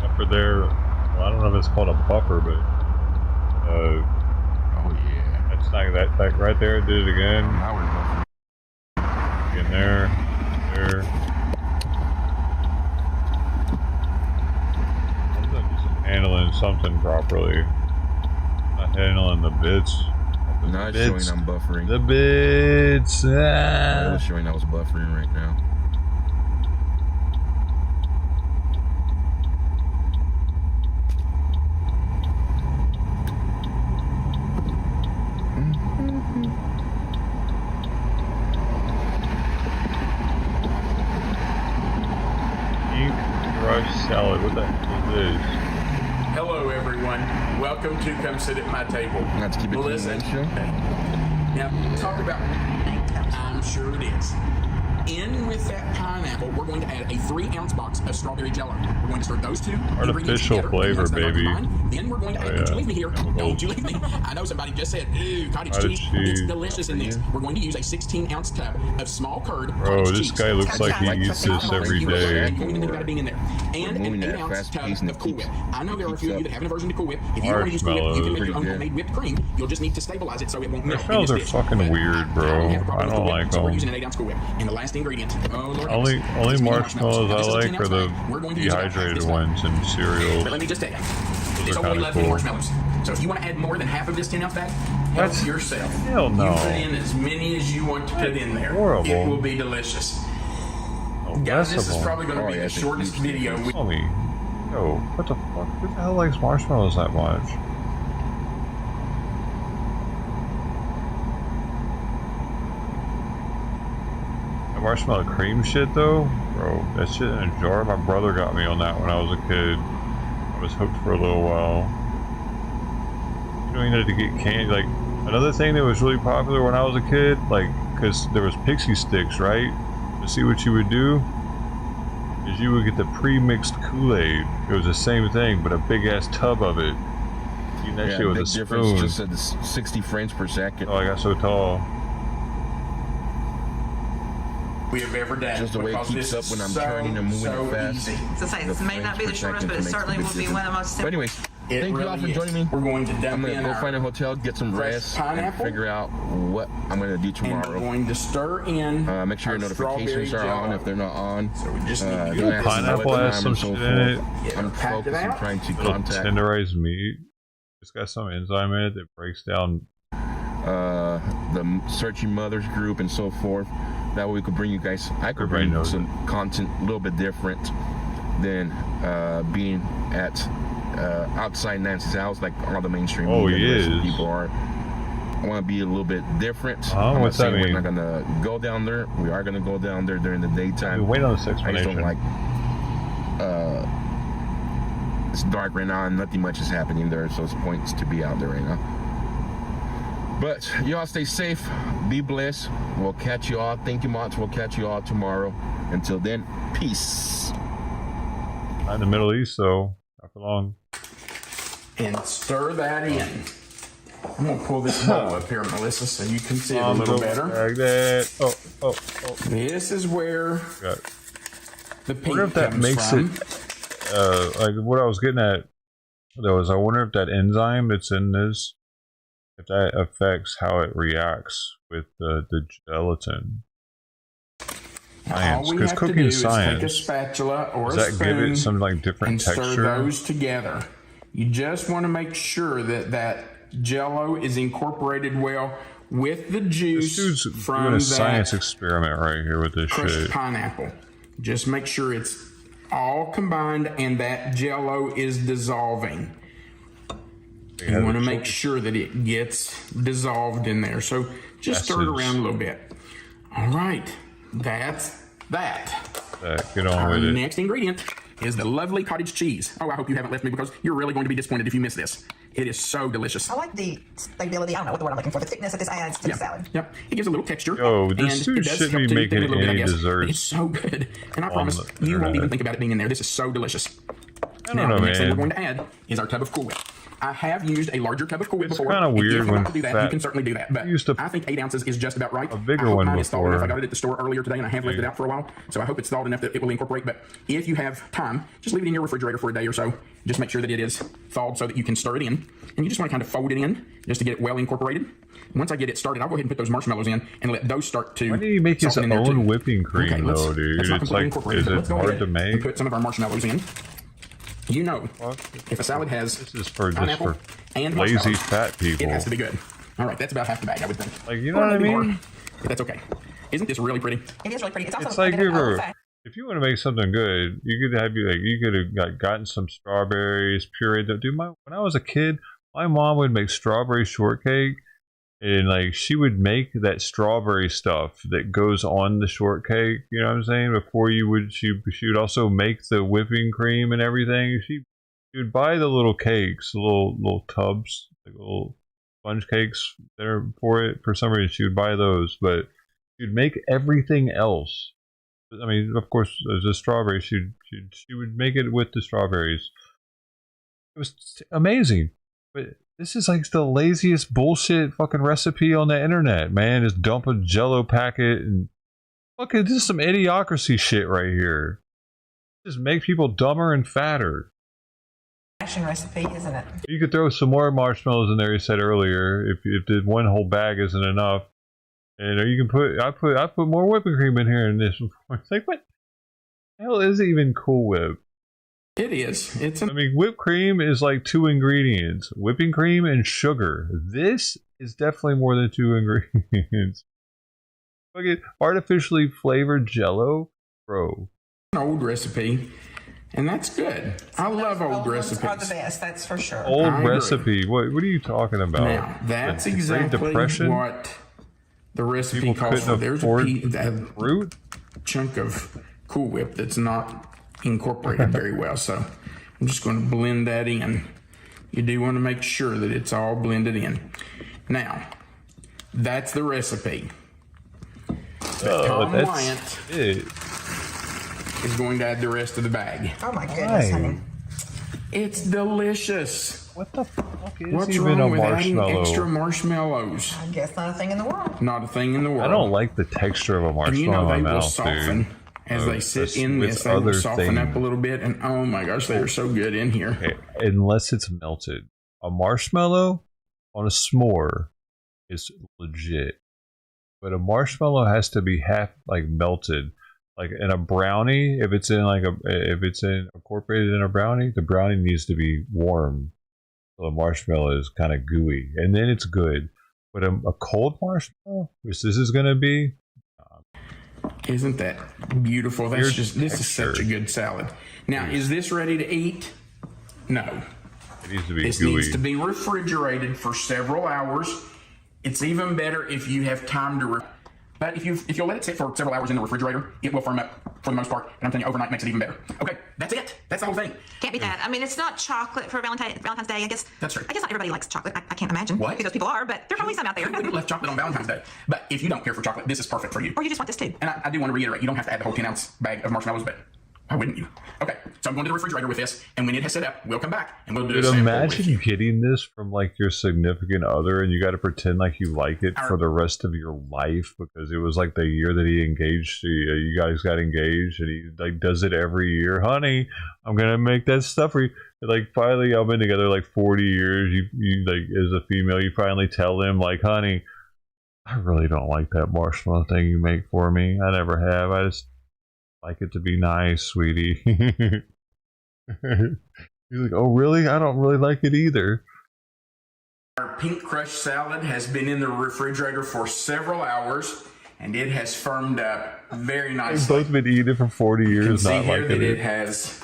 Buffer there. Well, I don't know if it's called a buffer, but
oh yeah.
That's not that right there. Did it again.
Now we're buffering.
In there. Handling something properly. Not handling the bits.
Not showing I'm buffering.
The bits.
It was showing I was buffering right now.
Salad, what the heck is this?
Hello, everyone. Welcome to Come Sit at My Table.
Let's keep it
Melissa. Now, talk about. I'm sure it is. In with that pineapple, we're going to add a 3-ounce box of strawberry jello. We're going to stir those two
artificial flavor, baby.
Then we're going to add. Don't you leave me here. Don't you leave me. I know somebody just said, "Ooh, cottage cheese. It's delicious in this." We're going to use a 16-ounce tub of small curd.
Bro, this guy looks like he eats this every day.
And an 8-ounce tub of Cool Whip. I know there are a few of you that have an aversion to Cool Whip. If you want to use Cool Whip, you can make your own homemade whiped cream. You'll just need to stabilize it so it won't melt.
Marshmallows are fucking weird, bro. I don't like them.
We're using an 8-ounce Cool Whip. And the last ingredient. Oh, Lord.
Only marshmallows I like are the dehydrated ones in cereals.
But let me just tell you, it's only 11 marshmallows. So if you want to add more than half of this 10-ounce bag, help yourself.
Hell no.
You put in as many as you want to put in there.
Horrible.
It will be delicious. Guys, this is probably going to be the shortest video.
Yo, what the fuck? Who the hell likes marshmallows that much? Marshmallow cream shit though, bro, that shit in a jar. My brother got me on that when I was a kid. I was hooked for a little while. You know, you had to get candy. Like another thing that was really popular when I was a kid, like because there was pixie sticks, right? To see what you would do is you would get the pre-mixed Kool-Aid. It was the same thing, but a big ass tub of it. You that shit with a spoon.
Just said 60 frames per second.
Oh, I got so tall.
We have ever done.
Just the way it keeps up when I'm turning and moving it fast.
Easy. So say, this may not be the shortest, but it certainly will be one of the most simple.
But anyways, Thank you all for joining me.
We're going to dump
I'm going
in
to go
our
find a hotel, get some
fresh
rest,
pineapple.
and figure out what I'm going to do tomorrow.
And we're going to stir in
make sure your notifications are on if they're not on.
So we just need to
don't ask
pineapple
what
has
time
some
and so
shit in it.
forth. I'm
Pack it
focused on
out.
trying to
Little
contact
tenderized meat. It's got some enzyme in it that breaks down
the Searching Mothers group and so forth. That way we could bring you guys, I could
Everybody
bring
knows
some content a little bit different than being at outside Nancy's house like all the mainstream media people are. I want to be a little bit different. I'm not saying we're not going to go down there. We are going to go down there during the daytime.
Wait on this
I
explanation.
just don't like it's dark right now and nothing much is happening there, so it's pointless to be out there right now. But y'all stay safe, be blessed. We'll catch you all. Thank you much. We'll catch you all tomorrow. Until then, peace.
Not in the Middle East, so not for long.
And stir that in. I'm going to pull this bowl up here, Melissa, so you can see it a little better.
Like that. Oh.
This is where the pink
wonder if that
comes
makes
from.
it, like what I was getting at, though, is I wonder if that enzyme that's in this, if that affects how it reacts with the gelatin.
All we have to do is take a spatula or a spoon
give it some like different
and
texture?
stir those together. You just want to make sure that Jell-O is incorporated well with the juice
This dude's
from
doing a
that
science experiment right here with this
crushed
shit.
pineapple. Just make sure it's all combined and that Jell-O is dissolving. You want to make sure that it gets dissolved in there. So just stir it around a little bit. All right, that's that.
Get on with it.
Next ingredient is the lovely cottage cheese. Oh, I hope you haven't left me because you're really going to be disappointed if you miss this. It is so delicious.
I like the stability. I don't know what the word I'm looking for. The thickness that this adds to the salad.
Yep. It gives a little texture.
Yo, this dude shouldn't be making any desserts.
It's so good. And I promise you won't even think about it being in there. This is so delicious.
I don't know,
the next thing
man.
we're going to add is our tub of Cool Whip. I have used a larger tub of Cool Whip before.
It's kind of weird when
to do that, you can certainly do that. But I think 8 ounces is just about right.
A bigger one
mine is thawed enough.
before.
I got it at the store earlier today, and I have left it out for a while. So I hope it's thawed enough that it will incorporate. But if you have time, just leave it in your refrigerator for a day or so. Just make sure that it is thawed so that you can stir it in. And you just want to kind of fold it in just to get it well incorporated. Once I get it started, I'll go ahead and put those marshmallows in and let those start to.
Why did he make his own whipping cream, though, dude? It's like, is it hard to make?
And put some of our marshmallows in. You know, if a salad has pineapple and
lazy
marshmallows,
fat people.
it has to be good. All right, that's about half the bag, I would think.
Like, you know what I mean?
But that's okay. Isn't this really pretty?
It is really pretty. It's also
It's like if you want to make something good, you could have gotten some strawberries, pureed them. Dude, when I was a kid, my mom would make strawberry shortcake, and like she would make that strawberry stuff that goes on the shortcake. You know what I'm saying? Before she would also make the whipping cream and everything. She would buy the little cakes, little tubs, like little sponge cakes there for it. For some reason, she would buy those, but she'd make everything else. I mean, of course, there's a strawberry. She would make it with the strawberries. It was amazing, but this is like the laziest bullshit fucking recipe on the internet, man. Just dump a Jell-O packet and fucking this is some idiocracy shit right here. Just make people dumber and fatter.
Fashion recipe, isn't it?
You could throw some more marshmallows in there. You said earlier, if the one whole bag isn't enough. And you can I put more whipping cream in here in this. It's like, what the hell is even Cool Whip?
It is.
I mean, whipped cream is like 2 ingredients: whipping cream and sugar. This is definitely more than 2 ingredients. Fucking artificially flavored Jell-O, bro.
An old recipe, and that's good. I love old recipes.
Are the best, that's for sure.
Old recipe. What are you talking about?
Now, that's
the
exactly
Great Depression?
what the recipe
People
calls for.
couldn't
There's a
fruit
chunk of Cool Whip that's not incorporated very well, so I'm just going to blend that in. You do want to make sure that it's all blended in. Now, that's the recipe. Tom Wyant is going to add the rest of the bag.
Oh my goodness, honey.
It's delicious.
What the fuck is
What's
even
wrong
a
with adding
marshmallow?
extra marshmallows?
I guess not a thing in the world.
Not a thing in the world.
I don't like the texture of a
And you
marshmallow
know
in
they
my
will
mouth,
soften
dude.
as they sit in this, they will soften up a little bit, and oh my gosh, they are so good in here.
Okay. Unless it's melted. A marshmallow on a s'more is legit. But a marshmallow has to be half like melted. Like in a brownie, if it's incorporated in a brownie, the brownie needs to be warm. So the marshmallow is kind of gooey. And then it's good. But a cold marshmallow, which this is gonna be.
Isn't that beautiful? This is such a good salad. Now, is this ready to eat? No.
It needs to be
this
gooey.
needs to be refrigerated for several hours. It's even better if you have time to. But if you'll let it sit for several hours in the refrigerator, it will firm up for the most part. And I'm telling you, overnight makes it even better. Okay, that's it. That's the whole thing.
Can't beat that. I mean, it's not chocolate for Valentine's Day, I guess.
That's right.
I guess not everybody likes chocolate. I can't imagine.
What?
Who those people are, but there's probably some out there.
Who wouldn't love chocolate on Valentine's Day? But if you don't care for chocolate, this is perfect for you.
Or you just want this too.
And I do want to reiterate, you don't have to add the whole 10-ounce bag of marshmallows, but why wouldn't you? Okay, so I'm going to the refrigerator with this, and when it has set up, we'll come back and we'll do a sample.
Imagine getting this from like your significant other, and you got to pretend like you like it for the rest of your life because it was like the year that he engaged. You guys got engaged, and he like does it every year. Honey, I'm gonna make that stuff for you. And, like finally, I've been together like 40 years. You like as a female, you finally tell him like, honey, I really don't like that marshmallow thing you make for me. I never have. I just like it to be nice, sweetie. He's like, oh really? I don't really like it either.
Our pink crushed salad has been in the refrigerator for several hours, and it has firmed up very nicely.
We've both been eating it for 40 years,
you can see
not
here
liking
that
it.
it has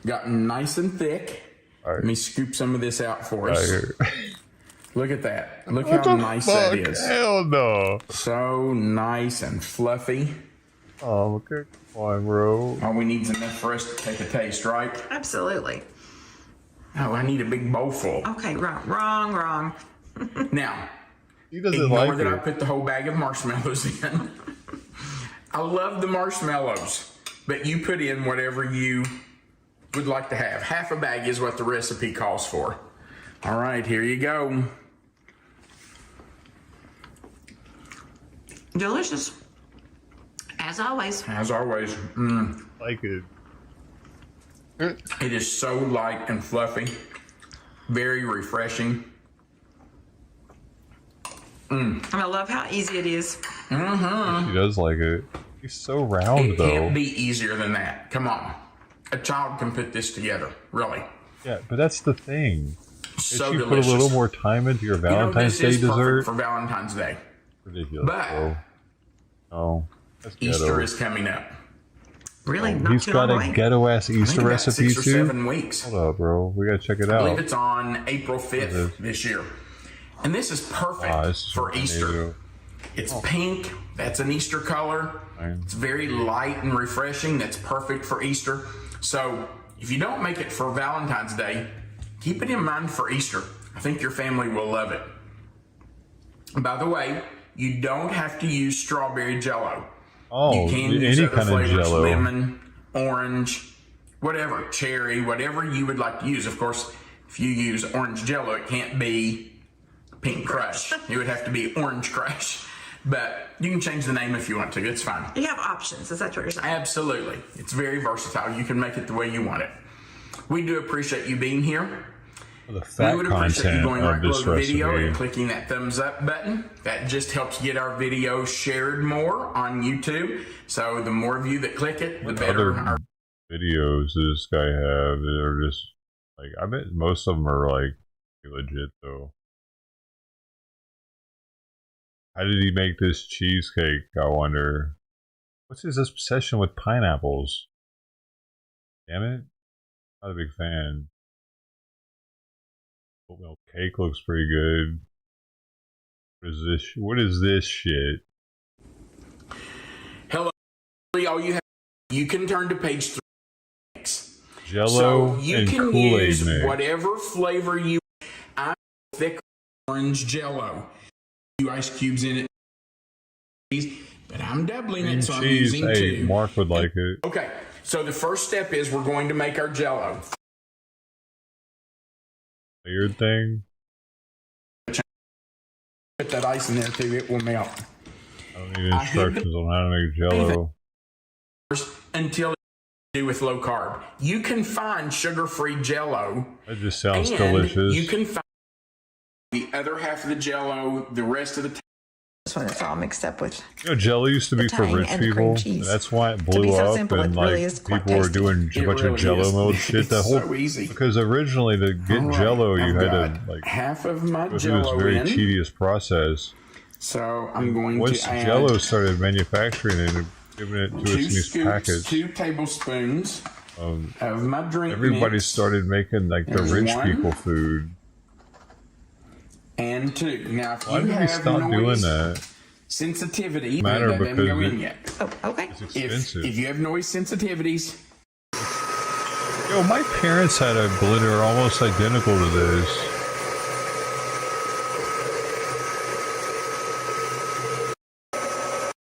gotten nice and thick.
Right.
Let me scoop some of this out for us.
Right.
Look at that. Look
What
how
the
nice
fuck?
that is.
Hell no.
So nice and fluffy.
Oh, okay. Fine, bro.
All we need is enough for us to take a taste, right?
Absolutely.
Oh, I need a big bowl full.
Okay, wrong.
Now,
he doesn't
ignore
like
that
it.
I put the whole bag of marshmallows in. I love the marshmallows, but you put in whatever you would like to have. Half a bag is what the recipe calls for. All right, here you go.
Delicious. As always.
As always.
Like it.
It is so light and fluffy. Very refreshing.
I love how easy it is.
Mm-hmm.
She does like it. He's so round,
It
though.
can't be easier than that. Come on. A child can put this together, really.
Yeah, but that's the thing.
So
If you
delicious.
put a little more time into your Valentine's
this is
Day
perfect
dessert.
for Valentine's Day.
Ridiculous,
But
bro. Oh, that's
Easter
ghetto.
is coming up.
Really? Not
He's
too
got
long
a
away.
ghetto ass
I think
Easter
about
recipe
6 or
too.
7 weeks.
Hold up, bro. We gotta check it
I
out.
believe it's on April 5th this year. And this is perfect
This is
for
what I
Easter.
need to do.
It's pink. That's an Easter color. It's very light and refreshing. That's perfect for Easter. So if you don't make it for Valentine's Day, keep it in mind for Easter. I think your family will love it. By the way, you don't have to use strawberry jello.
Oh,
You can use
any
other
kind of
flavors,
jello.
lemon, orange, whatever, cherry, whatever you would like to use. Of course, if you use orange jello, it can't be pink crush. It would have to be orange crush. But you can change the name if you want to. It's fine.
You have options. Is that what you're saying?
Absolutely. It's very versatile. You can make it the way you want it. We do appreciate you being here.
The fat
We would appreciate you
content
going
of
right below
this
the video
recipe.
and clicking that thumbs up button. That just helps get our videos shared more on YouTube. So the more of you that click it, the
What
better.
other videos does this guy have that are just like, I bet most of them are like legit though. How did he make this cheesecake? I wonder. What's his obsession with pineapples? Damn it. Not a big fan. Oatmeal cake looks pretty good. What is this shit?
Hello, all you have, you can turn to page 3.
Jello
So you
and
can
Kool-Aid
use
mix.
whatever flavor you. I'm thick orange Jello. Few ice cubes in it, but I'm doubling
Cream
it, so I'm
cheese.
using
Hey,
2.
Mark would like it.
Okay, so the first step is we're going to make our Jello.
Weird thing.
Put that ice in there too; it will melt.
I don't need instructions on how to make Jello.
until it's to do with low carb. You can find sugar-free Jell-O.
That just sounds
and
delicious.
You can find the other half of the Jell-O, the rest of the
This one, it's all mixed up with.
You know, jello used to be for
tang
rich
and the
people.
cream cheese.
That's why it
To
blew
be so
up,
simple,
and
it
like
really is quite
people were
tasty.
doing a bunch of jello mode shit. The whole
so easy.
because originally to get jello, you had to like
half of my
go through this
Jell-O
very
in.
tedious process.
So I'm going
Once
to add
jello started manufacturing it and giving it to us in
2
these
scoops,
packets,
2 tablespoons of my drink
everybody
mix.
started making like the
There's
rich
1
people food.
and 2. Now, if
Why
you
did we
have
stop doing
noise
that?
sensitivity,
Matter
let them
because
go in
it-
yet.
Oh, okay.
It's expensive.
If you have noise sensitivities,
Yo, my parents had a blender almost identical to this.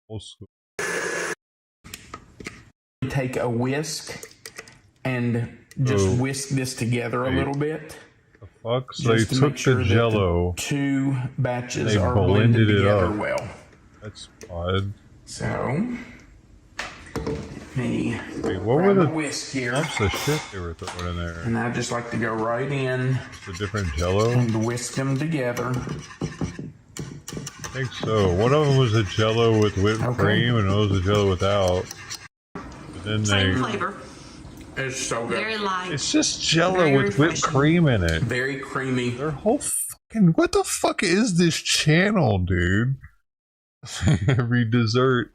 Old school.
take a whisk and just whisk this together a little bit.
The fuck? So they
just to
took
make sure
the
that
Jello,
the 2 batches
they
are
blended it
together
up.
well.
That's odd.
So, me
Wait, what were the
whisk here?
lumps of shit they were throwing in there?
And I just like to go right in
The different Jello?
and whisk them together.
I think so. One of them was a Jello with whipped cream, and another was a Jello without. But then
Same flavor.
It's so good.
Very light.
It's just Jello
Very
with whipped
refreshing.
cream in it.
Very creamy.
Their whole fucking what the fuck is this channel, dude? Every dessert,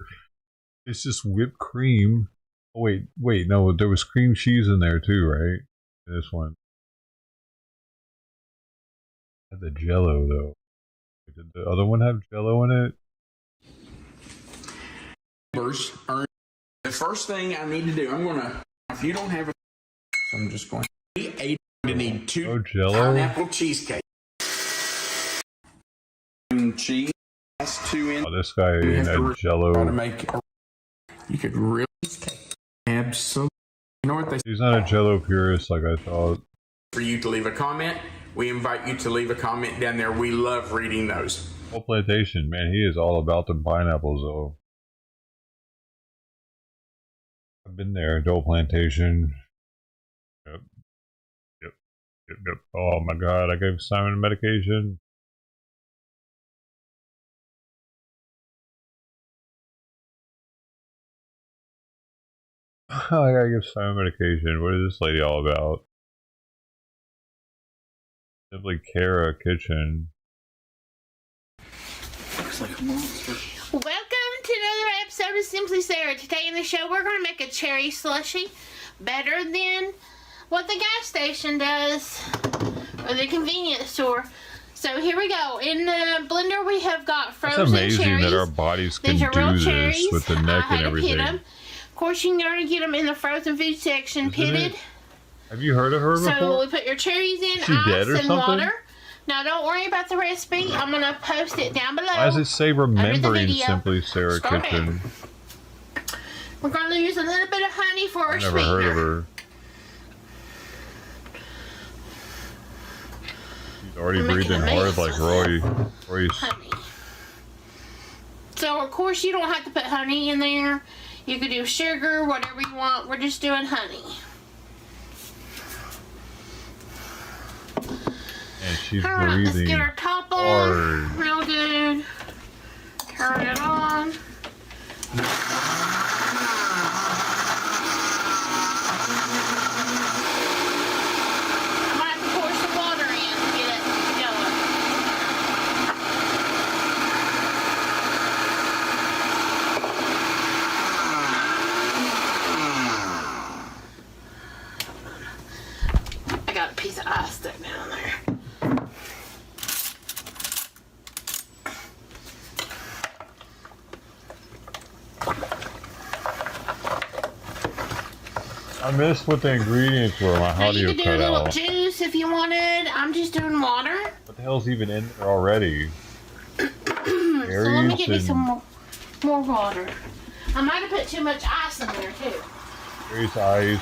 it's just whipped cream. Oh, wait, no, there was cream cheese in there too, right? This one had the Jello though. Did the other one have Jello in it?
The first thing I need to do, I'm gonna. If you don't have a, so I'm just going. To need 2
Jello?
pineapple cheesecake. And cheese. That's 2 in.
Oh, this guy
You have
had
to
Jello.
try to make. You could really. Absolutely. You know what they.
He's not a Jello purist like I thought.
For you to leave a comment, we invite you to leave a comment down there. We love reading those.
Whole plantation, man, he is all about the pineapples though. I've been there, Dole Plantation. Yep. Oh my god, I gave Simon medication. I gotta give Simon medication. What is this lady all about? Simply Kara Kitchen.
Looks like a monster. Welcome to another episode of Simply Sarah. Today in the show, we're going to make a cherry slushy better than what the gas station does or the convenience store. So here we go. In the blender, we have got frozen cherries.
It's amazing that our bodies can
These are real
do this
cherries.
with the neck
I
and
had to pit
everything.
them. Of course, you can already get them in the frozen food section,
Isn't
pitted.
it? Have you heard of her before?
So we put your cherries in,
Is she dead
ice,
or
and
something?
water. Now, don't worry about the recipe. I'm going to post it down below.
Why does it say remembering
video.
Simply Sarah
Scroll
Kitchen?
down. We're going to use a little bit of honey for our
I've never
sweetener.
heard of her. She's already
Making
breathing
a
hard
mess
like Royce.
Honey. So, of course, you don't have to put honey in there. You could do sugar, whatever you want. We're just doing honey.
And she's
All right, let's
breathing
get our top on.
hard.
Real good. Turn it on. I might have to pour some water in to get it going. I got a piece of ice stuck down there.
I missed what the ingredients were. My
Now you
audio
could do a
cut
little
out.
juice if you wanted. I'm just doing water.
What the hell's even in there already?
So let me get me some more water. I might have put too much ice in there too.
There's ice.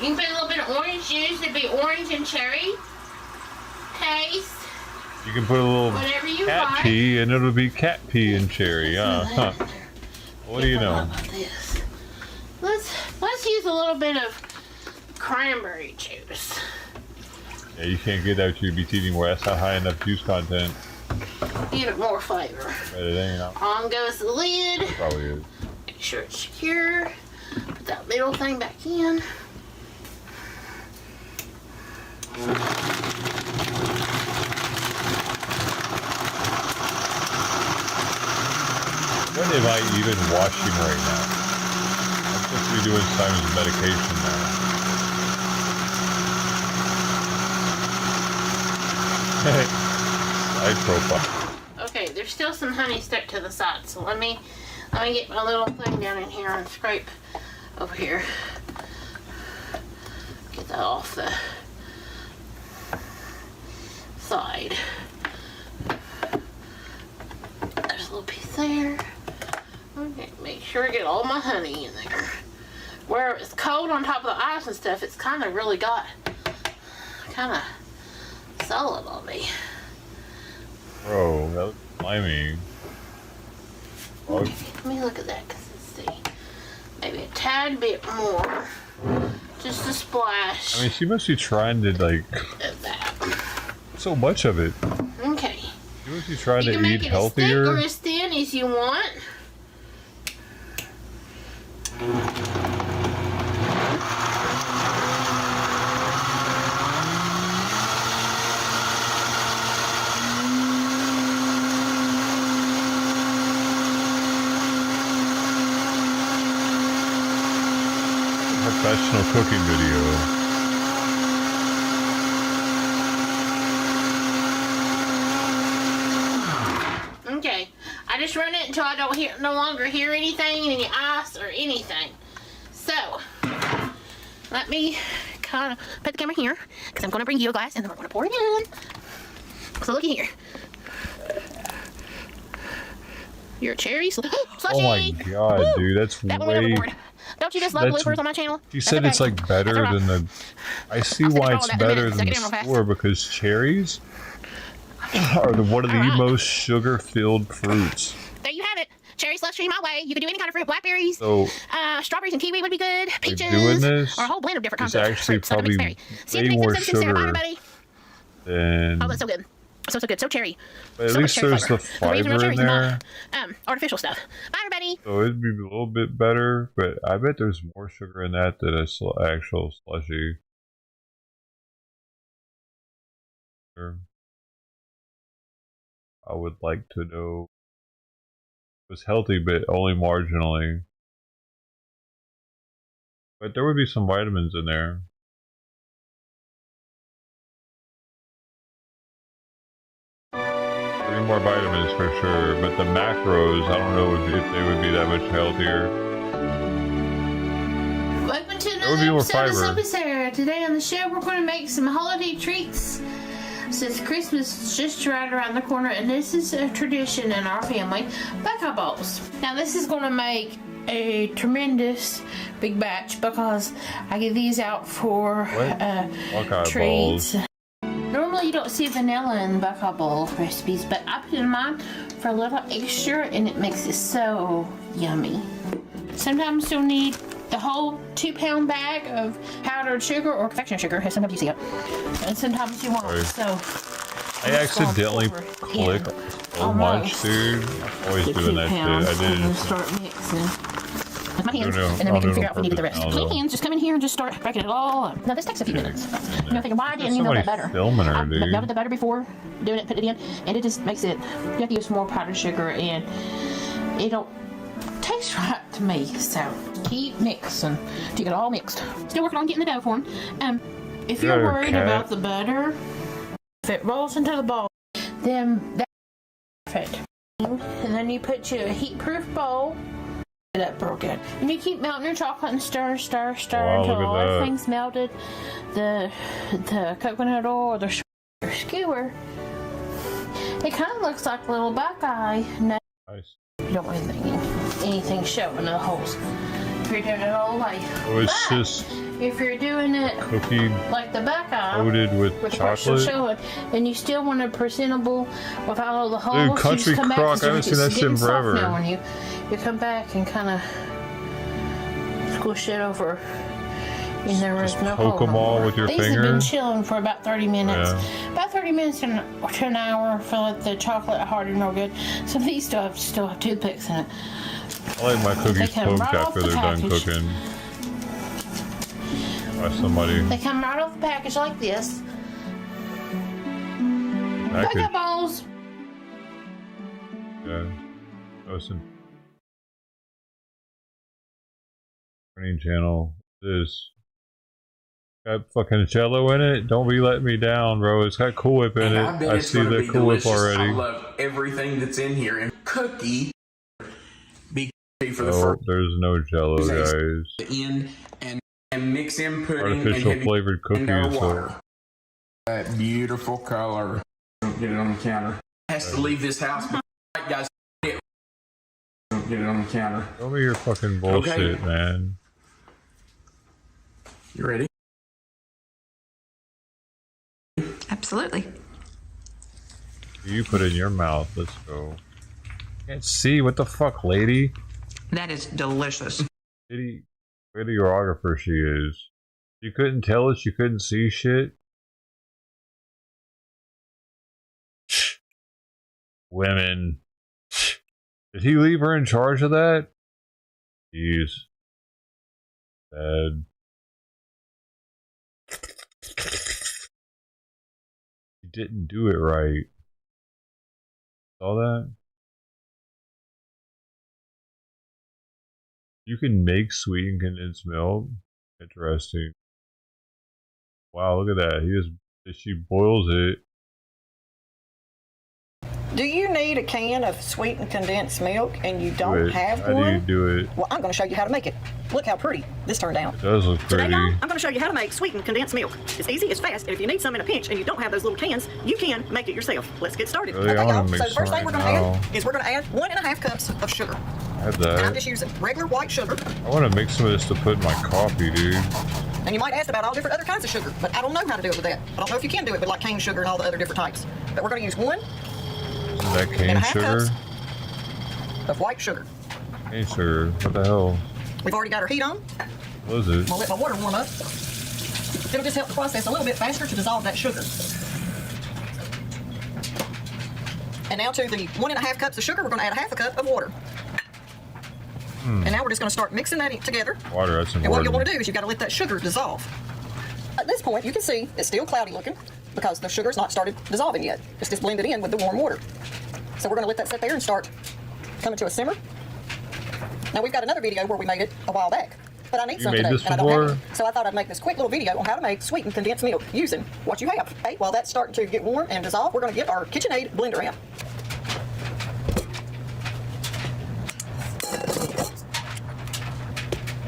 You can put a little bit of orange juice. It'd be orange and cherry taste.
You can put a little cat
like.
pee and it'll be cat pee and cherry. Huh. What do you know?
This. Let's use a little bit of cranberry juice.
Yeah, you can't get that with your beef eating where that's not high enough juice content.
Give it more flavor.
But it ain't.
On goes the lid.
It probably is.
Make sure it's secure. Put that middle thing back in.
When am I even washing right now? I'm supposed to be doing Simon's medication now. Side profile.
Okay, there's still some honey stuck to the side, so let me get my little thing down in here and scrape over here. Get that off the side. There's a little piece there. Okay, make sure I get all my honey in there. Where it's cold on top of the ice and stuff, it's kind of really got kind of solid on me.
Bro, that was slimy.
Okay, let me look at that, because let's see. Maybe a tad bit more. Just a splash.
I mean, she must be trying to, like, so much of it.
Okay.
She must be trying to eat
make it
healthier.
as thick or as thin as you want.
Professional cooking video.
Okay, I just run it until I don't no longer hear anything, any ice or anything. So, let me kind of put the camera here, because I'm going to bring you a glass and then we're going to pour it in. So looky here. Your cherry slushy.
Oh my god,
woo!
dude, that's
that
way...
Don't you just love bloopers on my channel?
You said it's like better than the... I see why it's better than the store, because cherries are one of the most sugar-filled fruits.
There you have it. Cherry slushy my way. You could do any kind of fruit. Blackberries,
so,
stropberries and kiwi would be good. Peaches,
doing this
or a whole blend of different kinds
is
of
actually
fruits.
probably way more sugar than...
Oh, that's so good. So good. So cherry.
But at
so
least there's the fiber in there.
Artificial stuff. Bye, everybody.
So it'd be a little bit better, but I bet there's more sugar in that than a actual slushy. I would like to know. It was healthy, but only marginally. But there would be some vitamins in there. More vitamins for sure, but the macros, I don't know if they would be that much healthier.
Welcome to another episode of Simply Sarah. Today on the show, we're going to make some holiday treats. Since Christmas is just right around the corner, and this is a tradition in our family, buckeye balls. Now this is going to make a tremendous big batch because I give these out for treats. Balls. Normally you don't see vanilla in buckeye ball recipes, but I put it in mine for a little extra and it makes it so yummy. Sometimes you'll need the whole 2-pound bag of powdered sugar or confectioner sugar, as sometimes you see it. And sometimes you won't. So
I accidentally clicked so much, dude. I'm always doing that shit. I did it.
Start mixing. With my hands, and then we can figure out if we need the rest. Clean hands, just come in here and just start breaking it all up. Now this takes a few minutes. You know, thinking, why didn't you know that better? I melted the butter before doing it, put it in, and it just makes it, you have to use more powdered sugar, and it don't taste right to me. So keep mixing till you get it all mixed. Still working on getting the dough formed. If you're worried about the butter, if it rolls into the ball, then that's perfect. And then you put your heat-proof bowl. Up real good. And you keep melting your chocolate and stir until all everything's melted. The coconut oil or the skewer. It kind of looks like a little buckeye. No, nice. You don't want anything showing in the holes. if you're doing it all the way.
Oh, it's just
if you're doing it
cookie
like the back eye,
coated with chocolate.
Showing, and you still want it presentable with all of the holes.
Dude, Country Crock, I haven't seen that shit in forever.
Now when you come back and kind of squish it over. And there was no
poke them all with your
These
finger.
have been chilling for about 30 minutes.
Yeah.
About 30 minutes to an hour for let the chocolate harden real good. Some of these still have toothpicks in it.
I like my cookies poked
right
after
the
they're done
package.
cooking. By somebody.
They come right off the package like this.
Package.
Pick up balls.
Yeah. Listen. Running channel. This. Got fucking Jello in it. Don't be letting me down, bro. It's got Cool Whip in it. I see the Cool Whip already.
I love everything that's in here. And cookie. Be for the first.
There's no Jello, guys.
In and mix in pudding
Artificial
and
flavored cookies.
Water. That beautiful color. Don't get it on the counter. Has to leave this house. Right, guys. Don't get it on the counter.
Show me your fucking bullshit,
Okay.
man.
You ready?
Absolutely.
You put it in your mouth. Let's go. Can't see. What the fuck, lady?
That is delicious.
Videographer she is. You couldn't tell us you couldn't see shit? Women. Did he leave her in charge of that? Jeez. Bad. He didn't do it right. Saw that? You can make sweetened condensed milk. Interesting. Wow, look at that. She boils it.
Do you need a can of sweetened condensed milk and you don't have one?
How do you do it?
Well, I'm going to show you how to make it. Look how pretty this turned out.
It does look pretty.
Today, y'all, I'm going to show you how to make sweetened condensed milk. It's easy, it's fast, and if you need some in a pinch and you don't have those little cans, you can make it yourself. Let's get started.
Really?
Okay,
I wanna
y'all.
make
So the first
some
thing we're
right
going to
now.
add is we're going to add 1.5 cups of sugar.
Add
And I'm
that.
just using regular white sugar.
I want to make some of this to put in my coffee, dude.
And you might ask about all different other kinds of sugar, but I don't know how to do it with that. I don't know if you can do it with like cane sugar and all the other different types. But we're going to use 1.5
Isn't that cane sugar?
cups of white sugar.
Cane sugar. What the hell?
We've already got our heat on.
What is it?
I'm gonna let my water warm up. It'll just help the process a little bit faster to dissolve that sugar. And now to the 1.5 cups of sugar, we're gonna add 1/2 cup of water. And now we're just gonna start mixing that together.
Water, that's important.
And what you'll wanna do is you've gotta let that sugar dissolve. At this point, you can see it's still cloudy looking because the sugar's not started dissolving yet. It's just blended in with the warm water. So we're gonna let that sit there and start coming to a simmer. Now we've got another video where we made it a while back, but I need some today, and I don't have it. So I thought I'd make this quick little video on how to make sweetened condensed milk using what you have. Okay, while that's starting to get warm and dissolve, we're going to get our KitchenAid blender out.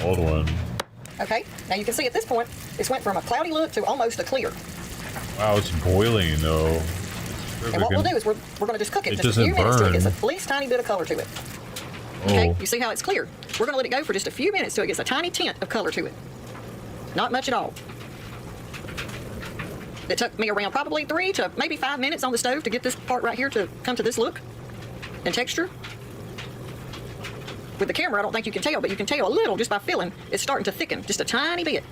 Old one.
Okay, now you can see at this point, it's went from a cloudy look to almost a clear.
Wow, it's boiling though.
And what we'll do is we're going to just cook it
It
just a few
doesn't
minutes till it
burn.
gets a least tiny bit of color to it. Okay, you see how it's clear? We're going to let it go for just a few minutes till it gets a tiny tint of color to it. Not much at all. It took me around probably 3 to maybe 5 minutes on the stove to get this part right here to come to this look and texture. With the camera, I don't think you can tell, but you can tell a little just by feeling it's starting to thicken just a tiny bit.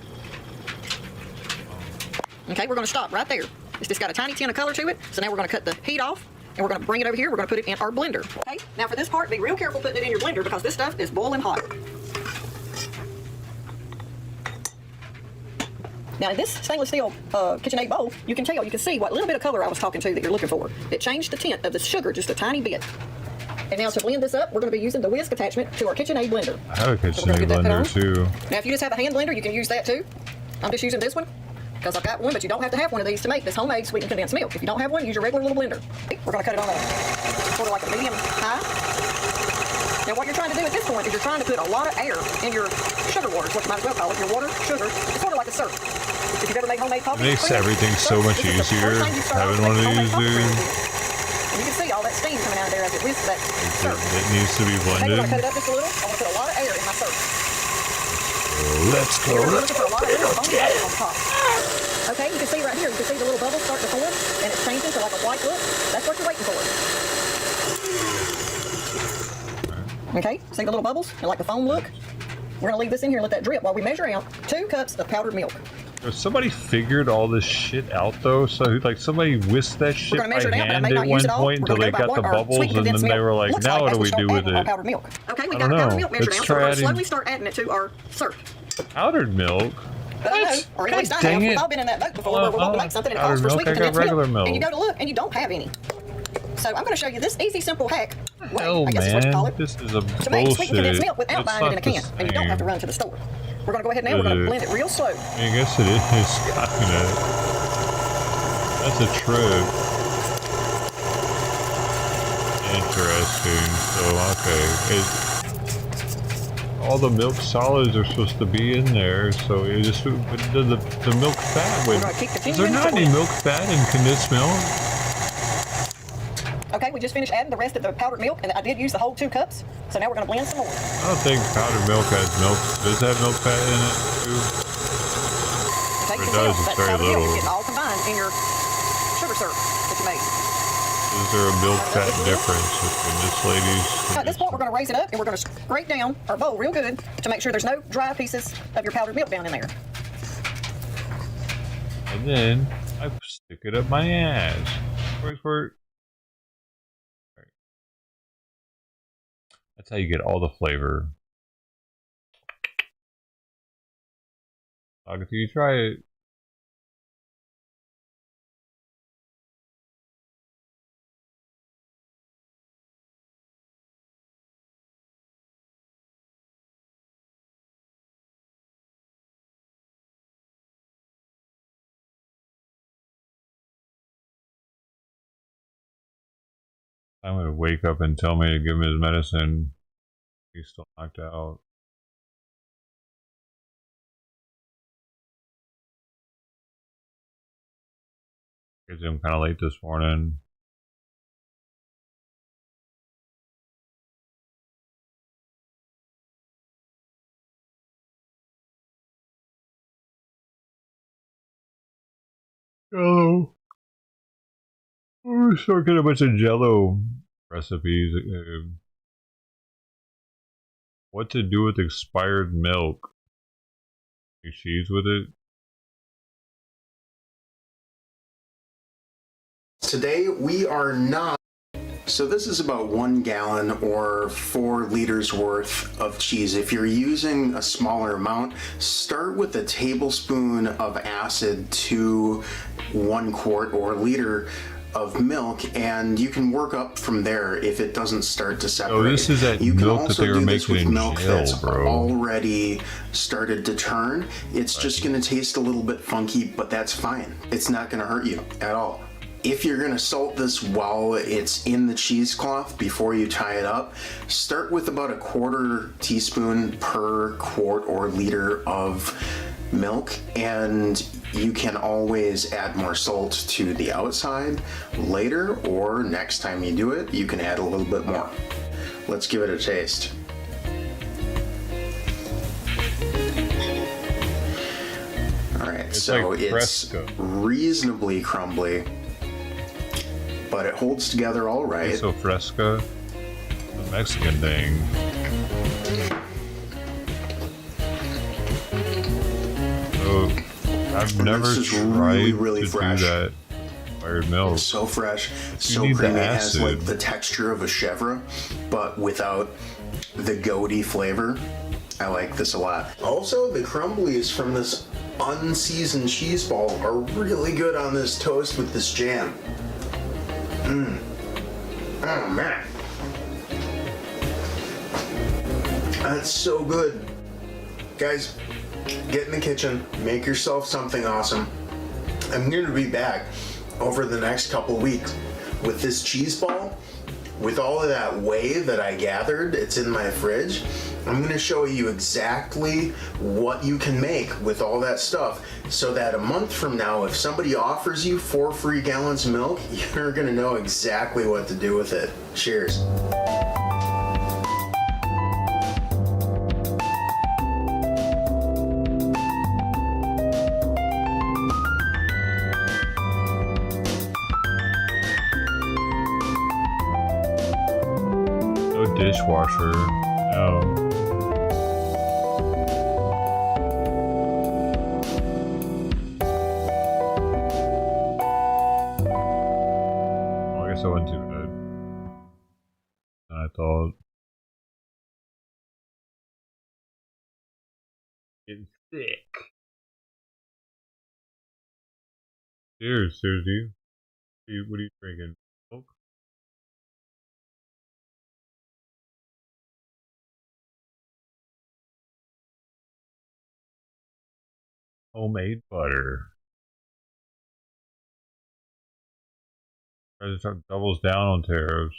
Okay, we're going to stop right there. It's just got a tiny tint of color to it, so now we're going to cut the heat off. And we're going to bring it over here. We're going to put it in our blender. Okay. Now for this part, be real careful putting it in your blender because this stuff is boiling hot. Now in this stainless steel KitchenAid bowl, you can see what little bit of color I was talking to that you're looking for. It changed the tint of the sugar just a tiny bit. And now to blend this up, we're going to be using the whisk attachment to our KitchenAid blender.
I have a KitchenAid blender too.
Now if you just have a hand blender, you can use that too. I'm just using this one because I've got one, but you don't have to have one of these to make this homemade sweetened condensed milk. If you don't have one, use your regular little blender. We're going to cut it on a sort of like a medium high. Now what you're trying to do at this point is you're trying to put a lot of air in your sugar water, what you might as well call it, your water, sugar. It's sort of like a syrup. If you've ever made homemade coffee,
It makes everything so much easier having one of these, dude.
And you can see all that steam coming out of there as it whisks that syrup.
It needs to be
Okay, we're
blended.
going to cut it up just a little. I want to put a lot of air in my syrup.
Let's go.
We're looking for a lot of little foamy bubbles on top. Okay, you can see right here, you can see the little bubbles starting to form, and it's changing to like a white look. That's what you're waiting for. Okay, see the little bubbles? They're like the foam look. We're going to leave this in here and let that drip while we measure out 2 cups of powdered milk.
Somebody figured all this shit out though, so like somebody whisked that shit by hand at one point until they got the bubbles, and then they were like, now what do we do with it?
Powdered milk. Okay, we got our powdered milk measured out, so we're going to slowly start adding it to our syrup.
Powdered milk?
But I know, or at least I have. We've all been in that boat before where we want to make something and it calls for sweetened condensed milk, and you go to look and you don't have any. So I'm going to show you this easy, simple hack.
Hell, I guess is what you call it. This is a
to make sweetened condensed milk without buying it in a can, and you don't have to run to the store. We're going to go ahead now. We're going to blend it real slow.
I guess it is. That's a trick. Interesting. So okay, all the milk solids are supposed to be in there. So it just the milk fat. Wait, is there not any milk fat in condensed milk?
Okay, we just finished adding the rest of the powdered milk, and I did use the whole 2 cups. So now we're going to blend some more.
I don't think powdered milk has milk. Does it have milk fat in it too?
Okay,
it does. It's very little.
Milk. It's all combined in your sugar syrup that you made.
Is there a milk fat difference between this lady's?
At this point, we're going to raise it up, and we're going to scrape down our bowl real good to make sure there's no dry pieces of your powdered milk down in there.
And then I stick it up my ass. Wait for it. That's how you get all the flavor. Talk until you try it. I'm gonna wake up and tell me to give him his medicine. He's still knocked out. Because I'm kind of late this morning. Oh. We're still getting a bunch of Jello recipes. What to do with expired milk? Make cheese with it?
Today we are not. So this is about 1 gallon or 4 liters worth of cheese. If you're using a smaller amount, start with a tablespoon of acid to 1 quart or liter of milk, and you can work up from there if it doesn't start to separate.
Oh, this is that
you can
milk
also
that they were
do this
making
with
in
milk
jail,
that's
bro.
already started to turn. It's just going to taste a little bit funky, but that's fine. It's not going to hurt you at all. If you're going to salt this while it's in the cheesecloth before you tie it up, start with about 1/4 teaspoon per quart or liter of milk, and you can always add more salt to the outside later, or next time you do it, you can add a little bit more. Let's give it a taste. Alright, so
like
it's reasonably crumbly, but it holds together all right.
So fresca, the Mexican thing. So I've never tried
really
to
fresh.
do that. Expired milk.
It's so fresh, so
need the
creamy. It has
acid.
like the texture of a chèvre, but without the goaty flavor. I like this a lot. Also, the crumblies from this unseasoned cheese ball are really good on this toast with this jam. Oh man, that's so good. Guys, get in the kitchen, make yourself something awesome. I'm going to be back over the next couple weeks with this cheese ball, with all of that whey that I gathered. It's in my fridge. I'm going to show you exactly what you can make with all that stuff, so that a month from now, if somebody offers you 4 free gallons of milk, you're going to know exactly what to do with it. Cheers.
dishwasher. No. I guess I wasn't too bad. I thought. Getting sick. Cheers, Susie. What are you drinking? Milk? Homemade butter. President doubles down on tariffs.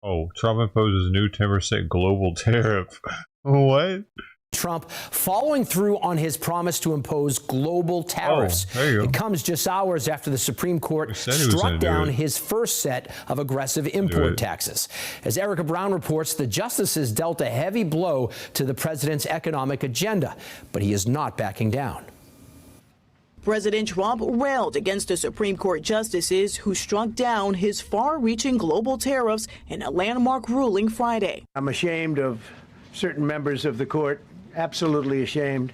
Oh, Trump imposes a new 10% global tariff. What?
Trump following through on his promise to impose global tariffs.
Oh, there you go.
It comes just hours after the Supreme Court struck down his first set of aggressive import taxes. As Erica Brown reports, the justices dealt a heavy blow to the president's economic agenda, but he is not backing down.
President Trump railed against the Supreme Court justices who struck down his far-reaching global tariffs in a landmark ruling Friday.
I'm ashamed of certain members of the court, absolutely ashamed,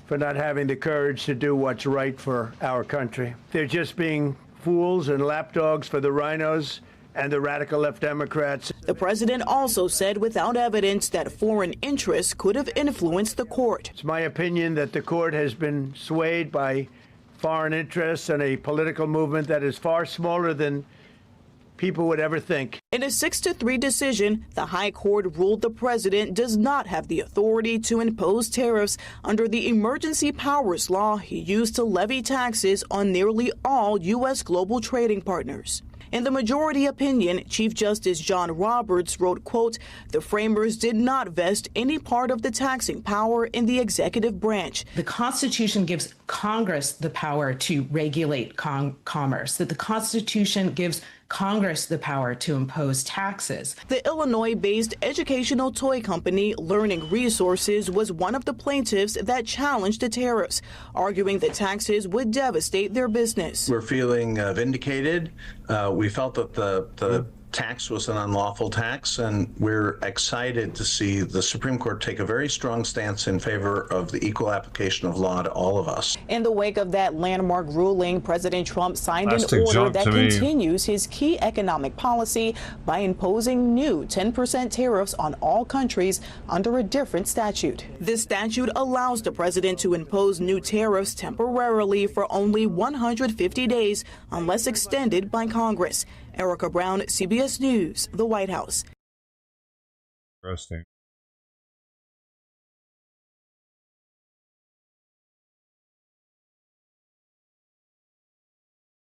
for not having the courage to do what's right for our country. They're just being fools and lapdogs for the rhinos and the radical left Democrats.
The president also said without evidence that foreign interests could have influenced the court.
It's my opinion that the court has been swayed by foreign interests and a political movement that is far smaller than people would ever think.
In a 6-3 decision, the High Court ruled the president does not have the authority to impose tariffs under the emergency powers law he used to levy taxes on nearly all U.S. global trading partners. In the majority opinion, Chief Justice John Roberts wrote, quote, "The framers did not vest any part of the taxing power in the executive branch.
The Constitution gives Congress the power to regulate commerce, that the Constitution gives Congress the power to impose taxes."
The Illinois-based educational toy company Learning Resources was one of the plaintiffs that challenged the tariffs, arguing the taxes would devastate their business.
We're feeling vindicated. We felt that the tax was an unlawful tax, and we're excited to see the Supreme Court take a very strong stance in favor of the equal application of law to all of us.
In the wake of that landmark ruling, President Trump signed an order that continues his key economic policy by imposing new 10% tariffs on all countries under a different statute. This statute allows the president to impose new tariffs temporarily for only 150 days unless extended by Congress. Erica Brown, CBS News, the White House.
Interesting.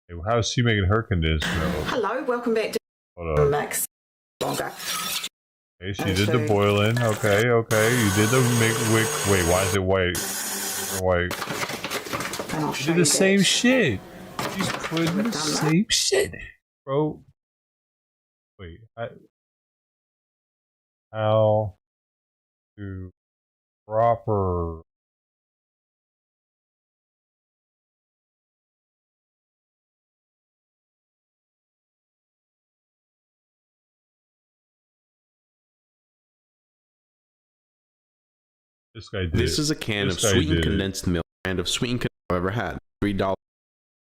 Hey, how's she making her condensed milk?
Hello, welcome back to Max. Longer.
Okay, she did the boiling. Okay. You did the wait, why is it white? White. She did the same shit. She's putting the same shit. Bro, wait, how to proper this guy did.
This is a can of sweetened condensed milk, and of sweetened condensed I've ever had. $3.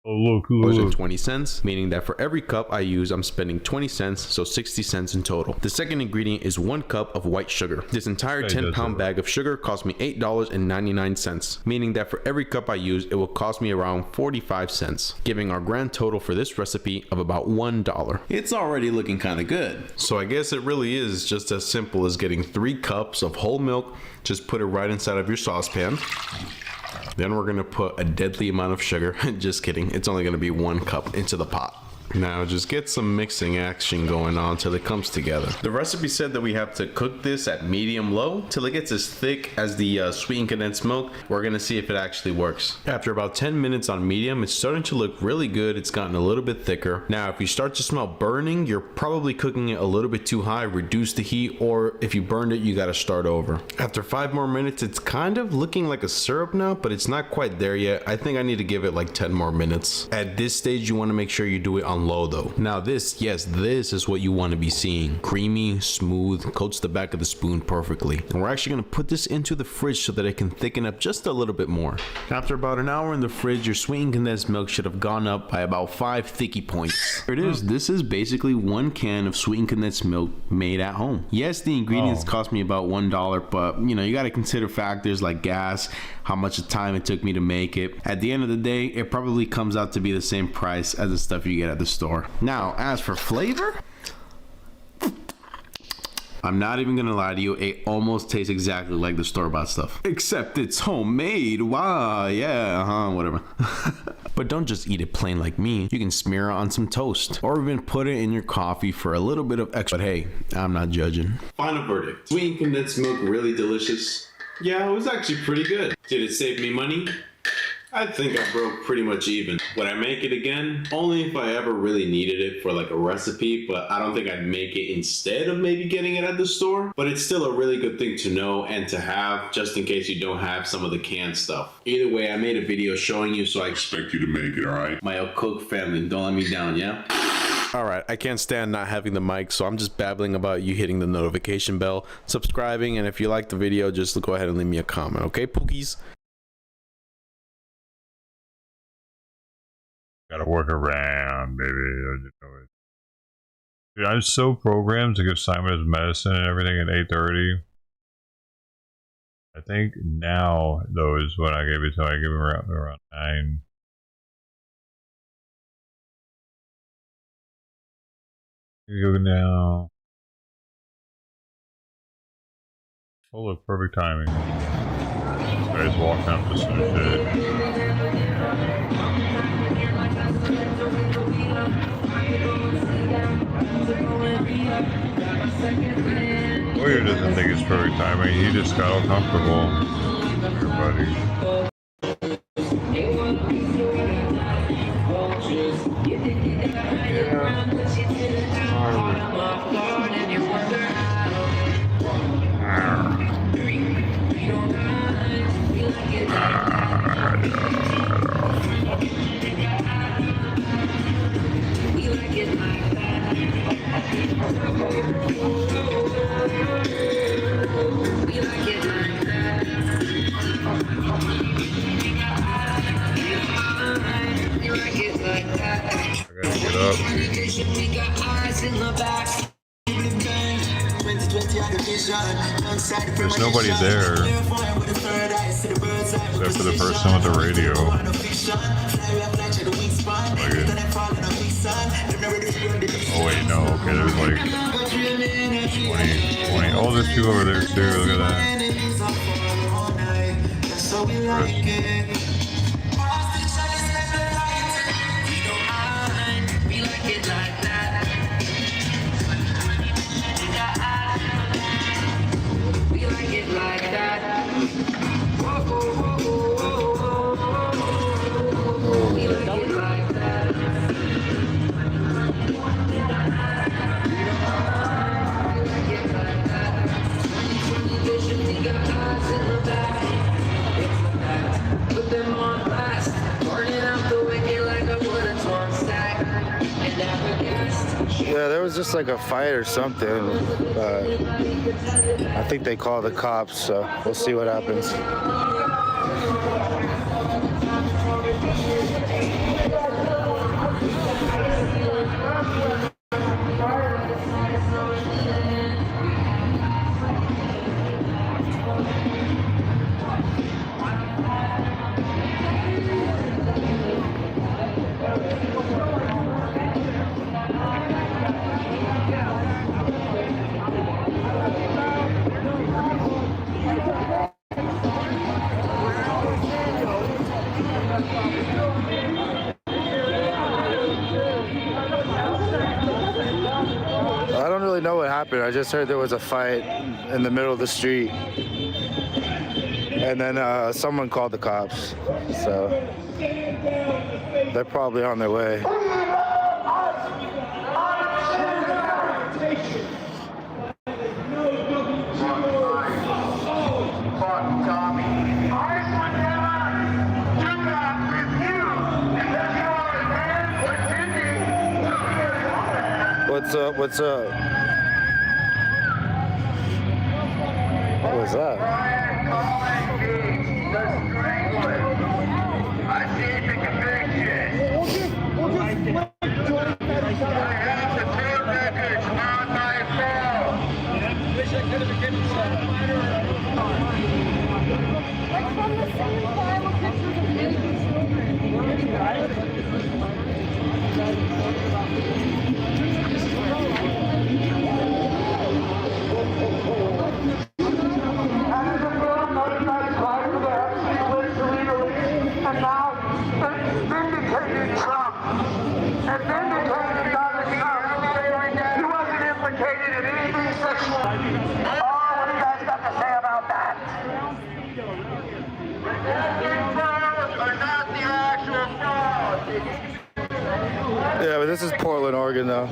Oh, look.
20 cents, meaning that for every cup I use, I'm spending 20 cents, so 60 cents in total. The second ingredient is 1 cup of white sugar. This entire 10-pound bag of sugar cost me $8.99, meaning that for every cup I use, it will cost me around 45 cents, giving our grand total for this recipe of about $1. It's already looking kind of good. So I guess it really is just as simple as getting 3 cups of whole milk. Just put it right inside of your saucepan. Then we're gonna put a deadly amount of sugar. Just kidding. It's only gonna be 1 cup into the pot. Now just get some mixing action going on till it comes together. The recipe said that we have to cook this at medium low till it gets as thick as the sweetened condensed milk. We're gonna see if it actually works. After about 10 minutes on medium, it's starting to look really good. It's gotten a little bit thicker. Now if you start to smell burning, you're probably cooking it a little bit too high. Reduce the heat, or if you burned it, you gotta start over. After 5 more minutes, it's kind of looking like a syrup now, but it's not quite there yet. I think I need to give it like 10 more minutes. At this stage, you wanna make sure you do it on on low though. Now this, yes, this is what you want to be seeing. Creamy, smooth, coats the back of the spoon perfectly. And we're actually going to put this into the fridge so that it can thicken up just a little bit more. After about an hour in the fridge, your sweetened condensed milk should have gone up by about 5 thicky points. Here it is. This is basically 1 can of sweetened condensed milk made at home. Yes, the ingredients cost me about $1, but you know, you got to consider factors like gas, how much time it took me to make it. At the end of the day, it probably comes out to be the same price as the stuff you get at the store. Now, as for flavor, I'm not even gonna lie to you, it almost tastes exactly like the store-bought stuff. Except it's homemade. Wow, yeah, whatever. But don't just eat it plain like me. You can smear it on some toast or even put it in your coffee for a little bit of extra. But hey, I'm not judging. Final verdict. Sweetened condensed milk, really delicious. Yeah, it was actually pretty good. Did it save me money? I think I broke pretty much even. Would I make it again? Only if I ever really needed it for like a recipe, but I don't think I'd make it instead of maybe getting it at the store. But it's still a really good thing to know and to have just in case you don't have some of the canned stuff. Either way, I made a video showing you, so I expect you to make it, alright? My El Cook family, don't let me down, yeah? Alright, I can't stand not having the mic, so I'm just babbling about you hitting the notification bell, subscribing, and if you like the video, just go ahead and leave me a comment, okay, Pookies?
Gotta work around, baby. Dude, I'm so programmed to give Simon his medicine and everything at 8:30. I think now, though, is when I gave it to him. I gave him around 9. Here we go now. Oh, look, perfect timing. I just walked out to some shit. Warrior doesn't think it's perfect timing, he just got uncomfortable. Everybody. There's nobody there except for the person with the radio. Oh wait, no, okay, there's like 20. Oh, there's people over there too, look at that.
Yeah, there was just like a fight or something. I think they called the cops, so we'll see what happens. Know what happened. I just heard there was a fight in the middle of the street, and then someone called the cops, so they're probably on their way. What's up? What's up? What was that?
I see the conviction. I have the court records on my phone. Wish I could have given you from the same file of pictures of baby children. And now, vindicated Trump. And vindicated Donald Trump. He wasn't implicated in anything sexual. Oh, what do you guys got to say about that? Are not the actual fraud.
Yeah, but this is Portland, Oregon, though.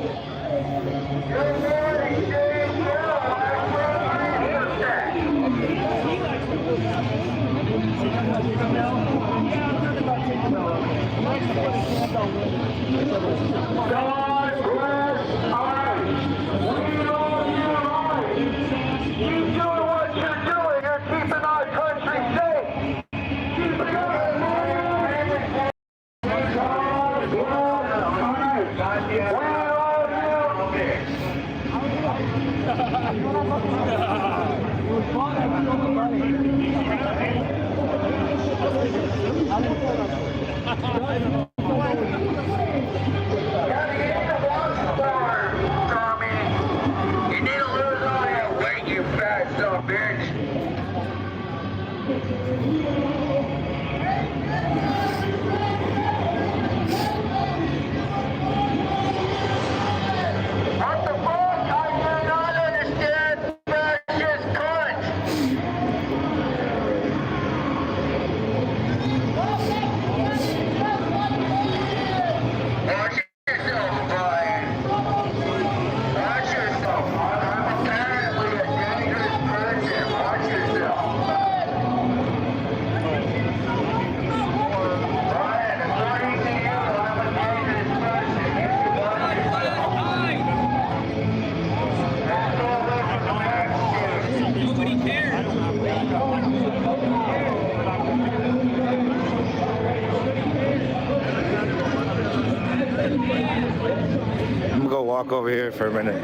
Walk over here for a minute.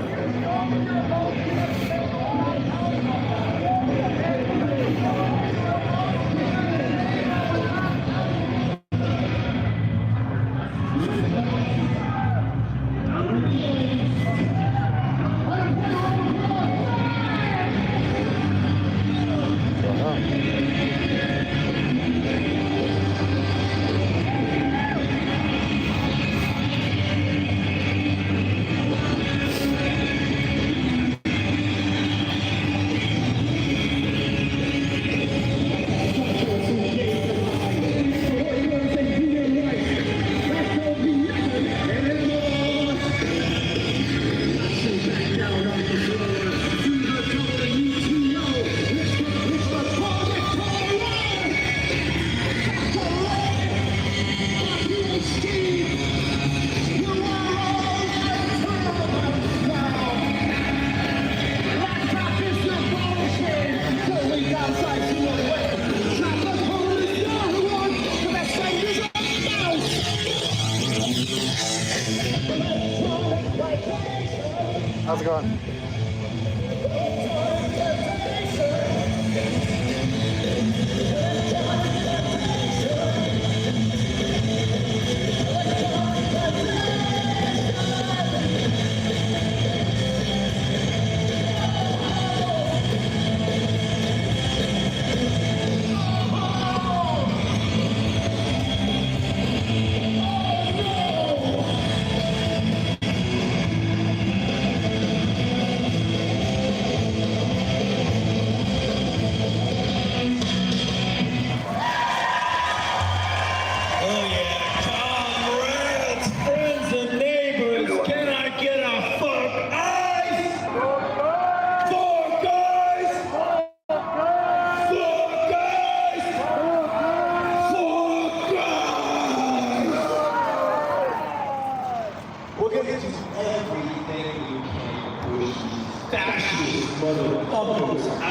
How's it going?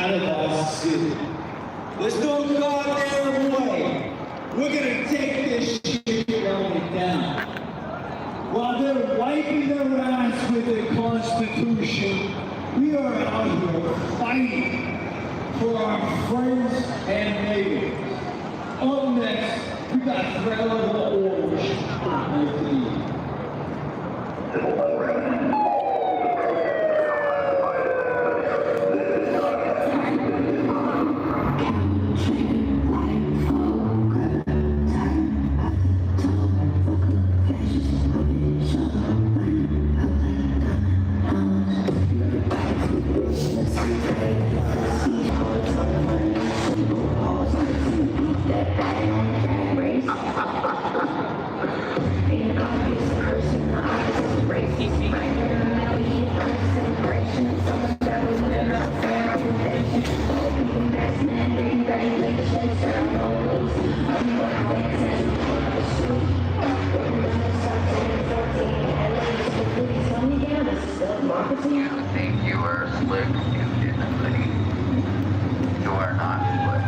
out of our city. There's no goddamn way we're gonna take this shit going down. While they're wiping their ass with the Constitution, we are out here fighting for our friends and neighbors. Up next, we got Thriller the Orange. You think you are slick? You didn't think. You are not slick.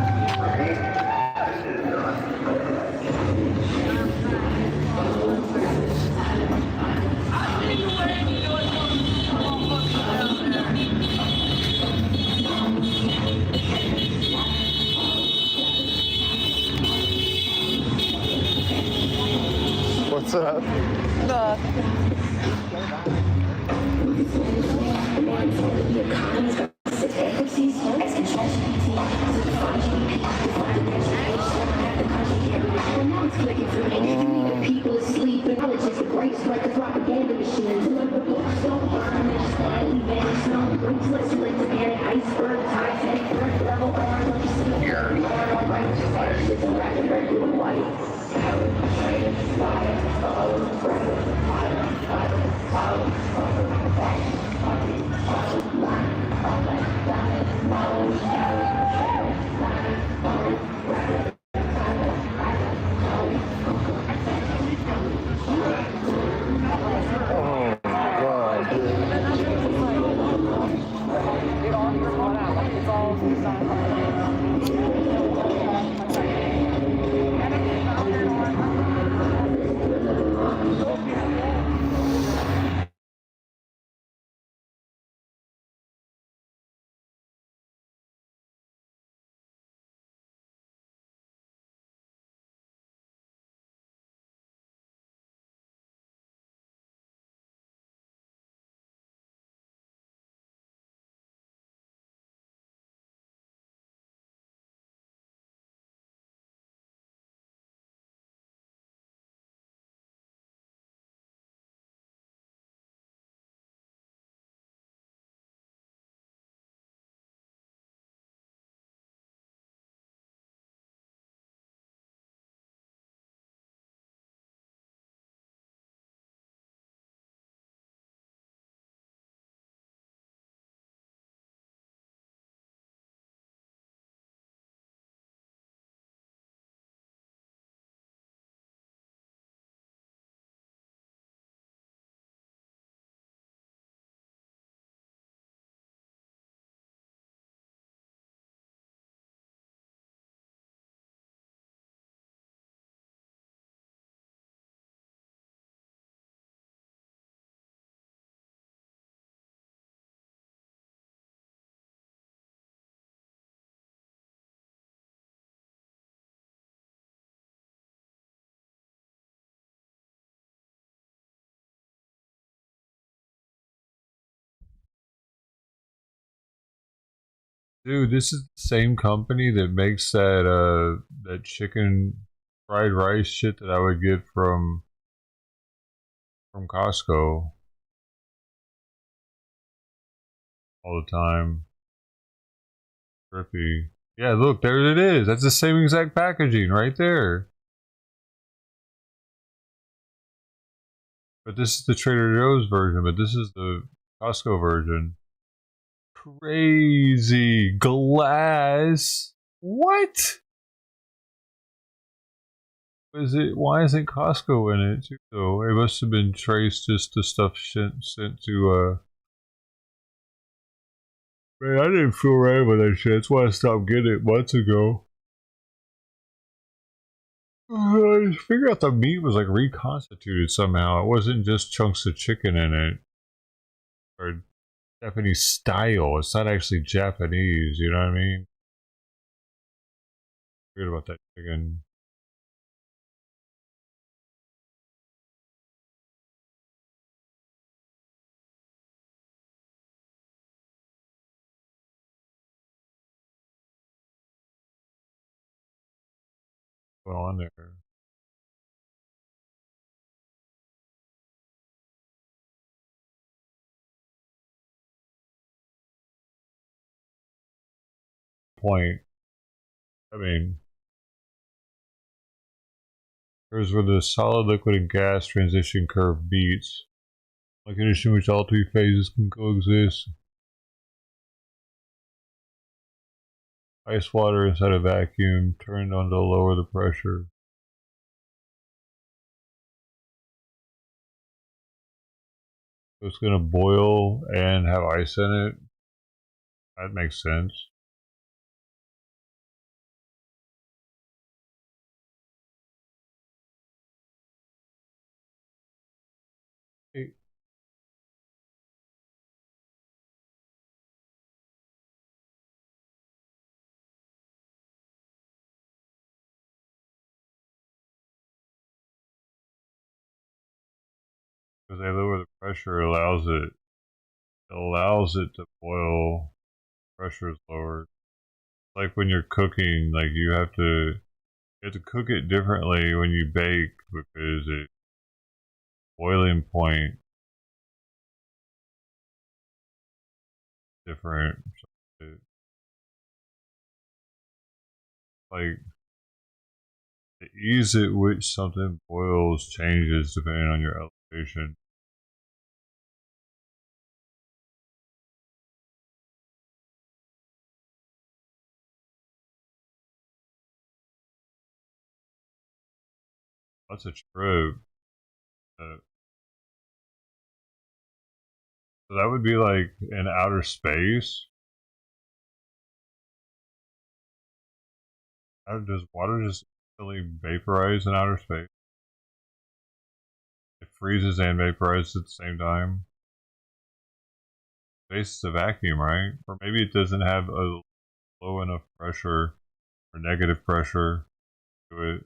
What's up?
People asleep and politics, the great like the propaganda machines. Look, the books don't burn, they just quietly vanish. No breaks, let's like the panic, iceberg, Titanic, threat level, arm, security, righteous, fire, shit, and red, blue, and white.
Dude, this is the same company that makes that chicken fried rice shit that I would get from Costco all the time. Trippy. Yeah, look, there it is. That's the same exact packaging right there. But this is the Trader Joe's version, but this is the Costco version. Crazy glass. What? Is it? Why isn't Costco in it? So it must have been traced just the stuff sent to Man, I didn't feel right with that shit. That's why I stopped getting it months ago. I just figured out the meat was like reconstituted somehow. It wasn't just chunks of chicken in it. Or Japanese style. It's not actually Japanese, you know what I mean? Weird about that chicken. What's going on there? Point. I mean, here's where the solid, liquid, and gas transition curve meets. A condition in which all three phases can coexist. Ice water inside a vacuum turned on to lower the pressure. So it's going to boil and have ice in it. That makes sense. Hey. Because they lower the pressure, it allows it to boil. Pressure is lowered. Like when you're cooking, like you have to cook it differently when you bake because it boiling point different. Like the ease at which something boils changes depending on your elevation. That's a trip. So that would be like in outer space. How does water just instantly vaporize in outer space? It freezes and vaporizes at the same time. Space is a vacuum, right? Or maybe it doesn't have a low enough pressure or negative pressure to it.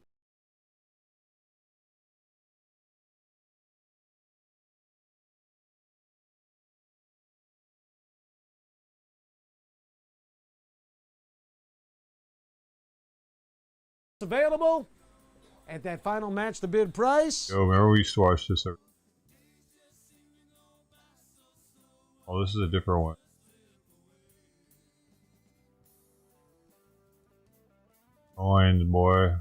Available at that final match the bid price.
Yo, remember we used to watch this every... Oh, this is a different one. Coins, boy.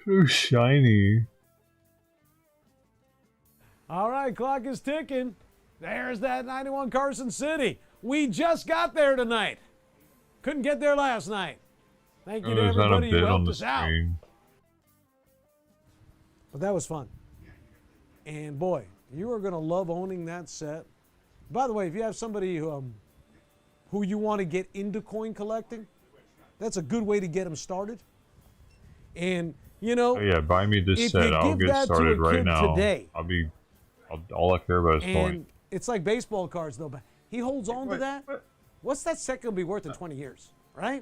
So shiny.
All right, clock is ticking. There's that 91 Carson City. We just got there tonight. Couldn't get there last night. Thank you to everybody who helped us out. But that was fun. And boy, you are going to love owning that set. By the way, if you have somebody who you want to get into coin collecting, that's a good way to get them started. And, you know,
oh, yeah, buy me this set. I'll get started right now.
Today,
all I care about is coin.
It's like baseball cards, though. But he holds on to that. What's that set going to be worth in 20 years, right?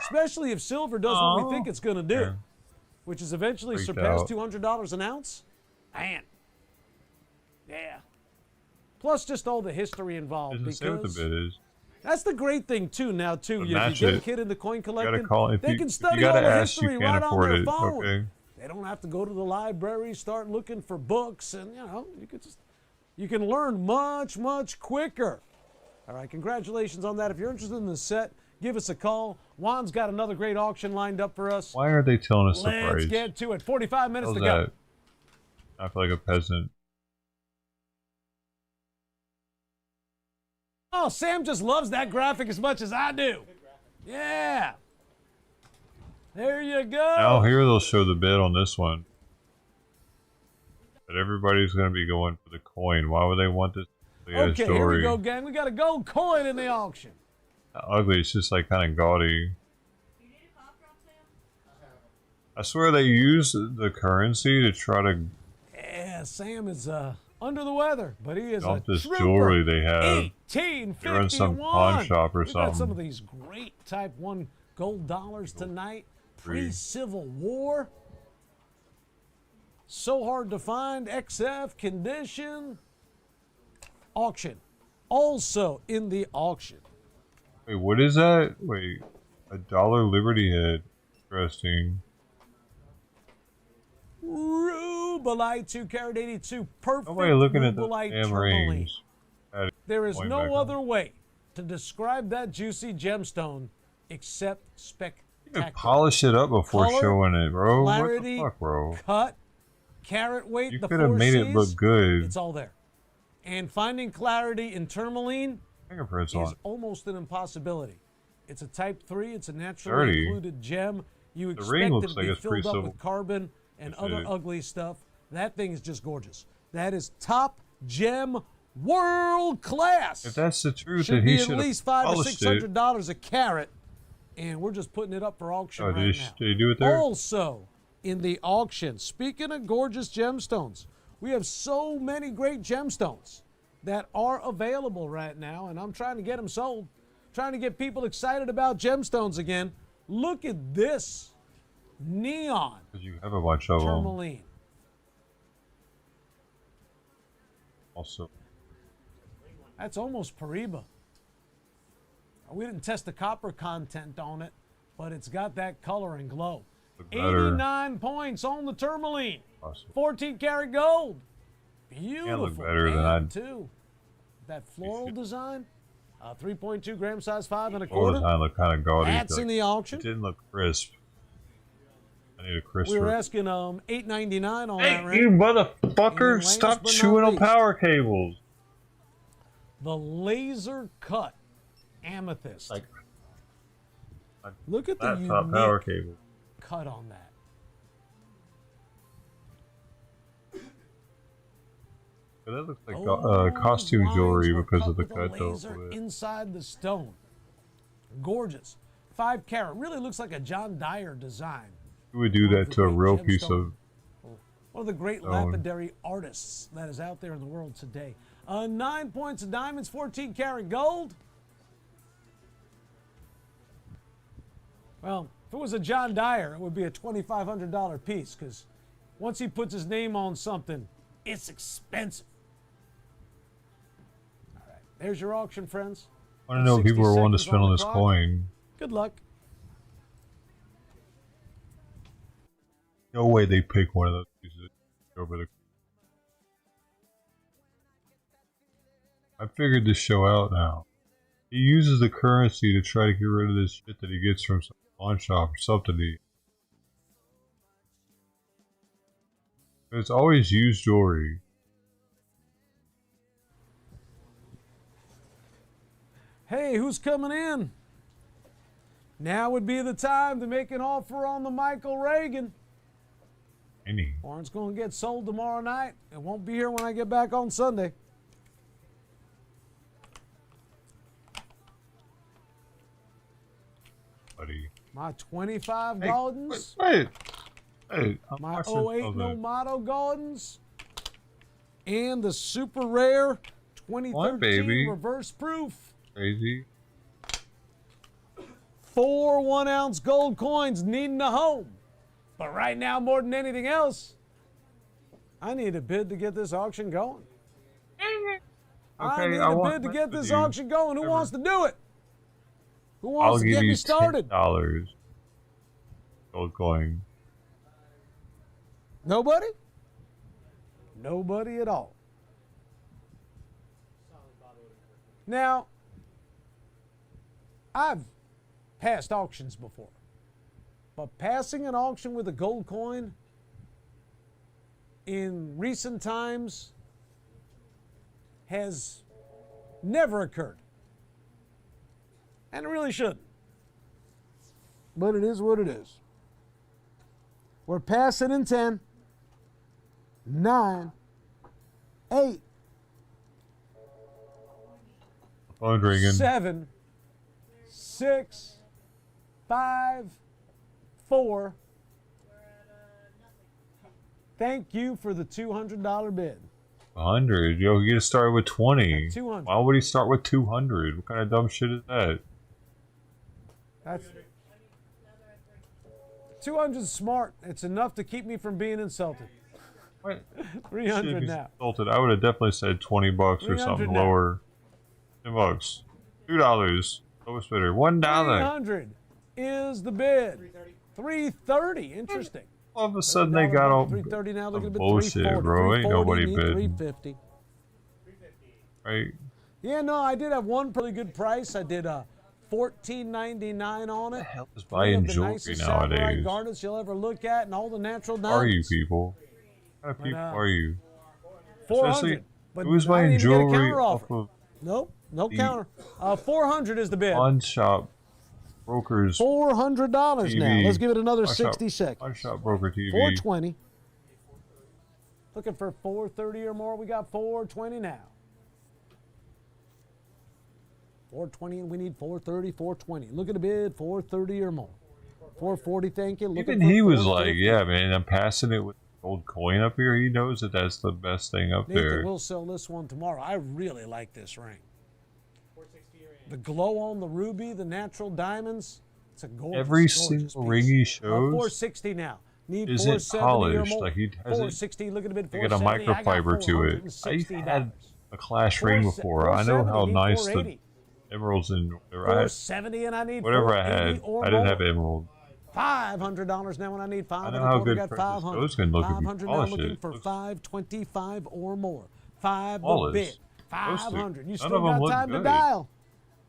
Especially if silver does what we think it's going to do, which is eventually surpass $200 an ounce. Man. Yeah. Plus just all the history involved.
Doesn't say what the bid is.
That's the great thing, too, now, too. If you get a kid into coin collecting, they can
you
study all the
ask,
history right on their phone.
Okay.
They don't have to go to the library, start looking for books, and, you know, you can learn much, much quicker. All right, congratulations on that. If you're interested in the set, give us a call. Juan's got another great auction lined up for us.
Why aren't they telling us the price?
Let's get to it. 45 minutes to go.
That? I feel like a peasant.
Oh, Sam just loves that graphic as much as I do. Yeah. There you go.
Now here they'll show the bid on this one. But everybody's going to be going for the coin. Why would they want this?
Okay, here we go, gang. We got a gold coin in the auction.
Not ugly. It's just like kind of gaudy. I swear they use the currency to try to.
Yeah, Sam is under the weather, but he is
dump
a
this
trooper.
jewelry they have.
1851.
They're in some pawn shop or
we
something.
got some of these great Type 1 gold dollars tonight. Pre-Civil War. So hard to find. XF condition. Auction. Also in the auction.
Wait, what is that? Wait, a dollar Liberty head. Interesting.
Rubelite 2 carat 82. Perfect.
Nobody looking at the
Rubelite
damn
tourmaline.
rings.
There is
Going
no
back
other way to describe that juicy gemstone except spectacular.
You could polish it up before
Color,
showing it, bro.
clarity,
What the fuck, bro?
cut, carat weight,
You
the
could have
4
made it
Cs,
look good.
It's all there. And finding clarity in tourmaline
Fingerprints
is
on it.
almost an impossibility. It's a Type 3. It's a naturally
Dirty.
included gem. You
The ring
expect it
looks
to
like
be
it's
filled up
pre-civil.
with carbon and
Yes,
other
it-
ugly stuff. That thing is just gorgeous. That is top gem, world class.
If that's the truth,
Should
then
be
he
at
should have
least $500 to
polished it.
$600 a carat, and we're just putting it up for auction
Oh,
right
did
now.
they do it there?
Also, in the auction, speaking of gorgeous gemstones, we have so many great gemstones that are available right now, and I'm trying to get them sold, trying to get people excited about gemstones again. Look at this neon
'Cause you have a bunch of them.
tourmaline.
Also,
That's almost Paribas. We didn't test the copper content on it, but it's got that color and glow.
better.
89 points on the tourmaline.
Awesome.
14 karat gold. Beautiful.
Can't look better than
band,
I-
too. That floral design. 3.2 gram size, 5 and a
all the
quarter.
time look kind of gaudy.
That's in the auction.
It didn't look crisp. I need a crisper.
We were asking $8.99 on that
Hey,
ring.
you
And
motherfucker!
last
Stop
but not
chewing on
least,
power cables.
The laser cut amethyst.
Like
Look at the
laptop
unique
power cable.
cut on that.
But that looks like costume jewelry because of the
With a
cut, though.
laser inside the stone. Gorgeous. 5 carat. Really looks like a John Dyer design.
You would do that to a real piece of.
One of the great
stone.
lapidary artists that is out there in the world today. 9 points of diamonds, 14 karat gold. Well, if it was a John Dyer, it would be a $2,500 piece because once he puts his name on something, it's expensive. All right, there's your auction, friends.
I want to know what people are willing to
60
spend on
seconds
this
the
coin.
Good luck.
No way they pick one of those pieces over the. I figured this show out now. He uses the currency to try to get rid of this shit that he gets from some pawn shop or something. It's always used jewelry.
Hey, who's coming in? Now would be the time to make an offer on the Michael Reagan.
Any.
Or it's going to get sold tomorrow night. It won't be here when I get back on Sunday.
Buddy.
My 25 Gordons.
Wait. Hey,
My
watching
08
other-
Nomato Gordons. And the super rare 2013
baby.
reverse proof.
Crazy.
4 1-ounce gold coins needing a home. But right now, more than anything else, I need a bid to get this auction going. I need a bid to get this auction going. Who wants to do it? Who wants
I'll
to
give
get
you
me started?
$10 gold coin.
Nobody? Nobody at all. Now, I've passed auctions before, but passing an auction with a gold coin in recent times has never occurred. And it really shouldn't. But it is what it is. We're passing in 10, 9, 8,
Phone ringing.
7, 6, 5, 4. Thank you for the $200 bid.
100. Yo, he just started with 20.
200.
Why would he start with 200? What kind of dumb shit is that?
That's 200 smart. It's enough to keep me from being insulted.
What?
300 now.
Insulted. I would have definitely said $20 or something
now.
lower. $10. $2. Lowest bidder. $1.
300 is the bid. 330. Interesting.
All of a sudden they got all
330 now. Look at the
bullshit,
340.
bro. Ain't nobody
need
bidding.
350.
Right?
Yeah, no, I did have one pretty good price. I did $14.99 on it.
Hell is buying jewelry nowadays.
Garnets you'll ever look at, and all the natural
Who are you
diamonds.
people? What kind of people are you?
400. But
who's
I
buying
didn't even get a
jewelry
counter
off
offer.
of
Nope, no
the
counter. 400 is the bid.
pawn shop brokers?
$400 now.
TV.
Let's give it another
Pawn
60
shop,
seconds.
pawn shop broker TV.
420. Looking for 430 or more. We got 420 now. 420 and we need 430, 420. Look at the bid, 430 or more. 440, thank you.
Even he was like, yeah, man, I'm passing it with gold coin up here. He knows that that's the best thing up
Nathan,
there.
we'll sell this one tomorrow. I really like this ring. The glow on the ruby, the natural diamonds. It's a gorgeous,
Every
gorgeous
single
piece.
ring he shows
460 now. Need
isn't
470 or
polished.
more.
Like he has
460. Look at the bid.
they get a
470. I got
microfiber to it.
$460.
I had a clash ring before. I know how
470,
nice the
480.
emeralds and whatever I had.
470 and I need
Whatever I
480
had,
or
I didn't
more.
have emerald.
$500 now when I need 5
I
and
know
a
how
quarter.
good
Got
precious
500.
those can look if you
500 now
polish
looking
it.
for
Looks
525 or more. 5 the
flawless.
bid.
Supposed to.
500. You
None
still
of them
got
look
time to
good.
dial.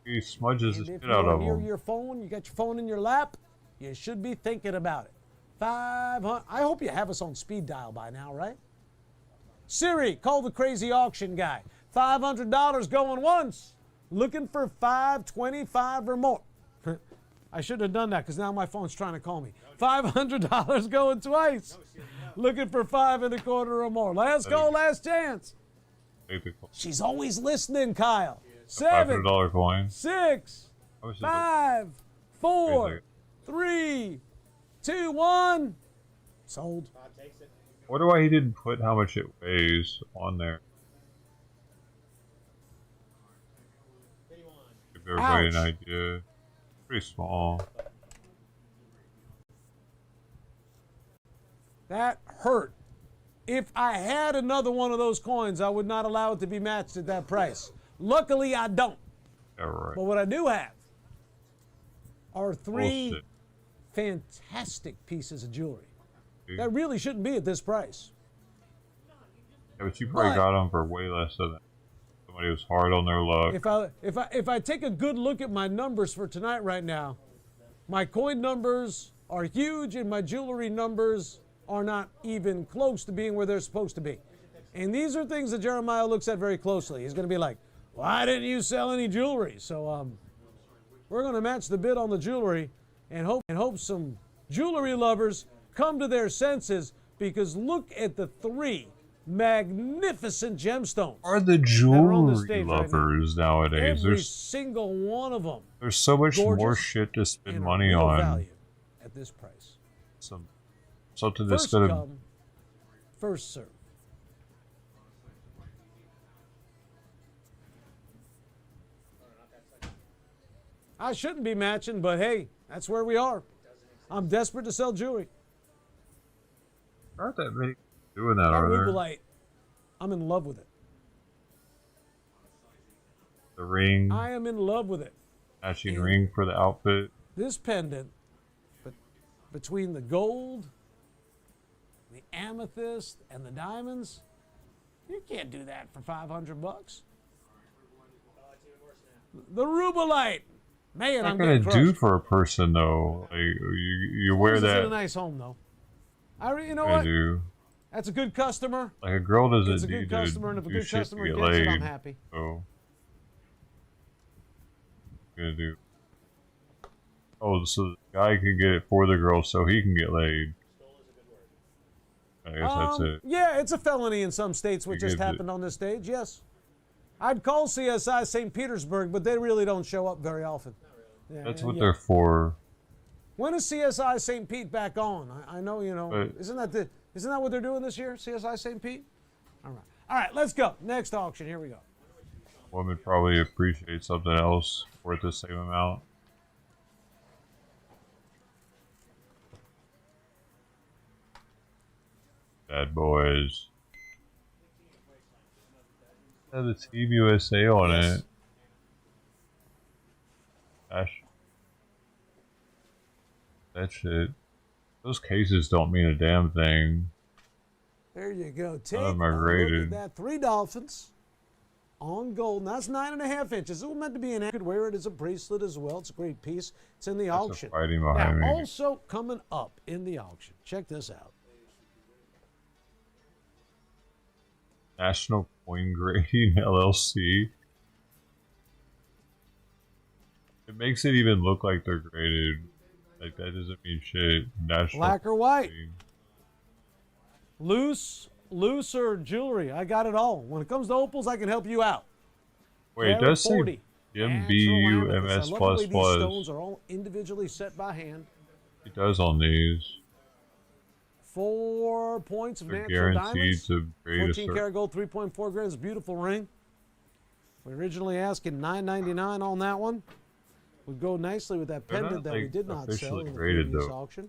He smudges the
And
shit
if
out
you're
of
near
them.
your phone, you got your phone in your lap, you should be thinking about it. 500. I hope you have us on speed dial by now, right? Siri, call the crazy auction guy. $500 going once. Looking for 525 or more. I shouldn't have done that because now my phone's trying to call me. $500 going twice. Looking for 5 and a quarter or more. Last call, last chance. She's always listening, Kyle. 7,
$500 coin.
6, 5, 4, 3, 2, 1. Sold.
Wonder why he didn't put how much it weighs on there. Give everybody an idea. Pretty small.
That hurt. If I had another one of those coins, I would not allow it to be matched at that price. Luckily, I don't.
Yeah, right.
But what I do have are 3
Bullshit.
fantastic pieces of jewelry. That really shouldn't be at this price.
Yeah, but you probably got them for way less than that. Somebody was hard on their luck.
If I take a good look at my numbers for tonight right now, my coin numbers are huge and my jewelry numbers are not even close to being where they're supposed to be. And these are things that Jeremiah looks at very closely. He's going to be like, why didn't you sell any jewelry? So we're going to match the bid on the jewelry and hope some jewelry lovers come to their senses, because look at the 3 magnificent gemstones.
Are the jewelry lovers nowadays?
Every single one of them.
There's so much more
gorgeous
shit to spend
and
money
real
on.
value at this price.
Something that's
First
gonna.
come, first serve. I shouldn't be matching, but hey, that's where we are. I'm desperate to sell jewelry.
Aren't that many doing that,
That
are there?
Rubelite, I'm in love with it.
The ring,
I am in love with it.
matching ring for the outfit.
This pendant, but between the gold, the amethyst, and the diamonds, you can't do that for $500. The Rubelite, man,
What
I'm
gonna
getting crushed.
do for a person though? Like you wear
This is in a
that.
nice home though. You know
They
what?
do.
That's a good customer.
Like a girl doesn't
It's a good
need
customer, and
to
if a
do
good
shit to
customer
get
gets it,
laid.
I'm happy.
So, gonna do. Oh, so the guy can get it for the girl, so he can get laid. I guess that's it.
Yeah, it's a felony in some states, what just happened on this stage, yes. I'd call CSI St. Petersburg, but they really don't show up very often. Yeah,
That's what they're for.
When is CSI St. Pete back on? I know, you know,
But-
isn't that what they're doing this year, CSI St. Pete? All right, let's go. Next auction, here we go.
Women probably appreciate something else worth the same amount. Bad boys. Have the Team USA on it. Gosh. That shit. Those cases don't mean a damn thing.
There you go. Take
None of them are
a look
graded.
at that. 3 dolphins on gold. Now, that's 9.5 inches. It was meant to be an could wear it as a bracelet as well. It's a great piece. It's in the auction.
Fighting behind
Now,
me.
also coming up in the auction. Check this out.
National Coin Grading LLC. It makes it even look like they're graded. Like, that doesn't mean shit. National
Black or white?
Coin.
Looser jewelry. I got it all. When it comes to opals, I can help you out.
Wait, it
Carat
does say
40.
MBUMS++.
I love the way these stones are all individually set by hand.
It does on these.
4 points of
They're
natural
guaranteed
diamonds.
to grade a
14 karat gold, 3.4 grams. Beautiful ring. We're originally asking $9.99 on that one. Would go nicely with that
They're
pendant
not,
that
like,
we did not sell
officially
in the
graded,
previous
though.
auction.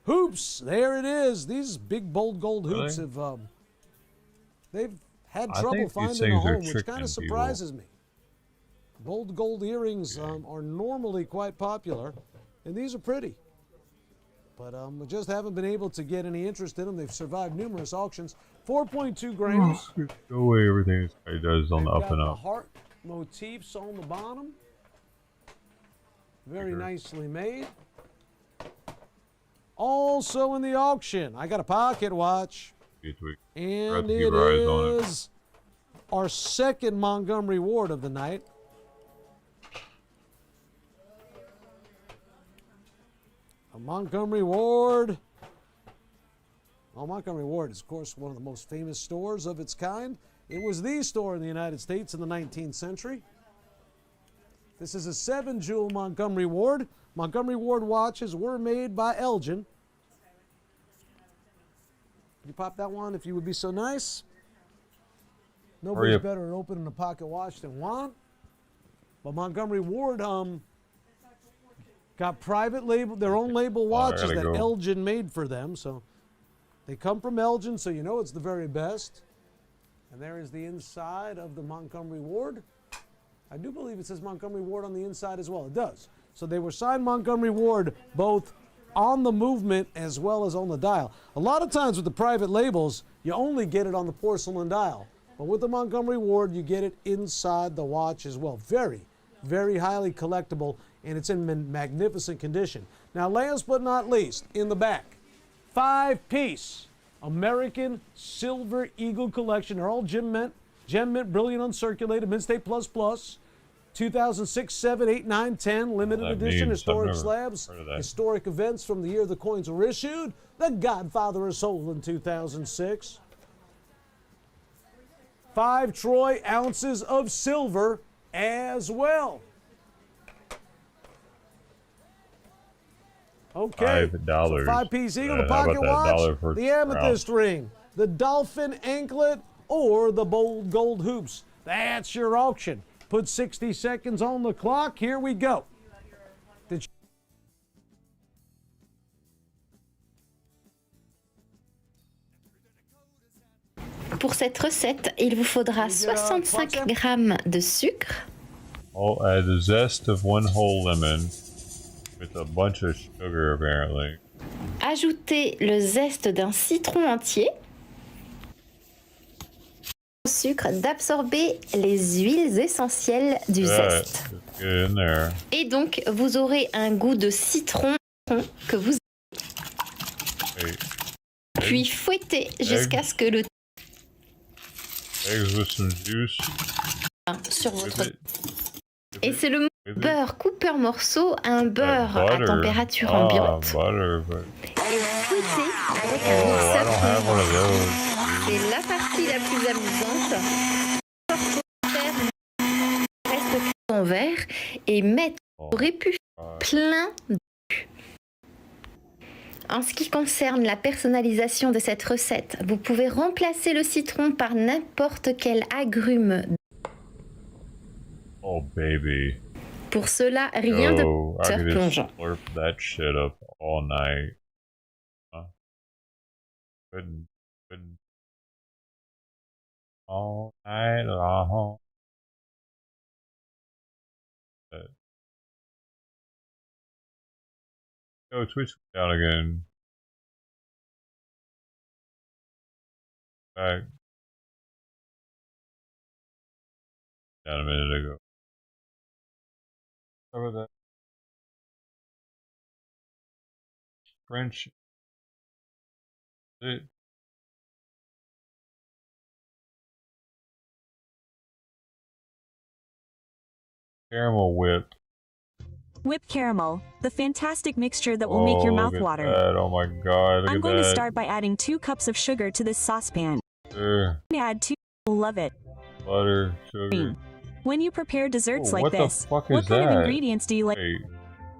Hoops, there it is. These big bold gold hoops
Really?
have they've had
I
trouble
think these
finding a
things are
home, which
tricking
kind of
people.
surprises me. Bold gold earrings are normally quite popular, and these are pretty. But we just haven't been able to get any interest in them. They've survived numerous auctions. 4.2 grams.
No way everything this guy does is on the
They've
up
got
and
the
up.
heart motifs on the bottom. Very nicely made. Also in the auction, I got a pocket watch. And it is our second Montgomery Ward of the night. A Montgomery Ward. Well, Montgomery Ward is, of course, one of the most famous stores of its kind. It was the store in the United States in the 19th century. This is a 7-jewel Montgomery Ward. Montgomery Ward watches were made by Elgin. You pop that one if you would be so nice. Nobody's better at opening a pocket watch than Juan. But Montgomery Ward got private label, their own label watches that Elgin made for them. So they come from Elgin, so you know it's the very best. And there is the inside of the Montgomery Ward. I do believe it says Montgomery Ward on the inside as well. It does. So they were signed Montgomery Ward both on the movement as well as on the dial. A lot of times with the private labels, you only get it on the porcelain dial. But with the Montgomery Ward, you get it inside the watch as well. Very, very highly collectible, and it's in magnificent condition. Now, last but not least, in the back, 5-piece American Silver Eagle Collection. They're all gem mint, brilliant uncirculated, Mint State Plus Plus. 2006, 7, 8, 9, 10, limited edition, historic slabs, historic events from the year the coins were issued. The Godfather of Soul in 2006. 5 troy ounces of silver as well. Okay,
$5.
so 5-piece eagle, the
How
pocket
about that $1
watch,
for
the amethyst ring, the dolphin anklet, or the bold gold hoops. That's your auction. Put 60 seconds on the clock. Here we go.
Pour cette recette, il vous faudra 65 grammes de sucre.
I'll add the zest of 1 whole lemon with a bunch of sugar apparently.
Ajoutez le zeste d'un citron entier. Au sucre d'absorber les huiles essentielles du zeste.
Get in there.
Et donc, vous aurez un goût de citron que vous... Puis fouettez jusqu'à ce que le...
Eggs with some juice.
Sur votre... Et c'est le beurre coupé en morceaux, un beurre à température ambiante.
Butter.
fouetter avec un
Oh, I
mixeur
don't have one of
plongeant.
those.
C'est la partie la plus amusante. Faire reste en verre et mettre aurait pu plein de. En ce qui concerne la personnalisation de cette recette, vous pouvez remplacer le citron par n'importe quel agrume.
Oh, baby.
Pour cela, rien de
I
mixeur
could just
plongeant.
slurp that shit up all night. Huh? Couldn't. All night long. Yo, Twitch down again. Back. Down a minute ago. Sorry about that. French. It. Caramel whip.
Whipped caramel, the fantastic mixture that will make your mouth
Look at
water.
that. Oh my god, look
I'm
at
going
that.
to start by adding 2 cups of sugar to this saucepan.
Sure.
Add 2. Love it.
Butter, sugar.
When you prepare desserts
Oh,
like
what the
this,
fuck
what
is
kind of
that?
ingredients do you like?
Wait.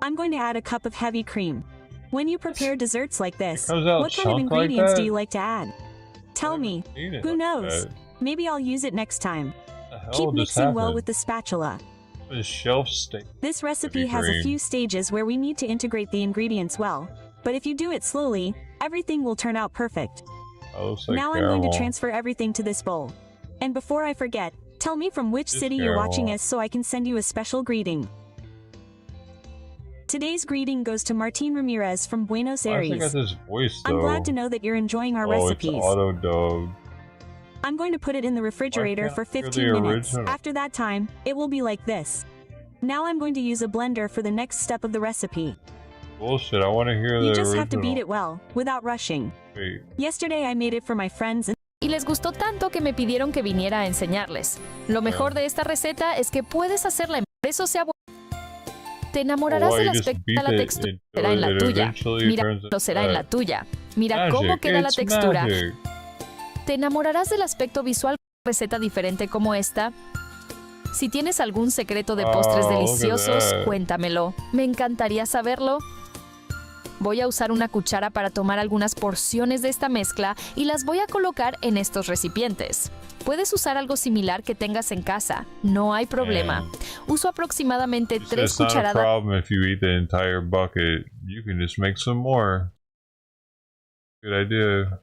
I'm going to add a cup of heavy cream. When you prepare desserts like this,
comes out
what kind of
chunk like
ingredients do
that?
you like to add? Tell me.
seen it
Who
like
knows?
that.
Maybe I'll use it next time.
What the hell
Keep
just
mixing well
happened?
with the spatula.
What is shelf steak?
This recipe
Heavy
has a
cream.
few stages where we need to integrate the ingredients well, but if you do it slowly, everything will turn out perfect.
That looks like
Now I'm
caramel.
going to transfer everything to this bowl. And before I forget, tell me from which
Just
city you're watching
caramel.
us so I can send you a special greeting. Today's greeting goes to Martin Ramirez from Buenos
Why does it
Aires.
got this voice though?
I'm glad to know that you're enjoying our
oh,
recipes.
it's auto-dubbed.
I'm going to put it in the refrigerator
can't
for
I hear the
15 minutes.
original?
After that time, it will be like this. Now I'm going to use a blender for the next step of the recipe.
Bullshit, I want to hear the
You just
original.
have to beat it well, without rushing.
Wait.
Yesterday I made it for my friends and
Y les gustó tanto que me pidieron que viniera a enseñarles. Lo mejor de esta receta es que puedes hacerla en eso sea Te enamorarás
Oh,
del
you just
aspecto
beat
de la
it
textura
until
será en la
it
tuya.
eventually
Mira,
turns
lo será en la tuya. Mira
Magic,
cómo queda la
it's
textura.
magic.
Te enamorarás del aspecto visual de una receta diferente como esta. Si tienes algún secreto de postres
Oh, look at
deliciosos,
that.
cuéntamelo. Me encantaría saberlo. Voy a usar una cuchara para tomar algunas porciones de esta mezcla y las voy a colocar en estos recipientes. Puedes usar algo similar que tengas en casa, no hay problema. Uso aproximadamente 3
It's not a
cucharadas.
problem if you eat the entire bucket. You can just make some more. Good idea.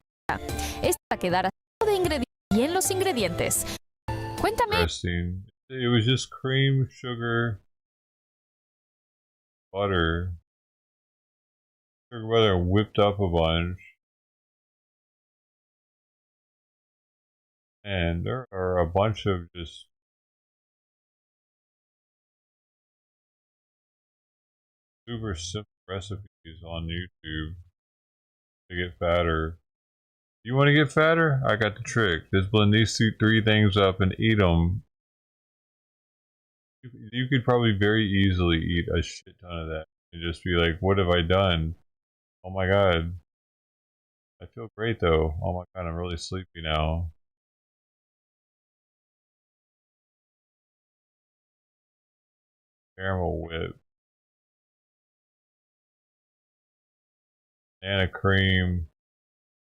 Esta va a quedar así de ingredientes y en los ingredientes. Cuéntame.
Interesting. It was just cream, sugar, butter. Sugar, butter, whipped up a bunch. And there are a bunch of just super simple recipes on YouTube to get fatter. You want to get fatter? I got the trick. Just blend these 3 things up and eat them. You could probably very easily eat a shit ton of that and just be like, what have I done? Oh my god. I feel great though. Oh my god, I'm really sleepy now. Caramel whip. And a cream.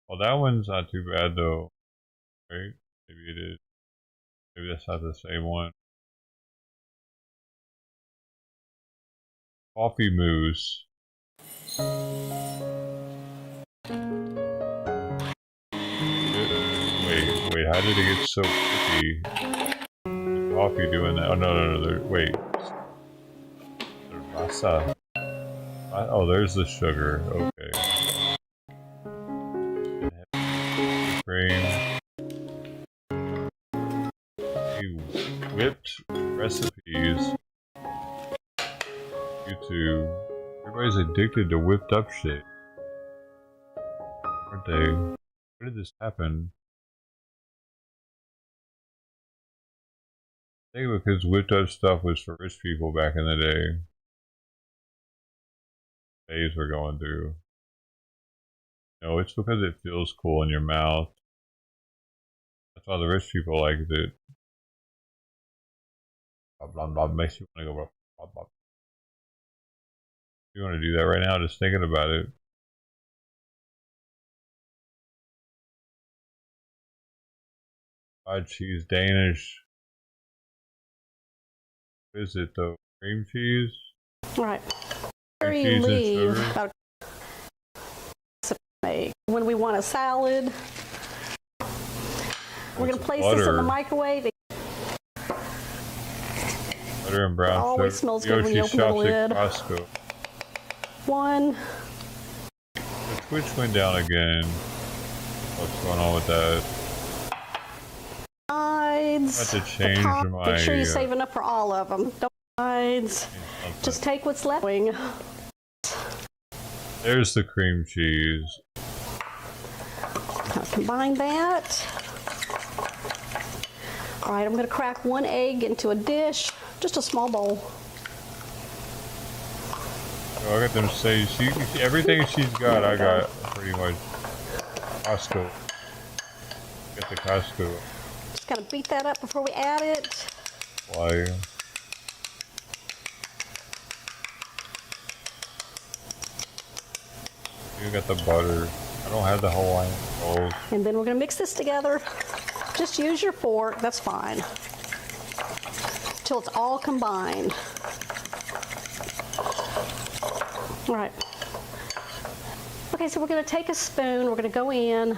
Well, that one's not too bad though. Right? Maybe it is. Maybe that's not the same one. Coffee mousse. Wait, how did it get so sticky? Coffee doing that? Oh, no, wait. Masa. Oh, there's the sugar. Okay. Cream. Whipped recipes. YouTube. Everybody's addicted to whipped up shit. Aren't they? When did this happen? I think because whipped up stuff was for rich people back in the day. Days we're going through. No, it's because it feels cool in your mouth. That's why the rich people like it. Blah, blah, blah, makes you want to go blah, blah, blah. You want to do that right now, just thinking about it. Fried cheese, Danish. What is it though? Cream cheese?
Right.
Cream cheese and sugar?
When we want a salad, we're going to place this in the microwave.
Butter and brown sugar.
Always smells good when you open the lid.
Costco.
One.
The Twitch went down again. What's going on with that?
Sides.
I have to change my.
Make sure you save enough for all of them. Don't sides. Just take what's left.
There's the cream cheese.
Combine that. All right, I'm going to crack 1 egg into a dish, just a small bowl.
Oh, I got them say everything she's got. I got pretty much Costco. Get the Costco.
Just kind of beat that up before we add it.
Why? You got the butter. I don't have the Hawaiian rolls.
And then we're going to mix this together. Just use your fork, that's fine. Till it's all combined. All right. Okay, so we're going to take a spoon, we're going to go in,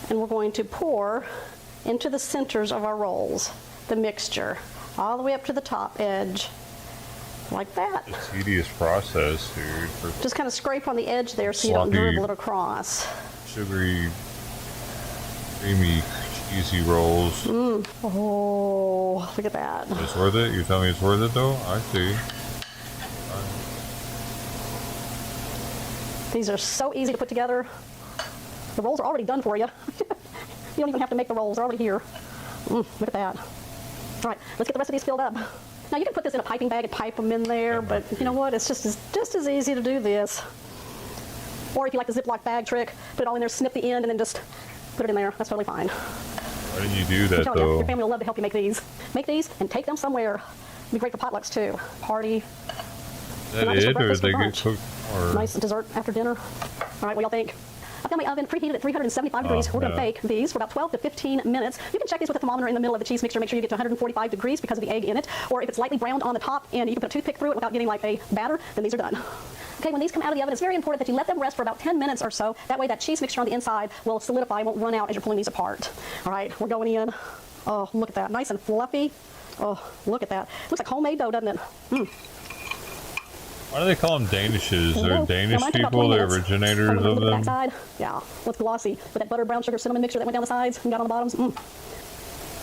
and we're going to pour into the centers of our rolls the mixture, all the way up to the top edge. Like that.
It's a tedious process, dude.
Just kind of scrape on the edge there so you don't dribble it across.
Sugary, creamy, cheesy rolls.
Mm. Oh, look at that.
It's worth it? You tell me it's worth it though? I see.
These are so easy to put together. The rolls are already done for you. You don't even have to make the rolls, they're already here. Look at that. All right, let's get the rest of these filled up. Now you can put this in a piping bag and pipe them in there, but you know what? It's just as easy to do this. Or if you like the Ziploc bag trick, put it all in there, snip the end, and then just put it in there. That's totally fine.
Why didn't you do that though?
Your family will love to help you make these. Make these and take them somewhere. It'd be great for potlucks too. Party.
Is that it, or they get cooked more?
Nice dessert after dinner. All right, what do y'all think? I've got my oven preheated at 375 degrees. We're going to bake these for about 12 to 15 minutes. You can check these with a thermometer in the middle of the cheese mixture. Make sure you get to 145 degrees because of the egg in it. Or if it's lightly browned on the top and you can put a toothpick through it without getting like a batter, then these are done. Okay, when these come out of the oven, it's very important that you let them rest for about 10 minutes or so. That way that cheese mixture on the inside will solidify, won't run out as you're pulling these apart. All right, we're going in. Oh, look at that. Nice and fluffy. Oh, look at that. Looks like homemade dough, doesn't it?
Why do they call them Danishes? They're Danish people, the originators of them.
Yeah, what's glossy? With that butter, brown sugar, cinnamon mixture that went down the sides and got on the bottoms.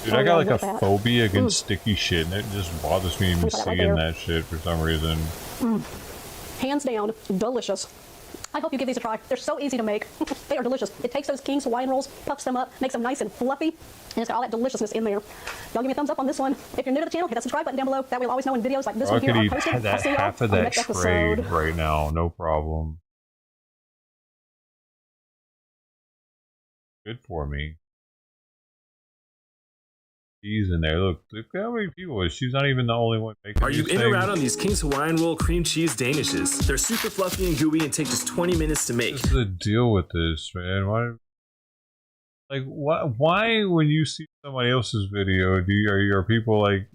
Dude, I got like a phobia against sticky shit, and it just bothers me even seeing that shit for some reason.
Hands down, delicious. I hope you give these a try. They're so easy to make. They are delicious. It takes those King's Hawaiian rolls, puffs them up, makes them nice and fluffy, and it's got all that deliciousness in there. Y'all give me a thumbs up on this one. If you're new to the channel, hit that subscribe button down below. That way you'll always know when videos like this one here are posted.
I'll eat half of that tray right now, no problem. Good for me. Cheese in there. Look how many people. She's not even the only one making.
Are you in or out on these King's Hawaiian Roll cream cheese Danishes? They're super fluffy and gooey and take just 20 minutes to make.
What's the deal with this, man? Why when you see somebody else's video, are people like,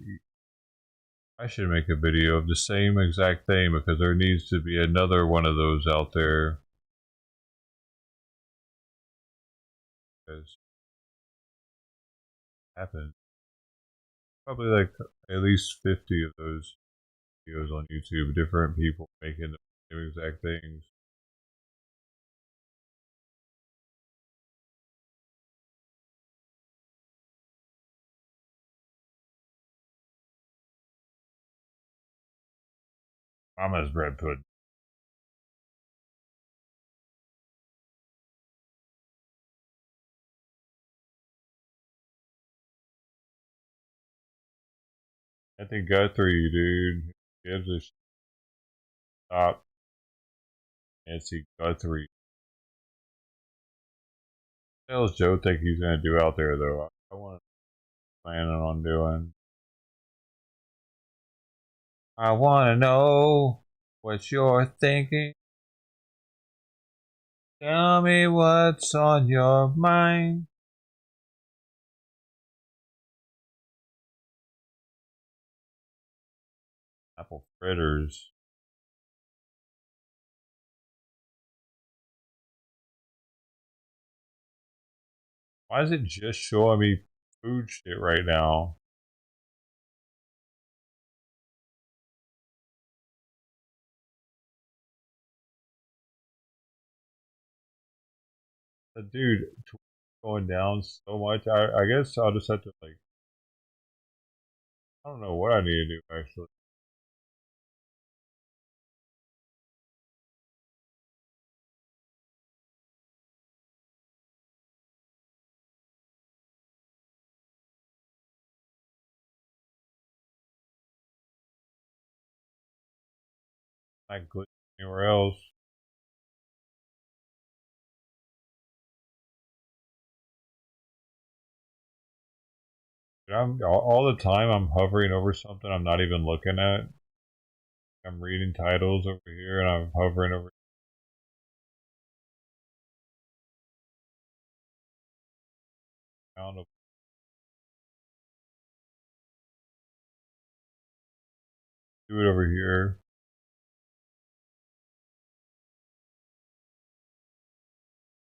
I should make a video of the same exact thing because there needs to be another one of those out there. Happen. Probably like at least 50 of those videos on YouTube, different people making the same exact things. Mama's bread pudding. I think Guthrie, dude, gives a stop. Nancy Guthrie. What else Joe think he's gonna do out there though? I want planning on doing. I wanna know what you're thinking. Tell me what's on your mind. Apple fritters. Why is it just showing me food shit right now? Dude, going down so much. I guess I'll just have to like. I don't know what I need to do actually. Not glitch anywhere else. I'm all the time I'm hovering over something I'm not even looking at. I'm reading titles over here and I'm hovering over. Do it over here.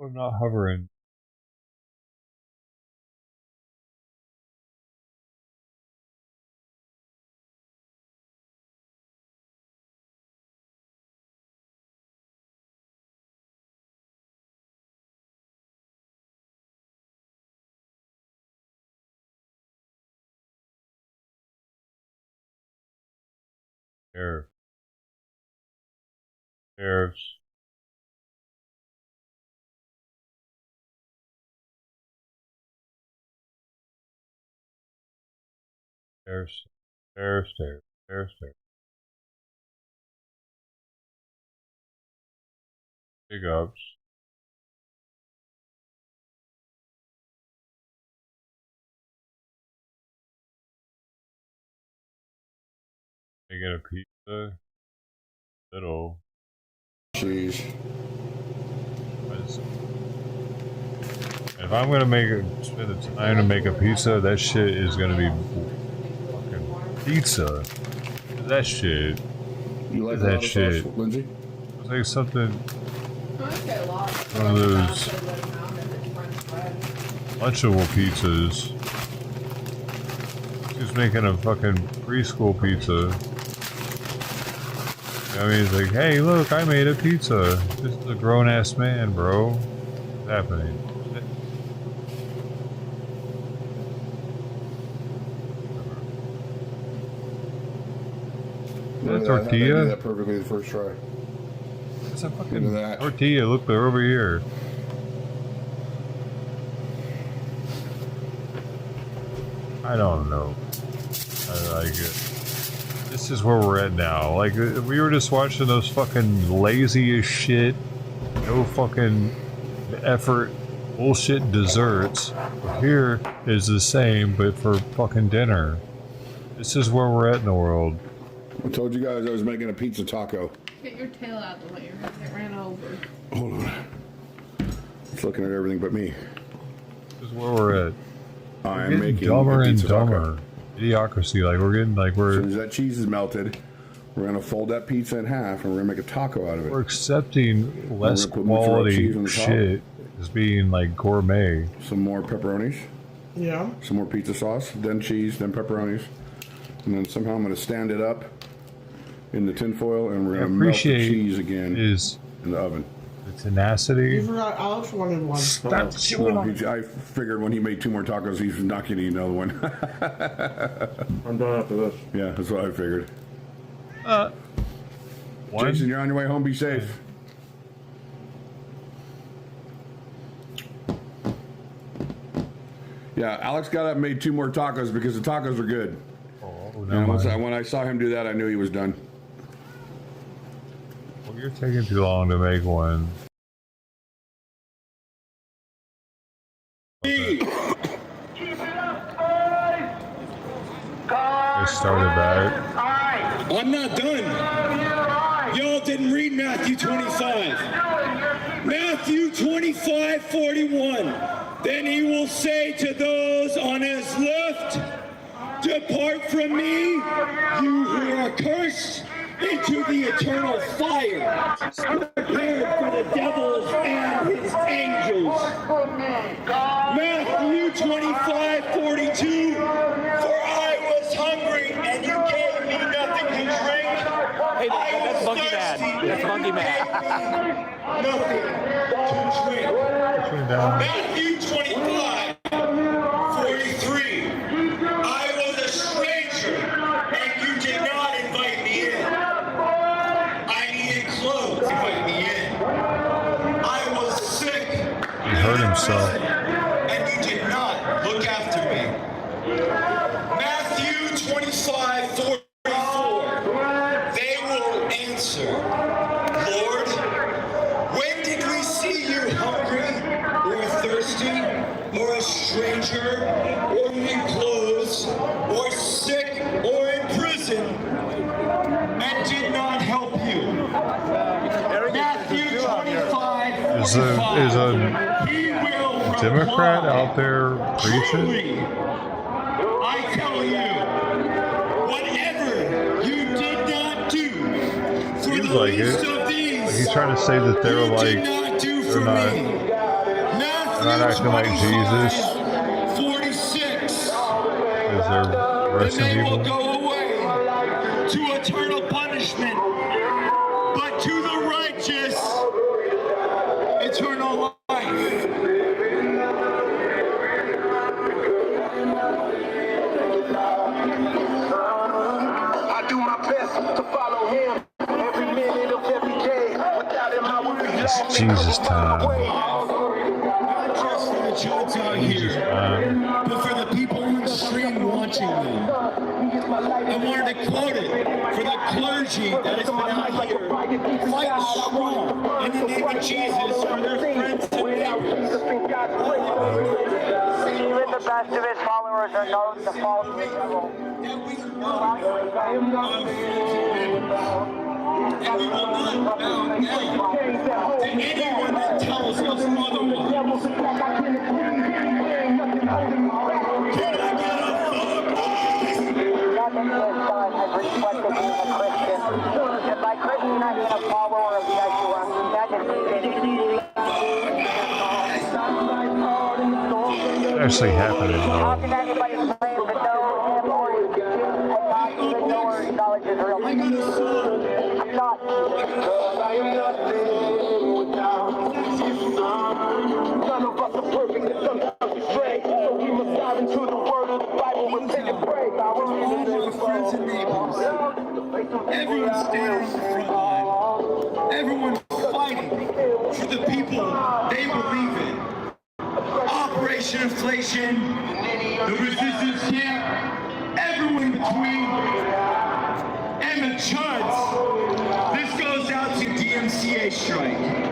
I'm not hovering. Tariffs. Tariffs. Tariffs. Tariffs. Tariffs. Tariffs. Tariffs. Big ups. They get a pizza. Little.
Cheese.
If I'm gonna spend the time to make a pizza, that shit is gonna be fucking pizza. That shit.
You like
that shit,
sauce, Lindsay?
It's like something. One of those Lunchable pizzas. She's making a fucking preschool pizza. I mean, it's like, hey, look, I made a pizza. This is a grown-ass man, bro. What's happening? Is that a tortilla?
I did that perfectly the first try.
It's a fucking tortilla. Look, they're over here. I don't know. I like it. This is where we're at now. Like, we were just watching those fucking lazy as shit, no fucking effort, bullshit desserts. Here is the same, but for fucking dinner. This is where we're at in the world.
I told you guys I was making a pizza taco.
Get your tail out of the way. You're going to get ran over.
Hold on. It's looking at everything but me.
This is where we're at.
I
am
making
dumber
a
and
pizza
dumber.
taco.
Idiocracy. Like, we're getting, like, we're...
As soon as that cheese is melted, we're going to fold that pizza in half and we're going to make a taco out of it.
We're accepting less quality shit as being, like, gourmet.
Some more pepperonis.
Yeah.
Some more pizza sauce, then cheese, then pepperonis. And then somehow I'm going to stand it up in the tin foil and we're going to melt the cheese again in the oven.
The tenacity.
You forgot Alex wanted one.
Stop chewing on it. I figured when he made 2 more tacos, he's not getting another one.
I'm done after this.
Yeah, that's what I figured.
One?
Jason, you're on your way home. Be safe. Yeah, Alex got up and made 2 more tacos because the tacos were good. And when I saw him do that, I knew he was done.
Well, you're taking too long to make one.
25. Matthew 25:41. Then he will say to those on his left, depart from me, you who are cursed, into the eternal fire, prepared for the devils and his angels. Matthew 25:42. For I was hungry, and you gave me nothing to drink.
Hey, that's Monkey Man. That's Monkey Man.
Nothing to drink. Matthew 25:43. I was a stranger, and you did not invite me in. I needed clothes, invite me in. I was sick.
He hurt himself.
And you did not look after me. Matthew 25:44. They will answer, Lord, when did we see you hungry or thirsty or a stranger or in clothes or sick or in prison and did not help you? Matthew 25:45.
Is a Democrat out there preaching?
I tell you, whatever you did not do for
Seems
the
like
least
it.
of these,
Like he's trying to say that they're like they're not acting like Jesus.
46.
Because they're arresting
They will
people.
go away to eternal punishment, but to the righteous, eternal life. I do my best to follow him every minute of every day. Without him, I would be
It's Jesus time.
Not just for the judge out here, but for the people on the stream watching me. I wanted to quote it for the clergy that has been out here fighting strong in the name of Jesus for their friends and neighbors.
Even the best of his followers are known to fall to the devil.
And we will not bow down to anyone that tells us otherwise.
Nothing he has done has reflected being a Christian. And by Christian, I mean a follower of Yeshua. That is
Actually happening
How
though.
can anybody claim to know him or and not even know or acknowledge his real name? I'm not.
None of us are perfect, and sometimes we stray. So we must dive into the word of the Bible and take a break. All my friends and neighbors, everyone standing on the front line, everyone fighting for the people they believe in. Operation Inflation, the resistance camp, everyone in between, and the chuds. This goes out to DMCA strike.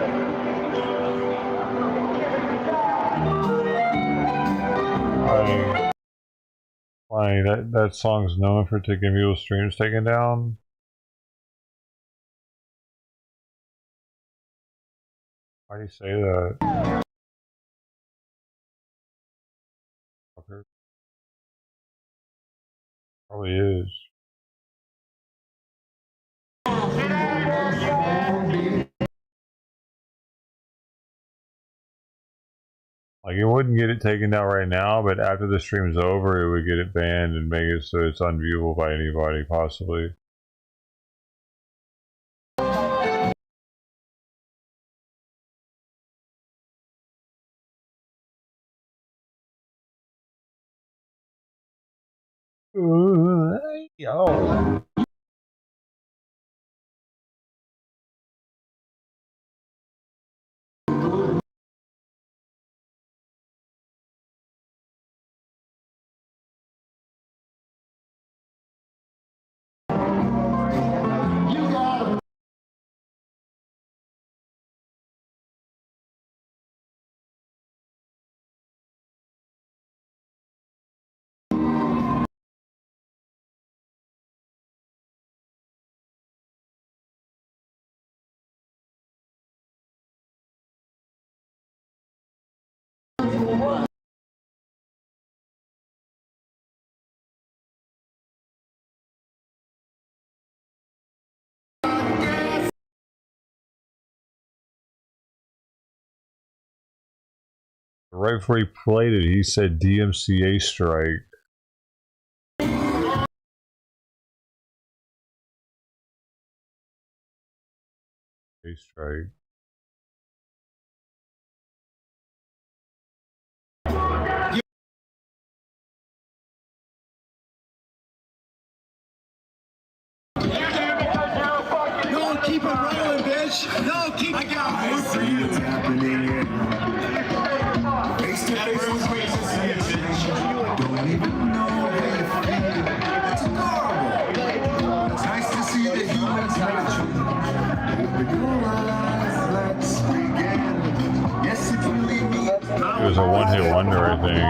Funny that song's known for taking people's streams taken down. Why do you say that? Probably is. Like, it wouldn't get it taken down right now, but after the stream's over, it would get it banned and make it so it's unviewable by anybody, possibly. Yo. Right before he played it, he said DMCA strike. A strike.
No, keep it rolling, bitch. No, keep it going. I see what's happening here. Face to face with racism. Don't even know how you feel. It's adorable. It's nice to see the human touch. Open your eyes, let's begin. Yes, it's really me.
It was a one-hit wonder, I think.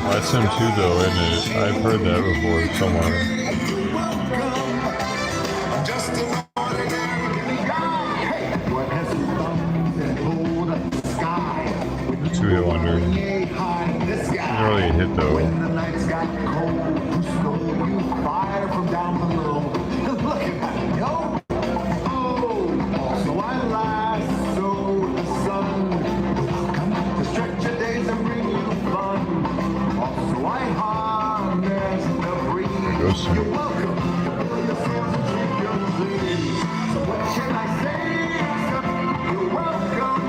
That's him too, though, isn't it? I've heard that before somewhere. Two-hit wonder. He's really a hit, though. You're welcome. What can I say? You're welcome.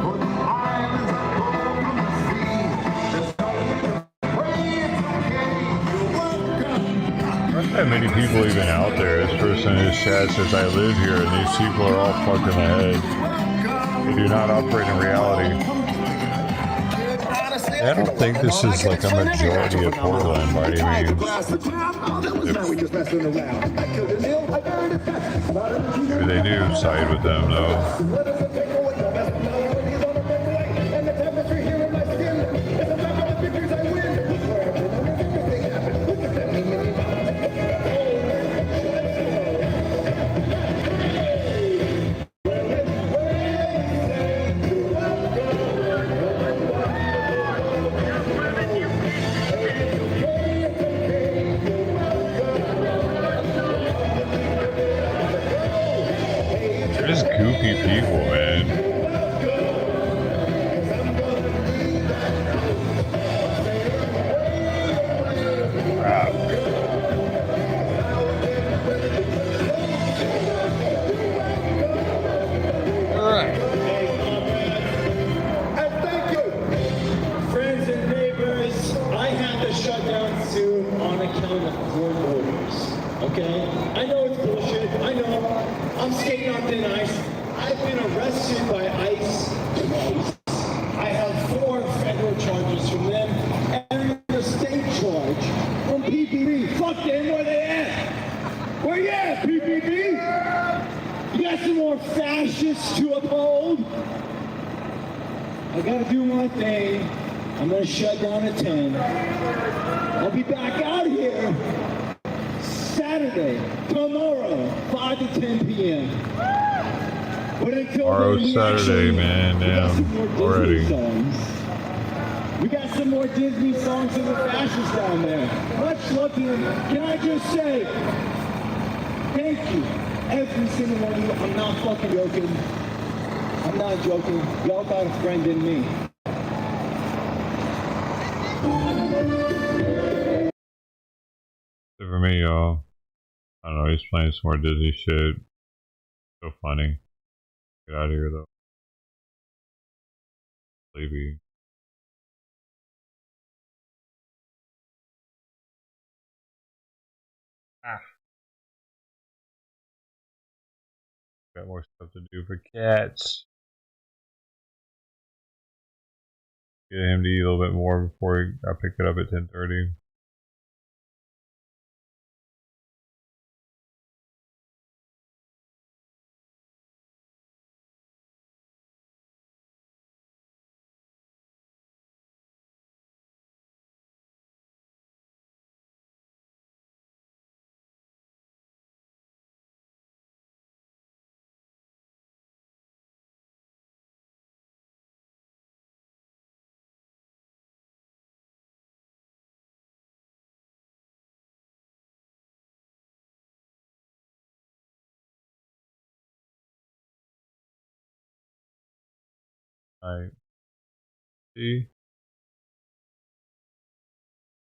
For the islands are full from the sea. There's no way it's okay. You're welcome. Not that many people even out there. This person in his chat says, I live here, and these people are all fucked in the head. They do not operate in reality. I don't think this is like a majority of Portland by any means. Maybe they do side with them, though. Goofy people, man. Crap.
Alright. And thank you, friends and neighbors. I have to shut down soon on account of court orders. Okay? I know it's bullshit. I know. I'm skating on thin ice. I've been arrested by ICE twice. I have 4 federal charges from them and a state charge from PPP. Fuck them, where they at? Where you at, PPP? You got some more fascists to uphold? I gotta do my thing. I'm gonna shut down at 10. I'll be back out here Saturday, tomorrow, 5 to 10 p.m. But until
Tomorrow's
then,
Saturday, man. Damn. Already.
We got some more Disney songs in the fascists down there. Much love to them. Can I just say, thank you, every single one of you. I'm not fucking joking. I'm not joking. Y'all got a friend in me.
For me, y'all. I don't know, he's playing some more Disney shit. So funny. Get out of here, though. Sleepy. Got more stuff to do for cats. Get him to eat a little bit more before I pick it up at 10:30. I see.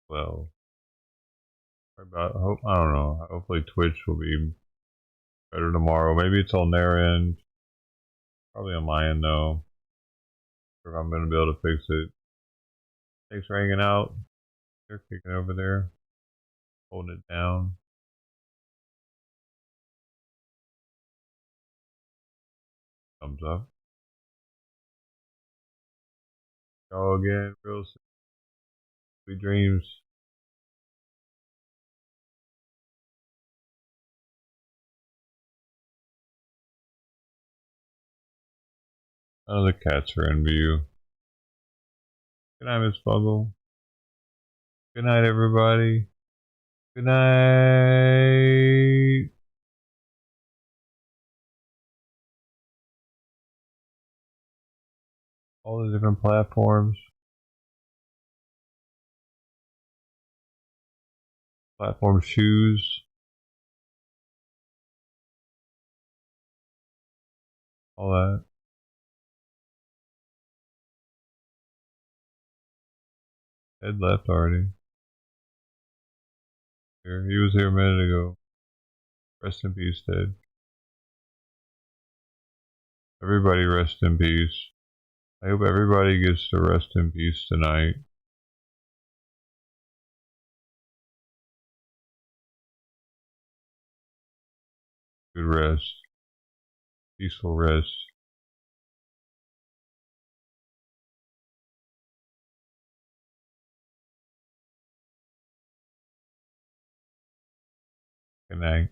Well, about hope I don't know. Hopefully Twitch will be better tomorrow. Maybe it's on their end. Probably on my end though. If I'm gonna be able to fix it. Thanks for hanging out. They're kicking over there. Holding it down. Thumbs up. Go again, real soon. Sweet dreams. Oh, the cats are in view. Good night, Miss Buggle. Good night, everybody. Good night. All the different platforms. Platform shoes. All that. Ed left already. Here, he was here a minute ago. Rest in peace, Ted. Everybody rest in peace. I hope everybody gets to rest in peace tonight. Good rest. Peaceful rest. Good night.